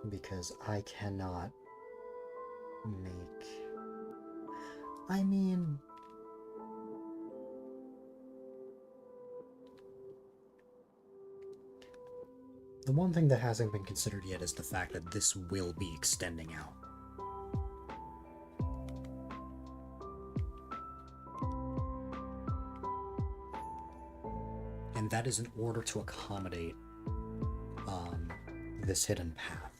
because I cannot make... I mean... The one thing that hasn't been considered yet is the fact that this will be extending out. And that is in order to accommodate this hidden path.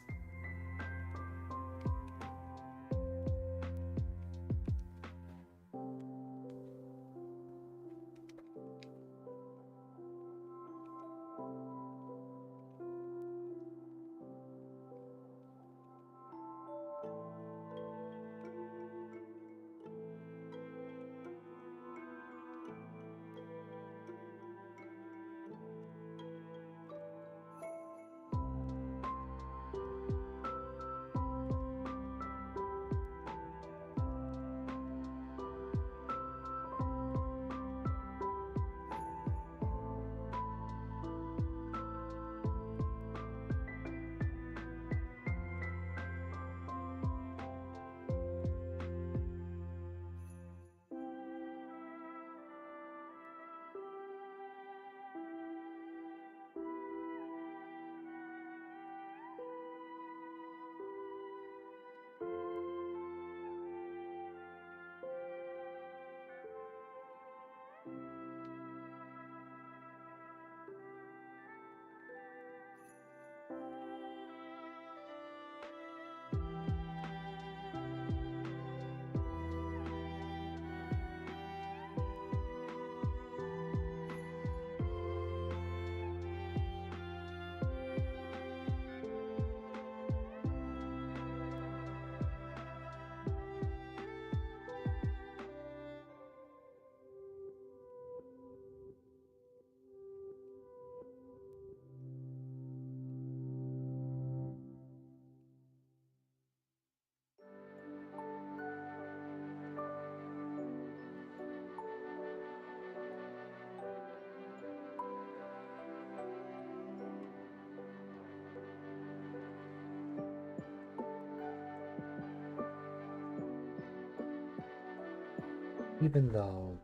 Even though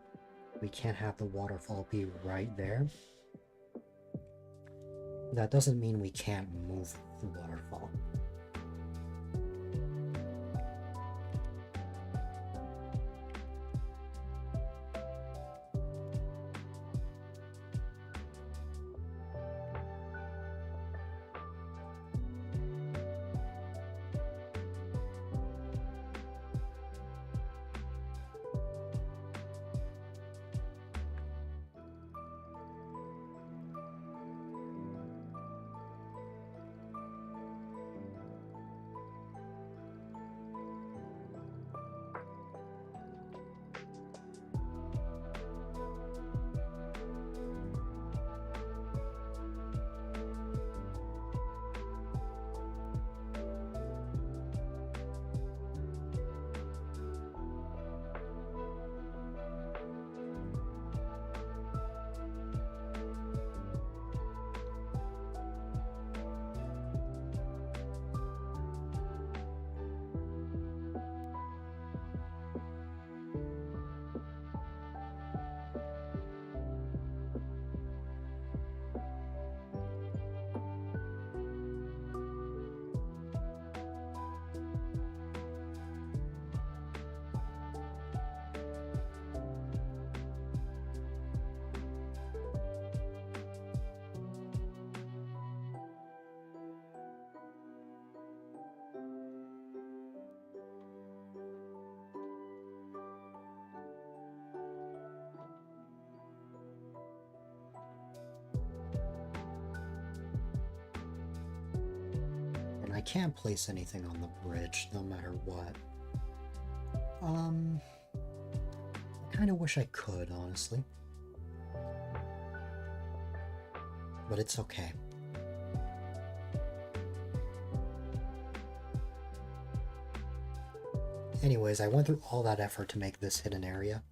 we can't have the waterfall be right there, that doesn't mean we can't move the waterfall. can't place anything on the bridge, no matter what. I kind of wish I could, honestly. But it's okay. Anyways, I went through all that effort to make this hidden area.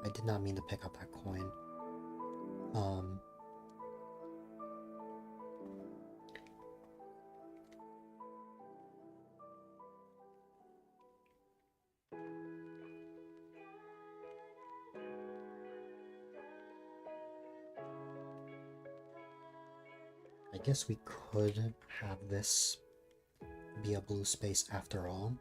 I did not mean to pick up that coin. I guess we could have this be a blue space after all.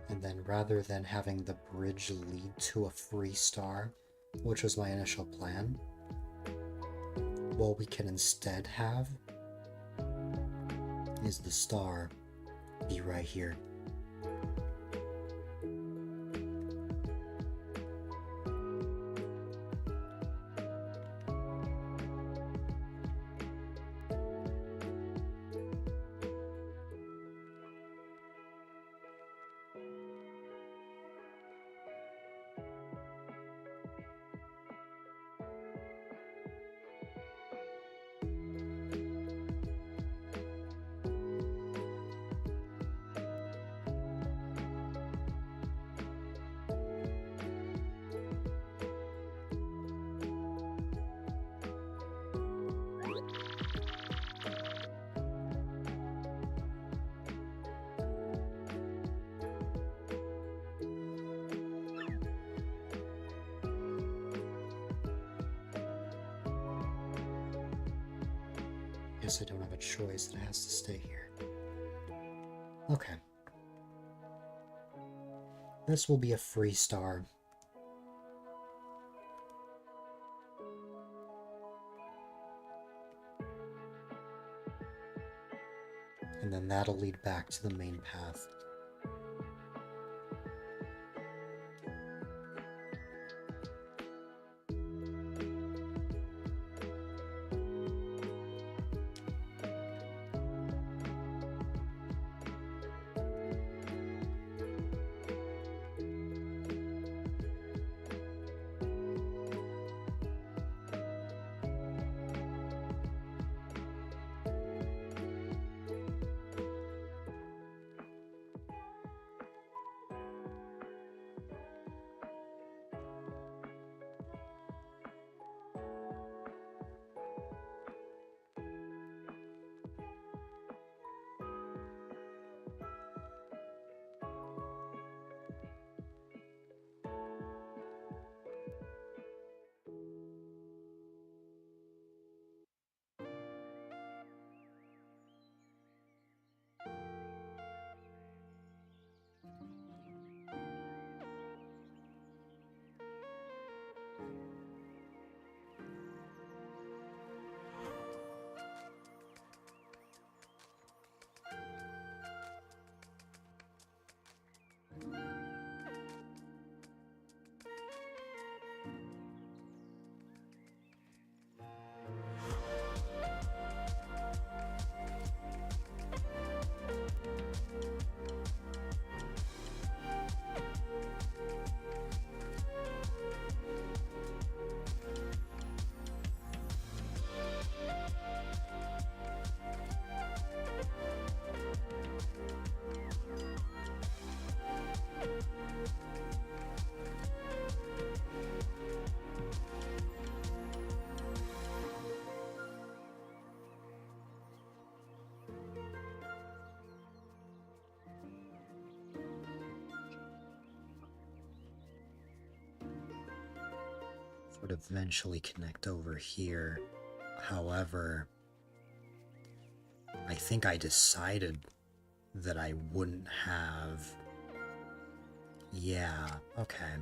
And then rather than having the bridge lead to a free star, which was my initial plan, what we can instead have is the star be right here. Guess I don't have a choice, that it has to stay here. Okay. This will be a free star. And then that'll lead back to the main path. Would eventually connect over here. However, I think I decided that I wouldn't have... Yeah, okay.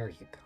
There you go.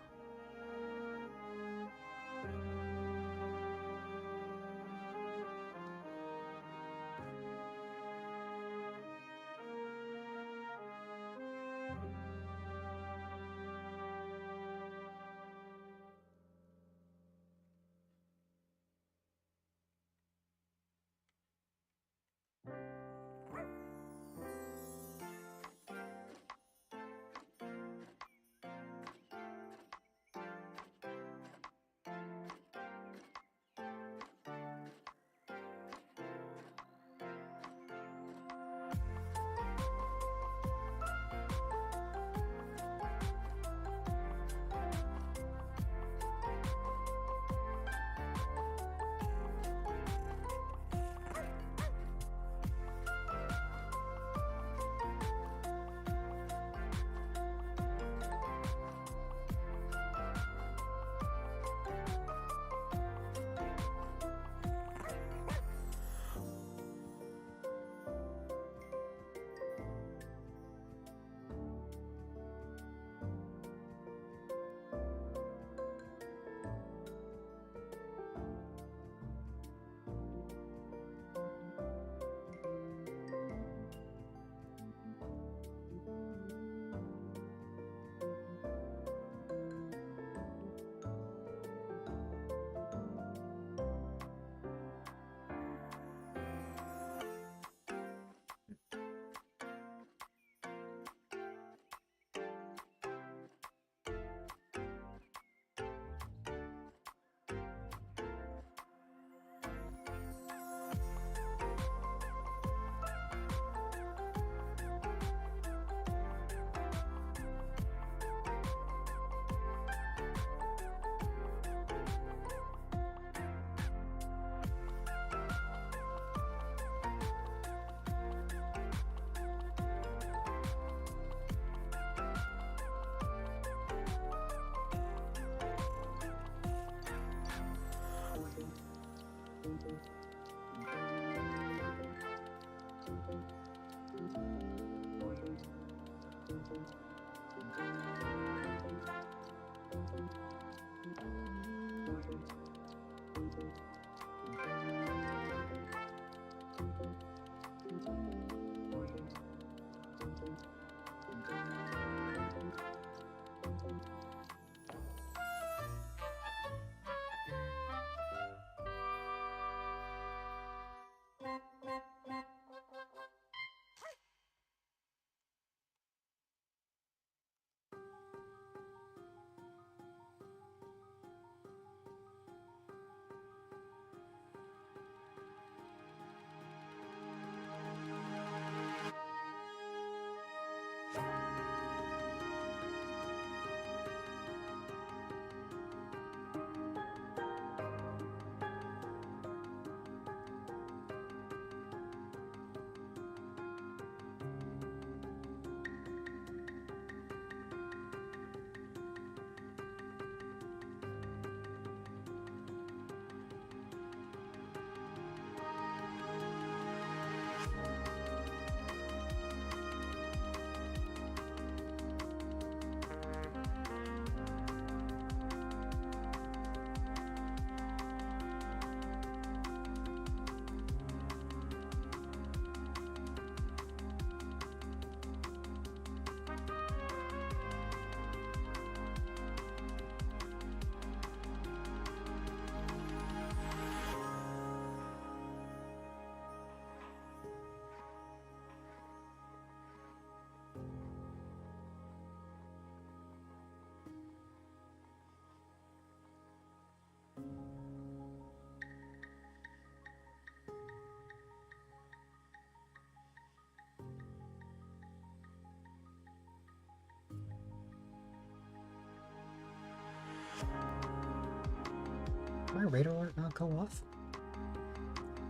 My radar alert not go off?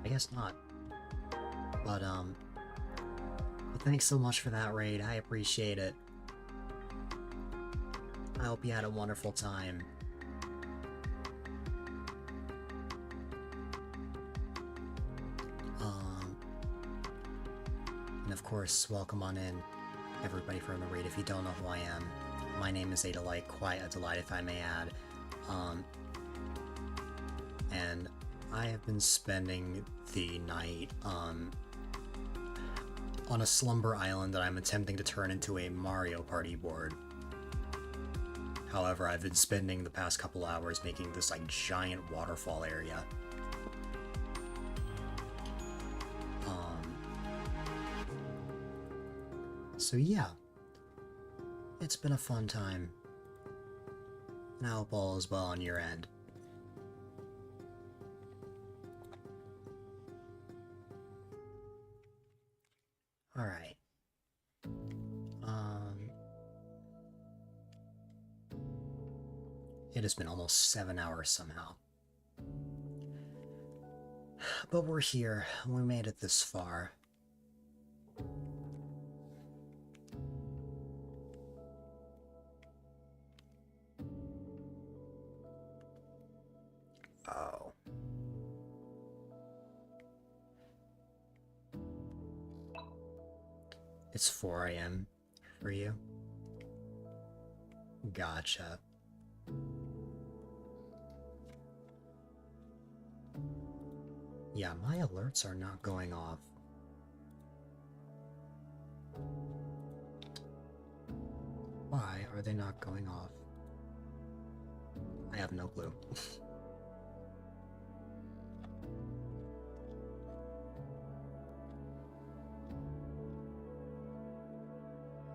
I guess not. But thanks so much for that raid. I appreciate it. I hope you had a wonderful time. And of course, welcome on in, everybody from the raid if you don't know who I am. My name is A-Dylite, quite a delight if I may add. And I have been spending the night on a slumber island that I'm attempting to turn into a Mario Party board. However, I've been spending the past couple hours making this like giant waterfall area. So yeah, it's been a fun time, and I hope all is well on your end. Alright. It has been almost 7 hours somehow. But we're here, we made it this far. Oh. It's 4 a.m. for you? Gotcha. Yeah, my alerts are not going off. Why are they not going off? I have no clue.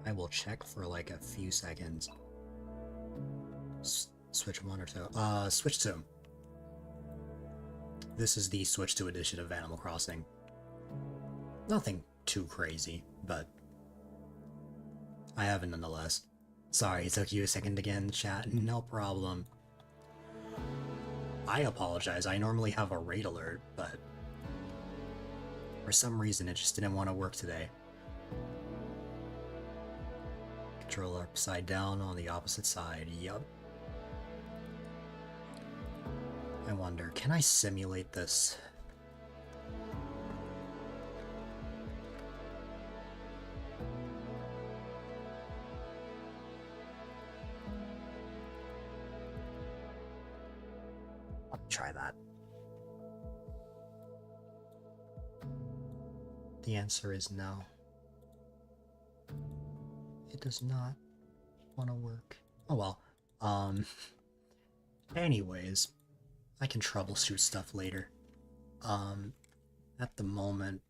I will check for like a few seconds. Switch 1 or 2. Switch 2. This is the Switch 2 edition of Animal Crossing. Nothing too crazy, but I have it nonetheless. Sorry, it took you a second again, chat. No problem. I apologize. I normally have a raid alert, but for some reason it just didn't want to work today. Controller upside down on the opposite side. Yup. I wonder, can I simulate this? I'll try that. The answer is no. It does not want to work. Oh well. Anyways, I can troubleshoot stuff later. At the moment,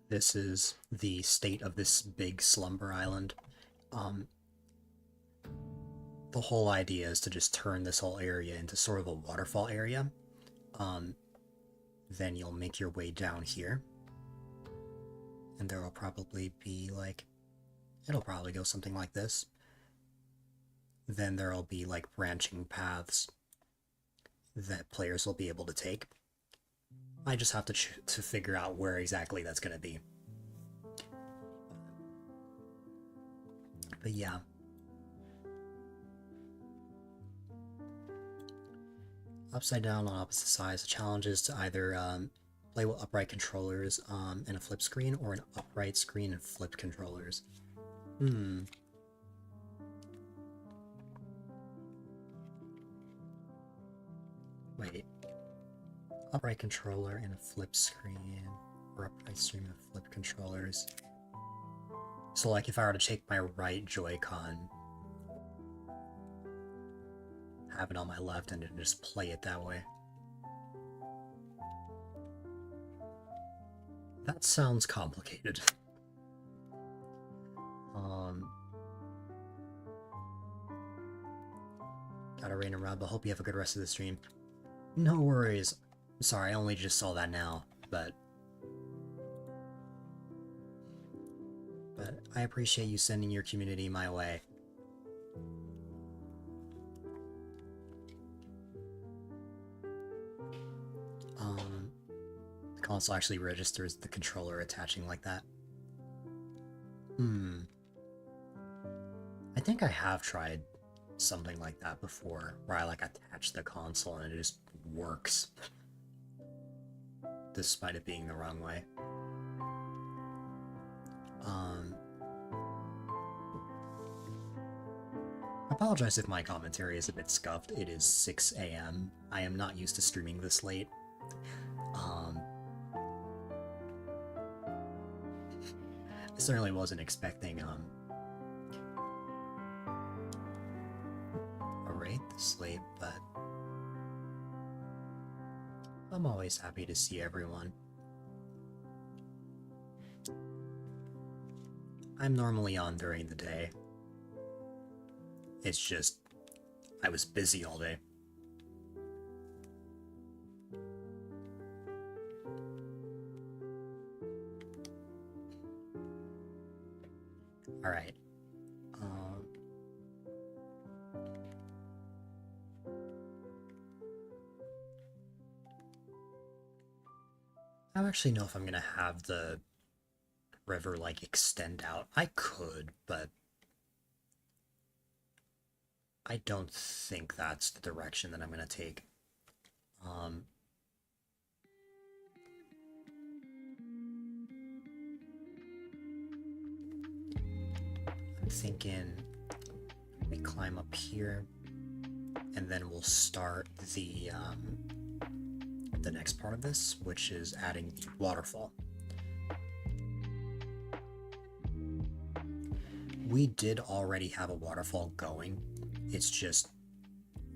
this is the state of this big slumber island. The whole idea is to just turn this whole area into sort of a waterfall area. Then you'll make your way down here. And there will probably be like, it'll probably go something like this. Then there'll be like branching paths that players will be able to take. I just have to figure out where exactly that's going to be. But yeah. Upside down on opposite sides. The challenge is to either play with upright controllers and a flip screen, or an upright screen and flipped controllers. Wait. Upright controller and a flip screen, or upright screen and flip controllers. So like if I were to take my right Joy-Con, have it on my left, and then just play it that way. That sounds complicated. Gotta rain around, but hope you have a good rest of the stream. No worries. Sorry, I only just saw that now, but I appreciate you sending your community my way. The console actually registers the controller attaching like that. I think I have tried something like that before, where I like attach the console and it just works. Despite it being the wrong way. Um, I apologize if my commentary is a bit scuffed. It is 6 a.m. I am not used to streaming this late. I certainly wasn't expecting a raid this late, but I'm always happy to see everyone. I'm normally on during the day. It's just, I was busy all day. Alright. I don't actually know if I'm gonna have the river, like, extend out. I could, but I don't think that's the direction that I'm gonna take. I'm thinking we climb up here, and then we'll start the next part of this, which is adding the waterfall. We did already have a waterfall going, it's just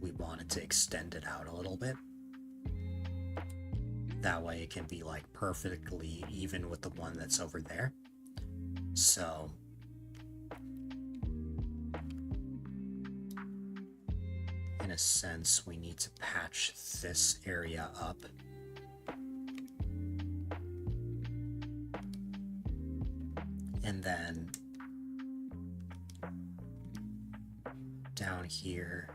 we wanted to extend it out a little bit. That way it can be like perfectly even with the one that's over there. So in a sense, we need to patch this area up. And then down here,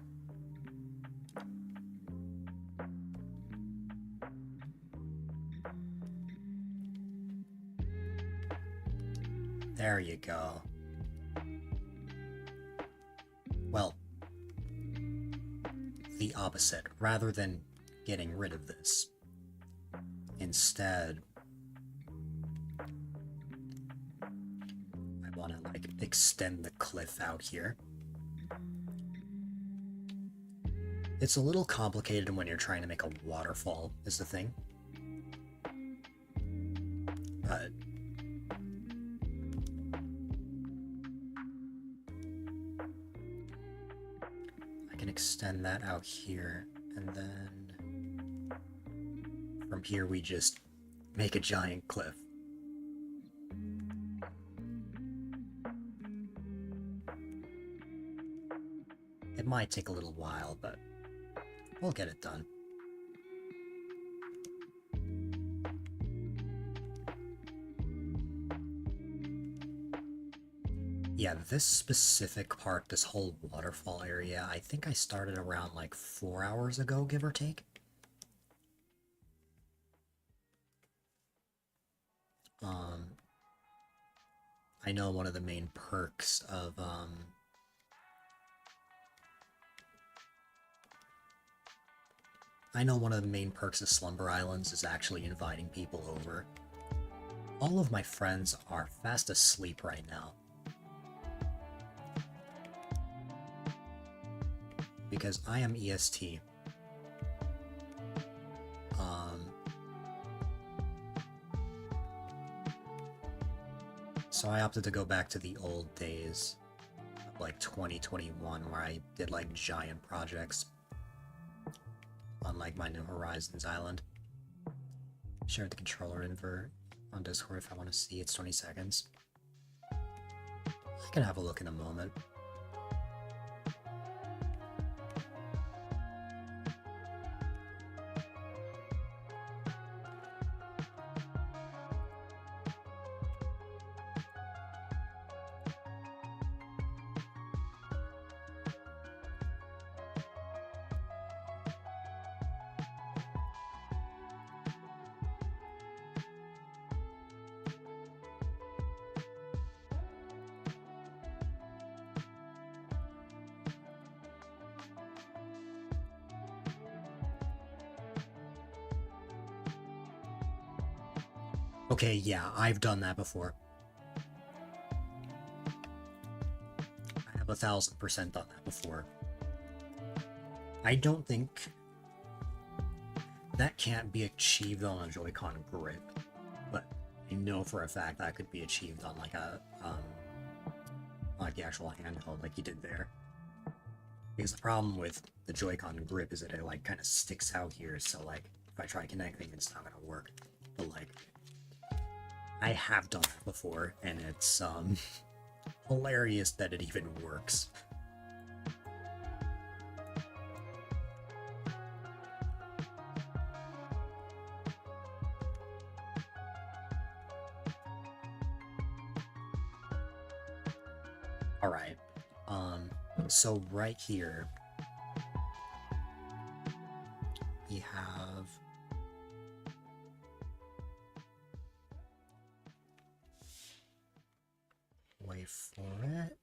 there you go. Well, the opposite. Rather than getting rid of this, instead I want to like extend the cliff out here. It's a little complicated when you're trying to make a waterfall, is the thing. But I can extend that out here, and then from here we just make a giant cliff. It might take a little while, but we'll get it done. Yeah, this specific part, this whole waterfall area, I think I started around like 4 hours ago, give or take. I know one of the main perks of Slumber Islands is actually inviting people over. All of my friends are fast asleep right now. Because I am EST. So I opted to go back to the old days of like 2021 where I did like giant projects on like my New Horizons island. Share the controller invert on Discord if I want to see. It's 20 seconds. I can have a look in a moment. Okay, yeah, I've done that before. have 1000% done that before. I don't think that can't be achieved on a Joy-Con grip, but I know for a fact that could be achieved on like a like the actual handheld, like you did there. Because the problem with the Joy-Con grip is that it like kind of sticks out here, so like if I try connecting, it's not gonna work. But like, I have done that before, and it's hilarious that it even works. Alright, so right here, we have... Wait for it.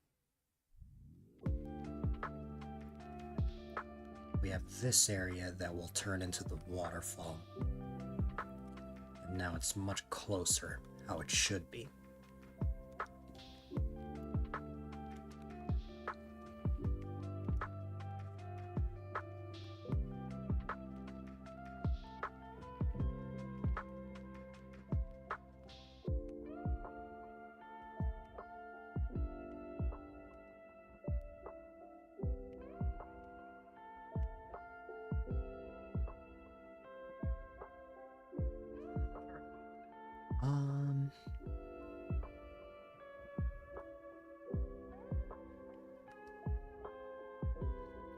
We have this area that will turn into the waterfall. And now it's much closer, how it should be.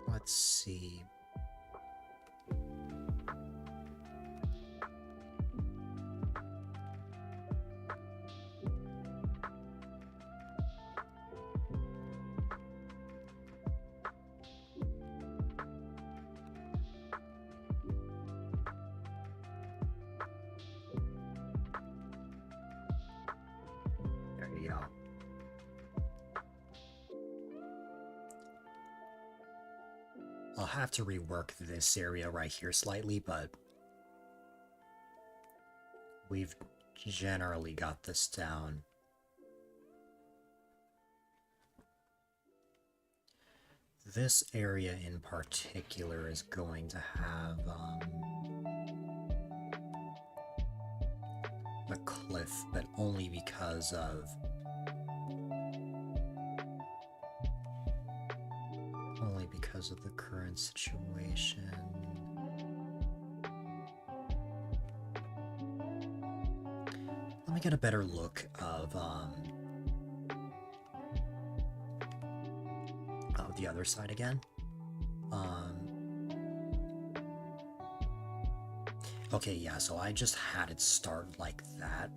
Let's see. There you go. I'll have to rework this area right here slightly, but we've generally got this down. This area in particular is going to have a cliff, but only because of the current situation. Let me get a better look of the other side again. Okay, yeah, so I just had it start like that.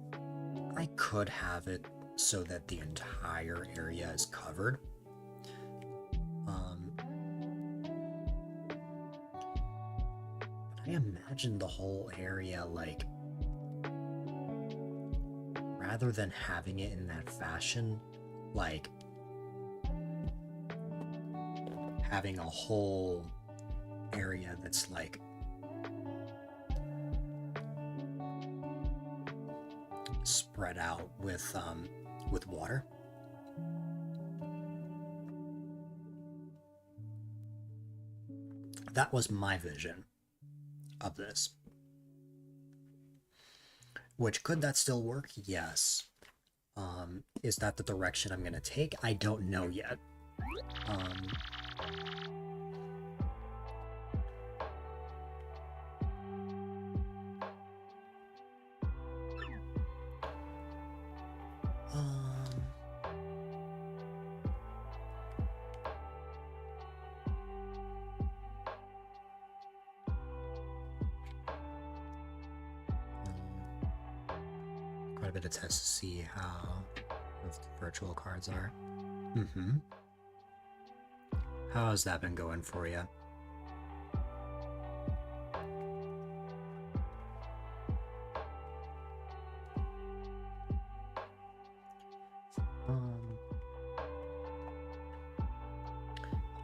I could have it so that the entire area is covered. I imagine the whole area, like, rather than having it in that fashion, like, having a whole area that's, like, spread out with water. That was my vision of this. Which, could that still work? Yes. Is that the direction I'm gonna take? I don't know yet. Quite a bit of tests to see how the virtual cards are. How has that been going for you?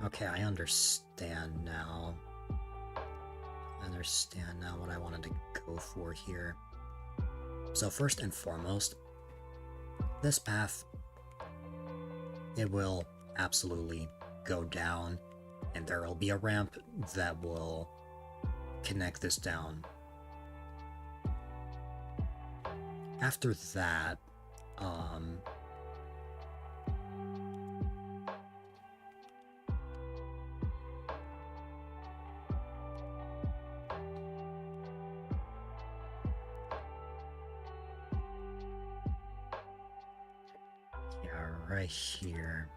Okay, I understand now. I understand now what I wanted to go for here. So first and foremost, this path, it will absolutely go down, and there will be a ramp that will connect this down. After that, yeah, right here.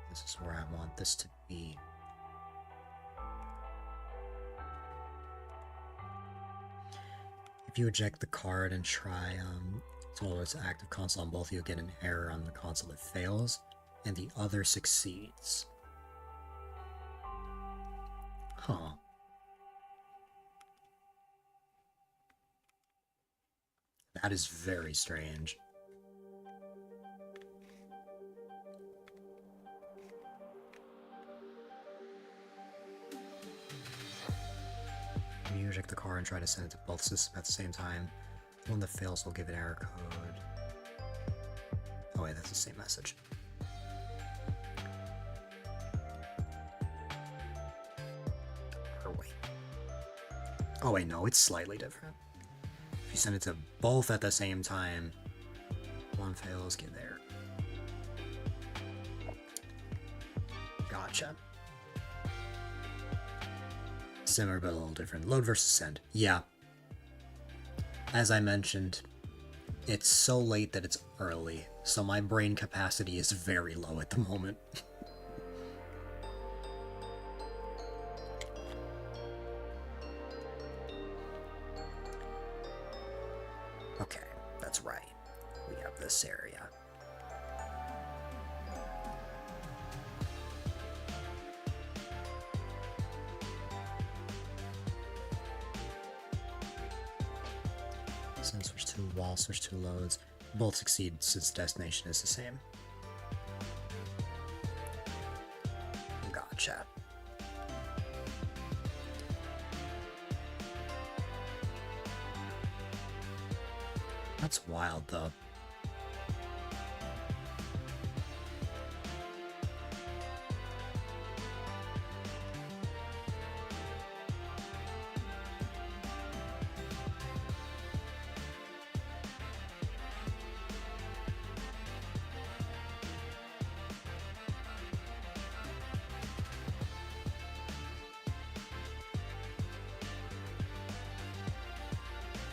This is where I want this to be. If you eject the card and try to load its active console on both, you'll get an error on the console that fails, and the other succeeds. Huh. That is very strange. You eject the card and try to send it to both systems at the same time. The one that fails will give an error code. Oh wait, that's the same message. Or wait. Oh wait, no, it's slightly different. If you send it to both at the same time, one fails, get there. Gotcha. Similar but a little different. Load versus send. Yeah. As I mentioned, it's so late that it's early, so my brain capacity is very low at the moment. Okay, that's right. We have this area. Since there's two walls, there's two loads. Both succeed since destination is the same. Gotcha. That's wild, though.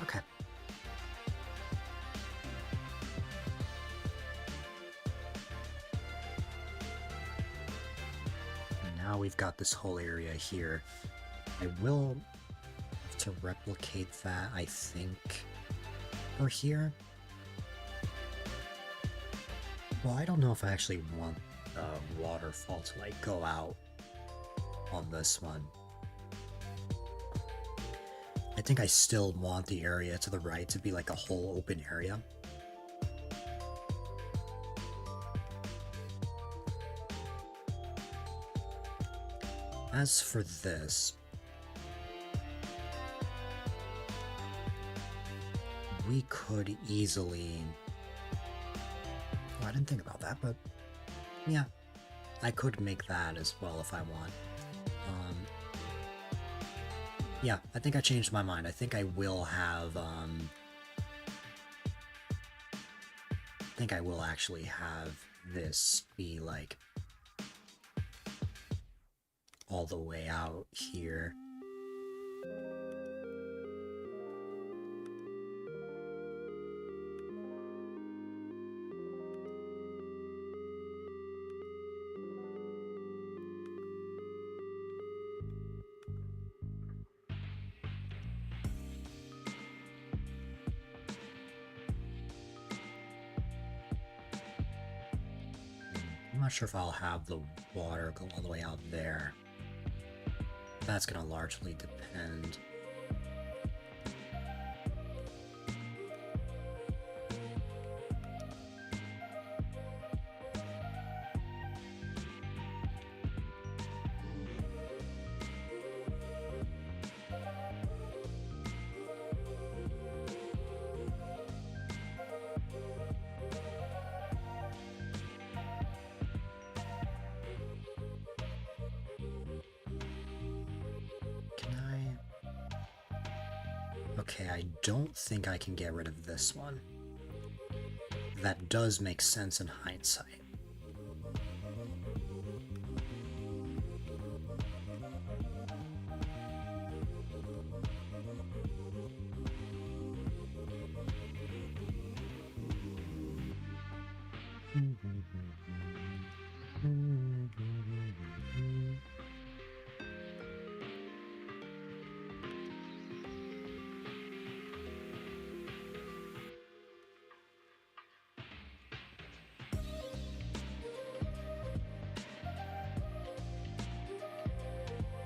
Okay. Now we've got this whole area here. I will have to replicate that, I think, for here. Well, I don't know if I actually want the waterfall to, like, go out on this one. I think I still want the area to the right to be, like, a whole open area. As for this, we could easily... Oh, I didn't think about that, but yeah, I could make that as well if I want. Yeah, I think I changed my mind. I think I will have, I think I will actually have this be, like, all the way out here. I'm not sure if I'll have the water go all the way out there. That's gonna largely depend. Okay, I don't think I can get rid of this one. That does make sense in hindsight.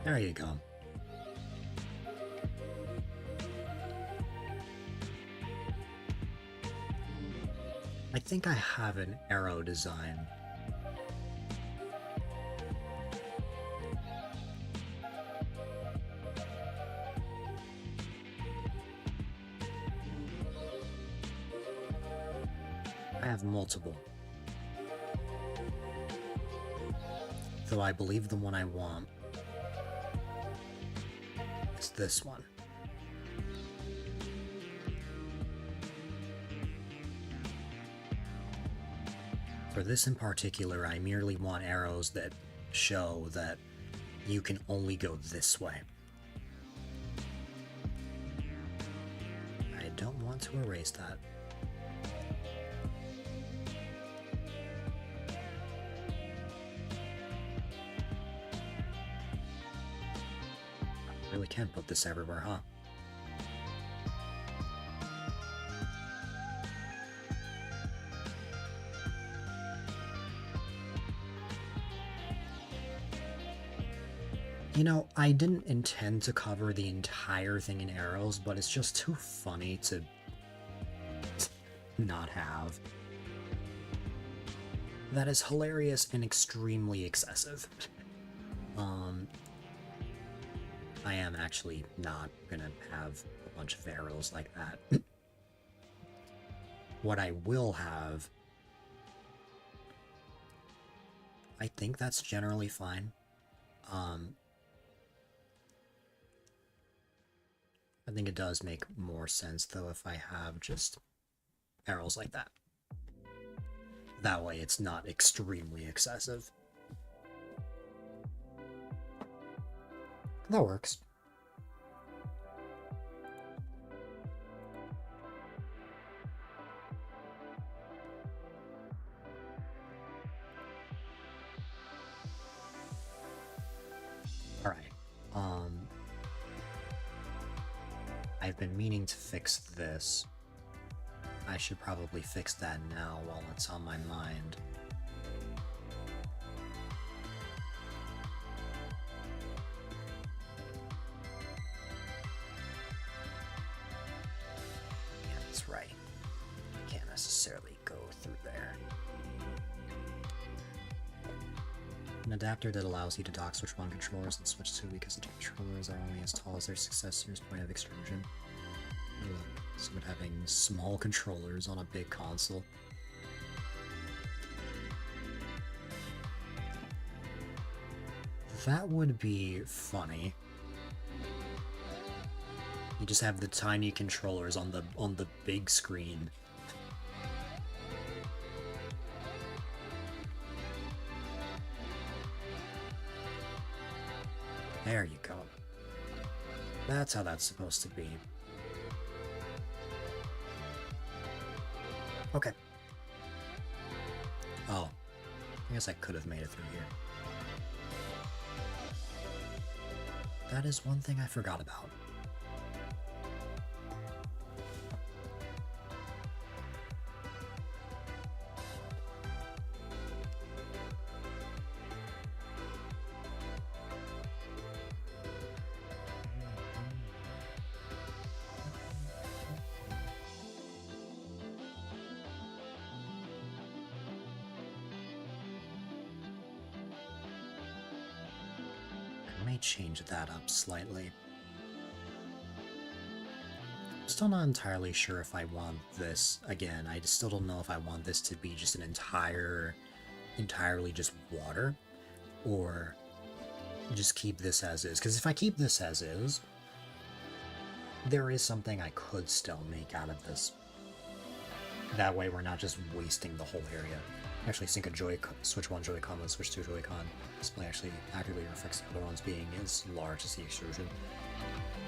There you go. I think I have an arrow design. I have multiple. Though I believe the one I want is this one. For this in particular, I merely want arrows that show that you can only go this way. I don't want to erase that. I really can't put this everywhere, huh? You know, I didn't intend to cover the entire thing in arrows, but it's just too funny to not have. That is hilarious and extremely excessive. I am actually not gonna have a bunch of arrows like that. What I will have, I think that's generally fine. I think it does make more sense, though, if I have just arrows like that. That way it's not extremely excessive. That works. Alright, I've been meaning to fix this. I should probably fix that now while it's on my mind. Yeah, that's right. Can't necessarily go through there. An adapter that allows you to dock switch one controllers and switch two because the controllers are only as tall as their successor's point of extrusion. So with having small controllers on a big console. That would be funny. You just have the tiny controllers on the big screen. There you go. That's how that's supposed to be. Okay. Oh. I guess I could have made it through here. That is one thing I forgot about. Change that up slightly. Still not entirely sure if I want this, again, I still don't know if I want this to be just an entirely just water, or just keep this as is, because if I keep this as is, there is something I could still make out of this. That way we're not just wasting the whole area. Actually sync a Switch 1 Joy-Con with Switch 2 Joy-Con. Display actually accurately reflects the other ones being as large as the extrusion.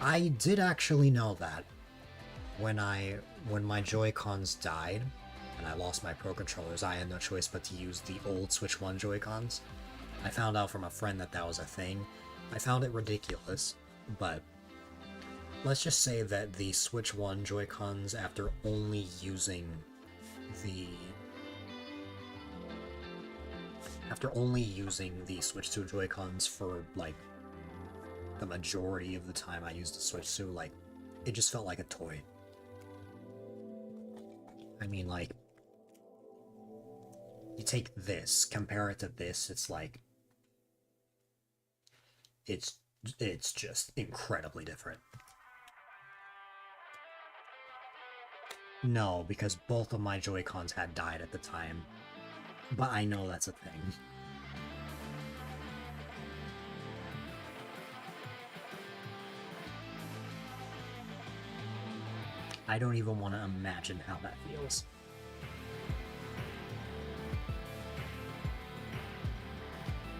I did actually know that when my Joy-Cons died and I lost my Pro Controllers, I had no choice but to use the old Switch 1 Joy-Cons. I found out from a friend that that was a thing. I found it ridiculous, but let's just say that the Switch 1 Joy-Cons, after only using the Switch 2 Joy-Cons for, like, the majority of the time I used the Switch 2, like, it just felt like a toy. I mean, like, you take this, compare it to this, it's like, it's just incredibly different. No, because both of my Joy-Cons had died at the time. But I know that's a thing. I don't even want to imagine how that feels.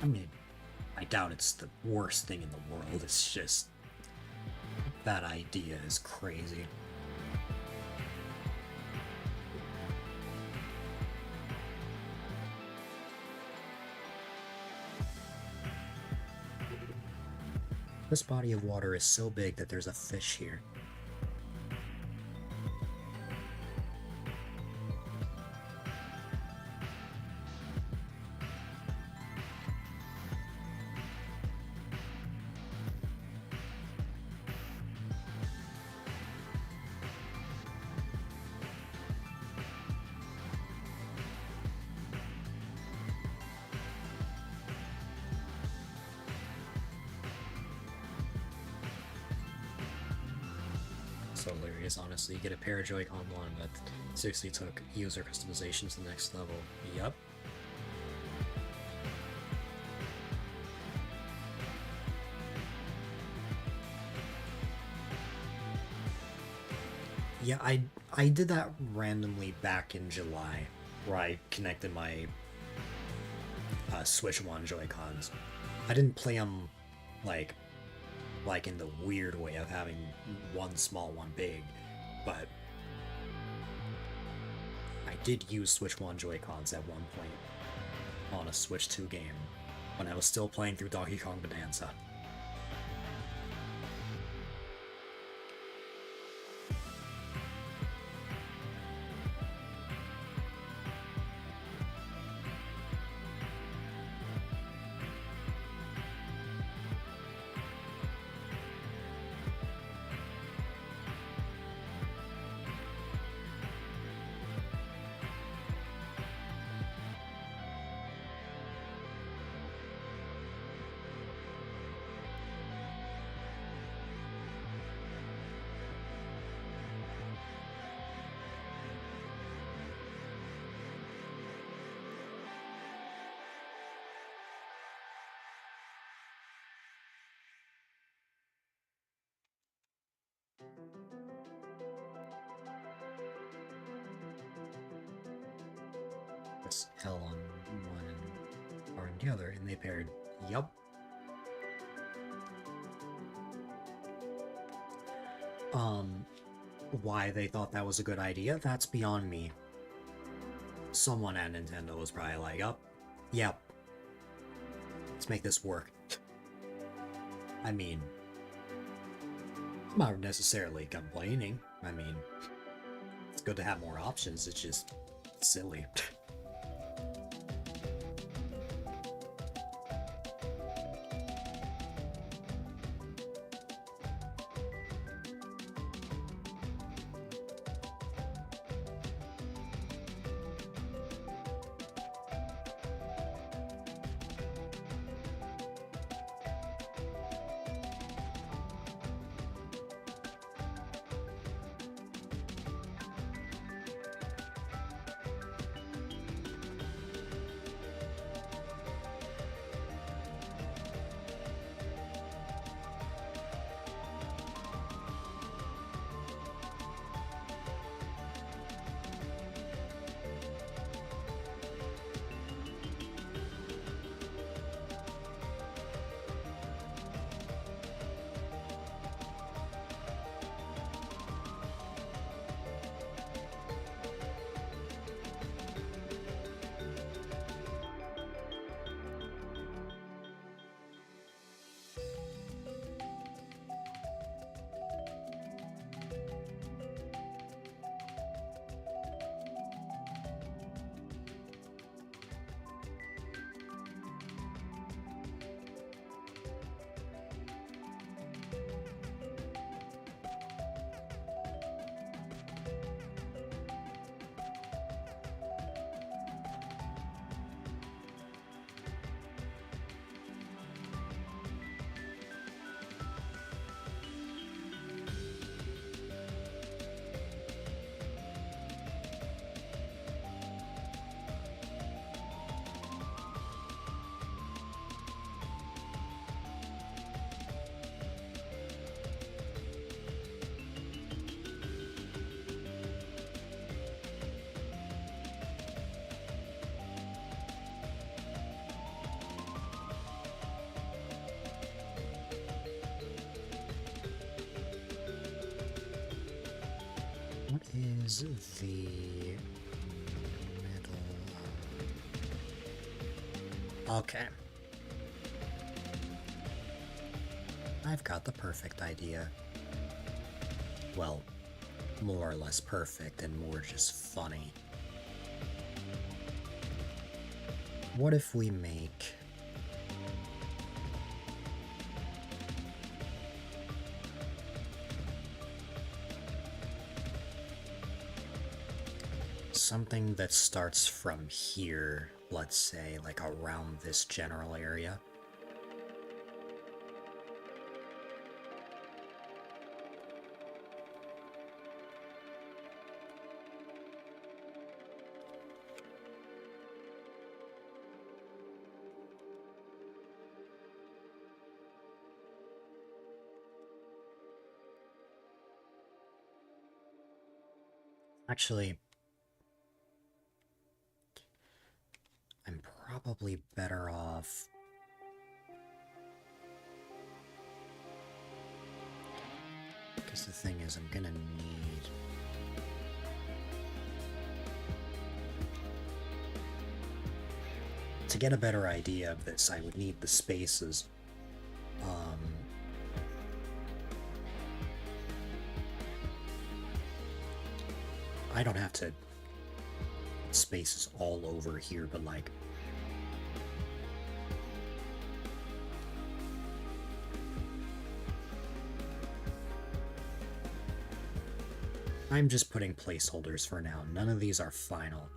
I mean, I doubt it's the worst thing in the world, it's just... that idea is crazy. This body of water is so big that there's a fish here. Hilarious, honestly. You get a pair of Joy-Con 1, but seriously took user customization to the next level. Yup. Yeah, I did that randomly back in July, where I connected my Switch 1 Joy-Cons. I didn't play them, like in the weird way of having one small, one big, but I did use Switch 1 Joy-Cons at one point on a Switch 2 game when I was still playing through Donkey Kong Bonanza. Press L on one and R on the other, and they paired. Yup. Why they thought that was a good idea, that's beyond me. Someone at Nintendo was probably like, yep, let's make this work. I mean, I'm not necessarily complaining. I mean, it's good to have more options, it's just silly. is the middle. Okay. I've got the perfect idea. Well, more or less perfect and more just funny. What if we make something that starts from here, let's say, like around this general area? Actually, I'm probably better off because the thing is, I'm gonna need to get a better idea of this, I would need the spaces. I don't have to spaces all over here, but like I'm just putting placeholders for now. None of these are final.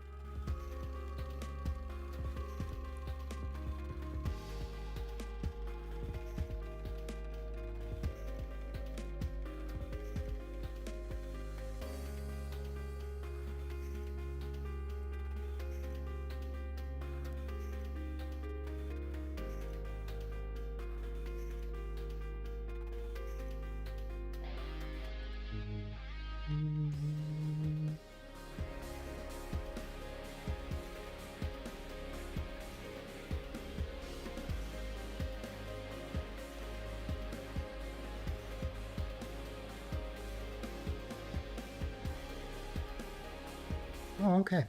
Oh, okay.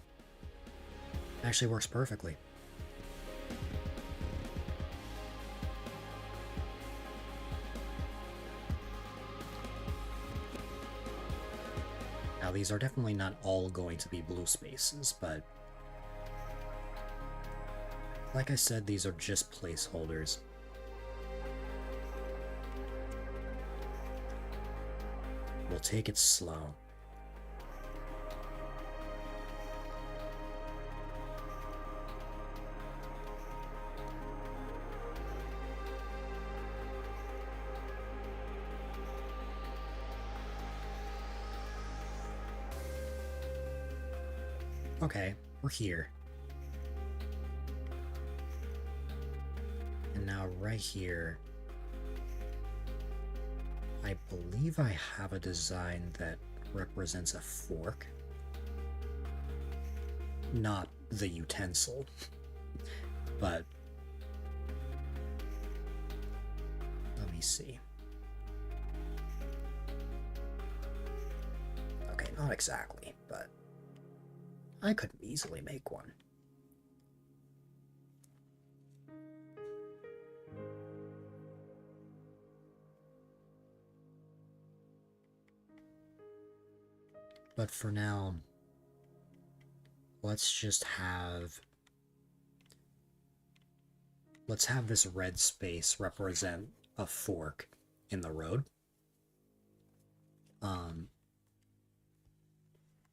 Actually works perfectly. Now, these are definitely not all going to be blue spaces, but like I said, these are just placeholders. We'll take it slow. Okay, we're here. And now right here, I believe I have a design that represents a fork. Not the utensil, but let me see. Okay, not exactly, but I could easily make one. But for now, let's have this red space represent a fork in the road.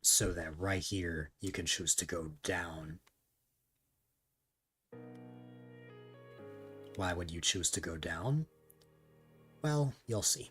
So that right here, you can choose to go down. Why would you choose to go down? Well, you'll see.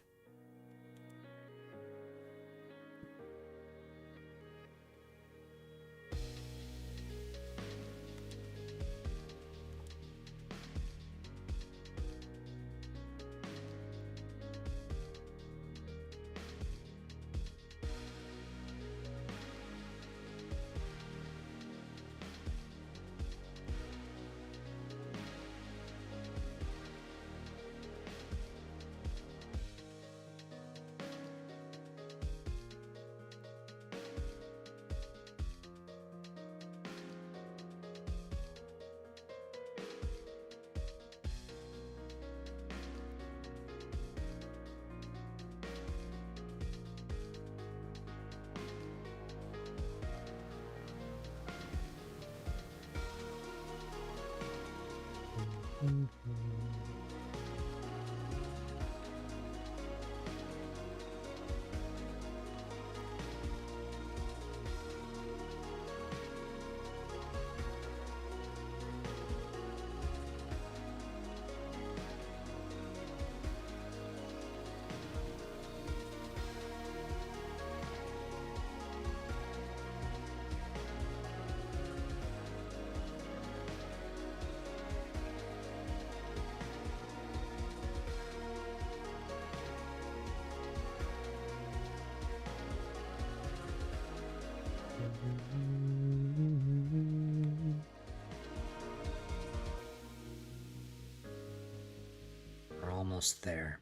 We're almost there.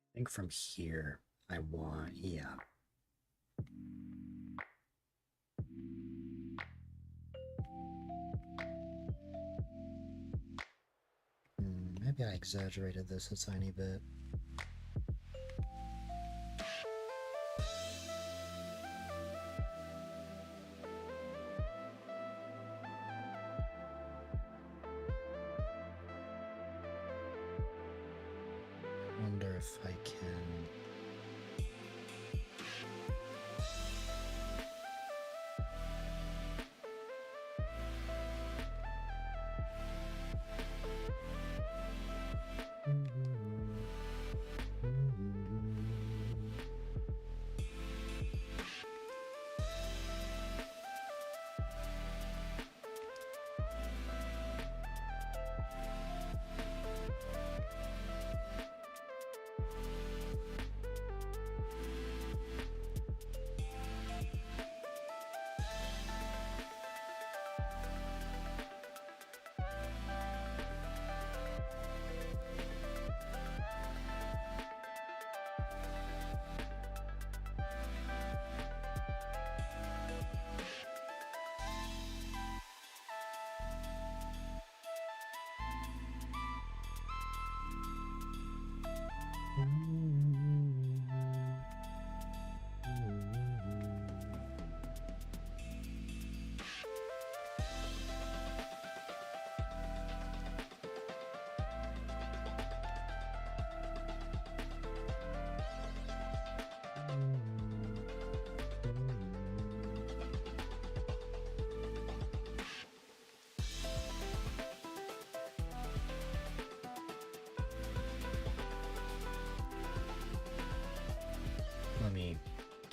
I think from here, I want, yeah. Maybe I exaggerated this a tiny bit. I wonder if I can...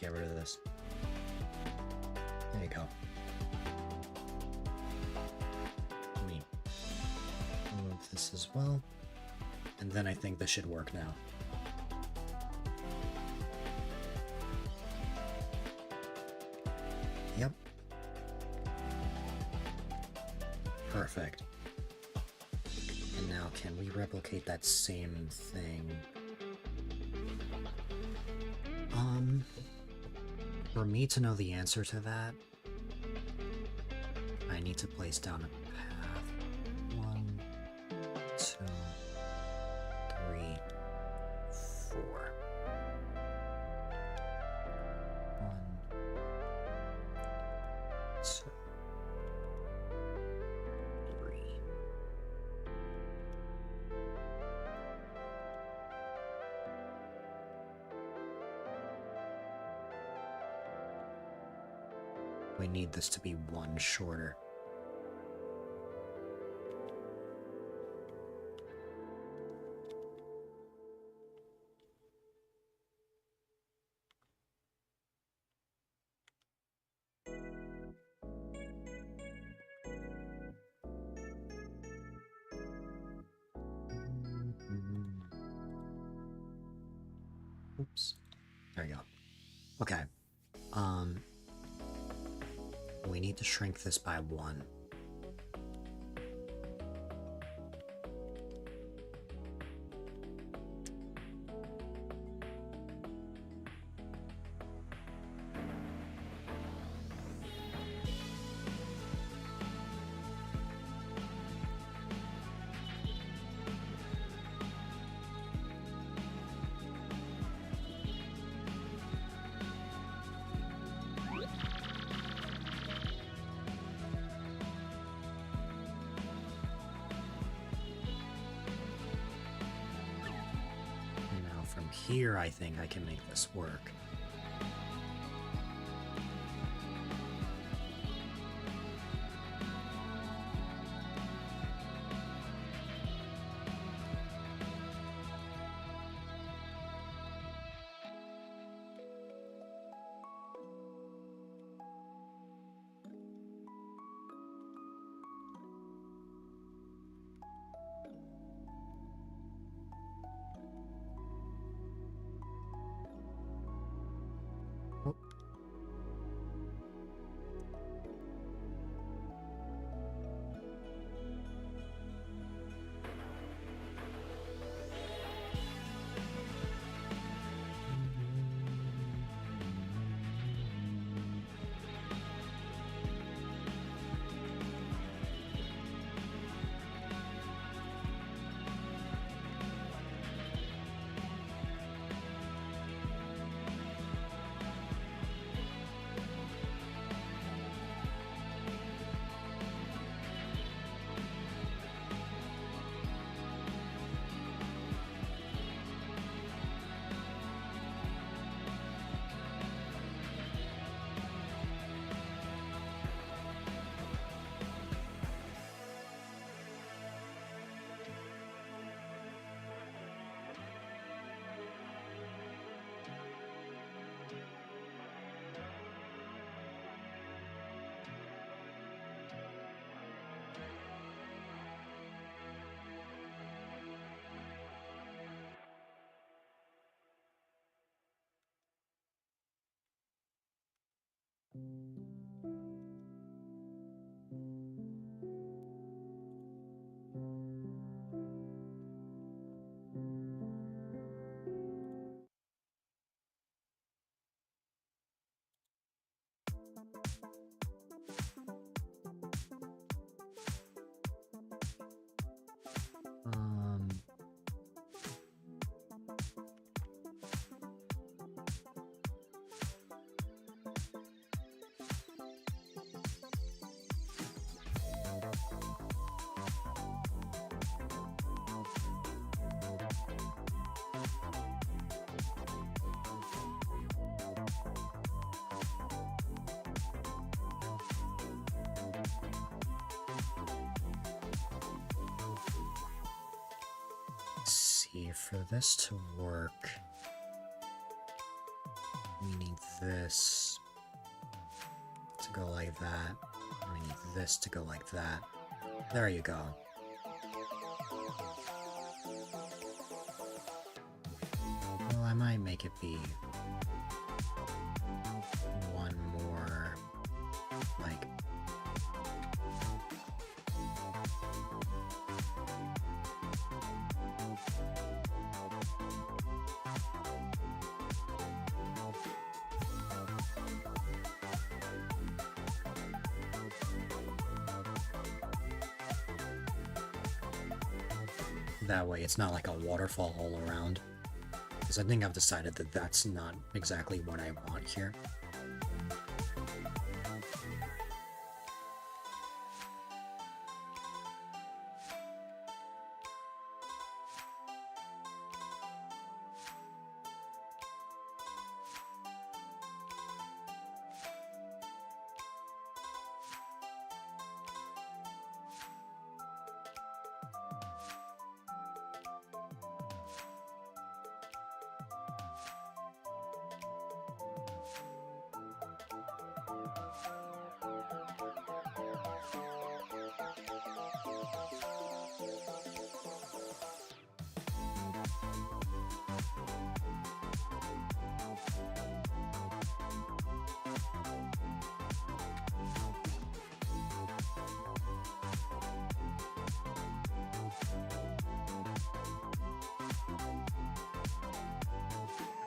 get rid of this. There you go. Let me remove this as well. And then I think this should work now. Yep. Perfect. And now can we replicate that same thing? For me to know the answer to that, I need to place down a path. 1, 2, 3, 4. 1, 2, 3. We need this to be 1 shorter. Oops. There you go. Okay. We need to shrink this by 1. From here, I think I can make this work. See, for this to work, we need this to go like that. I need this to go like that. There you go. Well, I might make it be one more, like... That way it's not like a waterfall all around. Because I think I've decided that that's not exactly what I want here.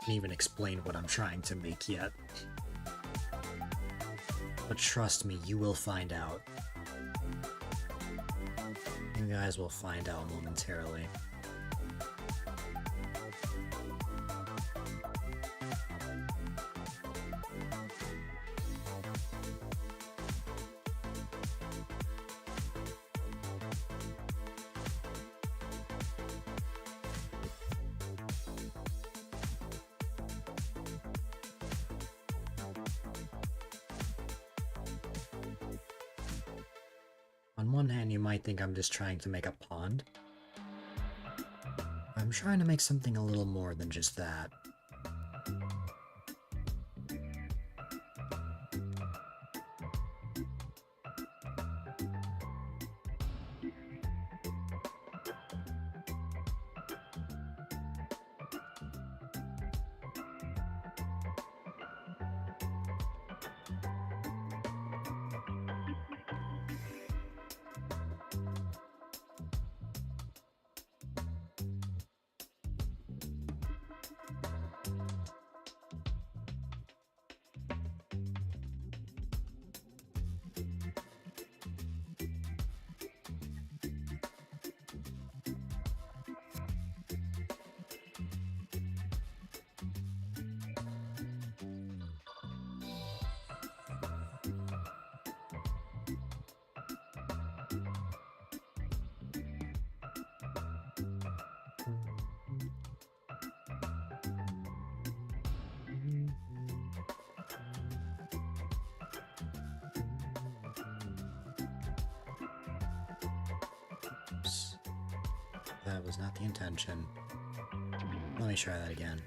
Even explain what I'm trying to make yet. But trust me, you will find out. You guys will find out momentarily. On one hand, you might think I'm just trying to make a pond. I'm trying to make something a little more than just that. Oops. That was not the intention. Let me try that again.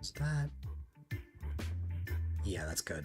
Is that? Yeah, that's good.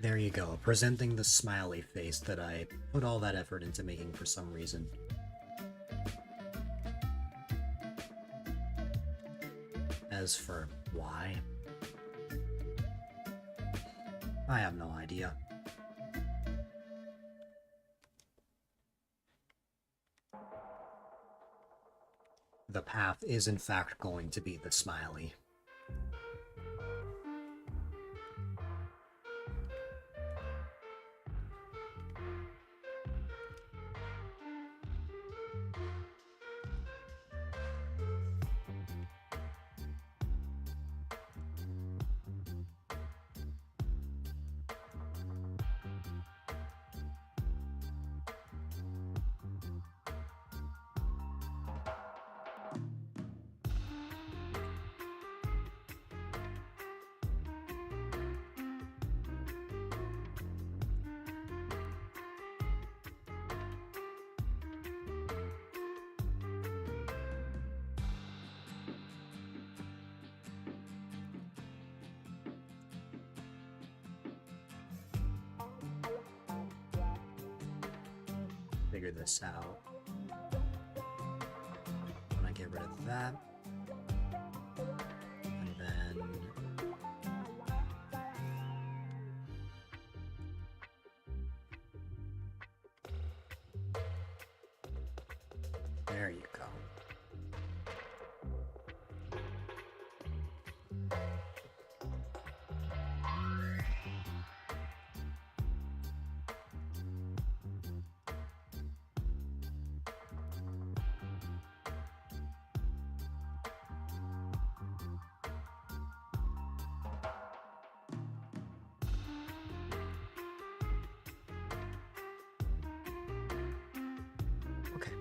There you go, presenting the smiley face that I put all that effort into making for some reason. As for why, I have no idea. The path is in fact going to be the smiley. Figure this out. When I get rid of that, and then there you go. Okay.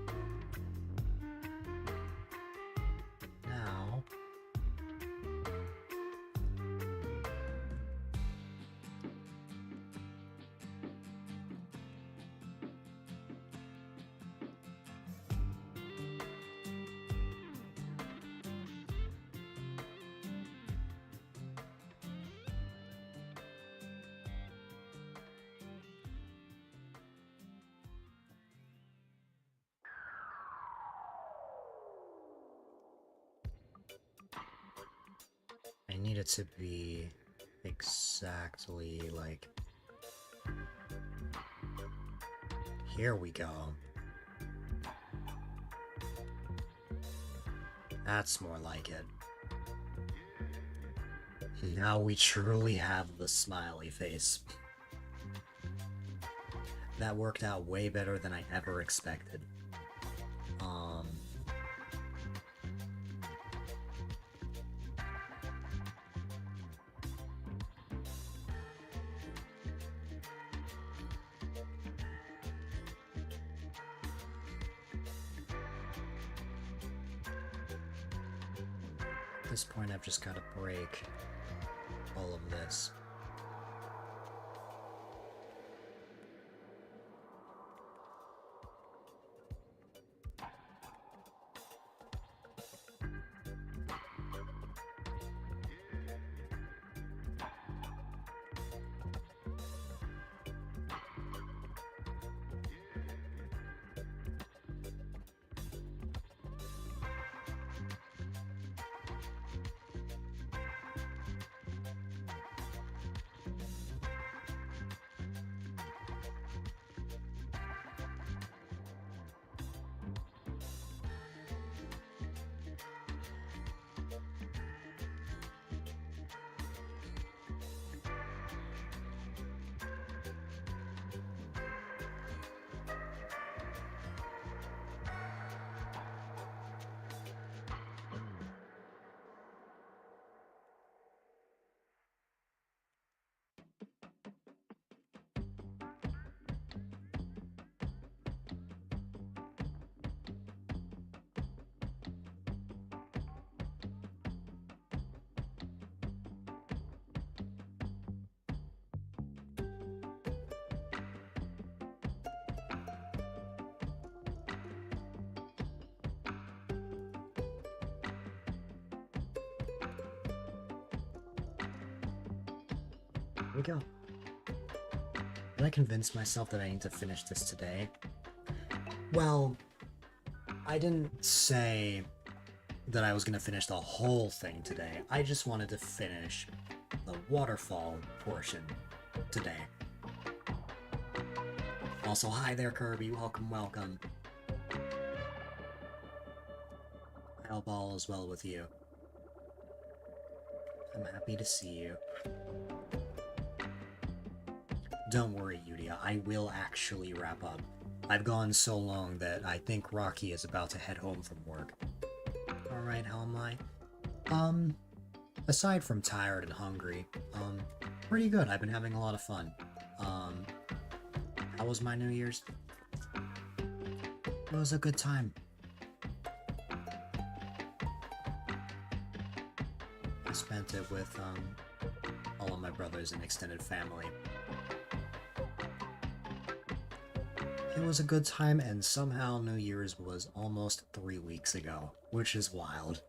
Now, I need it to be exactly like... Here we go. That's more like it. Now we truly have the smiley face. That worked out way better than I ever expected. At this point, I've just got to break all of this. Here we go. did I convince myself that I need to finish this today? Well, I didn't say that I was going to finish the whole thing today. I just wanted to finish the waterfall portion today. Also, hi there, Kirby. Welcome, welcome. I hope all is well with you. I'm happy to see you. Don't worry, Yudia. I will actually wrap up. I've gone so long that I think Rocky is about to head home from work. Alright, how am I? Aside from tired and hungry, pretty good. I've been having a lot of fun. How was my New Year's? It was a good time. I spent it with, all of my brothers and extended family. It was a good time, and somehow New Year's was almost 3 weeks ago, which is wild.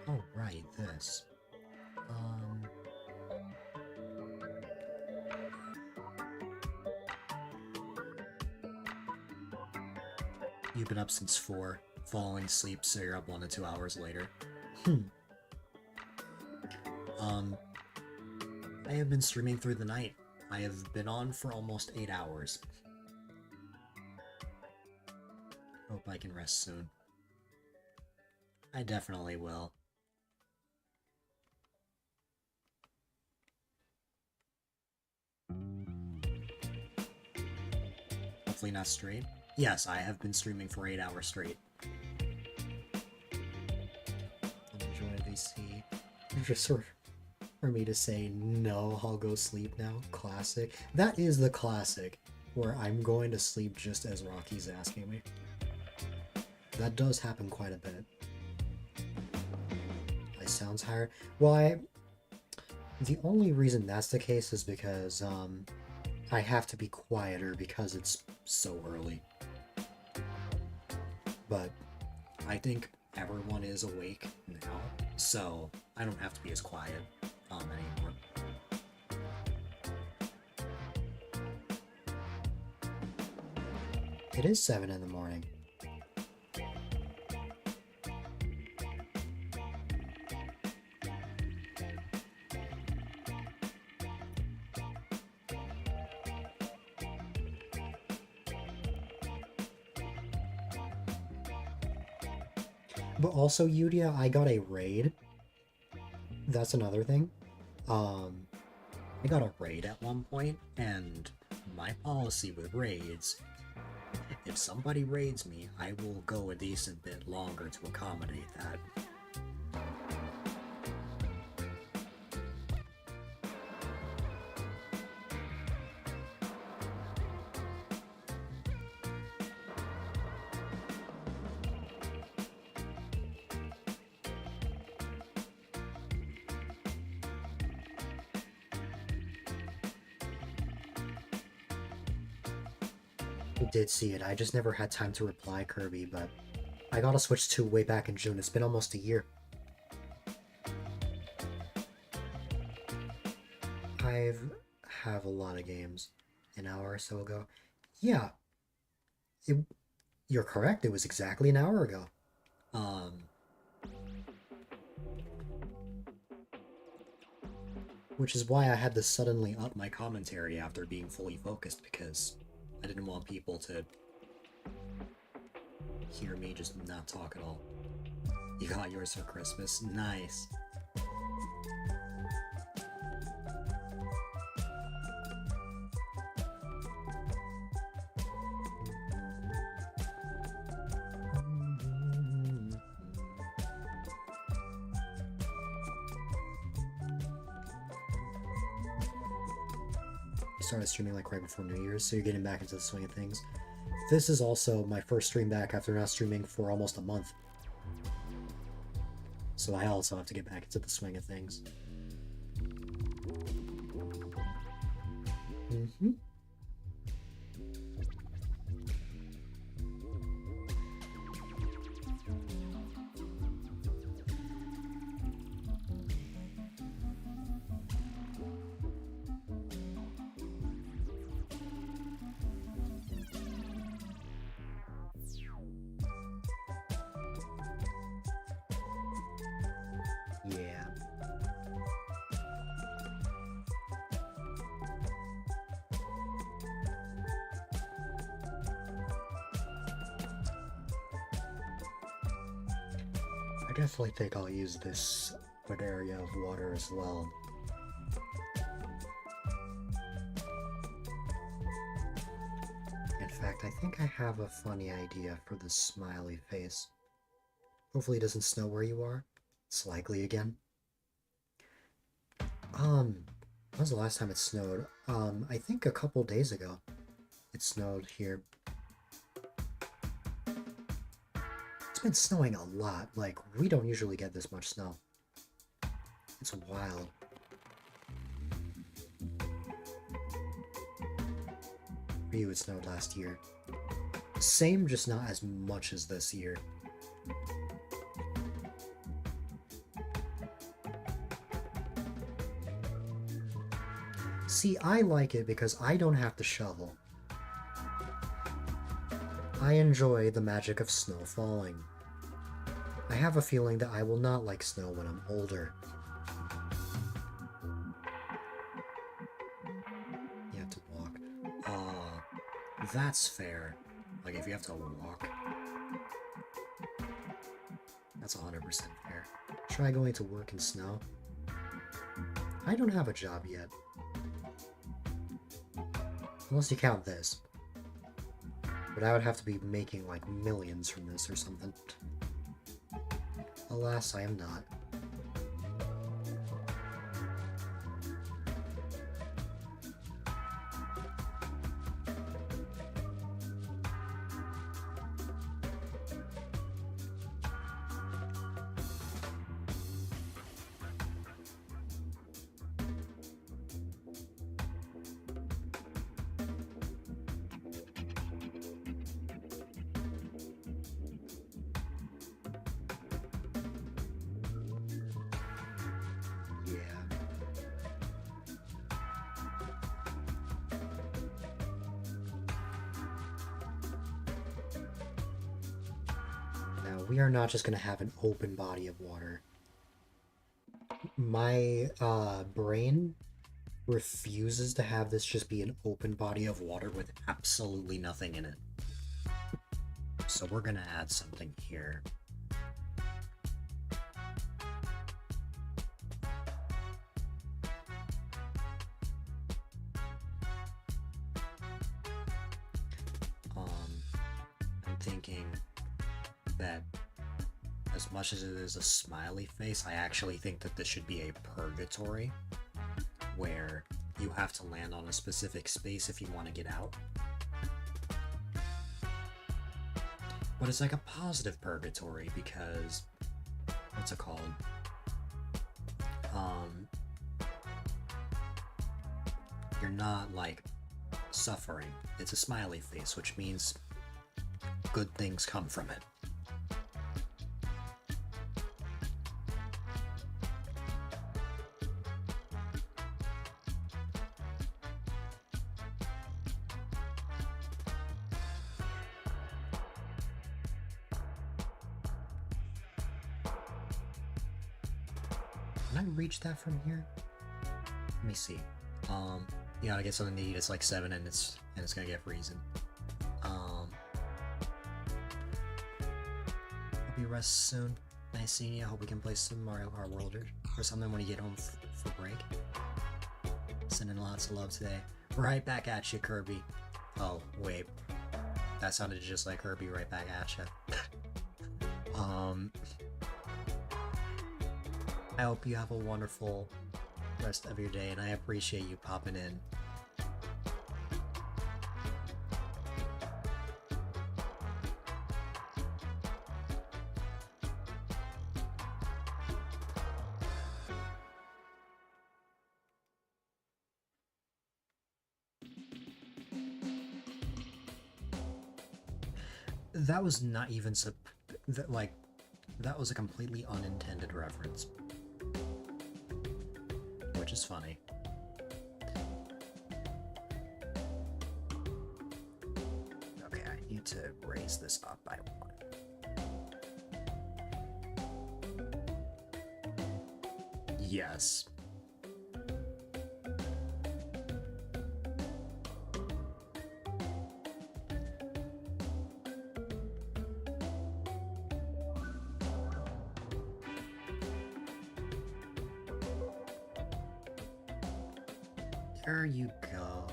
Oh, right, this. You've been up since 4, falling asleep so you're up 1 to 2 hours later. I have been streaming through the night. I have been on for almost 8 hours. Hope I can rest soon. I definitely will. Hopefully not straight. Yes, I have been streaming for 8 hours straight. Enjoy VC. Just for me to say, no, I'll go sleep now. Classic. That is the classic, where I'm going to sleep just as Rocky's asking me. That does happen quite a bit. I sound tired. Well, the only reason that's the case is because, I have to be quieter because it's so early. But I think everyone is awake now, so I don't have to be as quiet anymore. It is 7 in the morning. But also, Yudia, I got a raid. That's another thing. I got a raid at one point, and my policy with raids, if somebody raids me, I will go a decent bit longer to accommodate that. I did see it. I just never had time to reply, Kirby, but I got a Switch 2 way back in June. It's been almost a year. I have a lot of games an hour or so ago. Yeah. You're correct. It was exactly an hour ago. Which is why I had to suddenly up my commentary after being fully focused, because I didn't want people to hear me just not talk at all. You got yours for Christmas? Nice. Started streaming like right before New Year's, so you're getting back into the swing of things. This is also my first stream back after not streaming for almost a month. So I also have to get back into the swing of things. definitely think I'll use this good area of water as well. In fact, I think I have a funny idea for this smiley face. Hopefully it doesn't snow where you are. It's likely again. When was the last time it snowed? I think a couple days ago it snowed here. It's been snowing a lot. Like, we don't usually get this much snow. It's wild. For you, it snowed last year. Same, just not as much as this year. See, I like it because I don't have to shovel. I enjoy the magic of snow falling. I have a feeling that I will not like snow when I'm older. You have to walk. That's fair. Like, if you have to walk. That's 100% fair. Try going to work in snow. I don't have a job yet. Unless you count this. But I would have to be making, like, millions from this or something. Alas, I am not. We are not just going to have an open body of water. My brain refuses to have this just be an open body of water with absolutely nothing in it. So we're going to add something here. I'm thinking that as much as it is a smiley face, I actually think that this should be a purgatory where you have to land on a specific space if you want to get out. But it's like a positive purgatory because, what's it called? You're not like suffering. It's a smiley face, which means good things come from it. Can I reach that from here? Let me see. You gotta get something to eat. It's like 7 and it's gonna get freezing. Hope you rest soon. Nice seeing you. I hope we can play some Mario Kart World or something when you get home for break. Sending lots of love today. Right back at you, Kirby. Oh, wait. That sounded just like Kirby. Right back at you. I hope you have a wonderful rest of your day, and I appreciate you popping in. That was not even that was a completely unintended reference. Which is funny. Okay, I need to raise this up by 1. Yes. There you go.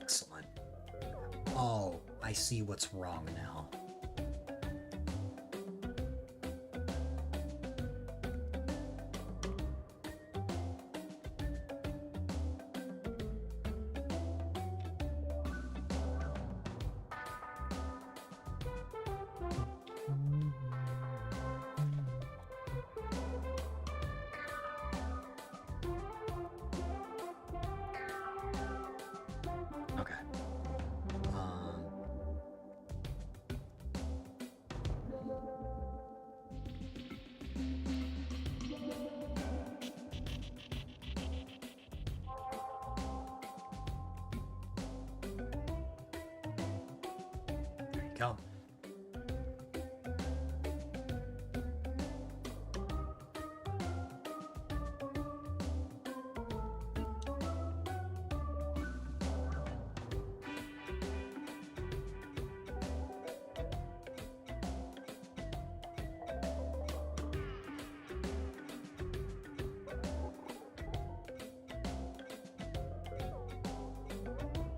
Excellent. Oh, I see what's wrong now. Okay. There you go.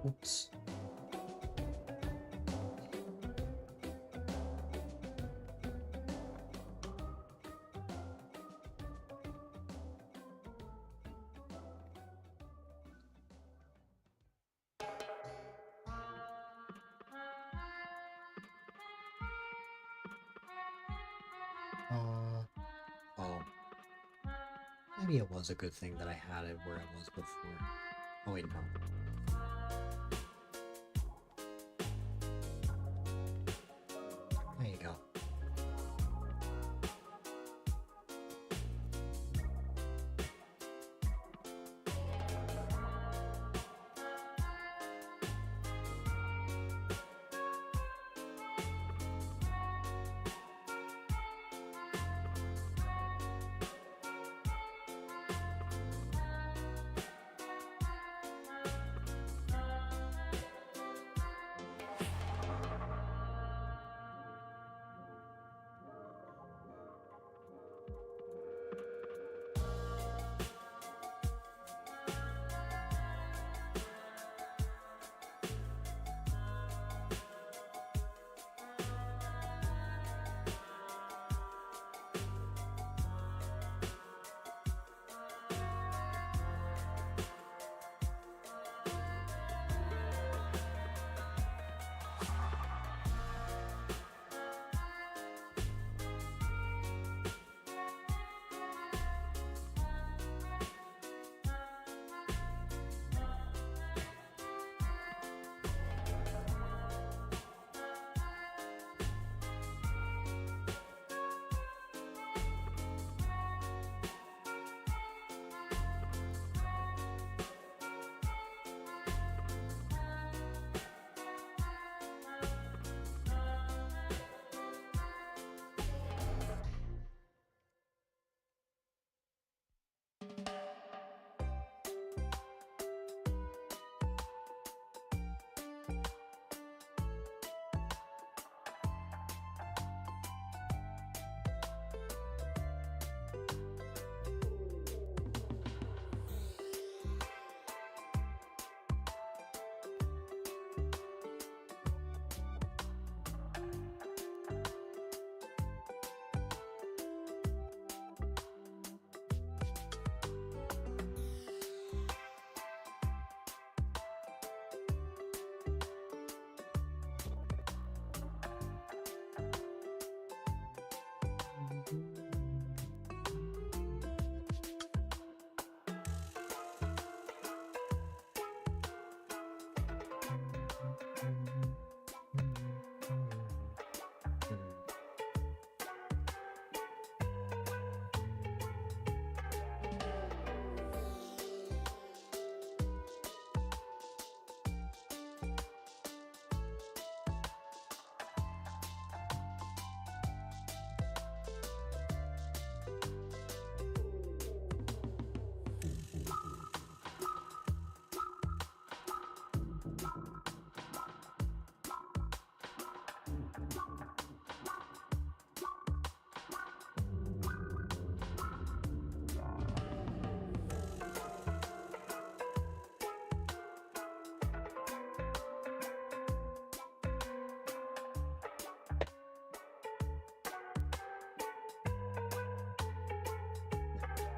Oops. Oh. Maybe it was a good thing that I had it where it was before. Oh wait, no. There you go.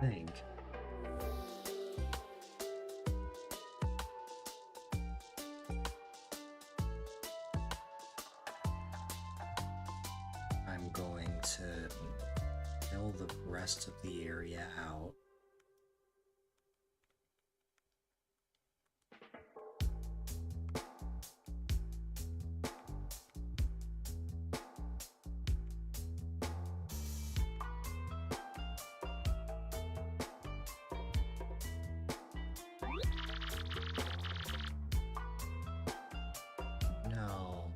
think. I'm going to fill the rest of the area out. No.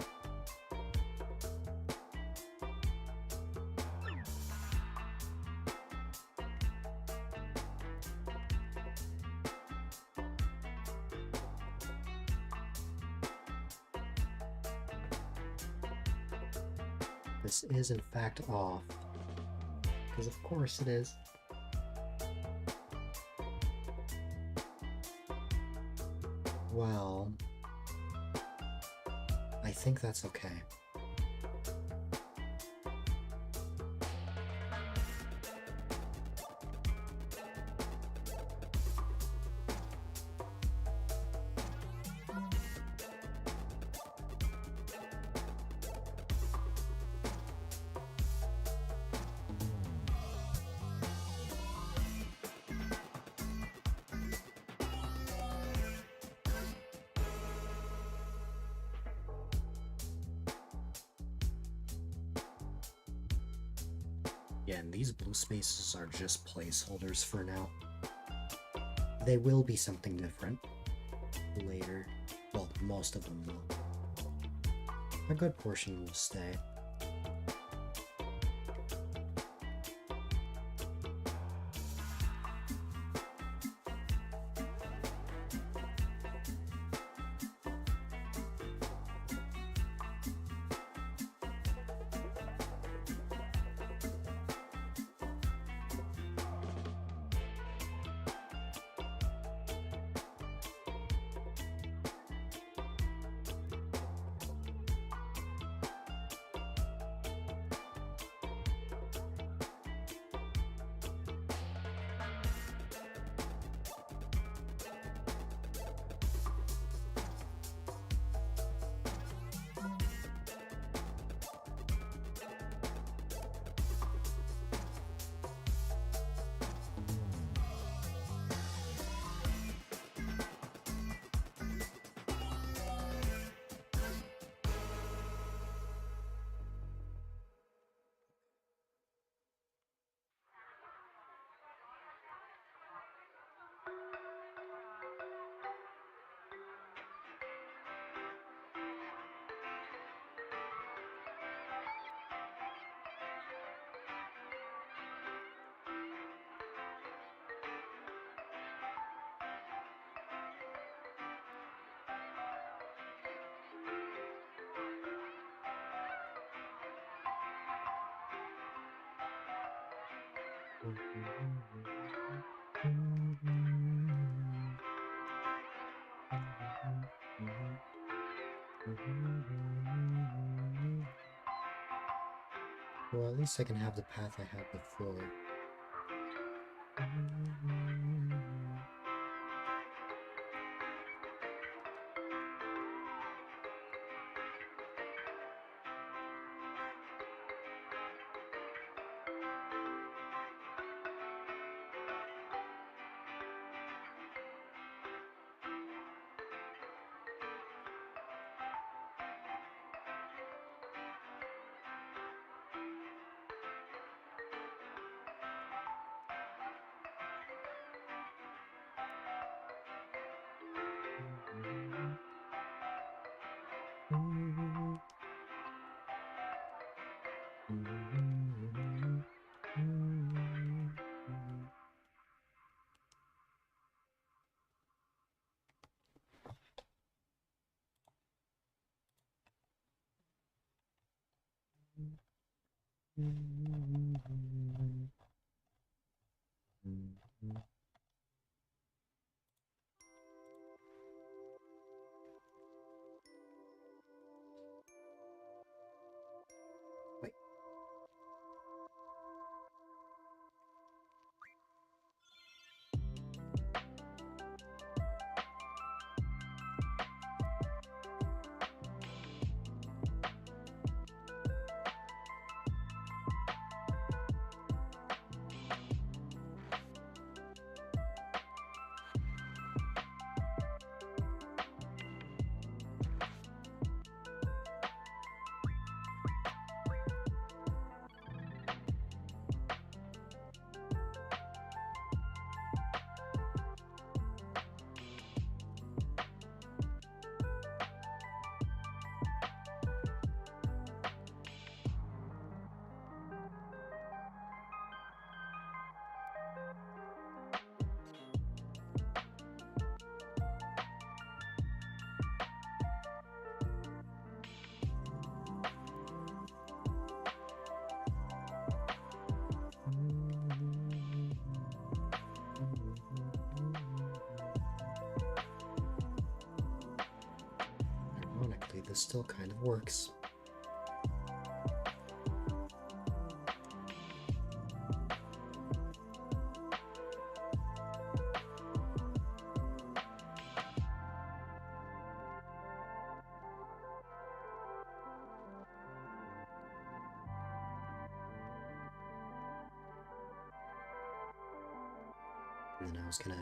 This is in fact off. Because of course it is. Well, I think that's okay. Again, these blue spaces are just placeholders for now. They will be something different later. Well, most of them will. A good portion will stay. Well, at least I can have the path I had before. Wait. this still kind of works. And then I was gonna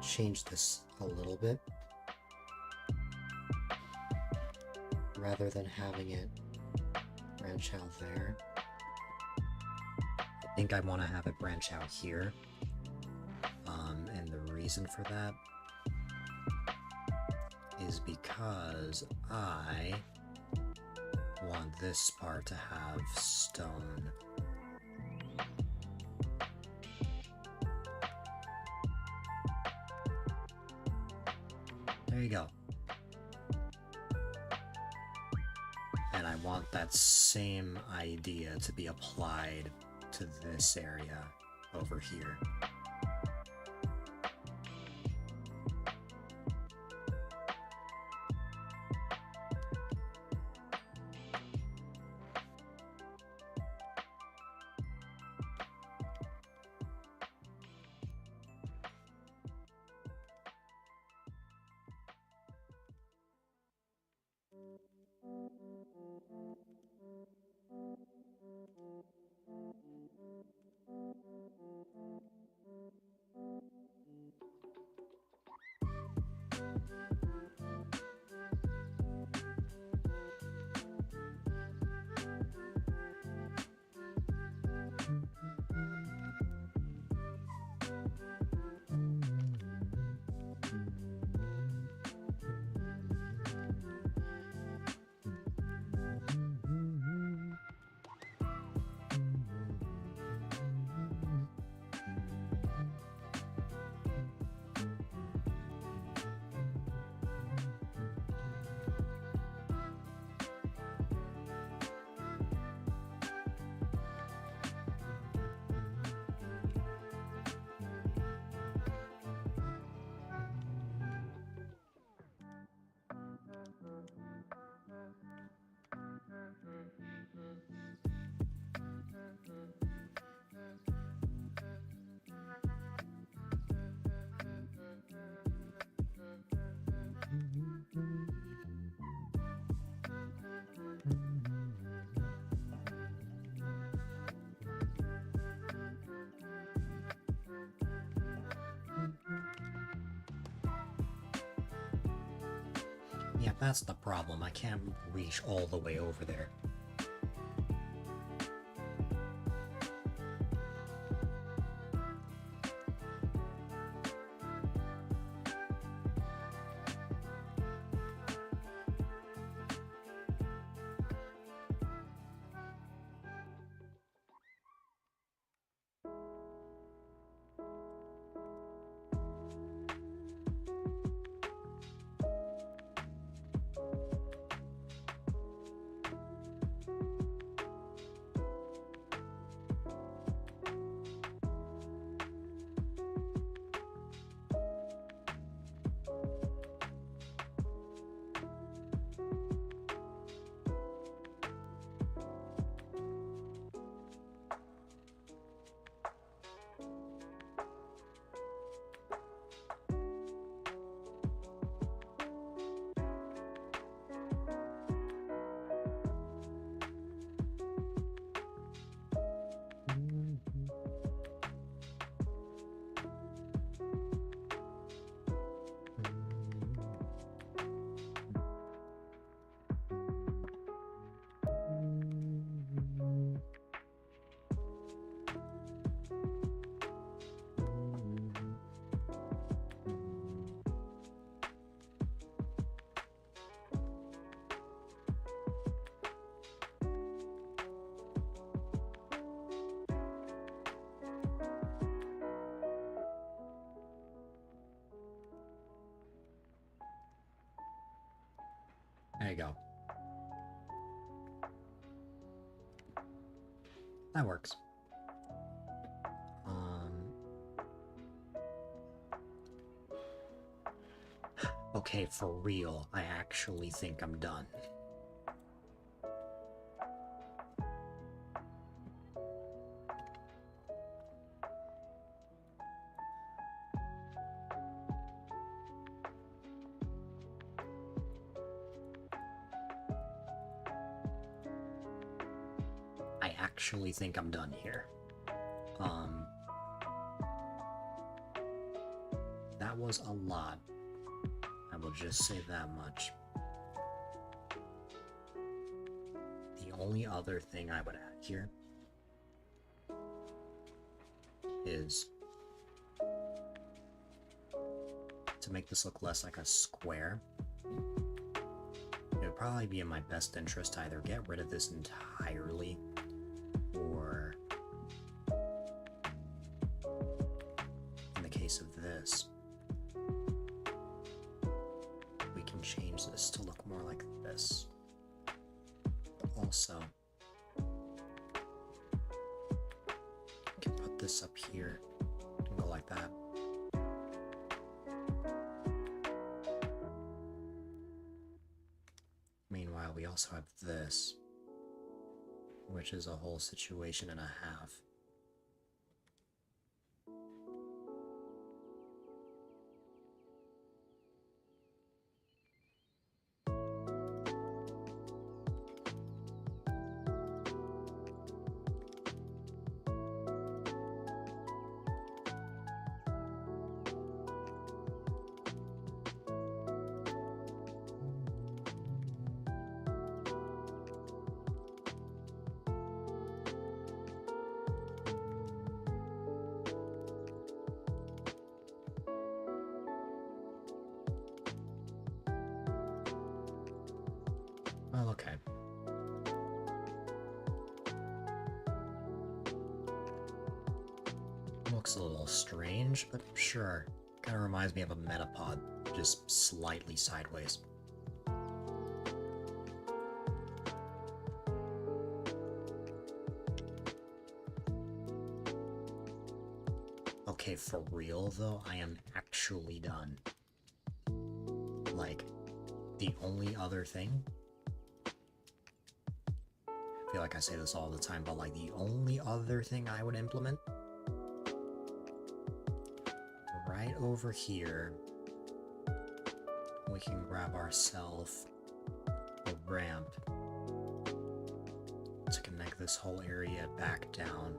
change this a little bit. Rather than having it branch out there, I think I want to have it branch out here. And the reason for that is because I want this part to have stone. There you go. And I want that same idea to be applied to this area over here. Yeah, that's the problem. I can't reach all the way over there. There you go. That works. Okay, for real, I actually think I'm done. actually think I'm done here. That was a lot. I will just say that much. The only other thing I would add here is to make this look less like a square. It would probably be in my best interest to either get rid of this entirely or, in the case of this, we can change this to look more like this. But also, we can put this up here and go like that. Meanwhile, we also have this, which is a whole situation and a half. Well, okay. Looks a little strange, but sure. Kind of reminds me of a metapod, just slightly sideways. Okay, for real though, I am actually done. Like, the only other thing, I feel like I say this all the time, but like the only other thing I would implement, right over here, we can grab ourselves a ramp to connect this whole area back down.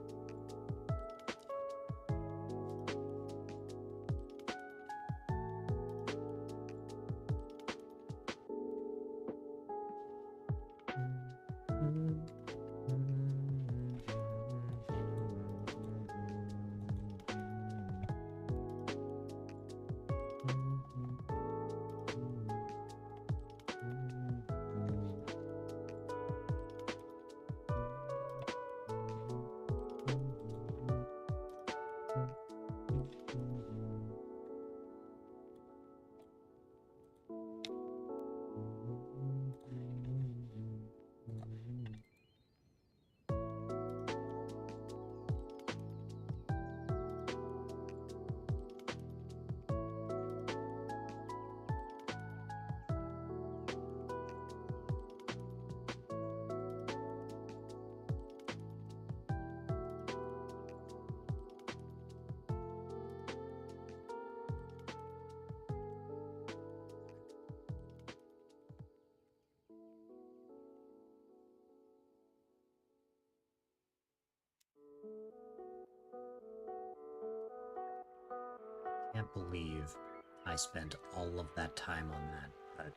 Can't believe I spent all of that time on that, but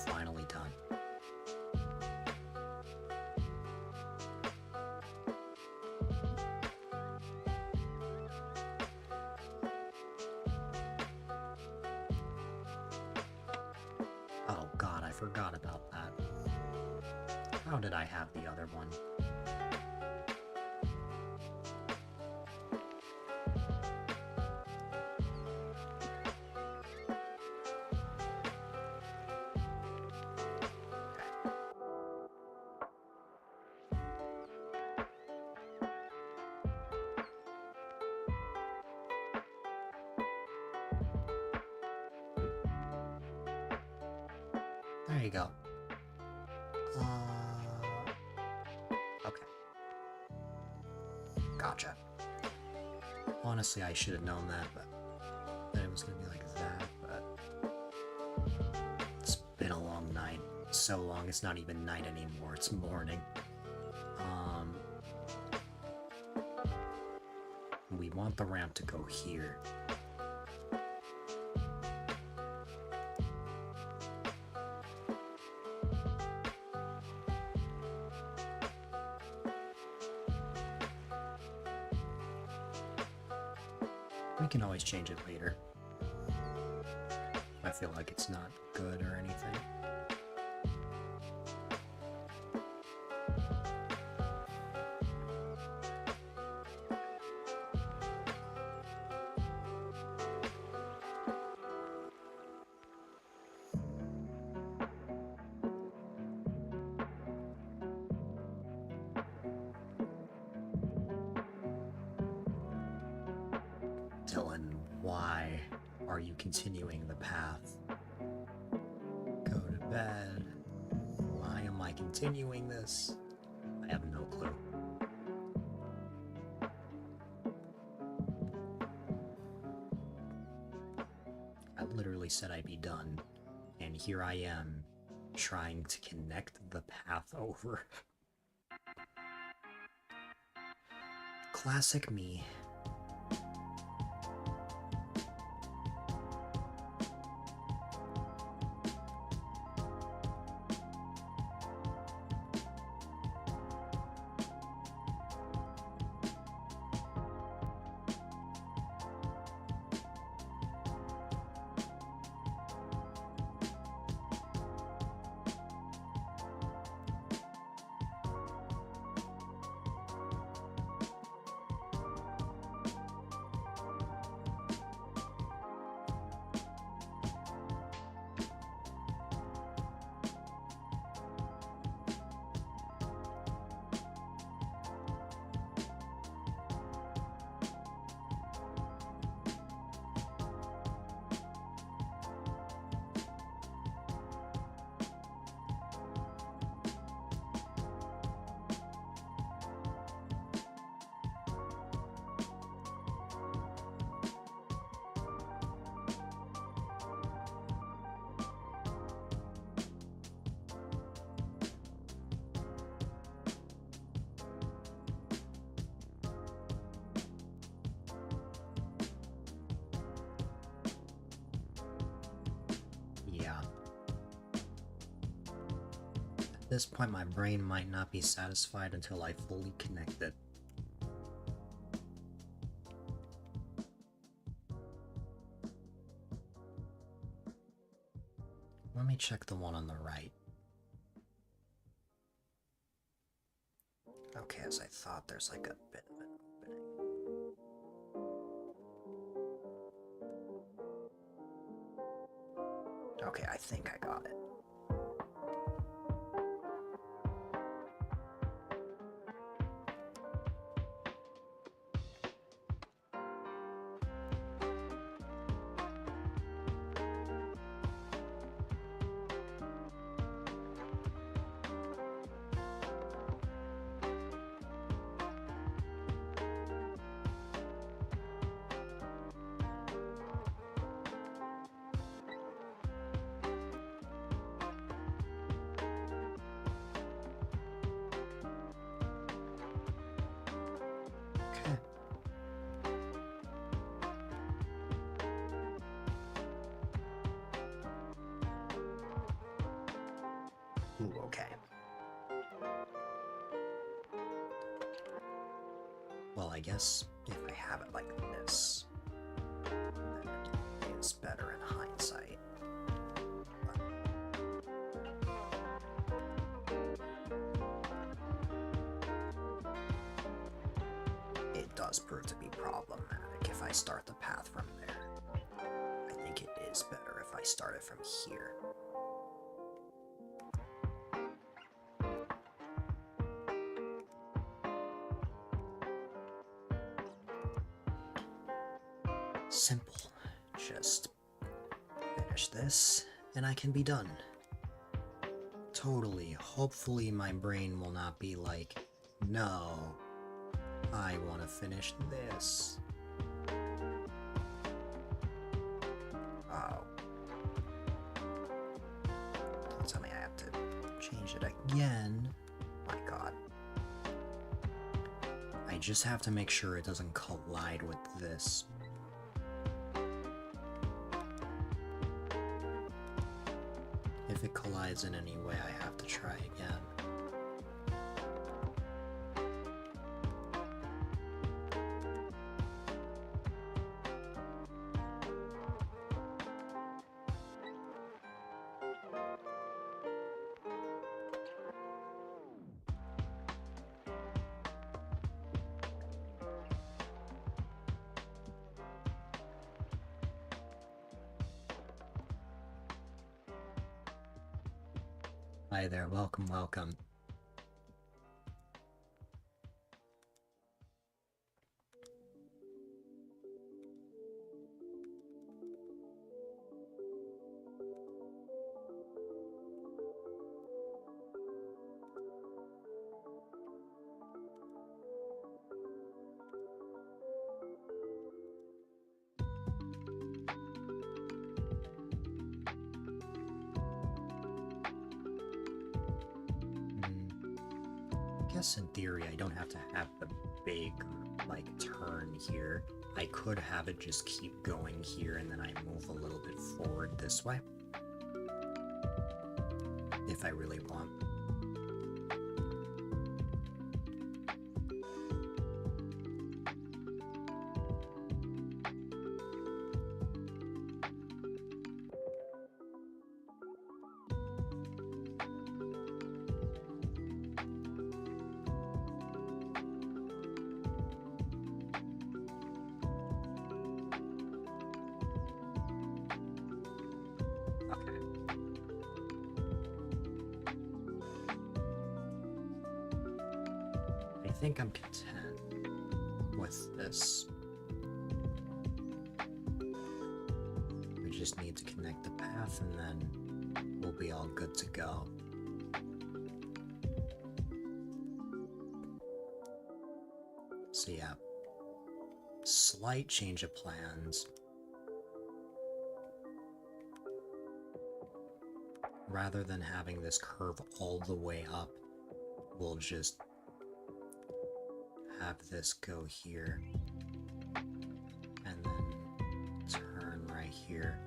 finally done. Oh god, I forgot about that. How did I have the other one? There you go. Okay. Gotcha. Honestly, I should have known that, but it was gonna be like that, but it's been a long night. So long, it's not even night anymore, it's morning. want the ramp to go here. We can always change it later. I feel like it's not good or anything. Dylan, why are you continuing the path? Go to bed. Why am I continuing this? I have no clue. I literally said I'd be done, and here I am, trying to connect the path over. Classic me. At this point, my brain might not be satisfied until I fully connect it. Let me check the one on the right. Okay, as I thought, there's like a bit of an opening. Okay, I think I got it. Ooh, okay. Well, I guess if I have it like this, then it's better in hindsight. It does prove to be problematic if I start the path from there. I think it is better if I start it from here. Simple. Just finish this, and I can be done. Totally. Hopefully my brain will not be like, no, I want to finish this. Oh. Don't tell me I have to change it again. My God. I just have to make sure it doesn't collide with this. If it collides in any way, I have to try again. Hi there, welcome, welcome. I guess in theory I don't have to have the big, like, turn here. I could have it just keep going here and then I move a little bit forward this way. If I really want. I think I'm content with this. We just need to connect the path and then we'll be all good to go. So yeah, slight change of plans. Rather than having this curve all the way up, we'll just have this go here and then turn right here.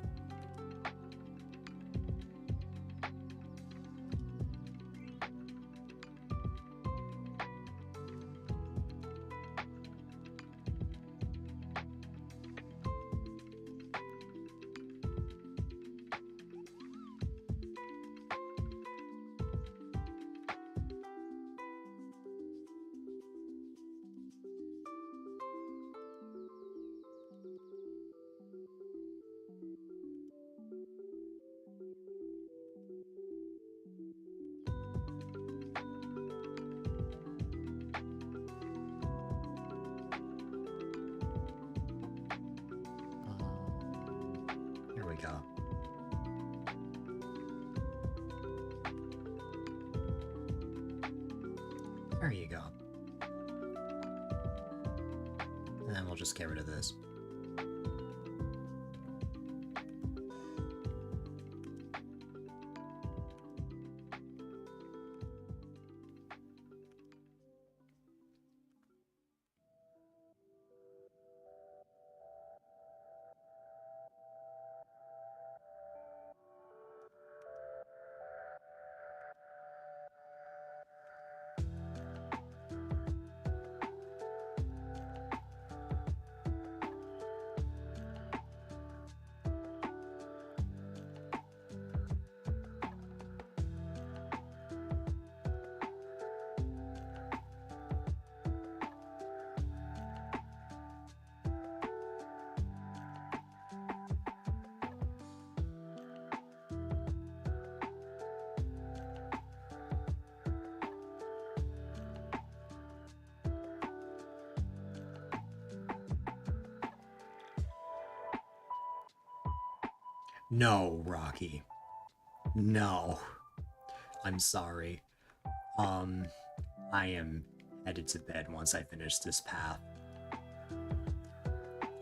Here we go. There you go. And then we'll just get rid of this. No, Rocky. No. I'm sorry. I am headed to bed once I finish this path.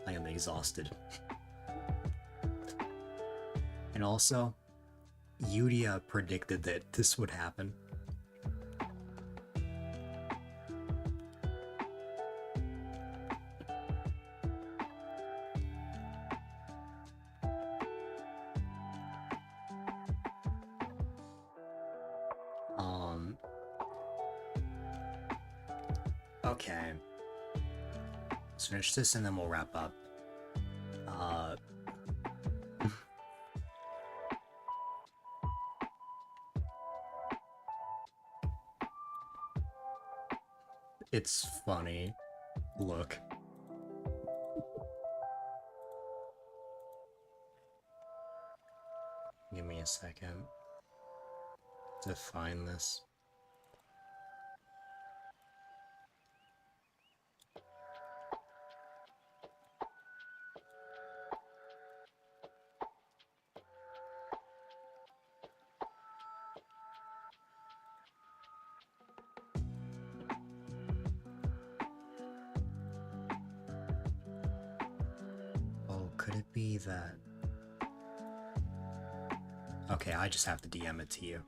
I am exhausted. And also, Yudia predicted that this would happen. Okay. Let's finish this and then we'll wrap up. It's funny. Look. Give me a second to find this. Oh, could it be that... Okay, I just have to DM it to you.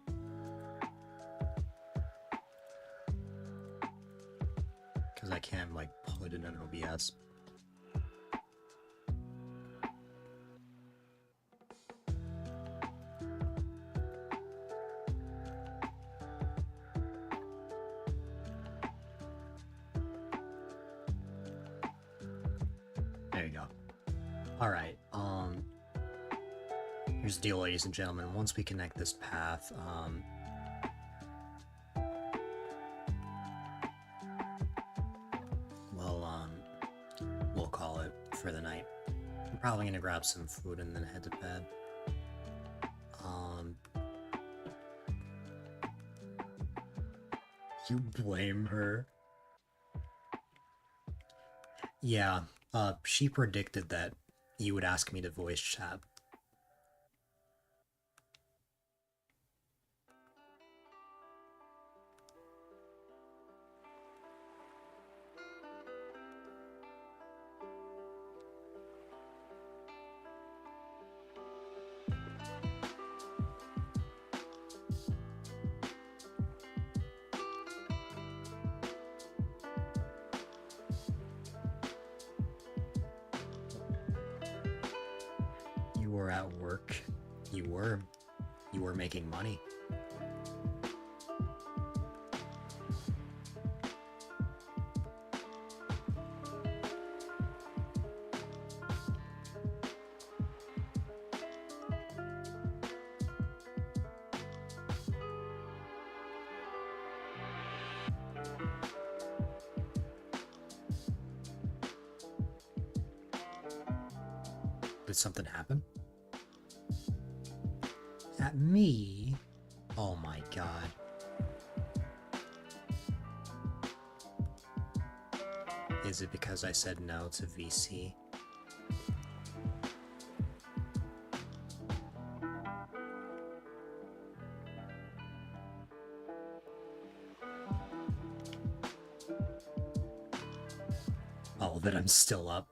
Because I can't, like, put it in OBS. There you go. Alright, here's the deal, ladies and gentlemen. Once we connect this path, we'll call it for the night. I'm probably gonna grab some food and then head to bed. You blame her? Yeah, she predicted that you would ask me to voice chat. You were at work. You were making money. Did something happen? At me? Oh my god. Is it because I said no to VC? Oh, that I'm still up.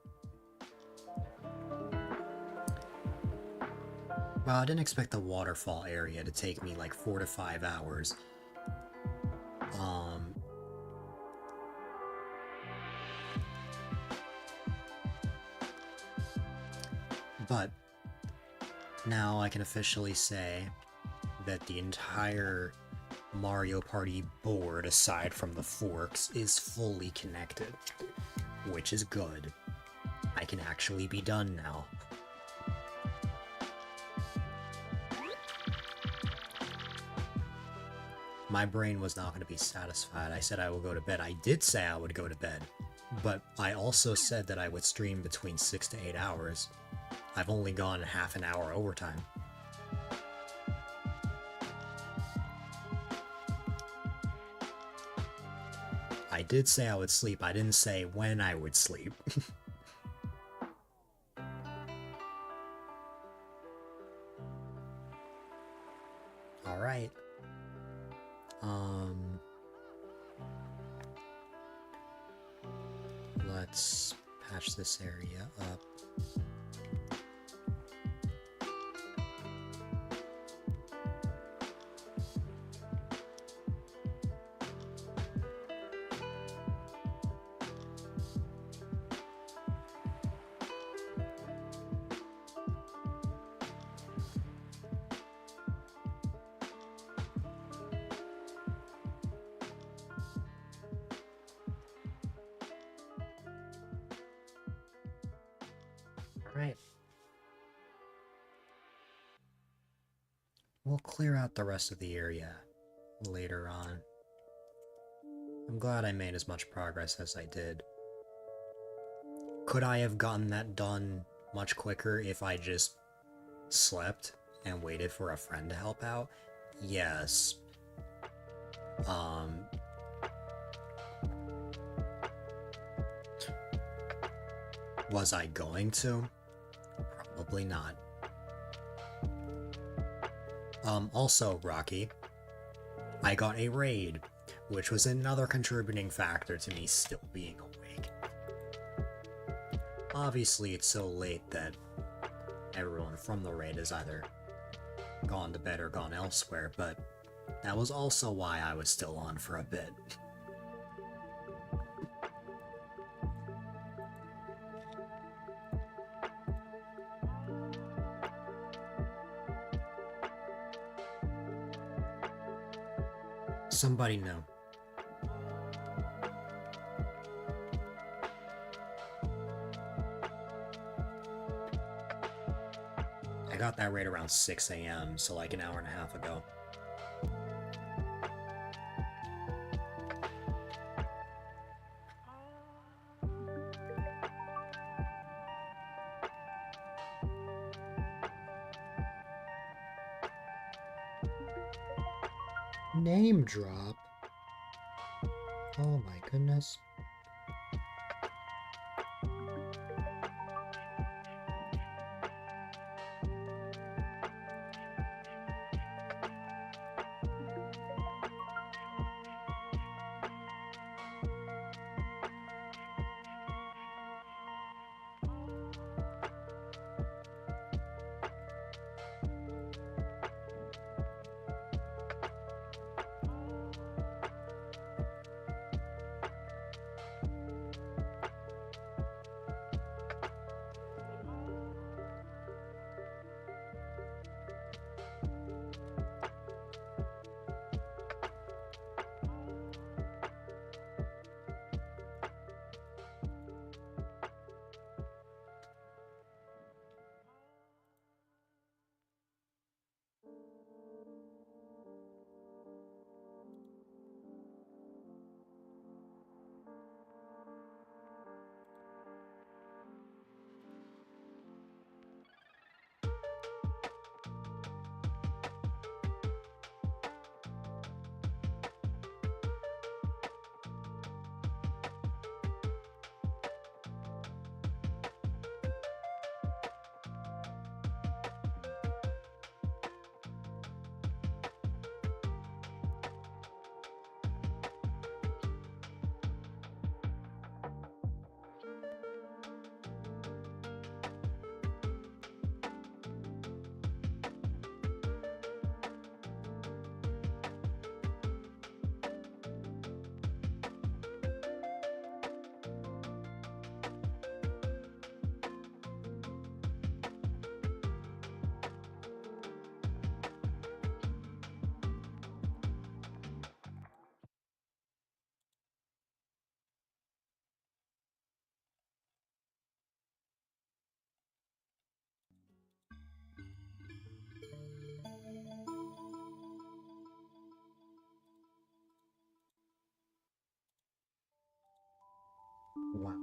Well, I didn't expect the waterfall area to take me like 4 to 5 hours. But now I can officially say that the entire Mario Party board, aside from the forks, is fully connected, which is good. I can actually be done now. My brain was not going to be satisfied. I said I will go to bed. I did say I would go to bed, but I also said that I would stream between 6 to 8 hours. I've only gone half an hour overtime. I did say I would sleep. I didn't say when I would sleep. All right. Let's patch this area up. Right. We'll clear out the rest of the area later on. I'm glad I made as much progress as I did. Could I have gotten that done much quicker if I just slept and waited for a friend to help out? Yes. Was I going to? Probably not. Also, Rocky, I got a raid, which was another contributing factor to me still being awake. Obviously, it's so late that everyone from the raid has either gone to bed or gone elsewhere, but that was also why I was still on for a bit. Somebody know. I got that raid around 6 a.m., so like an hour and a half ago. Name drop? Oh my goodness. Wow.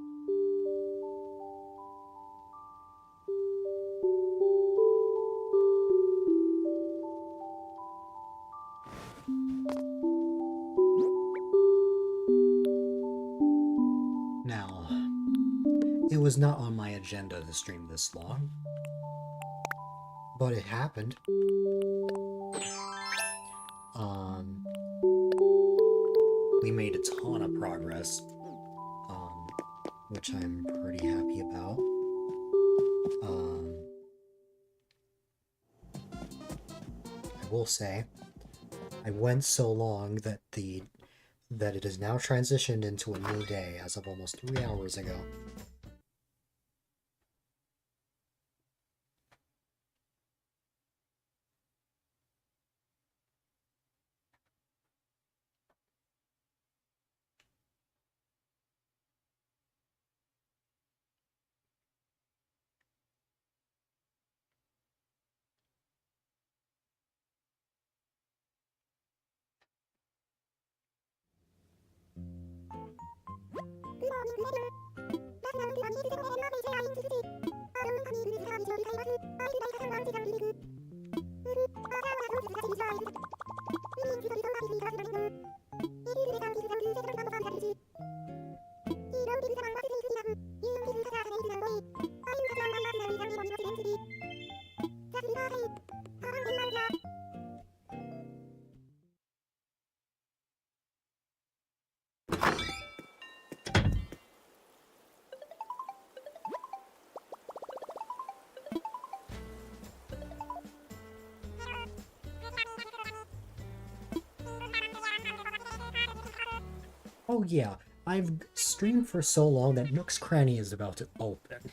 Now, it was not on my agenda to stream this long, but it happened. We made a ton of progress, which I'm pretty happy about. I will say, I went so long that it is now transitioned into a new day as of almost 3 hours ago. Oh yeah, I've streamed for so long that Nook's Cranny is about to open.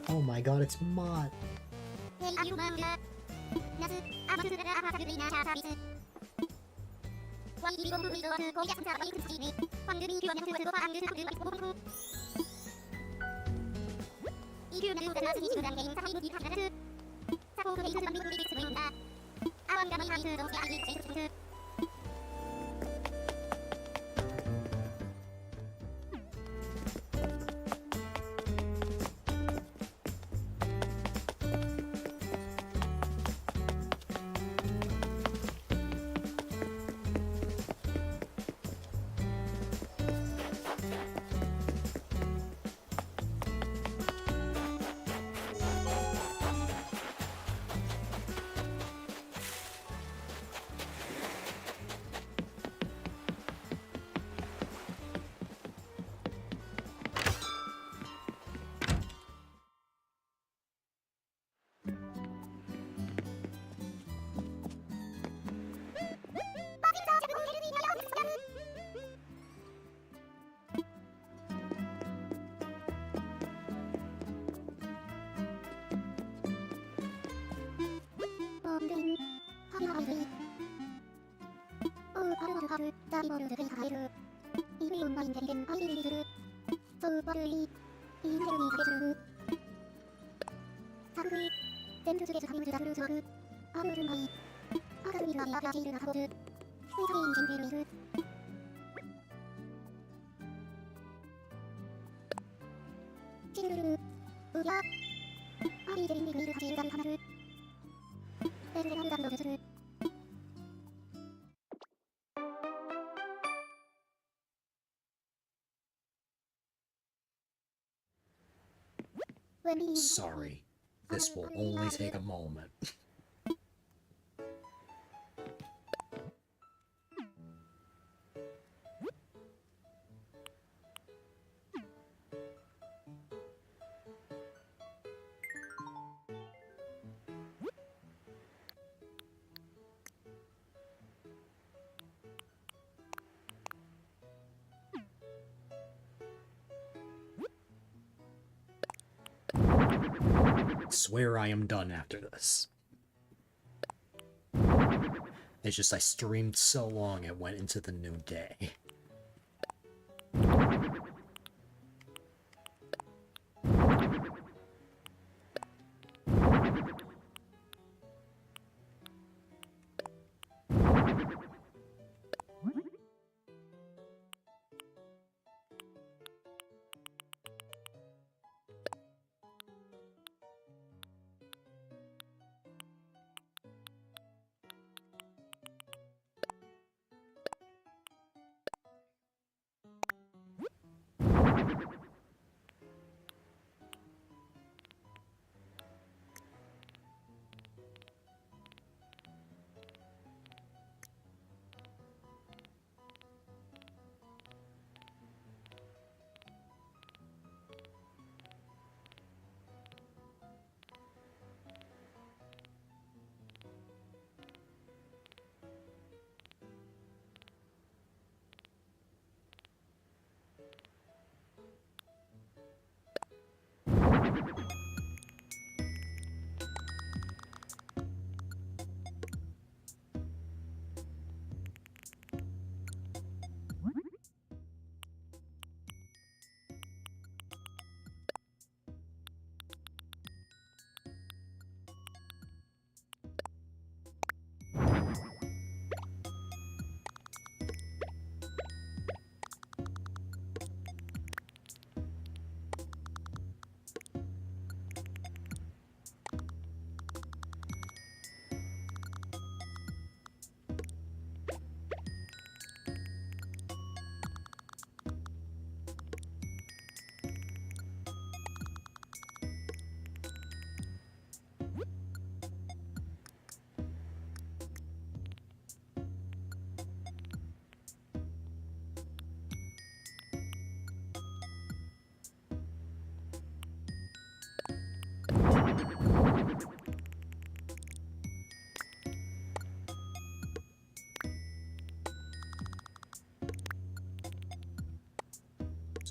Oh my god, it's Mott. Sorry, this will only take a moment. I swear I am done after this. It's just I streamed so long it went into the new day.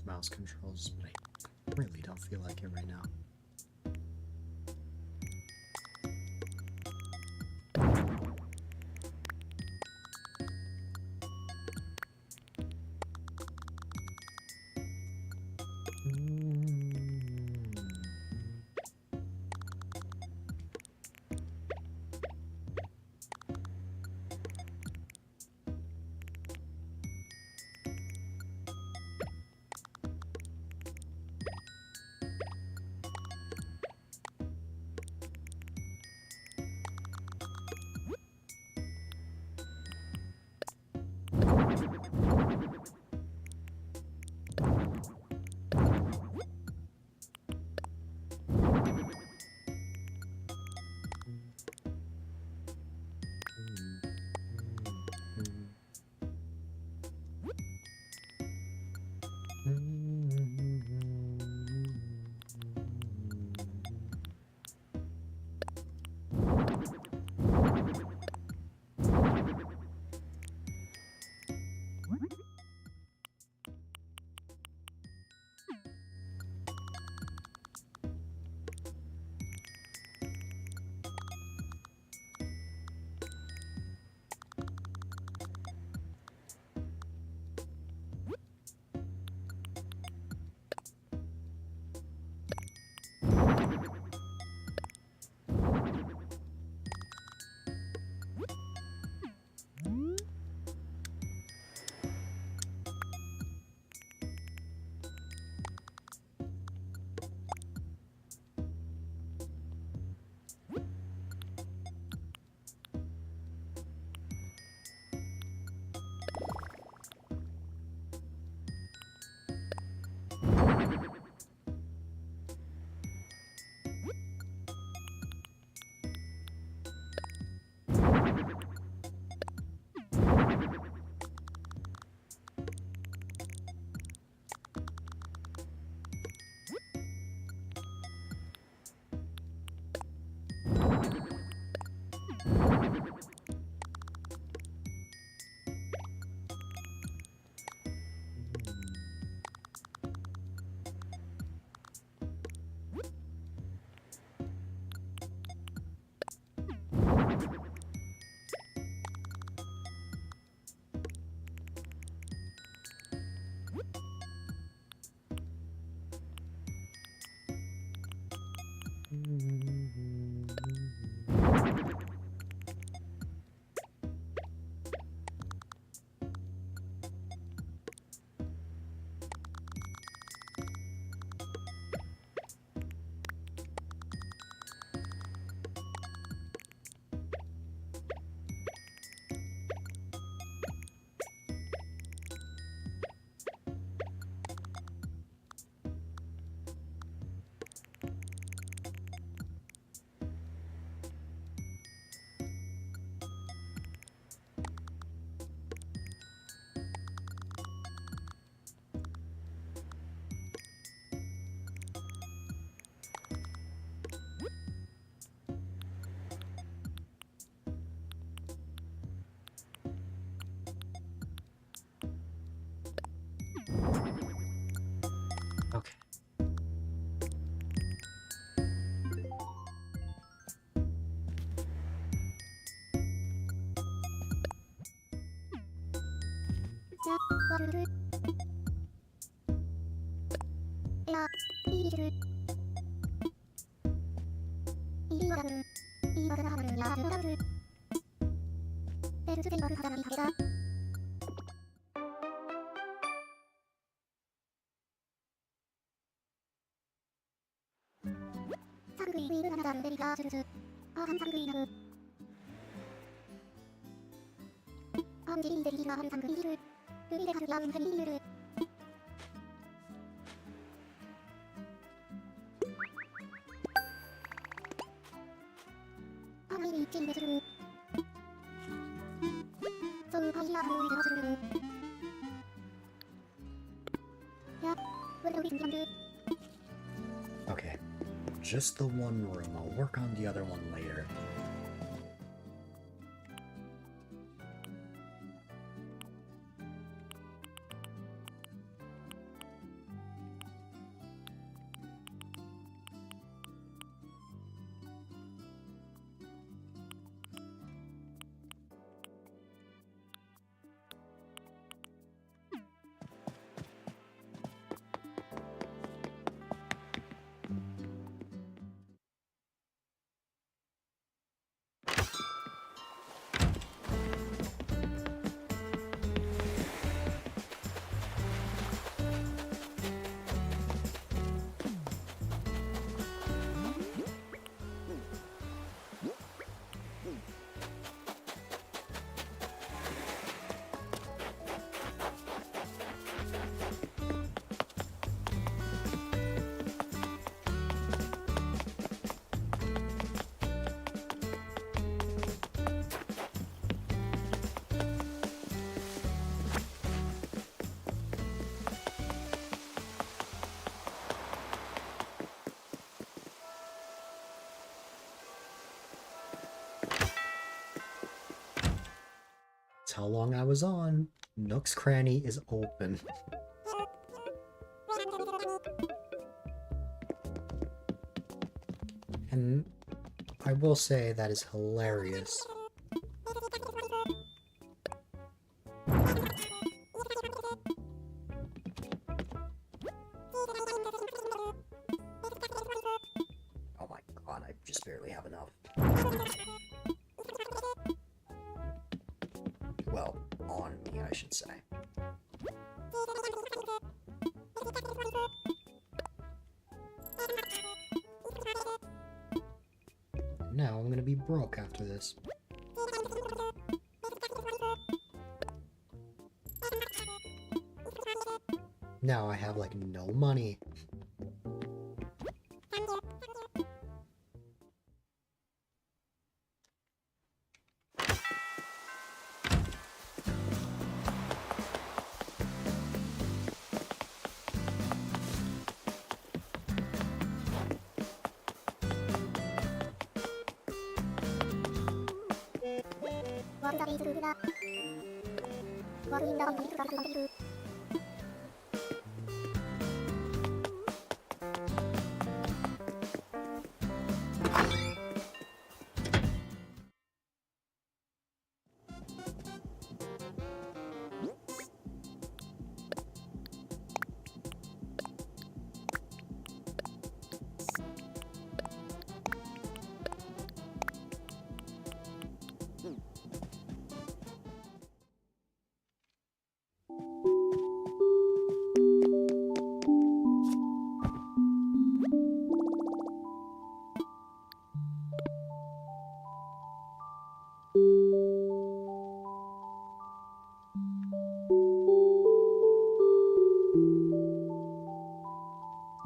with mouse controls, but I really don't feel like it right now. Okay. Okay, just the one room. I'll work on the other one later. how long I was on. Nook's Cranny is open. And I will say that is hilarious. Oh my god, I just barely have enough. Well, on me, I should say. Now I'm gonna be broke after this. Now I have, like, no money.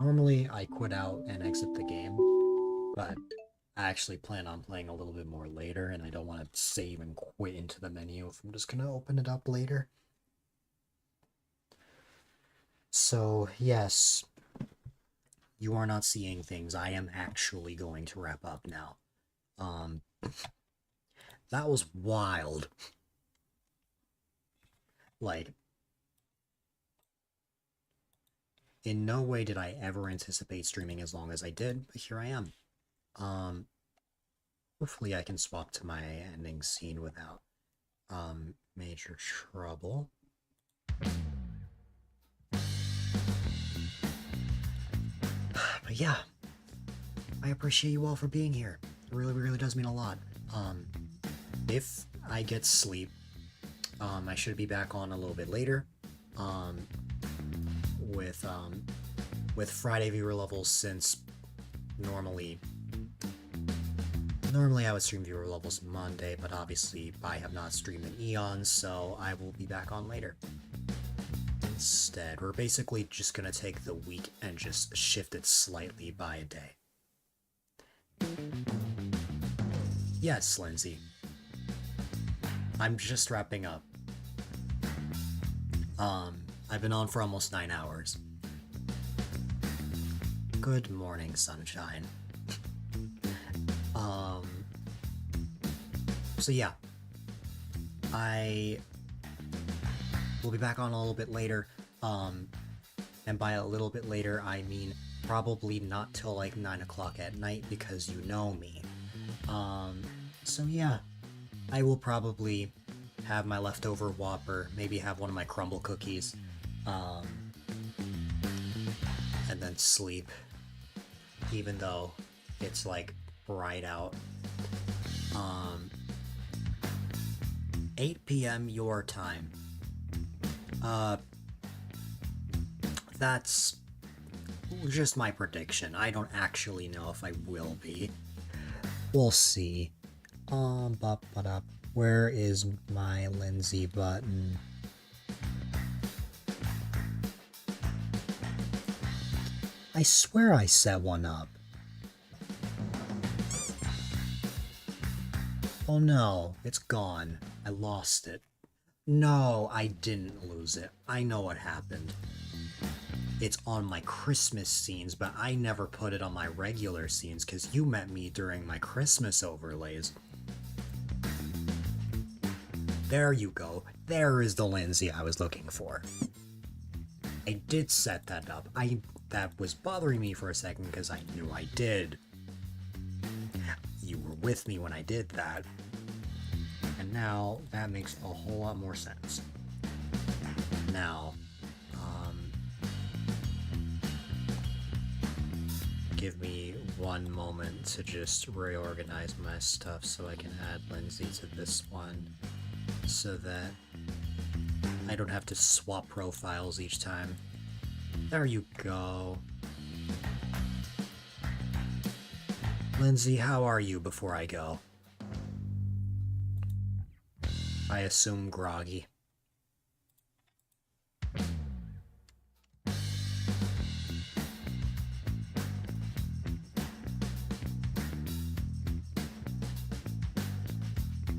Normally, I quit out and exit the game, but I actually plan on playing a little bit more later, and I don't want to save and quit into the menu if I'm just gonna open it up later. So, yes, you are not seeing things. I am actually going to wrap up now. That was wild. Like, in no way did I ever anticipate streaming as long as I did, but here I am. Hopefully I can swap to my ending scene without, major trouble. But yeah, I appreciate you all for being here. It really, really does mean a lot. If I get sleep, I should be back on a little bit later, with Friday viewer levels, since normally I would stream viewer levels Monday, but obviously I have not streamed in eons, so I will be back on later. Instead, we're basically just gonna take the week and just shift it slightly by a day. Yes, Lindsay. I'm just wrapping up. I've been on for almost 9 hours. Good morning, sunshine. So yeah. I will be back on a little bit later. And by a little bit later, I mean probably not till like 9 o'clock at night, because you know me. So yeah. I will probably have my leftover Whopper, maybe have one of my crumble cookies, and then sleep, even though it's like bright out. 8 p.m. your time. That's just my prediction. I don't actually know if I will be. We'll see. Where is my Lindsay button? I swear I set one up. Oh no, it's gone. I lost it. No, I didn't lose it. I know what happened. It's on my Christmas scenes, but I never put it on my regular scenes because you met me during my Christmas overlays. There you go. There is the Lindsay I was looking for. I did set that up. That was bothering me for a second because I knew I did. You were with me when I did that. And now that makes a whole lot more sense. Now, give me one moment to just reorganize my stuff so I can add Lindsay to this one so that I don't have to swap profiles each time. There you go. Lindsay, how are you before I go? I assume groggy.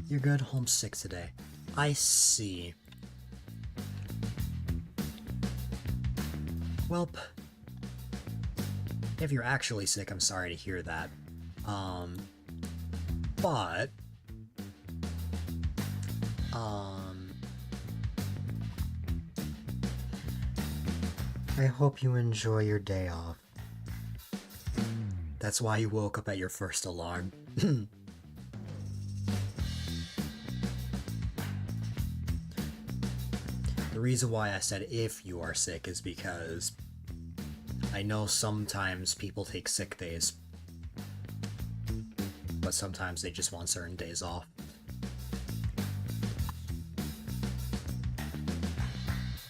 You're good, homesick today. I see. Welp. If you're actually sick, I'm sorry to hear that. But... I hope you enjoy your day off. That's why you woke up at your first alarm. The reason why I said if you are sick is because I know sometimes people take sick days, but sometimes they just want certain days off.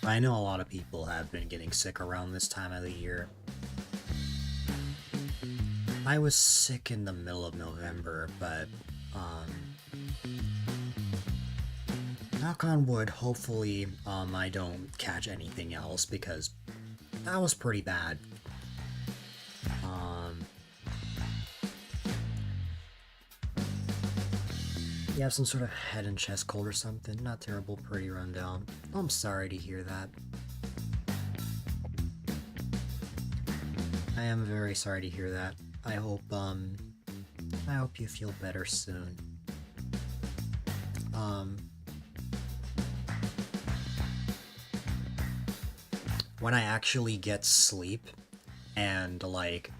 I know a lot of people have been getting sick around this time of the year. I was sick in the middle of November, but, knock on wood, hopefully, I don't catch anything else, because that was pretty bad. You have some sort of head and chest cold or something? Not terrible, pretty rundown. I'm sorry to hear that. I am very sorry to hear that. I hope you feel better soon. When I actually get sleep and, like,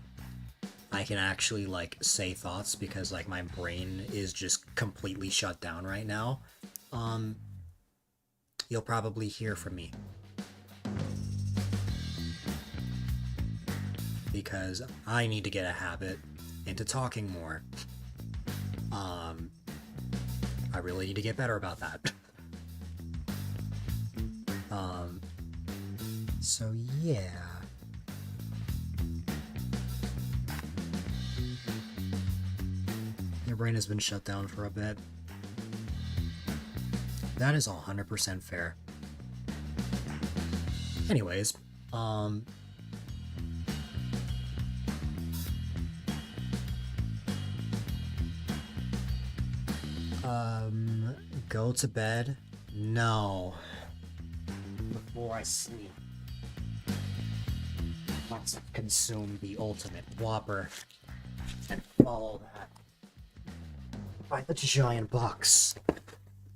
I can actually, like, say thoughts because, like, my brain is just completely shut down right now, you'll probably hear from me. Because I need to get a habit into talking more. I really need to get better about that. So yeah. Your brain has been shut down for a bit. That is 100% fair. Anyways, go to bed? No. Before I sleep. Let's consume the ultimate Whopper and follow that by the giant box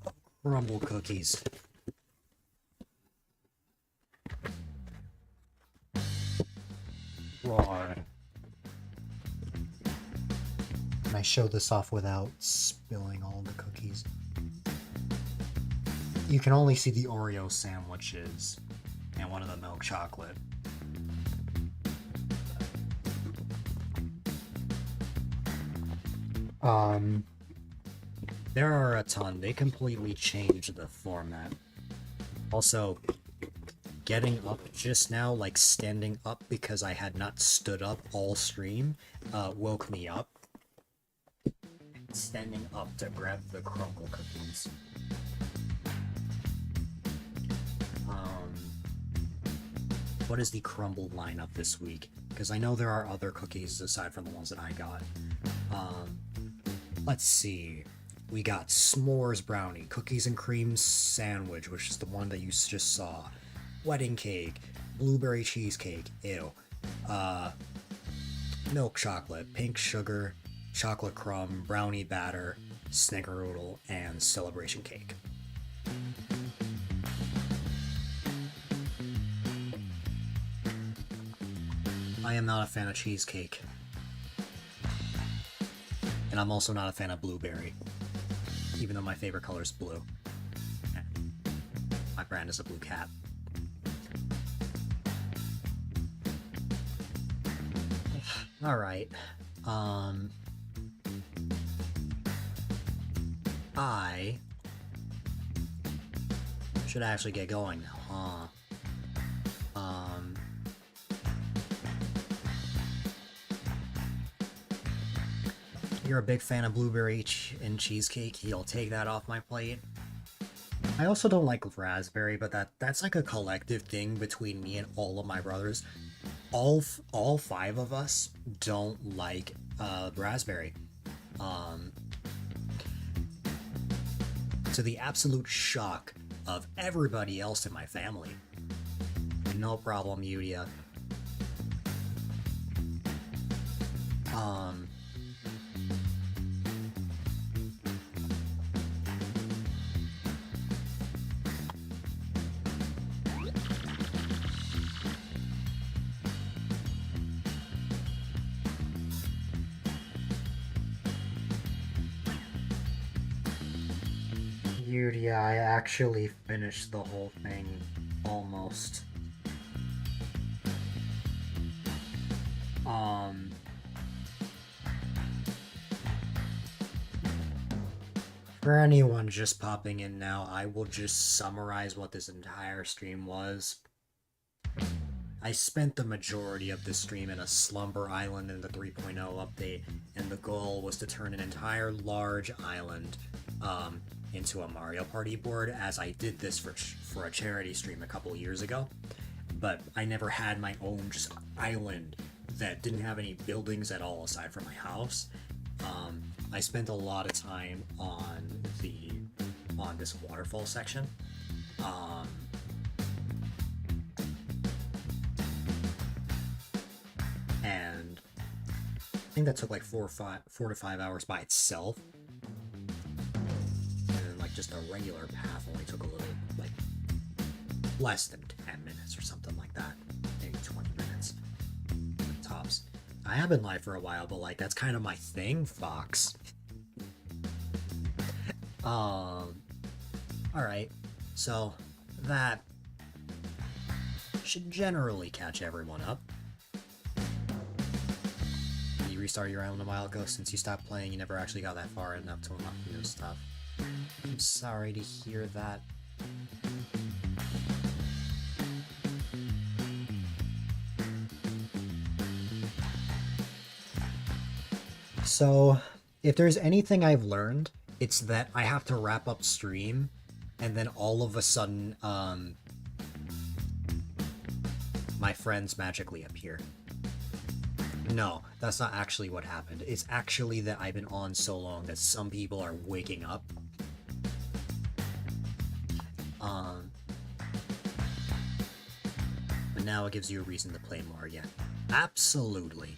of crumble cookies. Roar. And I show this off without spilling all the cookies. You can only see the Oreo sandwiches and one of the milk chocolate. There are a ton. They completely changed the format. Also, getting up just now, like standing up because I had not stood up all stream, woke me up. Standing up to grab the crumble cookies. What is the crumble lineup this week? Because I know there are other cookies aside from the ones that I got. Let's see. We got s'mores brownie, cookies and cream sandwich, which is the one that you just saw. Wedding cake, blueberry cheesecake, ew. Milk chocolate, pink sugar, chocolate crumb, brownie batter, snickerdoodle, and celebration cake. I am not a fan of cheesecake. And I'm also not a fan of blueberry. Even though my favorite color is blue. My brand is a blue cat. Alright. I should actually get going now, huh? You're a big fan of blueberry and cheesecake. You'll take that off my plate. I also don't like raspberry, but that's like a collective thing between me and all of my brothers. All five of us don't like raspberry. To the absolute shock of everybody else in my family. No problem, Yudia. Yudia, I actually finished the whole thing. Almost. For anyone just popping in now, I will just summarize what this entire stream was. I spent the majority of the stream in a slumber island in the 3.0 update, and the goal was to turn an entire large island into a Mario Party board, as I did this for a charity stream a couple years ago. But I never had my own just island that didn't have any buildings at all aside from my house. I spent a lot of time on this waterfall section. And I think that took like 4 to 5 hours by itself. And then like just a regular path only took a little, like, less than 10 minutes or something like that. Maybe 20 minutes. Tops. I have been live for a while, but like that's kind of my thing, Fox. Alright. So that should generally catch everyone up. You restarted your island a while ago. Since you stopped playing, you never actually got that far enough to unlock new stuff. I'm sorry to hear that. So, if there's anything I've learned, it's that I have to wrap up stream, and then all of a sudden, my friends magically appear. No, that's not actually what happened. It's actually that I've been on so long that some people are waking up. But now it gives you a reason to play more again. Absolutely.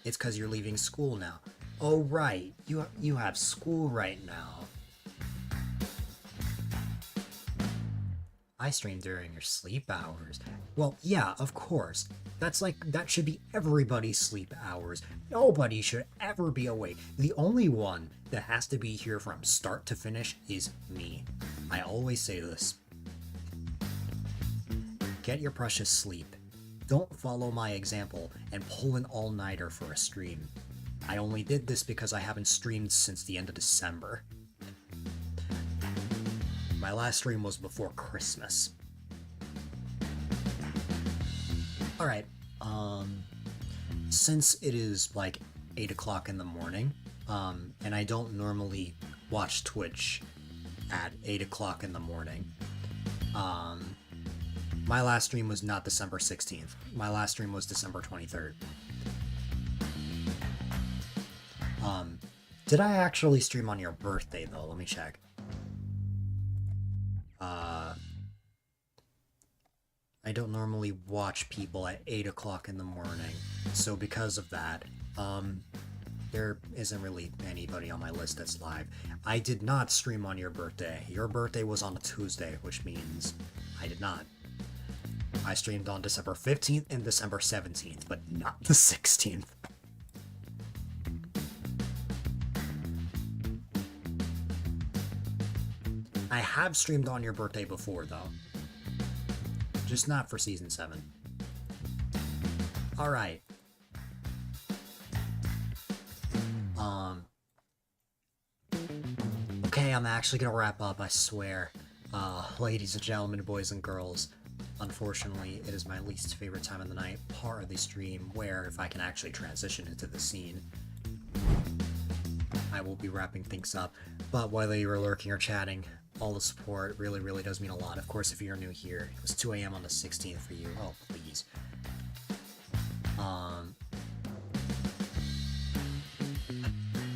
It's because you're leaving school now. Oh, right. You have school right now. I stream during your sleep hours. Well, yeah, of course. That should be everybody's sleep hours. Nobody should ever be awake. The only one that has to be here from start to finish is me. I always say this. Get your precious sleep. Don't follow my example and pull an all-nighter for a stream. I only did this because I haven't streamed since the end of December. My last stream was before Christmas. Alright, since it is like 8 o'clock in the morning, and I don't normally watch Twitch at 8 o'clock in the morning, my last stream was not December 16th. My last stream was December 23rd. Did I actually stream on your birthday, though? Let me check. I don't normally watch people at 8 o'clock in the morning, so because of that, there isn't really anybody on my list that's live. I did not stream on your birthday. Your birthday was on a Tuesday, which means I did not. I streamed on December 15th and December 17th, but not the 16th. I have streamed on your birthday before, though. Just not for Season 7. Alright. Okay, I'm actually gonna wrap up, I swear. Ladies and gentlemen, boys and girls, unfortunately, it is my least favorite time of the night, part of the stream, where if I can actually transition into the scene, I will be wrapping things up. But whether you were lurking or chatting, all the support really, really does mean a lot. Of course, if you're new here, it was 2 a.m. on the 16th for you. Oh, please.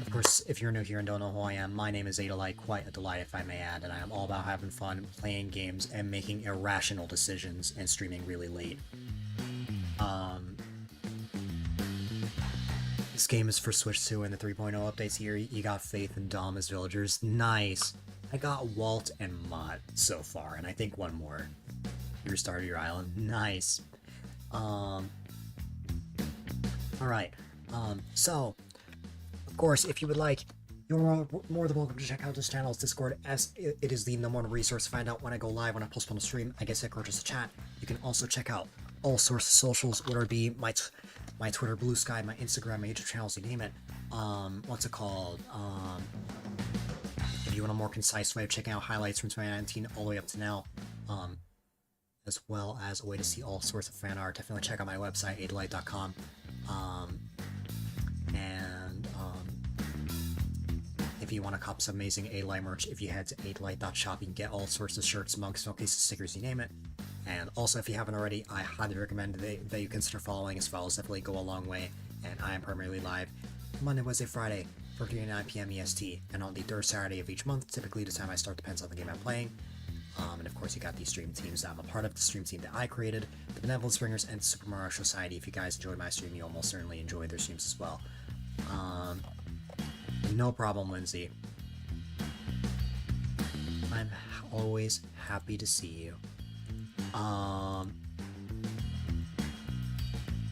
Of course, if you're new here and don't know who I am, my name is A-Dylite, quite a delight if I may add, and I am all about having fun, playing games, and making irrational decisions, and streaming really late. This game is for Switch 2 and the 3.0 updates here. You got Faith and Dom as villagers. Nice! I got Walt and Mott so far, and I think one more. You restarted your island. Nice. Alright. So, of course, if you would like, you're more than welcome to check out this channel's Discord, as it is the #1 resource to find out when I go live, when I post on the stream. I guess I encourage us to chat. You can also check out all sorts of socials, whether it be my Twitter, Blue Sky, my Instagram, my YouTube channels, you name it. What's it called? If you want a more concise way of checking out highlights from 2019 all the way up to now, as well as a way to see all sorts of fan art, definitely check out my website, A-Dylite.com. If you want to cop some amazing A-Dylite merch, if you head to A-Dylite.shop, you can get all sorts of shirts, mugs, phone cases, stickers, you name it. And also, if you haven't already, I highly recommend that you consider following, as follows definitely go a long way. And I am primarily live Monday, Wednesday, Friday, 4:30 to 9 p.m. EST, and on the third Saturday of each month. Typically, the time I start depends on the game I'm playing. And of course, you got these stream teams that I'm a part of, the stream team that I created, the Benevolent Springers, and Super Mario Society. If you guys enjoyed my stream, you almost certainly enjoy their streams as well. No problem, Lindsay. I'm always happy to see you.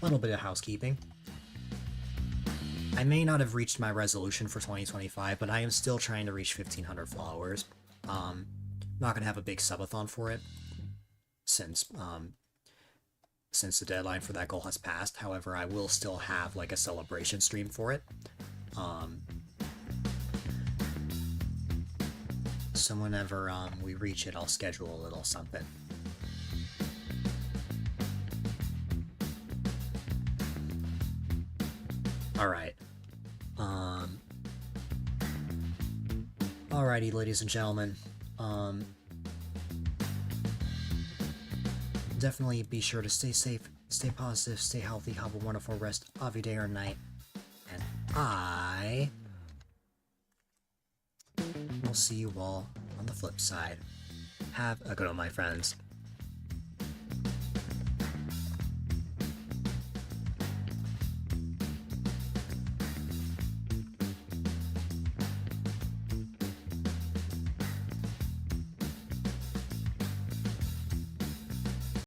Little bit of housekeeping. I may not have reached my resolution for 2025, but I am still trying to reach 1,500 followers. Not gonna have a big subathon for it, since the deadline for that goal has passed. However, I will still have like a celebration stream for it. So whenever we reach it, I'll schedule a little something. Alright. Alrighty, ladies and gentlemen. Definitely be sure to stay safe, stay positive, stay healthy, have a wonderful rest of your day or night. And I will see you all on the flip side. Have a good one, my friends.